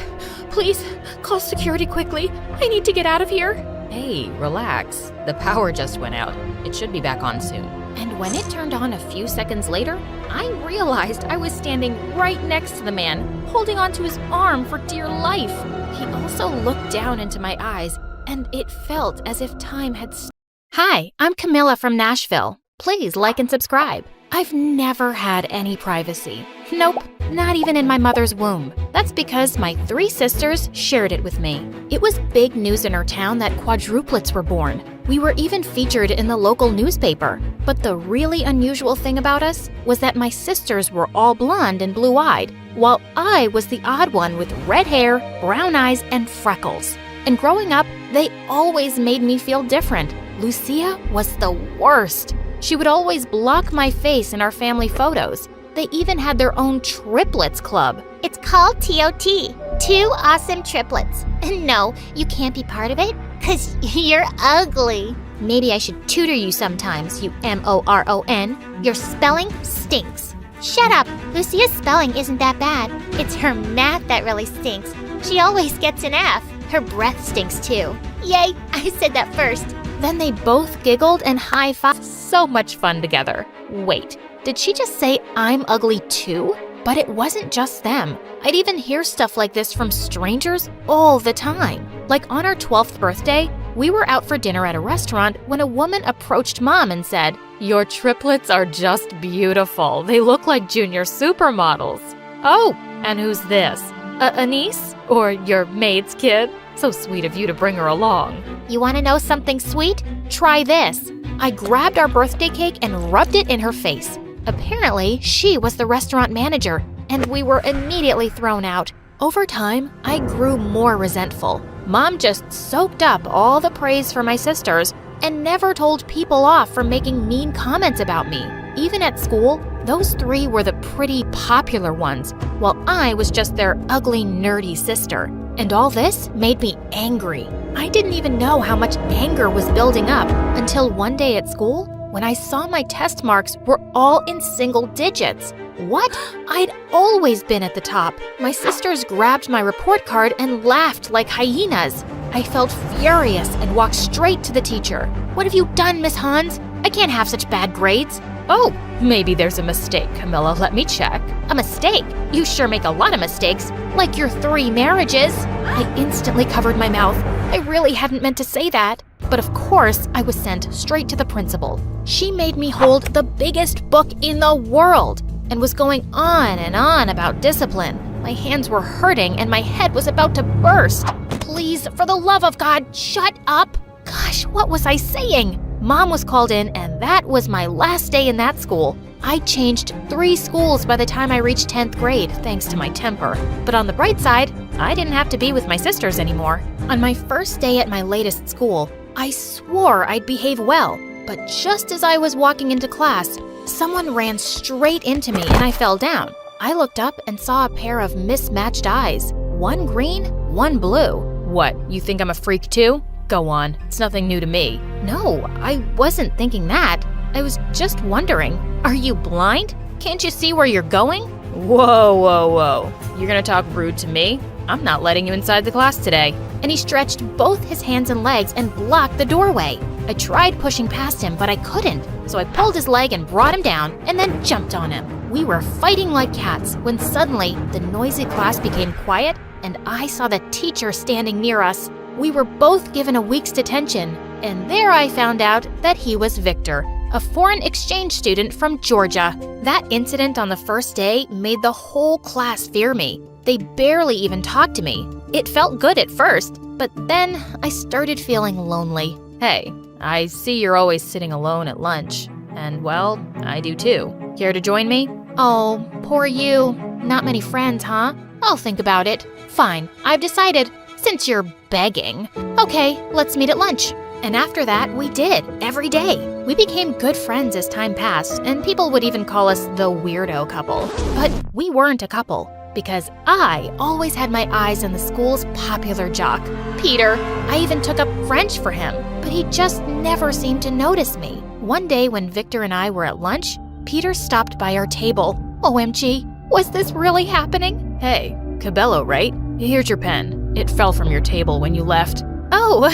Please, call security quickly. I need to get out of here. Hey, relax. The power just went out. It should be back on soon. And when it turned on a few seconds later, I realized I was standing right next to the man, holding onto his arm for dear life. He also looked down into my eyes, and it felt as if time had stopped. Hi, I'm Camilla from Nashville. Please like and subscribe. I've never had any privacy. Nope, not even in my mother's womb. That's because my 3 sisters shared it with me. It was big news in our town that quadruplets were born. We were even featured in the local newspaper. But the really unusual thing about us was that my sisters were all blonde and blue-eyed, while I was the odd one with red hair, brown eyes, and freckles. And growing up, they always made me feel different. Lucia was the worst. She would always block my face in our family photos. They even had their own triplets club. It's called TOT, 2 Awesome Triplets. And no, you can't be part of it, 'cause you're ugly. Maybe I should tutor you sometimes, you MORON. Your spelling stinks. Shut up, Lucia's spelling isn't that bad. It's her math that really stinks. She always gets an F. Her breath stinks too. Yay, I said that first. Then they both giggled and high-fived. So much fun together. Wait, did she just say I'm ugly too? But it wasn't just them. I'd even hear stuff like this from strangers all the time. Like on our 12th birthday, we were out for dinner at a restaurant when a woman approached Mom and said, "Your triplets are just beautiful. They look like junior supermodels." Oh, and who's this? A niece? Or your maid's kid? So sweet of you to bring her along. You want to know something sweet? Try this. I grabbed our birthday cake and rubbed it in her face. Apparently, she was the restaurant manager, and we were immediately thrown out. Over time, I grew more resentful. Mom just soaked up all the praise for my sisters and never told people off for making mean comments about me. Even at school, those 3 were the pretty popular ones, while I was just their ugly, nerdy sister. And all this made me angry. I didn't even know how much anger was building up until one day at school when I saw my test marks were all in single digits. What? I'd always been at the top. My sisters grabbed my report card and laughed like hyenas. I felt furious and walked straight to the teacher. "What have you done, Miss Hans? I can't have such bad grades." "Oh, maybe there's a mistake, Camilla. Let me check." "A mistake? You sure make a lot of mistakes, like your 3 marriages." I instantly covered my mouth. I really hadn't meant to say that. But of course, I was sent straight to the principal. She made me hold the biggest book in the world and was going on and on about discipline. My hands were hurting and my head was about to burst. Please, for the love of God, shut up. Gosh, what was I saying? Mom was called in, and that was my last day in that school. I changed 3 schools by the time I reached 10th grade, thanks to my temper. But on the bright side, I didn't have to be with my sisters anymore. On my first day at my latest school, I swore I'd behave well. But just as I was walking into class, someone ran straight into me and I fell down. I looked up and saw a pair of mismatched eyes. One green, one blue. What, you think I'm a freak too? Go on, it's nothing new to me. No, I wasn't thinking that. I was just wondering, are you blind? Can't you see where you're going? Whoa. You're gonna talk rude to me? I'm not letting you inside the class today. And he stretched both his hands and legs and blocked the doorway. I tried pushing past him, but I couldn't. So I pulled his leg and brought him down and then jumped on him. We were fighting like cats when suddenly the noisy class became quiet and I saw the teacher standing near us. We were both given a week's detention, and there I found out that he was Victor, a foreign exchange student from Georgia. That incident on the first day made the whole class fear me. They barely even talked to me. It felt good at first, but then I started feeling lonely. Hey, I see you're always sitting alone at lunch. And well, I do too. Care to join me? Oh, poor you. Not many friends, huh? I'll think about it. Fine, I've decided. Since you're begging. Okay, let's meet at lunch. And after that, we did, every day. We became good friends as time passed, and people would even call us the weirdo couple. But we weren't a couple, because I always had my eyes on the school's popular jock, Peter. I even took up French for him, but he just never seemed to notice me. One day when Victor and I were at lunch, Peter stopped by our table. OMG, was this really happening? Hey, Cabello, right? Here's your pen. It fell from your table when you left. Oh,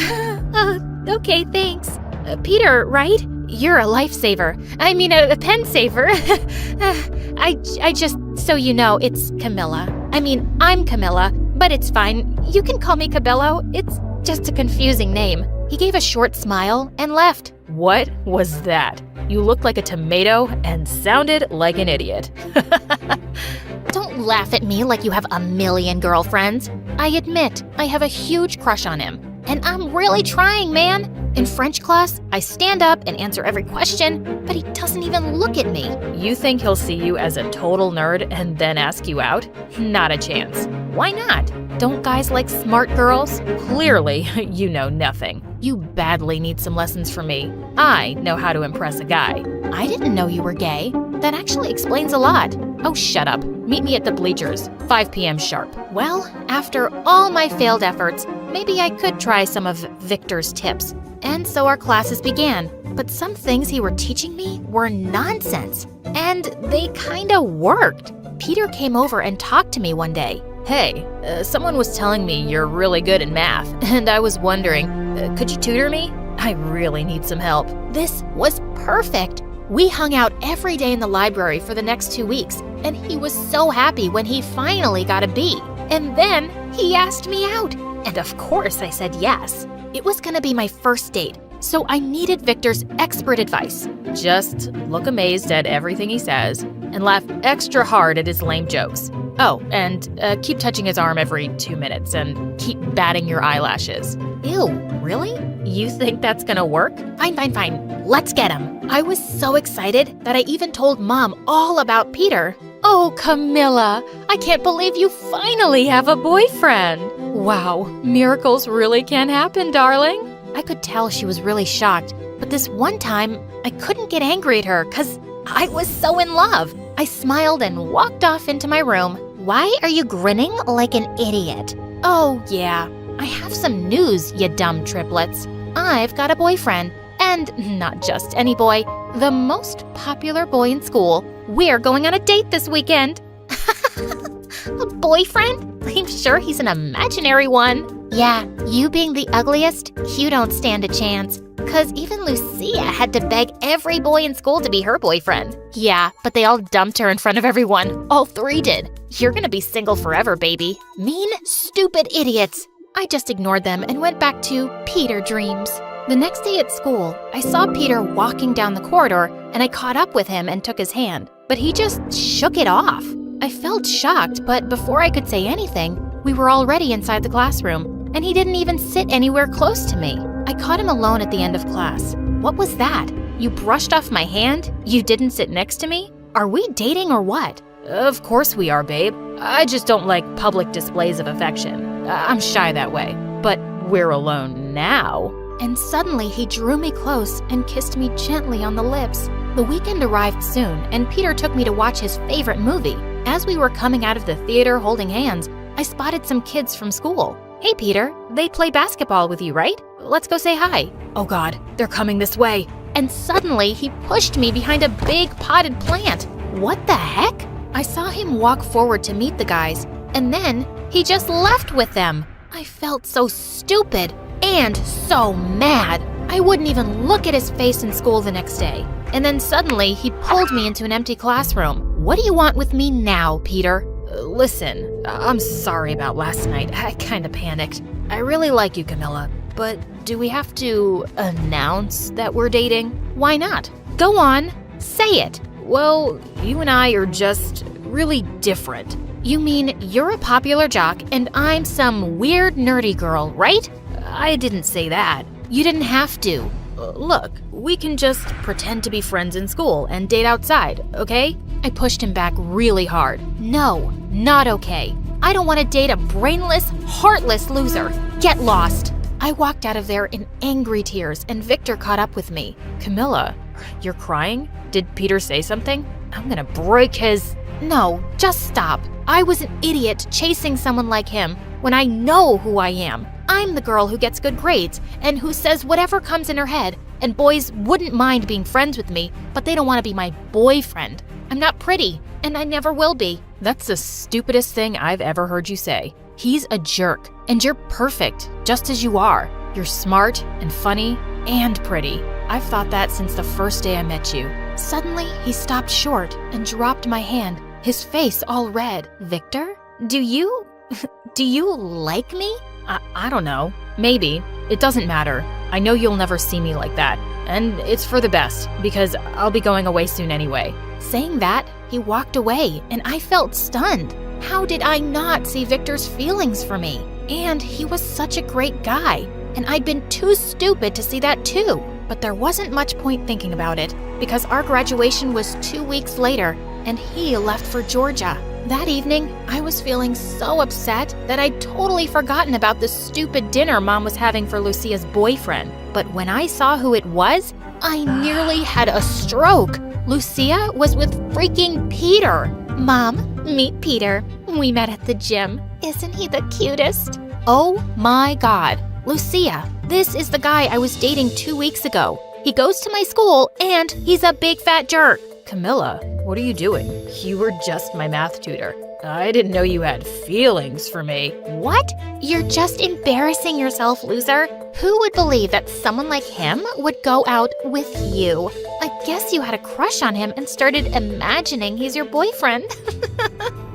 okay, thanks. Peter, right? You're a lifesaver. I mean, a pen saver. I just, so you know, it's Camilla. I mean, I'm Camilla, but it's fine. You can call me Cabello. It's just a confusing name. He gave a short smile and left. What was that? You looked like a tomato and sounded like an idiot. Don't laugh at me like you have a million girlfriends. I admit, I have a huge crush on him. And I'm really trying, man. In French class, I stand up and answer every question, but he doesn't even look at me. You think he'll see you as a total nerd and then ask you out? Not a chance. Why not? Don't guys like smart girls? Clearly, you know nothing. You badly need some lessons from me. I know how to impress a guy. I didn't know you were gay. That actually explains a lot. Oh, shut up. Meet me at the bleachers, 5 p.m. sharp. Well, after all my failed efforts, maybe I could try some of Victor's tips. And so our classes began. But some things he were teaching me were nonsense. And they kinda worked. Peter came over and talked to me one day. Hey, someone was telling me you're really good at math, and I was wondering, could you tutor me? I really need some help. This was perfect. We hung out every day in the library for the next 2 weeks, and he was so happy when he finally got a B. And then he asked me out. And of course I said yes. It was gonna be my first date, so I needed Victor's expert advice. Just look amazed at everything he says and laugh extra hard at his lame jokes. Oh, and keep touching his arm every 2 minutes and keep batting your eyelashes. Ew, really? You think that's gonna work? Fine. Let's get him. I was so excited that I even told Mom all about Peter. Oh, Camilla, I can't believe you finally have a boyfriend. Wow, miracles really can happen, darling. I could tell she was really shocked, but this one time, I couldn't get angry at her because I was so in love. I smiled and walked off into my room. Why are you grinning like an idiot? Oh, yeah. I have some news, you dumb triplets. I've got a boyfriend. And not just any boy, the most popular boy in school. We're going on a date this weekend. A boyfriend? I'm sure he's an imaginary one. Yeah, you being the ugliest, you don't stand a chance. 'Cause even Lucia had to beg every boy in school to be her boyfriend. Yeah, but they all dumped her in front of everyone. All 3 did. You're gonna be single forever, baby. Mean, stupid idiots. I just ignored them and went back to Peter dreams. The next day at school, I saw Peter walking down the corridor, and I caught up with him and took his hand. But he just shook it off. I felt shocked, but before I could say anything, we were already inside the classroom, and he didn't even sit anywhere close to me. I caught him alone at the end of class. What was that? You brushed off my hand? You didn't sit next to me? Are we dating or what? Of course we are, babe. I just don't like public displays of affection. I'm shy that way. But we're alone now. And suddenly he drew me close and kissed me gently on the lips. The weekend arrived soon, and Peter took me to watch his favorite movie. As we were coming out of the theater holding hands, I spotted some kids from school. Hey, Peter, they play basketball with you, right? Let's go say hi. Oh God, they're coming this way. And suddenly he pushed me behind a big potted plant. What the heck? I saw him walk forward to meet the guys, and then he just left with them. I felt so stupid and so mad. I wouldn't even look at his face in school the next day. And then suddenly he pulled me into an empty classroom. What do you want with me now, Peter? Listen, I'm sorry about last night. I kinda panicked. I really like you, Camilla, but do we have to announce that we're dating? Why not? Go on, say it. Well, you and I are just really different. You mean you're a popular jock and I'm some weird nerdy girl, right? I didn't say that. You didn't have to. Look, we can just pretend to be friends in school and date outside, okay? I pushed him back really hard. No, not okay. I don't want to date a brainless, heartless loser. Get lost. I walked out of there in angry tears, and Victor caught up with me. Camilla, you're crying? Did Peter say something? I'm gonna break his... No, just stop. I was an idiot chasing someone like him when I know who I am. I'm the girl who gets good grades and who says whatever comes in her head, and boys wouldn't mind being friends with me, but they don't want to be my boyfriend. I'm not pretty, and I never will be. That's the stupidest thing I've ever heard you say. He's a jerk, and you're perfect, just as you are. You're smart and funny and pretty. I've thought that since the first day I met you. Suddenly, he stopped short and dropped my hand, his face all red. Victor, do you like me? I don't know. Maybe. It doesn't matter. I know you'll never see me like that. And it's for the best, because I'll be going away soon anyway. Saying that, he walked away, and I felt stunned. How did I not see Victor's feelings for me? And he was such a great guy, and I'd been too stupid to see that too. But there wasn't much point thinking about it, because our graduation was 2 weeks later, and he left for Georgia. That evening, I was feeling so upset that I'd totally forgotten about the stupid dinner Mom was having for Lucia's boyfriend. But when I saw who it was, I nearly had a stroke. Lucia was with freaking Peter. Mom, meet Peter. We met at the gym. Isn't he the cutest? Oh my God. Lucia, this is the guy I was dating 2 weeks ago. He goes to my school and he's a big fat jerk. Camilla, what are you doing? You were just my math tutor. I didn't know you had feelings for me. What? You're just embarrassing yourself, loser. Who would believe that someone like him would go out with you? I guess you had a crush on him and started imagining he's your boyfriend.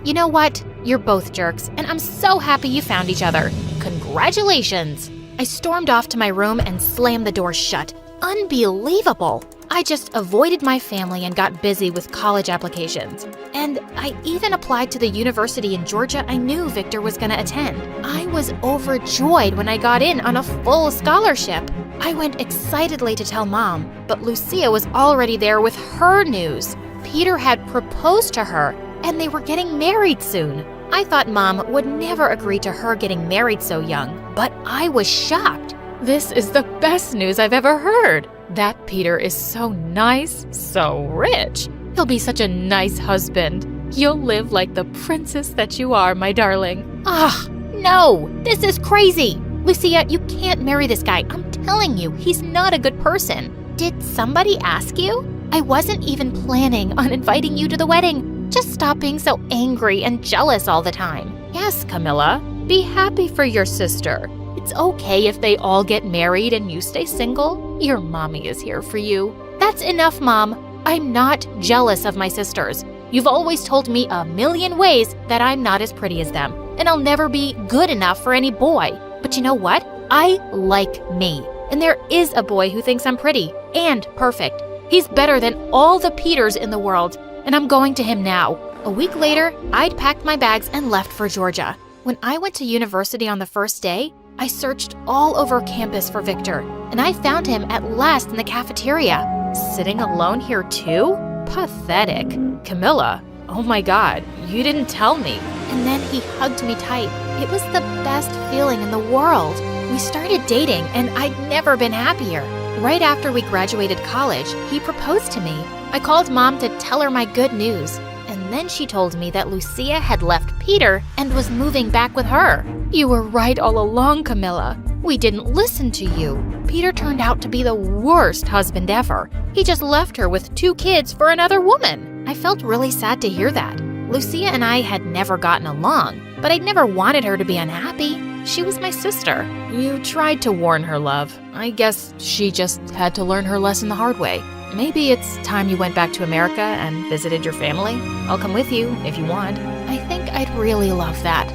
You know what? You're both jerks, and I'm so happy you found each other. Congratulations! I stormed off to my room and slammed the door shut. Unbelievable! I just avoided my family and got busy with college applications. And I even applied to the university in Georgia I knew Victor was going to attend. I was overjoyed when I got in on a full scholarship. I went excitedly to tell Mom, but Lucia was already there with her news. Peter had proposed to her, and they were getting married soon. I thought Mom would never agree to her getting married so young, but I was shocked. This is the best news I've ever heard. That Peter is so nice, so rich. He'll be such a nice husband. You'll live like the princess that you are, my darling. Ah, no, this is crazy. Lucia, you can't marry this guy. I'm telling you, he's not a good person. Did somebody ask you? I wasn't even planning on inviting you to the wedding. Just stop being so angry and jealous all the time. Yes, Camilla, be happy for your sister. It's okay if they all get married and you stay single. Your mommy is here for you. That's enough, Mom. I'm not jealous of my sisters. You've always told me a million ways that I'm not as pretty as them, and I'll never be good enough for any boy. But you know what? I like me. And there is a boy who thinks I'm pretty and perfect. He's better than all the Peters in the world, and I'm going to him now. A week later, I'd packed my bags and left for Georgia. When I went to university on the first day, I searched all over campus for Victor, and I found him at last in the cafeteria. Sitting alone here too? Pathetic. Camilla, oh my God, you didn't tell me. And then he hugged me tight. It was the best feeling in the world. We started dating, and I'd never been happier. Right after we graduated college, he proposed to me. I called Mom to tell her my good news. And then she told me that Lucia had left Peter and was moving back with her. You were right all along, Camilla. We didn't listen to you. Peter turned out to be the worst husband ever. He just left her with 2 kids for another woman. I felt really sad to hear that. Lucia and I had never gotten along, but I'd never wanted her to be unhappy. She was my sister. You tried to warn her, love. I guess she just had to learn her lesson the hard way. Maybe it's time you went back to America and visited your family. I'll come with you if you want. I think I'd really love that.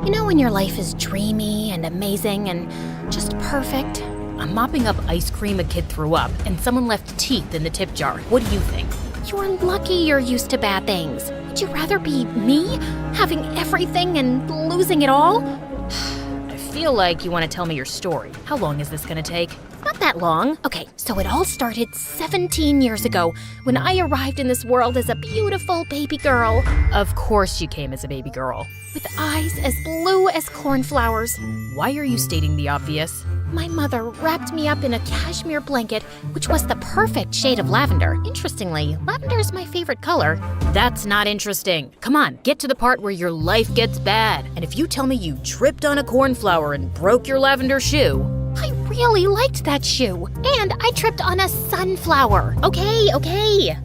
You know, when your life is dreamy and amazing and just perfect? I'm mopping up ice cream a kid threw up, and someone left teeth in the tip jar. What do you think? You're lucky you're used to bad things. Would you rather be me, having everything and losing it all? I feel like you want to tell me your story. How long is this gonna take? Not that long. Okay, so it all started 17 years ago when I arrived in this world as a beautiful baby girl. Of course you came as a baby girl. With eyes as blue as cornflowers. Why are you stating the obvious? My mother wrapped me up in a cashmere blanket, which was the perfect shade of lavender. Interestingly, lavender is my favorite color. That's not interesting. Come on, get to the part where your life gets bad. And if you tell me you tripped on a cornflower and broke your lavender shoe... I really liked that shoe. And I tripped on a sunflower. Okay.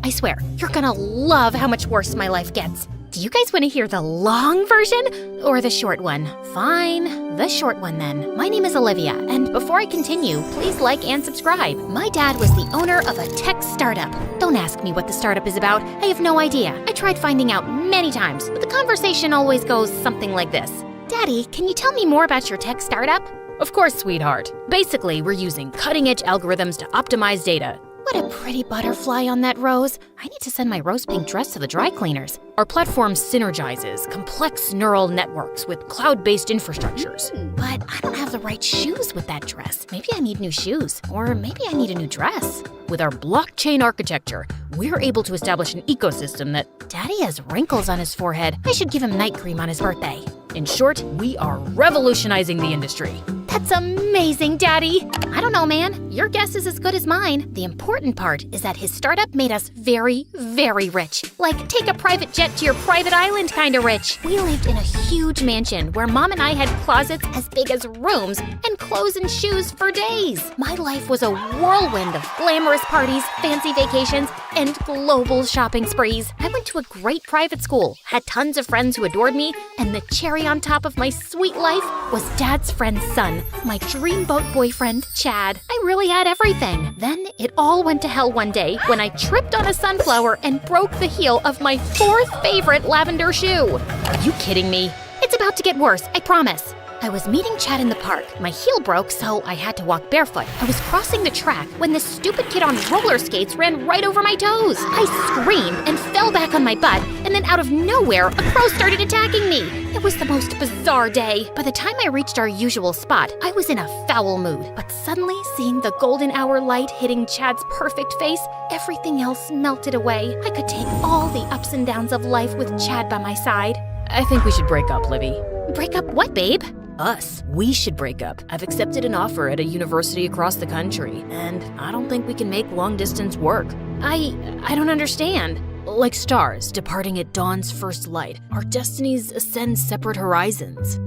I swear, you're gonna love how much worse my life gets. Do you guys want to hear the long version or the short one? Fine, the short one then. My name is Olivia, and before I continue, please like and subscribe. My dad was the owner of a tech startup. Don't ask me what the startup is about. I have no idea. I tried finding out many times, but the conversation always goes something like this. Daddy, can you tell me more about your tech startup? Of course, sweetheart. Basically, we're using cutting-edge algorithms to optimize data. What a pretty butterfly on that rose. I need to send my rose pink dress to the dry cleaners. Our platform synergizes complex neural networks with cloud-based infrastructures. But I don't have the right shoes with that dress. Maybe I need new shoes, or maybe I need a new dress. With our blockchain architecture, we're able to establish an ecosystem that... Daddy has wrinkles on his forehead. I should give him night cream on his birthday. In short, we are revolutionizing the industry. That's amazing, Daddy! I don't know, man. Your guess is as good as mine. The important part is that his startup made us very, very rich. Like, take a private jet to your private island kind of rich. We lived in a huge mansion where Mom and I had closets as big as rooms and clothes and shoes for days. My life was a whirlwind of glamorous parties, fancy vacations, and global shopping sprees. I went to a great private school, had tons of friends who adored me, and the cherry on top of my sweet life was Dad's friend's son, my dreamboat boyfriend, Chad. I really had everything. Then it all went to hell one day when I tripped on a sunflower and broke the heel of my fourth favorite lavender shoe. Are you kidding me? It's about to get worse, I promise. I was meeting Chad in the park. My heel broke, so I had to walk barefoot. I was crossing the track when this stupid kid on roller skates ran right over my toes. I screamed and fell back on my butt, and then out of nowhere, a crow started attacking me. It was the most bizarre day. By the time I reached our usual spot, I was in a foul mood. But suddenly, seeing the golden hour light hitting Chad's perfect face, everything else melted away. I could take all the ups and downs of life with Chad by my side. I think we should break up, Livy. Break up what, babe? Us. We should break up. I've accepted an offer at a university across the country, and I don't think we can make long distance work. I don't understand. Like stars departing at dawn's first light, our destinies ascend separate horizons.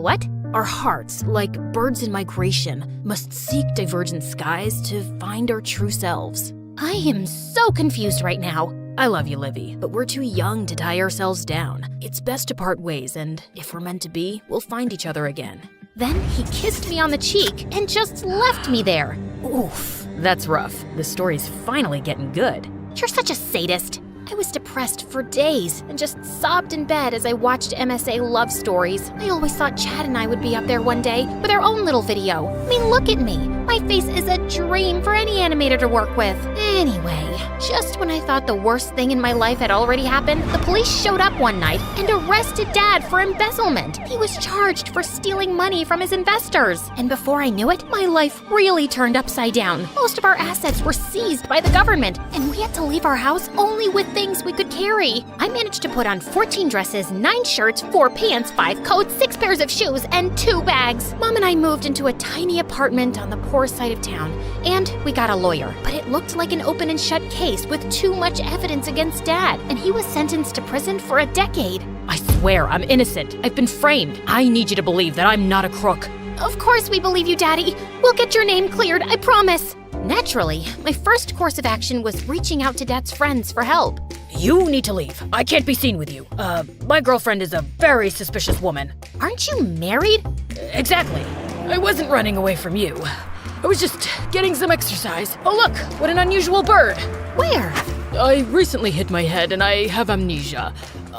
What? Our hearts, like birds in migration, must seek divergent skies to find our true selves. I am so confused right now. I love you, Livy, but we're too young to tie ourselves down. It's best to part ways, and if we're meant to be, we'll find each other again. Then he kissed me on the cheek and just left me there. Oof, that's rough. The story's finally getting good. You're such a sadist. I was depressed for days and just sobbed in bed as I watched MSA love stories. I always thought Chad and I would be up there one day with our own little video. I mean, look at me. My face is a dream for any animator to work with. Anyway, just when I thought the worst thing in my life had already happened, the police showed up one night and arrested Dad for embezzlement. He was charged for stealing money from his investors. And before I knew it, my life really turned upside down. Most of our assets were seized by the government, and we had to leave our house only with things we could carry. I managed to put on 14 dresses, 9 shirts, 4 pants, 5 coats, 6 pairs of shoes, and 2 bags. Mom and I moved into a tiny apartment on the poor side of town, and we got a lawyer. But it looked like an open and shut case with too much evidence against Dad, and he was sentenced to prison for a decade. I swear I'm innocent. I've been framed. I need you to believe that I'm not a crook. Of course we believe you, Daddy. We'll get your name cleared, I promise. Naturally, my first course of action was reaching out to Dad's friends for help. You need to leave. I can't be seen with you. My girlfriend is a very suspicious woman. Aren't you married? Exactly. I wasn't running away from you. I was just getting some exercise. Oh look, what an unusual bird. Where? I recently hit my head and I have amnesia.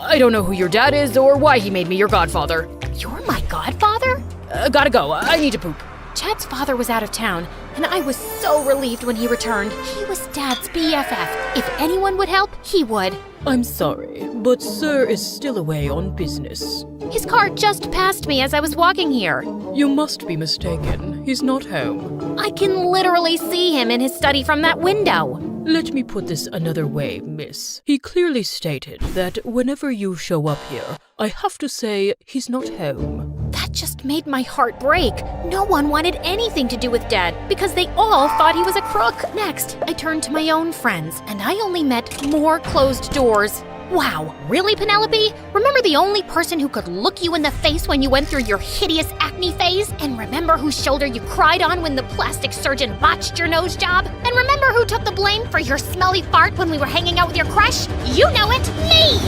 I don't know who your dad is or why he made me your godfather. You're my godfather? Gotta go. I need to poop. Chad's father was out of town, and I was so relieved when he returned. He was Dad's BFF. If anyone would help, he would. I'm sorry, but Sir is still away on business. His car just passed me as I was walking here. You must be mistaken. He's not home. I can literally see him in his study from that window. Let me put this another way, miss. He clearly stated that whenever you show up here, I have to say he's not home. That just made my heart break. No one wanted anything to do with Dad because they all thought he was a crook. Next, I turned to my own friends, and I only met more closed doors. Wow, really, Penelope? Remember the only person who could look you in the face when you went through your hideous acne phase? And remember whose shoulder you cried on when the plastic surgeon botched your nose job? And remember who took the blame for your smelly fart when we were hanging out with your crush? You know it, me!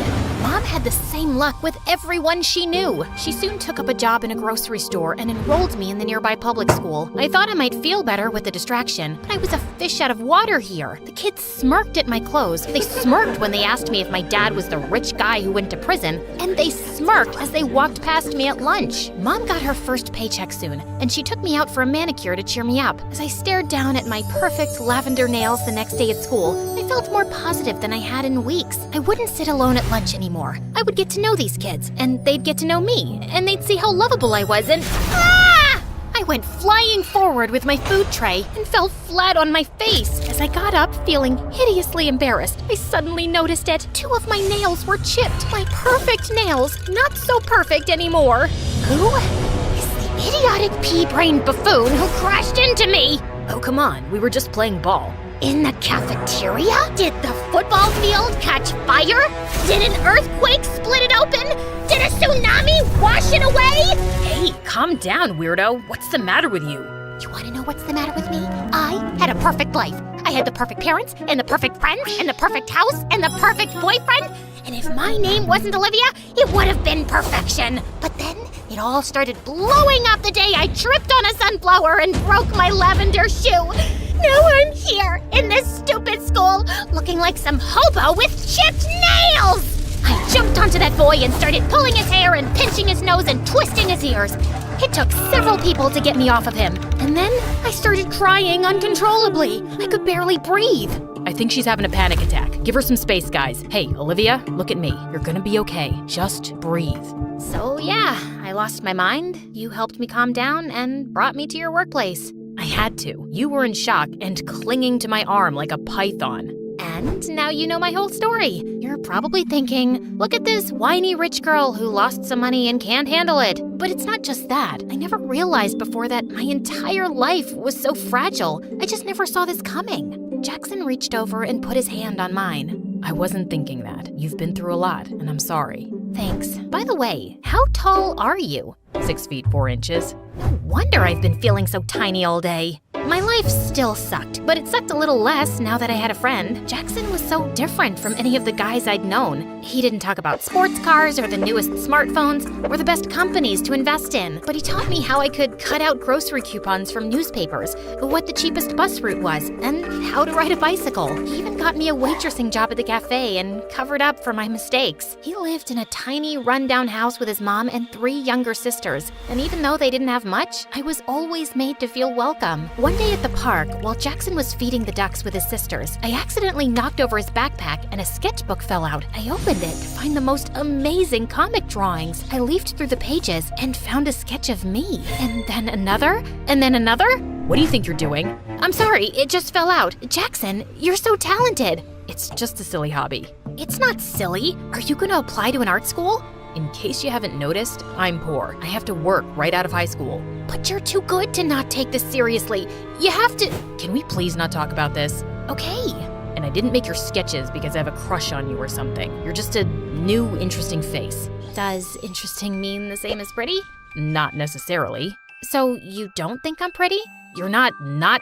Mom had the same luck with everyone she knew. She soon took up a job in a grocery store and enrolled me in the nearby public school. I thought I might feel better with the distraction, but I was a fish out of water here. The kids smirked at my clothes. They smirked when they asked me if my dad was the rich guy who went to prison, and they smirked as they walked past me at lunch. Mom got her first paycheck soon, and she took me out for a manicure to cheer me up. As I stared down at my perfect lavender nails the next day at school, I felt more positive than I had in weeks. I wouldn't sit alone at lunch anymore. I would get to know these kids, and they'd get to know me, and they'd see how lovable I was, and I went flying forward with my food tray and fell flat on my face. As I got up, feeling hideously embarrassed, I suddenly noticed it. 2 of my nails were chipped. My perfect nails, not so perfect anymore. Who is the idiotic pea-brained buffoon who crashed into me? Oh, come on. We were just playing ball. In the cafeteria? Did the football field catch fire? Did an earthquake split it open? Did a tsunami wash it away? Hey, calm down, weirdo. What's the matter with you? You want to know what's the matter with me? I had a perfect life. I had the perfect parents, and the perfect friends, and the perfect house, and the perfect boyfriend. And if my name wasn't Olivia, it would have been perfection. But then it all started blowing up the day I tripped on a sunflower and broke my lavender shoe. Now I'm here in this stupid school, looking like some hobo with chipped nails! I jumped onto that boy and started pulling his hair and pinching his nose and twisting his ears. It took several people to get me off of him. And then I started crying uncontrollably. I could barely breathe. I think she's having a panic attack. Give her some space, guys. Hey, Olivia, look at me. You're gonna be okay. Just breathe. So yeah, I lost my mind. You helped me calm down and brought me to your workplace. I had to. You were in shock and clinging to my arm like a python. And now you know my whole story. You're probably thinking, look at this whiny rich girl who lost some money and can't handle it. But it's not just that. I never realized before that my entire life was so fragile. I just never saw this coming. Jackson reached over and put his hand on mine. I wasn't thinking that. You've been through a lot, and I'm sorry. Thanks. By the way, how tall are you? 6 feet 4 inches. No wonder I've been feeling so tiny all day. My life still sucked, but it sucked a little less now that I had a friend. Jackson was so different from any of the guys I'd known. He didn't talk about sports cars or the newest smartphones or the best companies to invest in, but he taught me how I could cut out grocery coupons from newspapers, what the cheapest bus route was, and how to ride a bicycle. He even got me a waitressing job at the cafe and covered up for my mistakes. He lived in a tiny, rundown house with his mom and 3 younger sisters, and even though they didn't have much, I was always made to feel welcome. One day at the park, while Jackson was feeding the ducks with his sisters, I accidentally knocked over his backpack and a sketchbook fell out. I opened it to find the most amazing comic drawings. I leafed through the pages and found a sketch of me. And then another, and then another. What do you think you're doing? I'm sorry, it just fell out. Jackson, you're so talented. It's just a silly hobby. It's not silly. Are you going to apply to an art school? In case you haven't noticed, I'm poor. I have to work right out of high school. But you're too good to not take this seriously. You have to... Can we please not talk about this? Okay. And I didn't make your sketches because I have a crush on you or something. You're just a new, interesting face. Does interesting mean the same as pretty? Not necessarily. So you don't think I'm pretty? You're not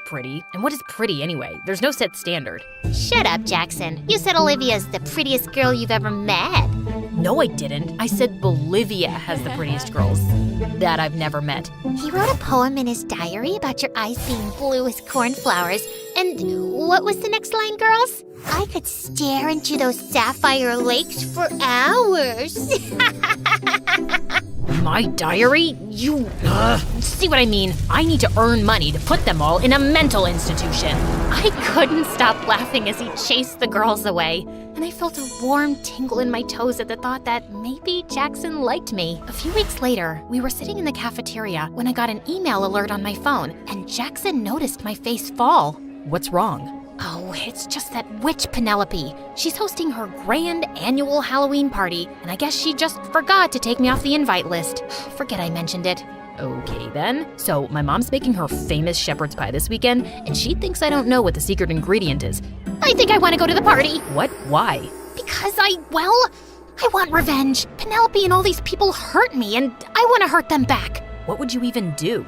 pretty. And what is pretty anyway? There's no set standard. Shut up, Jackson. You said Olivia's the prettiest girl you've ever met. No, I didn't. I said Bolivia has the prettiest girls that I've never met. He wrote a poem in his diary about your eyes being blue as cornflowers, And what was the next line, girls? I could stare into those sapphire lakes for hours. My diary? You. See what I mean? I need to earn money to put them all in a mental institution. I couldn't stop laughing as he chased the girls away, and I felt a warm tingle in my toes at the thought that maybe Jackson liked me. A few weeks later, we were sitting in the cafeteria when I got an email alert on my phone, and Jackson noticed my face fall. What's wrong? Oh, it's just that witch Penelope. She's hosting her grand annual Halloween party, and I guess she just forgot to take me off the invite list. Forget I mentioned it. Okay then. So my mom's making her famous shepherd's pie this weekend, and she thinks I don't know what the secret ingredient is. I think I want to go to the party. What? Why? Because I want revenge. Penelope and all these people hurt me, and I want to hurt them back. What would you even do?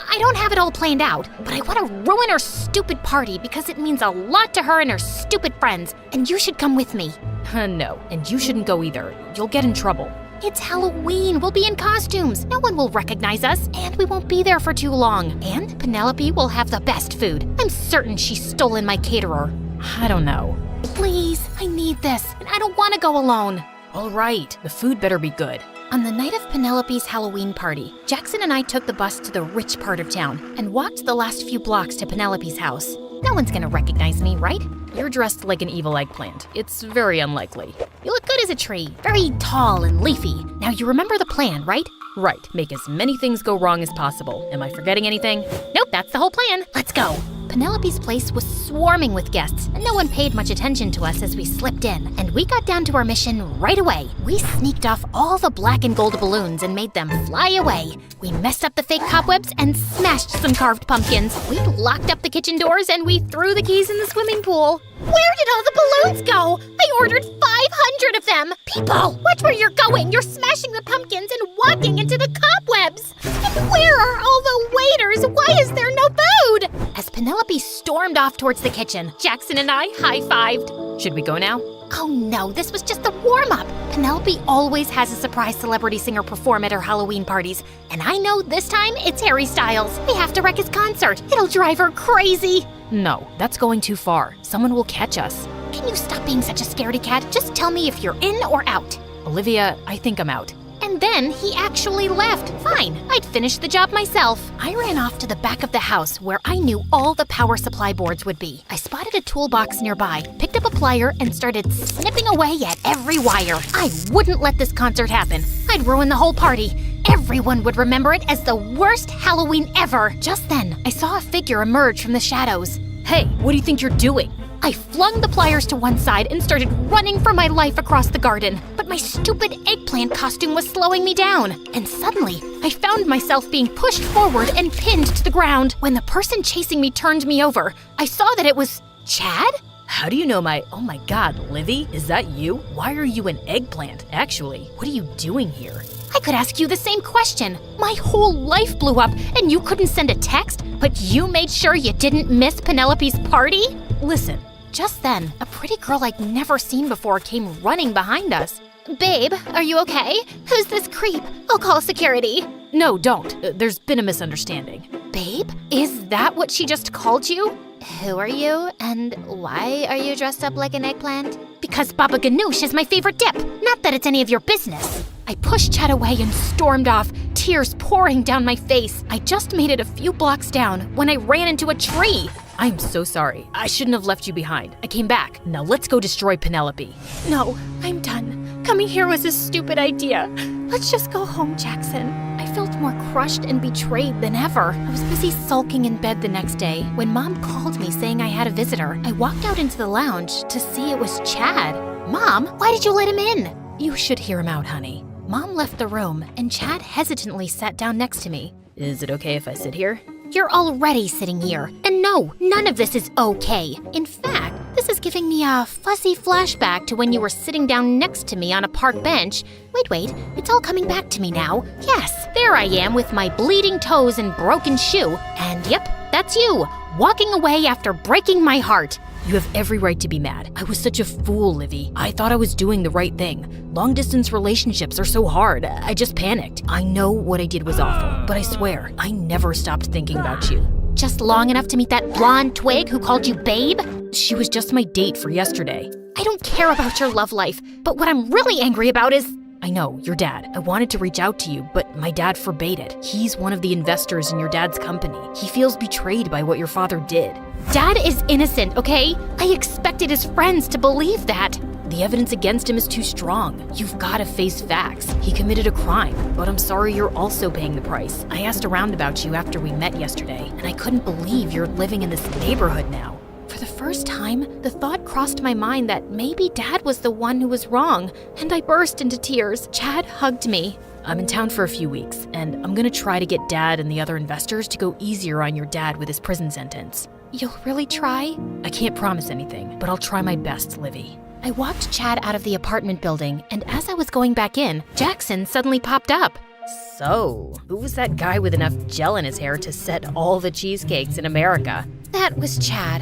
I don't have it all planned out, but I want to ruin her stupid party because it means a lot to her and her stupid friends, and you should come with me. No, and you shouldn't go either. You'll get in trouble. It's Halloween. We'll be in costumes. No one will recognize us, and we won't be there for too long. And Penelope will have the best food. I'm certain she's stolen my caterer. I don't know. Please, I need this, and I don't want to go alone. All right, the food better be good. On the night of Penelope's Halloween party, Jackson and I took the bus to the rich part of town and walked the last few blocks to Penelope's house. No one's gonna recognize me, right? You're dressed like an evil eggplant. It's very unlikely. You look good as a tree, very tall and leafy. Now you remember the plan, right? Right, make as many things go wrong as possible. Am I forgetting anything? Nope, that's the whole plan. Let's go. Penelope's place was swarming with guests, and no one paid much attention to us as we slipped in, and we got down to our mission right away. We sneaked off all the black and gold balloons and made them fly away. We messed up the fake cobwebs and smashed some carved pumpkins. We locked up the kitchen doors and we threw the keys in the swimming pool. Where did all the balloons go? I ordered 500 of them. People, watch where you're going. You're smashing the pumpkins and walking into the cobwebs. And where are all the waiters? Why is there no food? As Penelope stormed off towards the kitchen, Jackson and I high-fived. Should we go now? Oh no, this was just the warm-up. Penelope always has a surprise celebrity singer perform at her Halloween parties. And I know this time it's Harry Styles. We have to wreck his concert. It'll drive her crazy. No, that's going too far. Someone will catch us. Can you stop being such a scaredy cat? Just tell me if you're in or out. Olivia, I think I'm out. And then he actually left. Fine, I'd finish the job myself. I ran off to the back of the house where I knew all the power supply boards would be. I spotted a toolbox nearby, picked up a plier, and started snipping away at every wire. I wouldn't let this concert happen. I'd ruin the whole party. Everyone would remember it as the worst Halloween ever. Just then, I saw a figure emerge from the shadows. Hey, what do you think you're doing? I flung the pliers to one side and started running for my life across the garden. But my stupid eggplant costume was slowing me down. And suddenly, I found myself being pushed forward and pinned to the ground. When the person chasing me turned me over, I saw that it was Chad? How do you know oh my god, Livy? Is that you? Why are you an eggplant? Actually, what are you doing here? I could ask you the same question. My whole life blew up and you couldn't send a text, but you made sure you didn't miss Penelope's party? Listen. Just then, a pretty girl I'd never seen before came running behind us. Babe, are you okay? Who's this creep? I'll call security. No, don't. There's been a misunderstanding. Babe? Is that what she just called you? Who are you, and why are you dressed up like an eggplant? Because Baba Ganoush is my favorite dip. Not that it's any of your business. I pushed Chad away and stormed off, tears pouring down my face. I just made it a few blocks down when I ran into a tree. I'm so sorry. I shouldn't have left you behind. I came back. Now let's go destroy Penelope. No, I'm done. Coming here was a stupid idea. Let's just go home, Jackson. I felt more crushed and betrayed than ever. I was busy sulking in bed the next day when Mom called me saying I had a visitor. I walked out into the lounge to see it was Chad. Mom, why did you let him in? You should hear him out, honey. Mom left the room and Chad hesitantly sat down next to me. Is it okay if I sit here? You're already sitting here. And no, none of this is okay. In fact, this is giving me a fuzzy flashback to when you were sitting down next to me on a park bench. Wait, it's all coming back to me now. Yes, there I am with my bleeding toes and broken shoe. And yep, that's you, walking away after breaking my heart. You have every right to be mad. I was such a fool, Livy. I thought I was doing the right thing. Long-distance relationships are so hard. I just panicked. I know what I did was awful, but I swear, I never stopped thinking about you. just long enough to meet that blonde twig who called you babe? She was just my date for yesterday. I don't care about your love life, but what I'm really angry about is... I know, your dad. I wanted to reach out to you, but my dad forbade it. He's one of the investors in your dad's company. He feels betrayed by what your father did. Dad is innocent, okay? I expected his friends to believe that. The evidence against him is too strong. You've got to face facts. He committed a crime, but I'm sorry you're also paying the price. I asked around about you after we met yesterday, and I couldn't believe you're living in this neighborhood now. For the first time, the thought crossed my mind that maybe Dad was the one who was wrong, and I burst into tears. Chad hugged me. I'm in town for a few weeks, and I'm gonna try to get Dad and the other investors to go easier on your dad with his prison sentence. You'll really try? I can't promise anything, but I'll try my best, Livy. I walked Chad out of the apartment building, and as I was going back in, Jackson suddenly popped up. So, who was that guy with enough gel in his hair to set all the cheesecakes in America? That was Chad.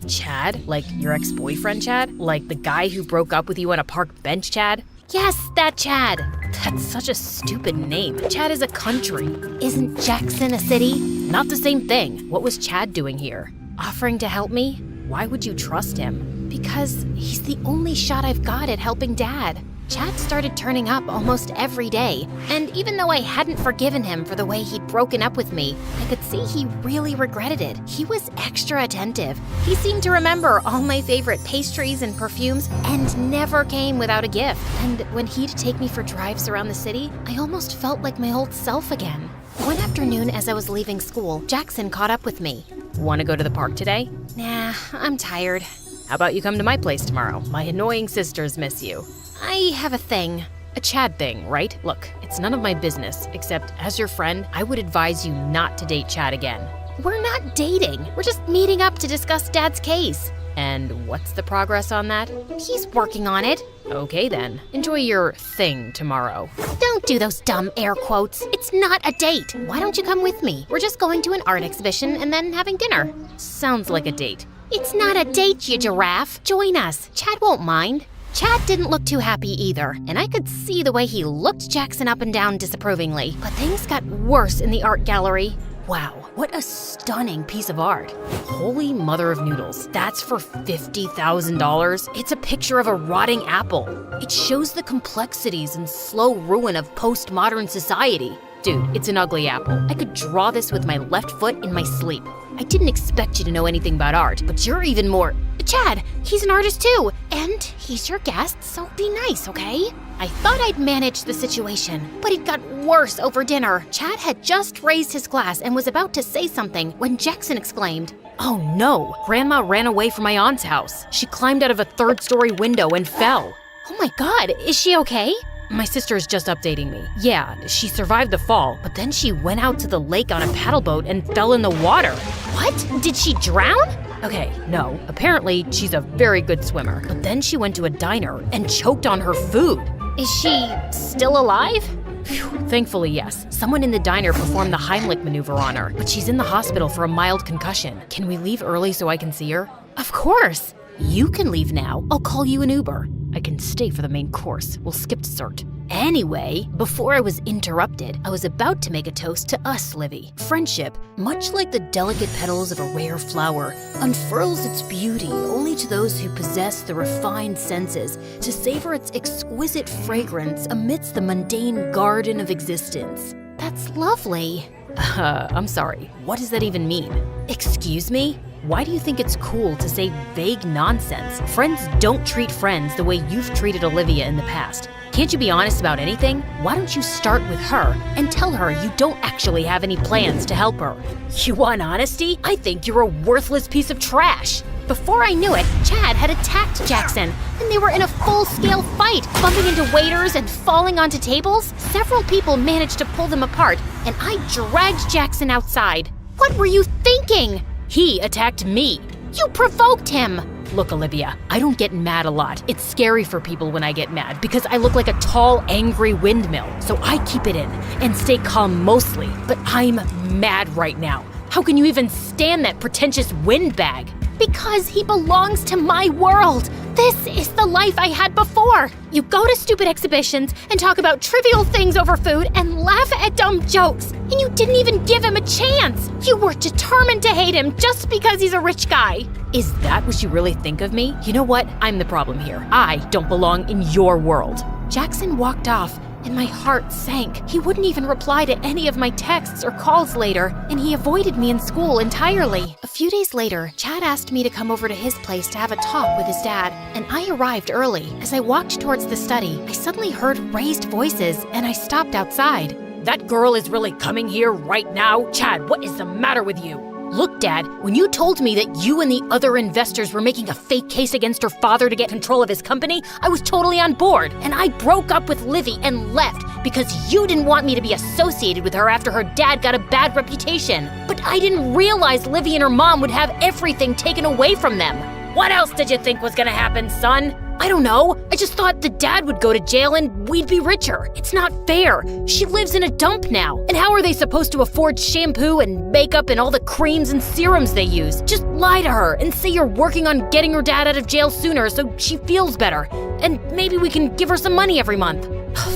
Chad? Like your ex-boyfriend Chad? Like the guy who broke up with you on a park bench Chad? Yes, that Chad. That's such a stupid name. Chad is a country. Isn't Jackson a city? Not the same thing. What was Chad doing here? Offering to help me? Why would you trust him? Because he's the only shot I've got at helping Dad. Chad started turning up almost every day, and even though I hadn't forgiven him for the way he'd broken up with me, I could see he really regretted it. He was extra attentive. He seemed to remember all my favorite pastries and perfumes and never came without a gift. And when he'd take me for drives around the city, I almost felt like my old self again. One afternoon as I was leaving school, Jackson caught up with me. Want to go to the park today? Nah, I'm tired. How about you come to my place tomorrow? My annoying sisters miss you. I have a thing. A Chad thing, right? Look, it's none of my business, except as your friend, I would advise you not to date Chad again. We're not dating. We're just meeting up to discuss Dad's case. And what's the progress on that? He's working on it. Okay then. Enjoy your thing tomorrow. Don't do those dumb air quotes. It's not a date. Why don't you come with me? We're just going to an art exhibition and then having dinner. Sounds like a date. It's not a date, you giraffe. Join us. Chad won't mind. Chad didn't look too happy either, and I could see the way he looked Jackson up and down disapprovingly. But things got worse in the art gallery. Wow, what a stunning piece of art. Holy mother of noodles, that's for $50,000? It's a picture of a rotting apple. It shows the complexities and slow ruin of postmodern society. Dude, it's an ugly apple. I could draw this with my left foot in my sleep. I didn't expect you to know anything about art, but you're even more... Chad, he's an artist too, and he's your guest, so be nice, okay? I thought I'd manage the situation, but it got worse over dinner. Chad had just raised his glass and was about to say something when Jackson exclaimed, "Oh no, Grandma ran away from my aunt's house. She climbed out of a third-story window and fell." "Oh my God, is she okay?" My sister is just updating me. Yeah, she survived the fall, but then she went out to the lake on a paddle boat and fell in the water. What? Did she drown? Okay, no. Apparently, she's a very good swimmer. But then she went to a diner and choked on her food. Is she still alive? Phew, thankfully, yes. Someone in the diner performed the Heimlich maneuver on her, but she's in the hospital for a mild concussion. Can we leave early so I can see her? Of course. You can leave now. I'll call you an Uber. I can stay for the main course. We'll skip dessert. Anyway, before I was interrupted, I was about to make a toast to us, Livy. Friendship, much like the delicate petals of a rare flower, unfurls its beauty only to those who possess the refined senses to savor its exquisite fragrance amidst the mundane garden of existence. That's lovely. I'm sorry. What does that even mean? Excuse me? Why do you think it's cool to say vague nonsense? Friends don't treat friends the way you've treated Olivia in the past. Can't you be honest about anything? Why don't you start with her and tell her you don't actually have any plans to help her? You want honesty? I think you're a worthless piece of trash. Before I knew it, Chad had attacked Jackson, and they were in a full-scale fight, bumping into waiters and falling onto tables. Several people managed to pull them apart, and I dragged Jackson outside. What were you thinking? He attacked me. You provoked him. Look, Olivia, I don't get mad a lot. It's scary for people when I get mad because I look like a tall, angry windmill. So I keep it in and stay calm mostly. But I'm mad right now. How can you even stand that pretentious windbag? Because he belongs to my world. This is the life I had before. You go to stupid exhibitions and talk about trivial things over food and laugh at dumb jokes. And you didn't even give him a chance. You were determined to hate him just because he's a rich guy. Is that what you really think of me? You know what? I'm the problem here. I don't belong in your world. Jackson walked off, and my heart sank. He wouldn't even reply to any of my texts or calls later, and he avoided me in school entirely. A few days later, Chad asked me to come over to his place to have a talk with his dad, and I arrived early. As I walked towards the study, I suddenly heard raised voices, and I stopped outside. That girl is really coming here right now? Chad, what is the matter with you? Look, Dad, when you told me that you and the other investors were making a fake case against her father to get control of his company, I was totally on board. And I broke up with Livy and left because you didn't want me to be associated with her after her dad got a bad reputation. But I didn't realize Livy and her mom would have everything taken away from them. What else did you think was gonna happen, son? I don't know. I just thought the dad would go to jail and we'd be richer. It's not fair. She lives in a dump now. And how are they supposed to afford shampoo and makeup and all the creams and serums they use? Just lie to her and say you're working on getting her dad out of jail sooner so she feels better. And maybe we can give her some money every month.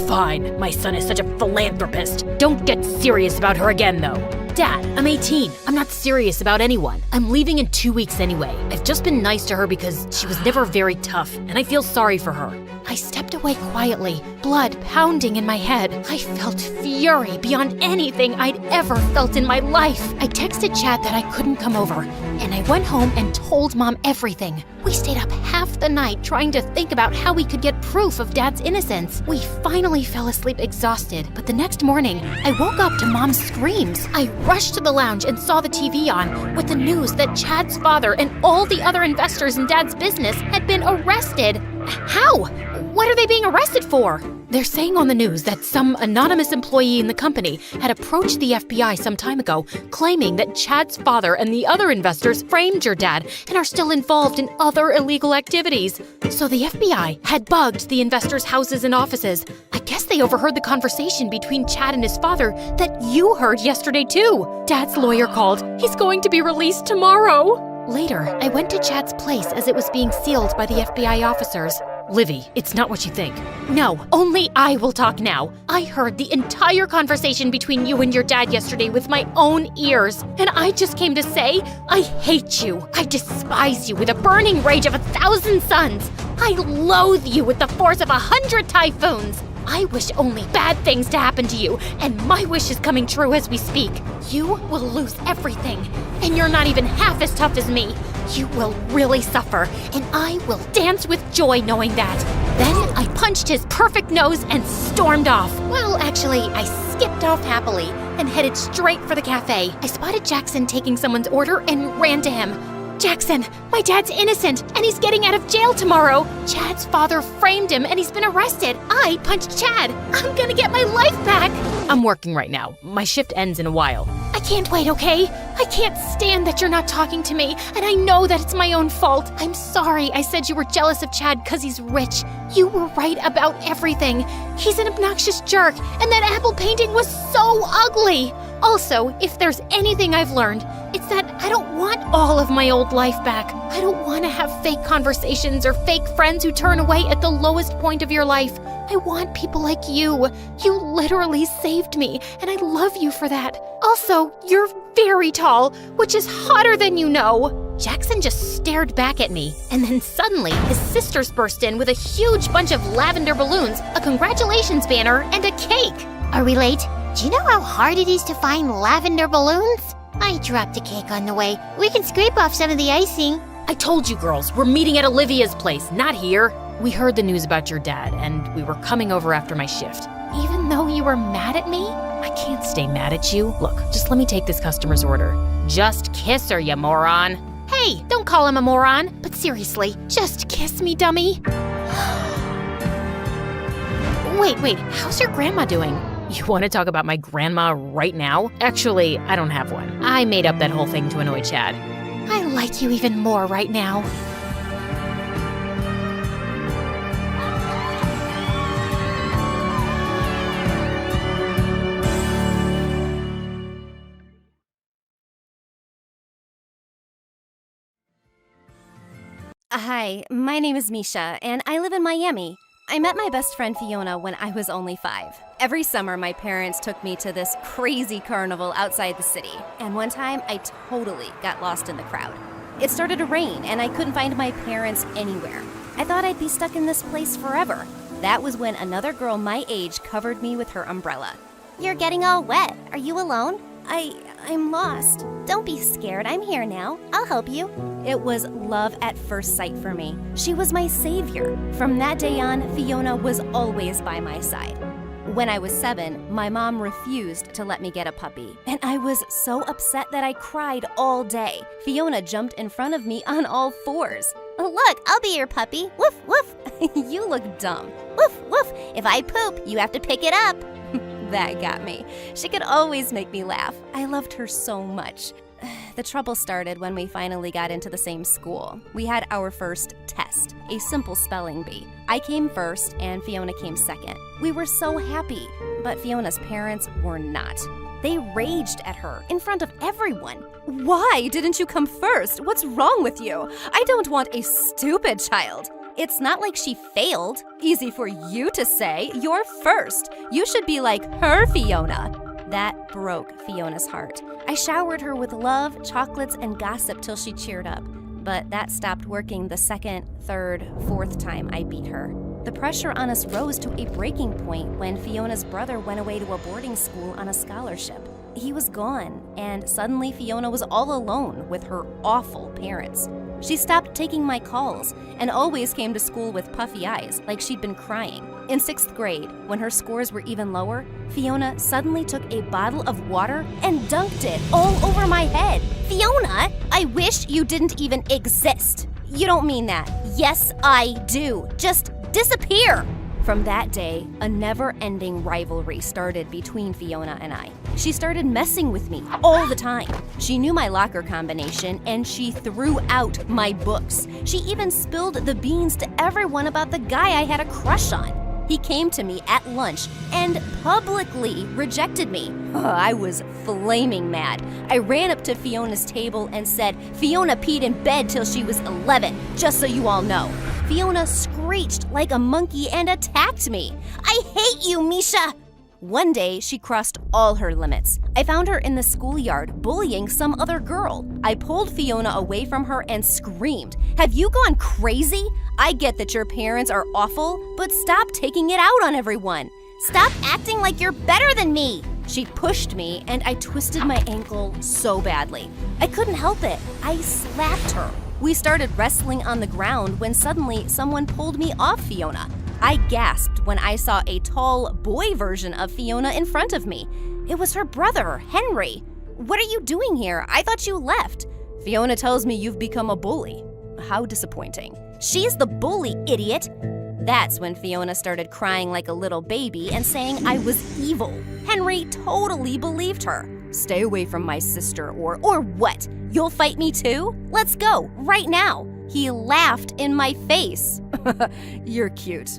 Fine. My son is such a philanthropist. Don't get serious about her again, though. Dad, I'm 18. I'm not serious about anyone. I'm leaving in 2 weeks anyway. I've just been nice to her because she was never very tough, and I feel sorry for her. I stepped away quietly, blood pounding in my head. I felt fury beyond anything I'd ever felt in my life. I texted Chad that I couldn't come over, and I went home and told Mom everything. We stayed up half the night trying to think about how we could get proof of Dad's innocence. We finally fell asleep exhausted, but the next morning, I woke up to Mom's screams. I rushed to the lounge and saw the TV on with the news that Chad's father and all the other investors in Dad's business had been arrested. How? What are they being arrested for? They're saying on the news that some anonymous employee in the company had approached the FBI some time ago, claiming that Chad's father and the other investors framed your dad and are still involved in other illegal activities. So the FBI had bugged the investors' houses and offices. I guess they overheard the conversation between Chad and his father that you heard yesterday too. Dad's lawyer called. He's going to be released tomorrow. Later, I went to Chad's place as it was being sealed by the FBI officers. Livy, it's not what you think. No, only I will talk now. I heard the entire conversation between you and your dad yesterday with my own ears. And I just came to say, I hate you. I despise you with a burning rage of 1,000 suns. I loathe you with the force of 100 typhoons. I wish only bad things to happen to you, and my wish is coming true as we speak. You will lose everything, and you're not even half as tough as me. You will really suffer, and I will dance with joy knowing that. Then I punched his perfect nose and stormed off. Well, actually, I skipped off happily and headed straight for the cafe. I spotted Jackson taking someone's order and ran to him. Jackson, my dad's innocent, and he's getting out of jail tomorrow. Chad's father framed him, and he's been arrested. I punched Chad. I'm gonna get my life back. I'm working right now. My shift ends in a while. I can't wait, okay? I can't stand that you're not talking to me, and I know that it's my own fault. I'm sorry I said you were jealous of Chad because he's rich. You were right about everything. He's an obnoxious jerk, and that apple painting was so ugly. Also, if there's anything I've learned, it's that I don't want all of my old life back. I don't want to have fake conversations or fake friends who turn away at the lowest point of your life. I want people like you. You literally saved me, and I love you for that. Also, you're very tall, which is hotter than you know. Jackson just stared back at me, and then suddenly his sisters burst in with a huge bunch of lavender balloons, a congratulations banner, and a cake. Are we late? Do you know how hard it is to find lavender balloons? I dropped a cake on the way. We can scrape off some of the icing. I told you girls, we're meeting at Olivia's place, not here. We heard the news about your dad, and we were coming over after my shift. Even though you were mad at me? I can't stay mad at you. Look, just let me take this customer's order. Just kiss her, you moron. Hey, don't call him a moron. But seriously, just kiss me, dummy. Wait, how's your grandma doing? You want to talk about my grandma right now? Actually, I don't have one. I made up that whole thing to annoy Chad. I like you even more right now. Hi, my name is Misha, and I live in Miami. I met my best friend Fiona when I was only 5. Every summer, my parents took me to this crazy carnival outside the city, and one time I totally got lost in the crowd. It started to rain, and I couldn't find my parents anywhere. I thought I'd be stuck in this place forever. That was when another girl my age covered me with her umbrella. You're getting all wet. Are you alone? I'm lost. Don't be scared. I'm here now. I'll help you. It was love at first sight for me. She was my savior. From that day on, Fiona was always by my side. When I was 7, my mom refused to let me get a puppy, and I was so upset that I cried all day. Fiona jumped in front of me on all 4s. Look, I'll be your puppy. Woof, woof. You look dumb. Woof, woof. If I poop, you have to pick it up. That got me. She could always make me laugh. I loved her so much. The trouble started when we finally got into the same school. We had our first test, a simple spelling bee. I came first and Fiona came second. We were so happy, but Fiona's parents were not. They raged at her in front of everyone. Why didn't you come first? What's wrong with you? I don't want a stupid child. It's not like she failed. Easy for you to say. You're first. You should be like her, Fiona. That broke Fiona's heart. I showered her with love, chocolates, and gossip till she cheered up. But that stopped working the 2nd, 3rd, 4th time I beat her. The pressure on us rose to a breaking point when Fiona's brother went away to a boarding school on a scholarship. He was gone, and suddenly Fiona was all alone with her awful parents. She stopped taking my calls and always came to school with puffy eyes, like she'd been crying. In 6th grade, when her scores were even lower, Fiona suddenly took a bottle of water and dunked it all over my head. Fiona, I wish you didn't even exist. You don't mean that. Yes, I do. Just disappear. From that day, a never-ending rivalry started between Fiona and I. She started messing with me all the time. She knew my locker combination, and she threw out my books. She even spilled the beans to everyone about the guy I had a crush on. He came to me at lunch and publicly rejected me. I was flaming mad. I ran up to Fiona's table and said, "Fiona peed in bed till she was 11, just so you all know." Fiona screeched like a monkey and attacked me. I hate you, Misha! One day, she crossed all her limits. I found her in the schoolyard bullying some other girl. I pulled Fiona away from her and screamed, "Have you gone crazy? I get that your parents are awful, but stop taking it out on everyone. Stop acting like you're better than me." She pushed me and I twisted my ankle so badly. I couldn't help it. I slapped her. We started wrestling on the ground when suddenly someone pulled me off Fiona. I gasped when I saw a tall boy version of Fiona in front of me. It was her brother, Henry. "What are you doing here? I thought you left." "Fiona tells me you've become a bully." How disappointing. "She's the bully, idiot." That's when Fiona started crying like a little baby and saying I was evil. Henry totally believed her. "Stay away from my sister or what? You'll fight me too? Let's go, right now." He laughed in my face. "You're cute.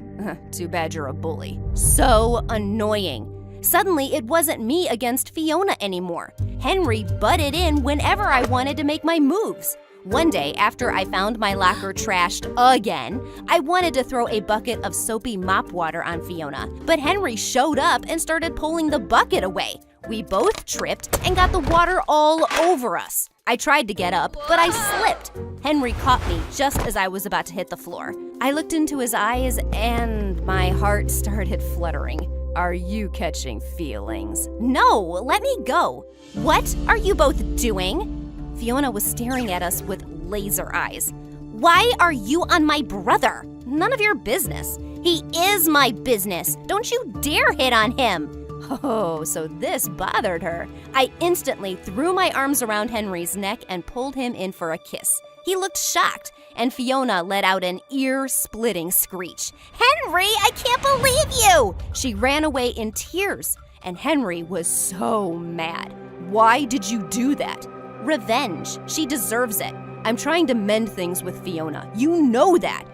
Too bad you're a bully." So annoying. Suddenly, it wasn't me against Fiona anymore. Henry butted in whenever I wanted to make my moves. One day, after I found my locker trashed again, I wanted to throw a bucket of soapy mop water on Fiona, but Henry showed up and started pulling the bucket away. We both tripped and got the water all over us. I tried to get up, but I slipped. Henry caught me just as I was about to hit the floor. I looked into his eyes and my heart started fluttering. "Are you catching feelings?" "No, let me go." "What are you both doing?" Fiona was staring at us with laser eyes. "Why are you on my brother?" "None of your business." "He is my business. Don't you dare hit on him." Oh, so this bothered her. I instantly threw my arms around Henry's neck and pulled him in for a kiss. He looked shocked, and Fiona let out an ear-splitting screech. "Henry, I can't believe you!" She ran away in tears, and Henry was so mad. "Why did you do that?" "Revenge. She deserves it. I'm trying to mend things with Fiona. You know that.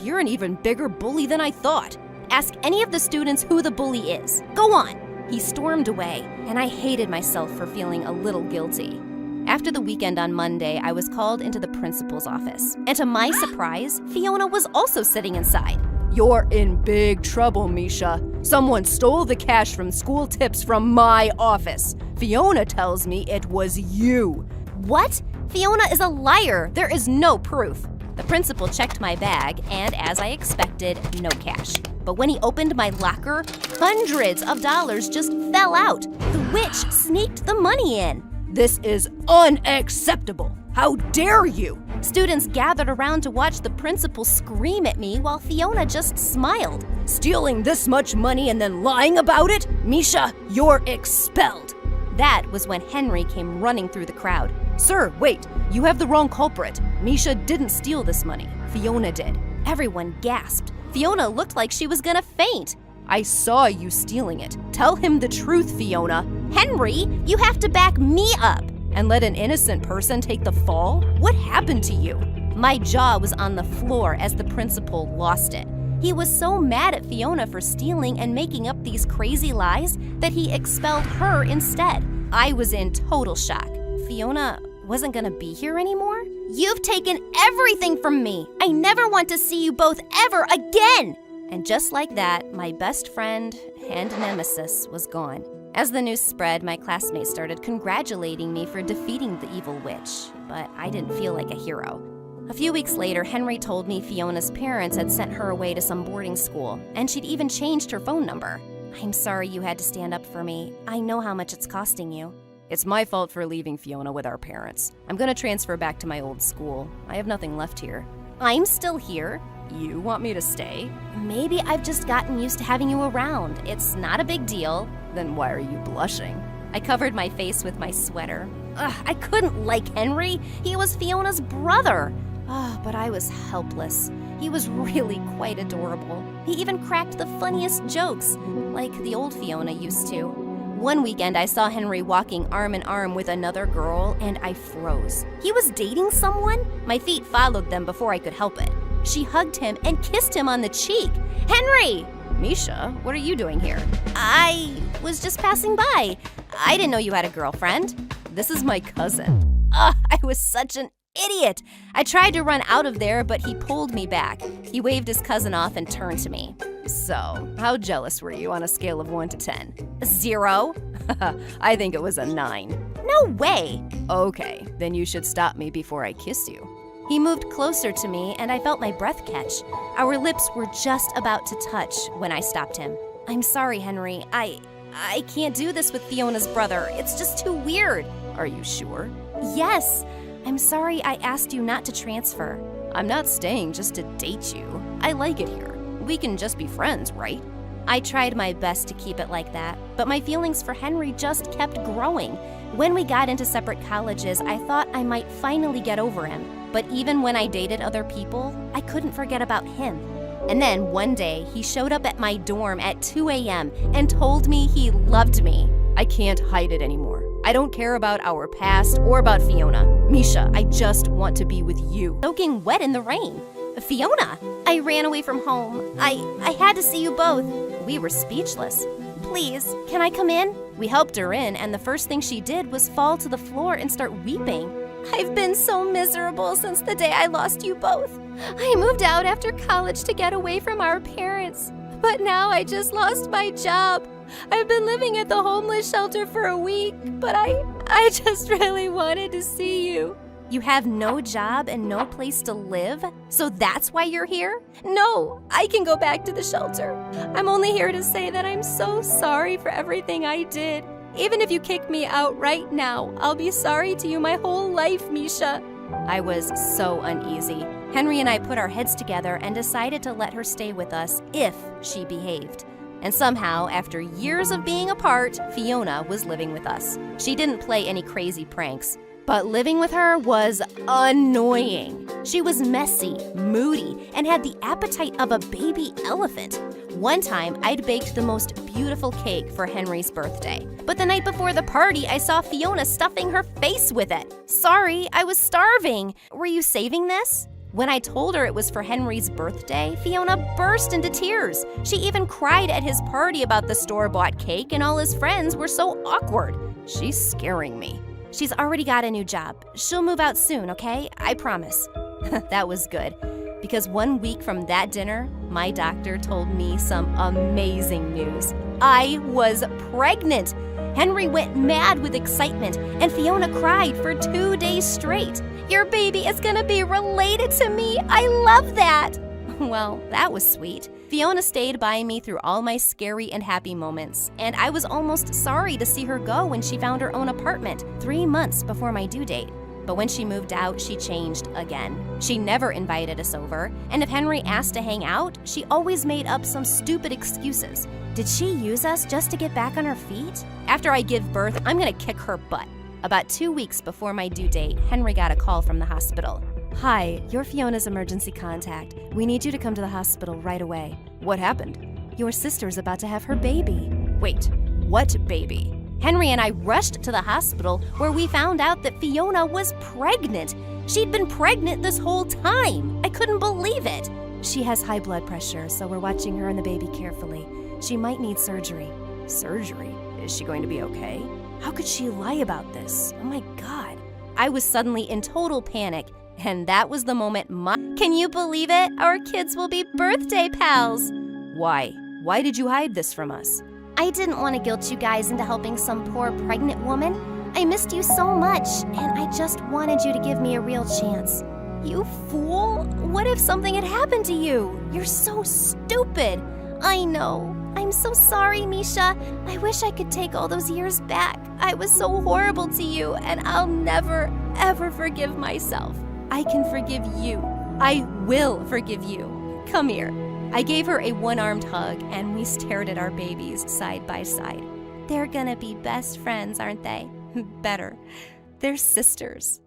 You're an even bigger bully than I thought. Ask any of the students who the bully is. Go on." He stormed away, and I hated myself for feeling a little guilty. After the weekend on Monday, I was called into the principal's office. And to my surprise, Fiona was also sitting inside. You're in big trouble, Misha. Someone stole the cash from school tips from my office. Fiona tells me it was you. What? Fiona is a liar. There is no proof. The principal checked my bag, and as I expected, no cash. But when he opened my locker, hundreds of dollars just fell out. The witch sneaked the money in. This is unacceptable. How dare you? Students gathered around to watch the principal scream at me while Fiona just smiled. Stealing this much money and then lying about it? Misha, you're expelled. That was when Henry came running through the crowd. Sir, wait, you have the wrong culprit. Misha didn't steal this money. Fiona did. Everyone gasped. Fiona looked like she was gonna faint. I saw you stealing it. Tell him the truth, Fiona. Henry, you have to back me up. And let an innocent person take the fall? What happened to you? My jaw was on the floor as the principal lost it. He was so mad at Fiona for stealing and making up these crazy lies that he expelled her instead. I was in total shock. Fiona wasn't gonna be here anymore? You've taken everything from me. I never want to see you both ever again. And just like that, my best friend and nemesis was gone. As the news spread, my classmates started congratulating me for defeating the evil witch, but I didn't feel like a hero. A few weeks later, Henry told me Fiona's parents had sent her away to some boarding school, and she'd even changed her phone number. I'm sorry you had to stand up for me. I know how much it's costing you. It's my fault for leaving Fiona with our parents. I'm gonna transfer back to my old school. I have nothing left here. I'm still here. You want me to stay? Maybe I've just gotten used to having you around. It's not a big deal. Then why are you blushing? I covered my face with my sweater. I couldn't like Henry. He was Fiona's brother. But I was helpless. He was really quite adorable. He even cracked the funniest jokes, like the old Fiona used to. One weekend, I saw Henry walking arm in arm with another girl, and I froze. He was dating someone? My feet followed them before I could help it. She hugged him and kissed him on the cheek. Henry! Misha, what are you doing here? I was just passing by. I didn't know you had a girlfriend. This is my cousin. I was such an idiot. I tried to run out of there, but he pulled me back. He waved his cousin off and turned to me. So, how jealous were you on a scale of 1 to 10? 0. I think it was a 9. No way. Okay, then you should stop me before I kiss you. He moved closer to me, and I felt my breath catch. Our lips were just about to touch when I stopped him. I'm sorry, Henry. I can't do this with Fiona's brother. It's just too weird. Are you sure? Yes. I'm sorry I asked you not to transfer. I'm not staying just to date you. I like it here. We can just be friends, right? I tried my best to keep it like that, but my feelings for Henry just kept growing. When we got into separate colleges, I thought I might finally get over him. But even when I dated other people, I couldn't forget about him. And then one day, he showed up at my dorm at 2 a.m. and told me he loved me. I can't hide it anymore. I don't care about our past or about Fiona. Misha, I just want to be with you. Soaking wet in the rain. Fiona, I ran away from home. I had to see you both. We were speechless. Please, can I come in? We helped her in, and the first thing she did was fall to the floor and start weeping. I've been so miserable since the day I lost you both. I moved out after college to get away from our parents. But now I just lost my job. I've been living at the homeless shelter for a week, but I just really wanted to see you. You have no job and no place to live? So that's why you're here? No, I can go back to the shelter. I'm only here to say that I'm so sorry for everything I did. Even if you kick me out right now, I'll be sorry to you my whole life, Misha. I was so uneasy. Henry and I put our heads together and decided to let her stay with us if she behaved. And somehow, after years of being apart, Fiona was living with us. She didn't play any crazy pranks, but living with her was annoying. She was messy, moody, and had the appetite of a baby elephant. One time, I'd baked the most beautiful cake for Henry's birthday. But the night before the party, I saw Fiona stuffing her face with it. Sorry, I was starving. Were you saving this? When I told her it was for Henry's birthday, Fiona burst into tears. She even cried at his party about the store-bought cake, and all his friends were so awkward. She's scaring me. She's already got a new job. She'll move out soon, okay? I promise. That was good. Because 1 week from that dinner, my doctor told me some amazing news. I was pregnant. Henry went mad with excitement, and Fiona cried for 2 days straight. Your baby is gonna be related to me. I love that. Well, that was sweet. Fiona stayed by me through all my scary and happy moments, and I was almost sorry to see her go when she found her own apartment 3 months before my due date. But when she moved out, she changed again. She never invited us over, and if Henry asked to hang out, she always made up some stupid excuses. Did she use us just to get back on her feet? After I give birth, I'm gonna kick her butt. About 2 weeks before my due date, Henry got a call from the hospital. Hi, you're Fiona's emergency contact. We need you to come to the hospital right away. What happened? Your sister's about to have her baby. Wait, what baby? Henry and I rushed to the hospital where we found out that Fiona was pregnant. She'd been pregnant this whole time. I couldn't believe it. She has high blood pressure, so we're watching her and the baby carefully. She might need surgery. Surgery? Is she going to be okay? How could she lie about this? Oh my God. I was suddenly in total panic, and that was the moment Can you believe it? Our kids will be birthday pals. Why? Why did you hide this from us? I didn't want to guilt you guys into helping some poor pregnant woman. I missed you so much, and I just wanted you to give me a real chance. You fool! What if something had happened to you? You're so stupid. I know. I'm so sorry, Misha. I wish I could take all those years back. I was so horrible to you, and I'll never, ever forgive myself. I can forgive you. I will forgive you. Come here. I gave her a one-armed hug, and we stared at our babies side by side. They're gonna be best friends, aren't they? Better. They're sisters.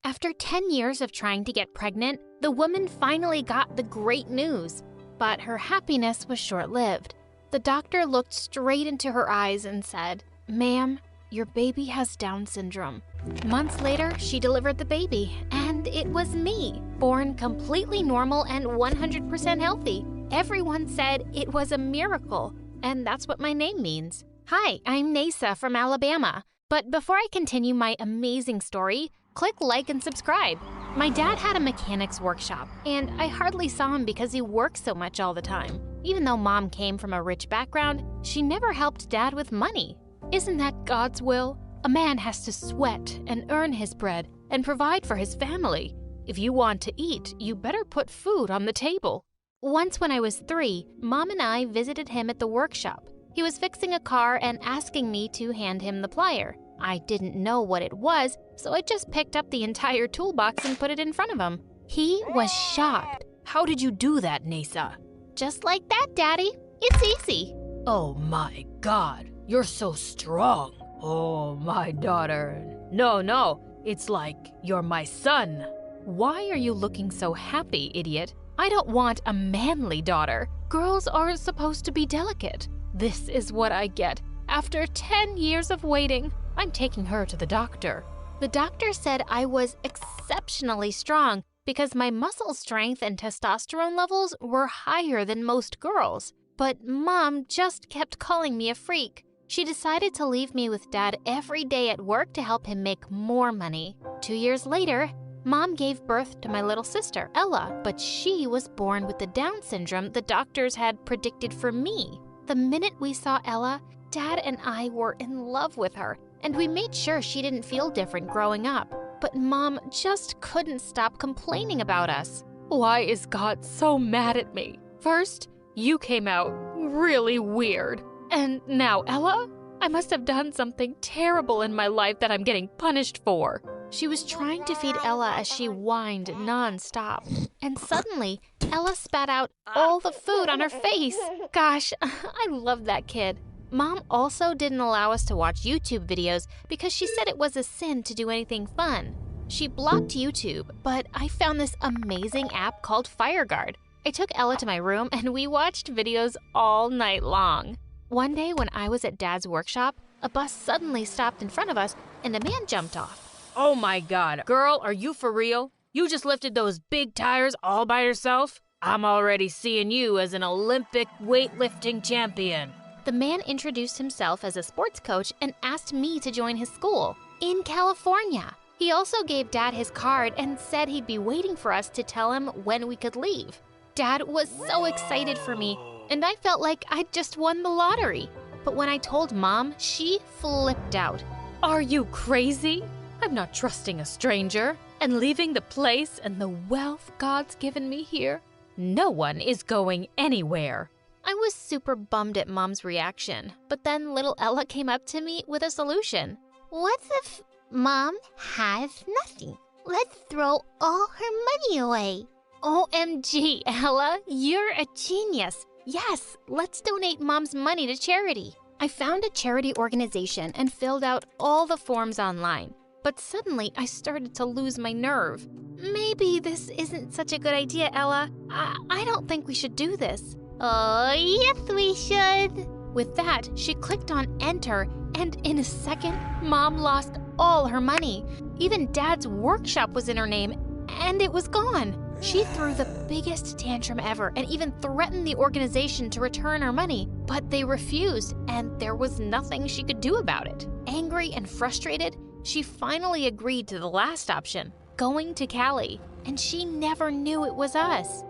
After 10 years of trying to get pregnant, the woman finally got the great news. But her happiness was short-lived. The doctor looked straight into her eyes and said, "Ma'am, your baby has Down syndrome." Months later, she delivered the baby, and it was me, born completely normal and 100% healthy. Everyone said it was a miracle, and that's what my name means. Hi, I'm Nasa from Alabama. But before I continue my amazing story, click like and subscribe. My dad had a mechanics workshop, and I hardly saw him because he worked so much all the time. Even though Mom came from a rich background, she never helped Dad with money. Isn't that God's will? A man has to sweat and earn his bread and provide for his family. If you want to eat, you better put food on the table. Once when I was 3, Mom and I visited him at the workshop. He was fixing a car and asking me to hand him the plier. I didn't know what it was, so I just picked up the entire toolbox and put it in front of him. He was shocked. How did you do that, Nasa? Just like that, Daddy. It's easy. Oh my God, you're so strong. Oh, my daughter. No, it's like you're my son. Why are you looking so happy, idiot? I don't want a manly daughter. Girls are supposed to be delicate. This is what I get. After 10 years of waiting, I'm taking her to the doctor. The doctor said I was exceptionally strong because my muscle strength and testosterone levels were higher than most girls. But Mom just kept calling me a freak. She decided to leave me with Dad every day at work to help him make more money. 2 years later, Mom gave birth to my little sister, Ella, but she was born with the Down syndrome the doctors had predicted for me. The minute we saw Ella, Dad and I were in love with her, and we made sure she didn't feel different growing up. But Mom just couldn't stop complaining about us. Why is God so mad at me? First, you came out really weird. And now Ella? I must have done something terrible in my life that I'm getting punished for. She was trying to feed Ella as she whined non-stop. And suddenly, Ella spat out all the food on her face. Gosh, I love that kid. Mom also didn't allow us to watch YouTube videos because she said it was a sin to do anything fun. She blocked YouTube, but I found this amazing app called FireGuard. I took Ella to my room and we watched videos all night long. One day when I was at Dad's workshop, a bus suddenly stopped in front of us and a man jumped off. Oh my God, girl, are you for real? You just lifted those big tires all by yourself? I'm already seeing you as an Olympic weightlifting champion. The man introduced himself as a sports coach and asked me to join his school in California. He also gave Dad his card and said he'd be waiting for us to tell him when we could leave. Dad was so excited for me, and I felt like I'd just won the lottery. But when I told Mom, she flipped out. Are you crazy? I'm not trusting a stranger and leaving the place and the wealth God's given me here. No one is going anywhere. I was super bummed at Mom's reaction, but then little Ella came up to me with a solution. What if Mom has nothing? Let's throw all her money away. OMG, Ella, you're a genius. Yes, let's donate Mom's money to charity. I found a charity organization and filled out all the forms online. But suddenly I started to lose my nerve. Maybe this isn't such a good idea, Ella. I don't think we should do this. Oh, yes, we should. With that, she clicked on enter, and in a second, Mom lost all her money. Even Dad's workshop was in her name, and it was gone. She threw the biggest tantrum ever and even threatened the organization to return her money, but they refused, and there was nothing she could do about it. Angry and frustrated, she finally agreed to the last option, going to Cali, and she never knew it was us.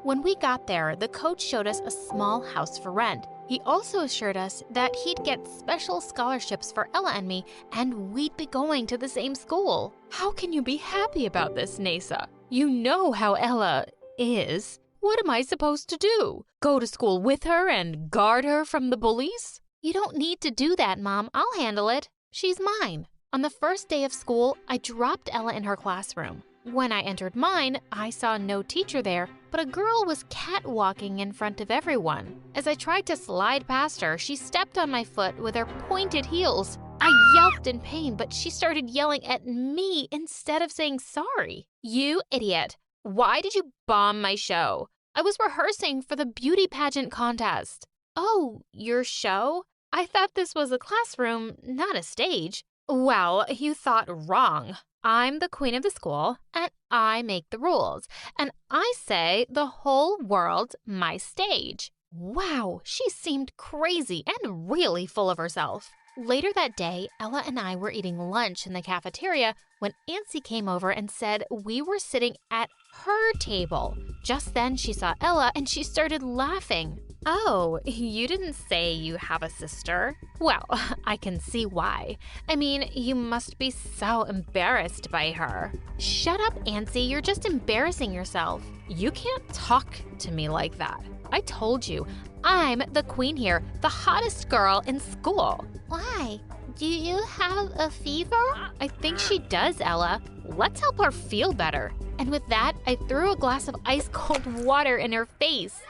When we got there, the coach showed us a small house for rent. He also assured us that he'd get special scholarships for Ella and me, and we'd be going to the same school. How can you be happy about this, Nasa? You know how Ella is. What am I supposed to do? Go to school with her and guard her from the bullies? You don't need to do that, Mom. I'll handle it. She's mine. On the first day of school, I dropped Ella in her classroom. When I entered mine, I saw no teacher there, but a girl was catwalking in front of everyone. As I tried to slide past her, she stepped on my foot with her pointed heels. I yelped in pain, but she started yelling at me instead of saying sorry. You idiot. Why did you bomb my show? I was rehearsing for the beauty pageant contest. Oh, your show? I thought this was a classroom, not a stage. Well, you thought wrong. I'm the queen of the school, and I make the rules, and I say the whole world's my stage. Wow, she seemed crazy and really full of herself. Later that day, Ella and I were eating lunch in the cafeteria when Nancy came over and said we were sitting at her table. Just then she saw Ella and she started laughing. Oh, you didn't say you have a sister? Well, I can see why. I mean, you must be so embarrassed by her. Shut up, Nancy, you're just embarrassing yourself. You can't talk to me like that. I told you, I'm the queen here, the hottest girl in school. Why? Do you have a fever? I think she does, Ella. Let's help her feel better. And with that, I threw a glass of ice-cold water in her face.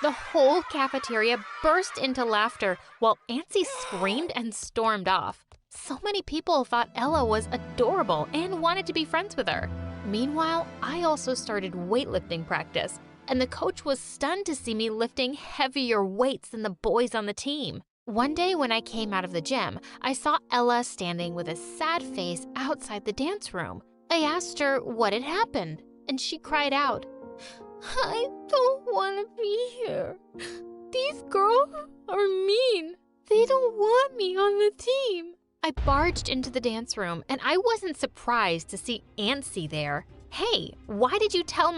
The whole cafeteria burst into laughter while Nancy screamed and stormed off. So many people thought Ella was adorable and wanted to be friends with her. Meanwhile, I also started weightlifting practice, and the coach was stunned to see me lifting heavier weights than the boys on the team. One day when I came out of the gym, I saw Ella standing with a sad face outside the dance room. I asked her what had happened, and she cried out, "I don't want to be here. These girls are mean. They don't want me on the team." I barged into the dance room, and I wasn't surprised to see Nancy there. Hey, why did you tell my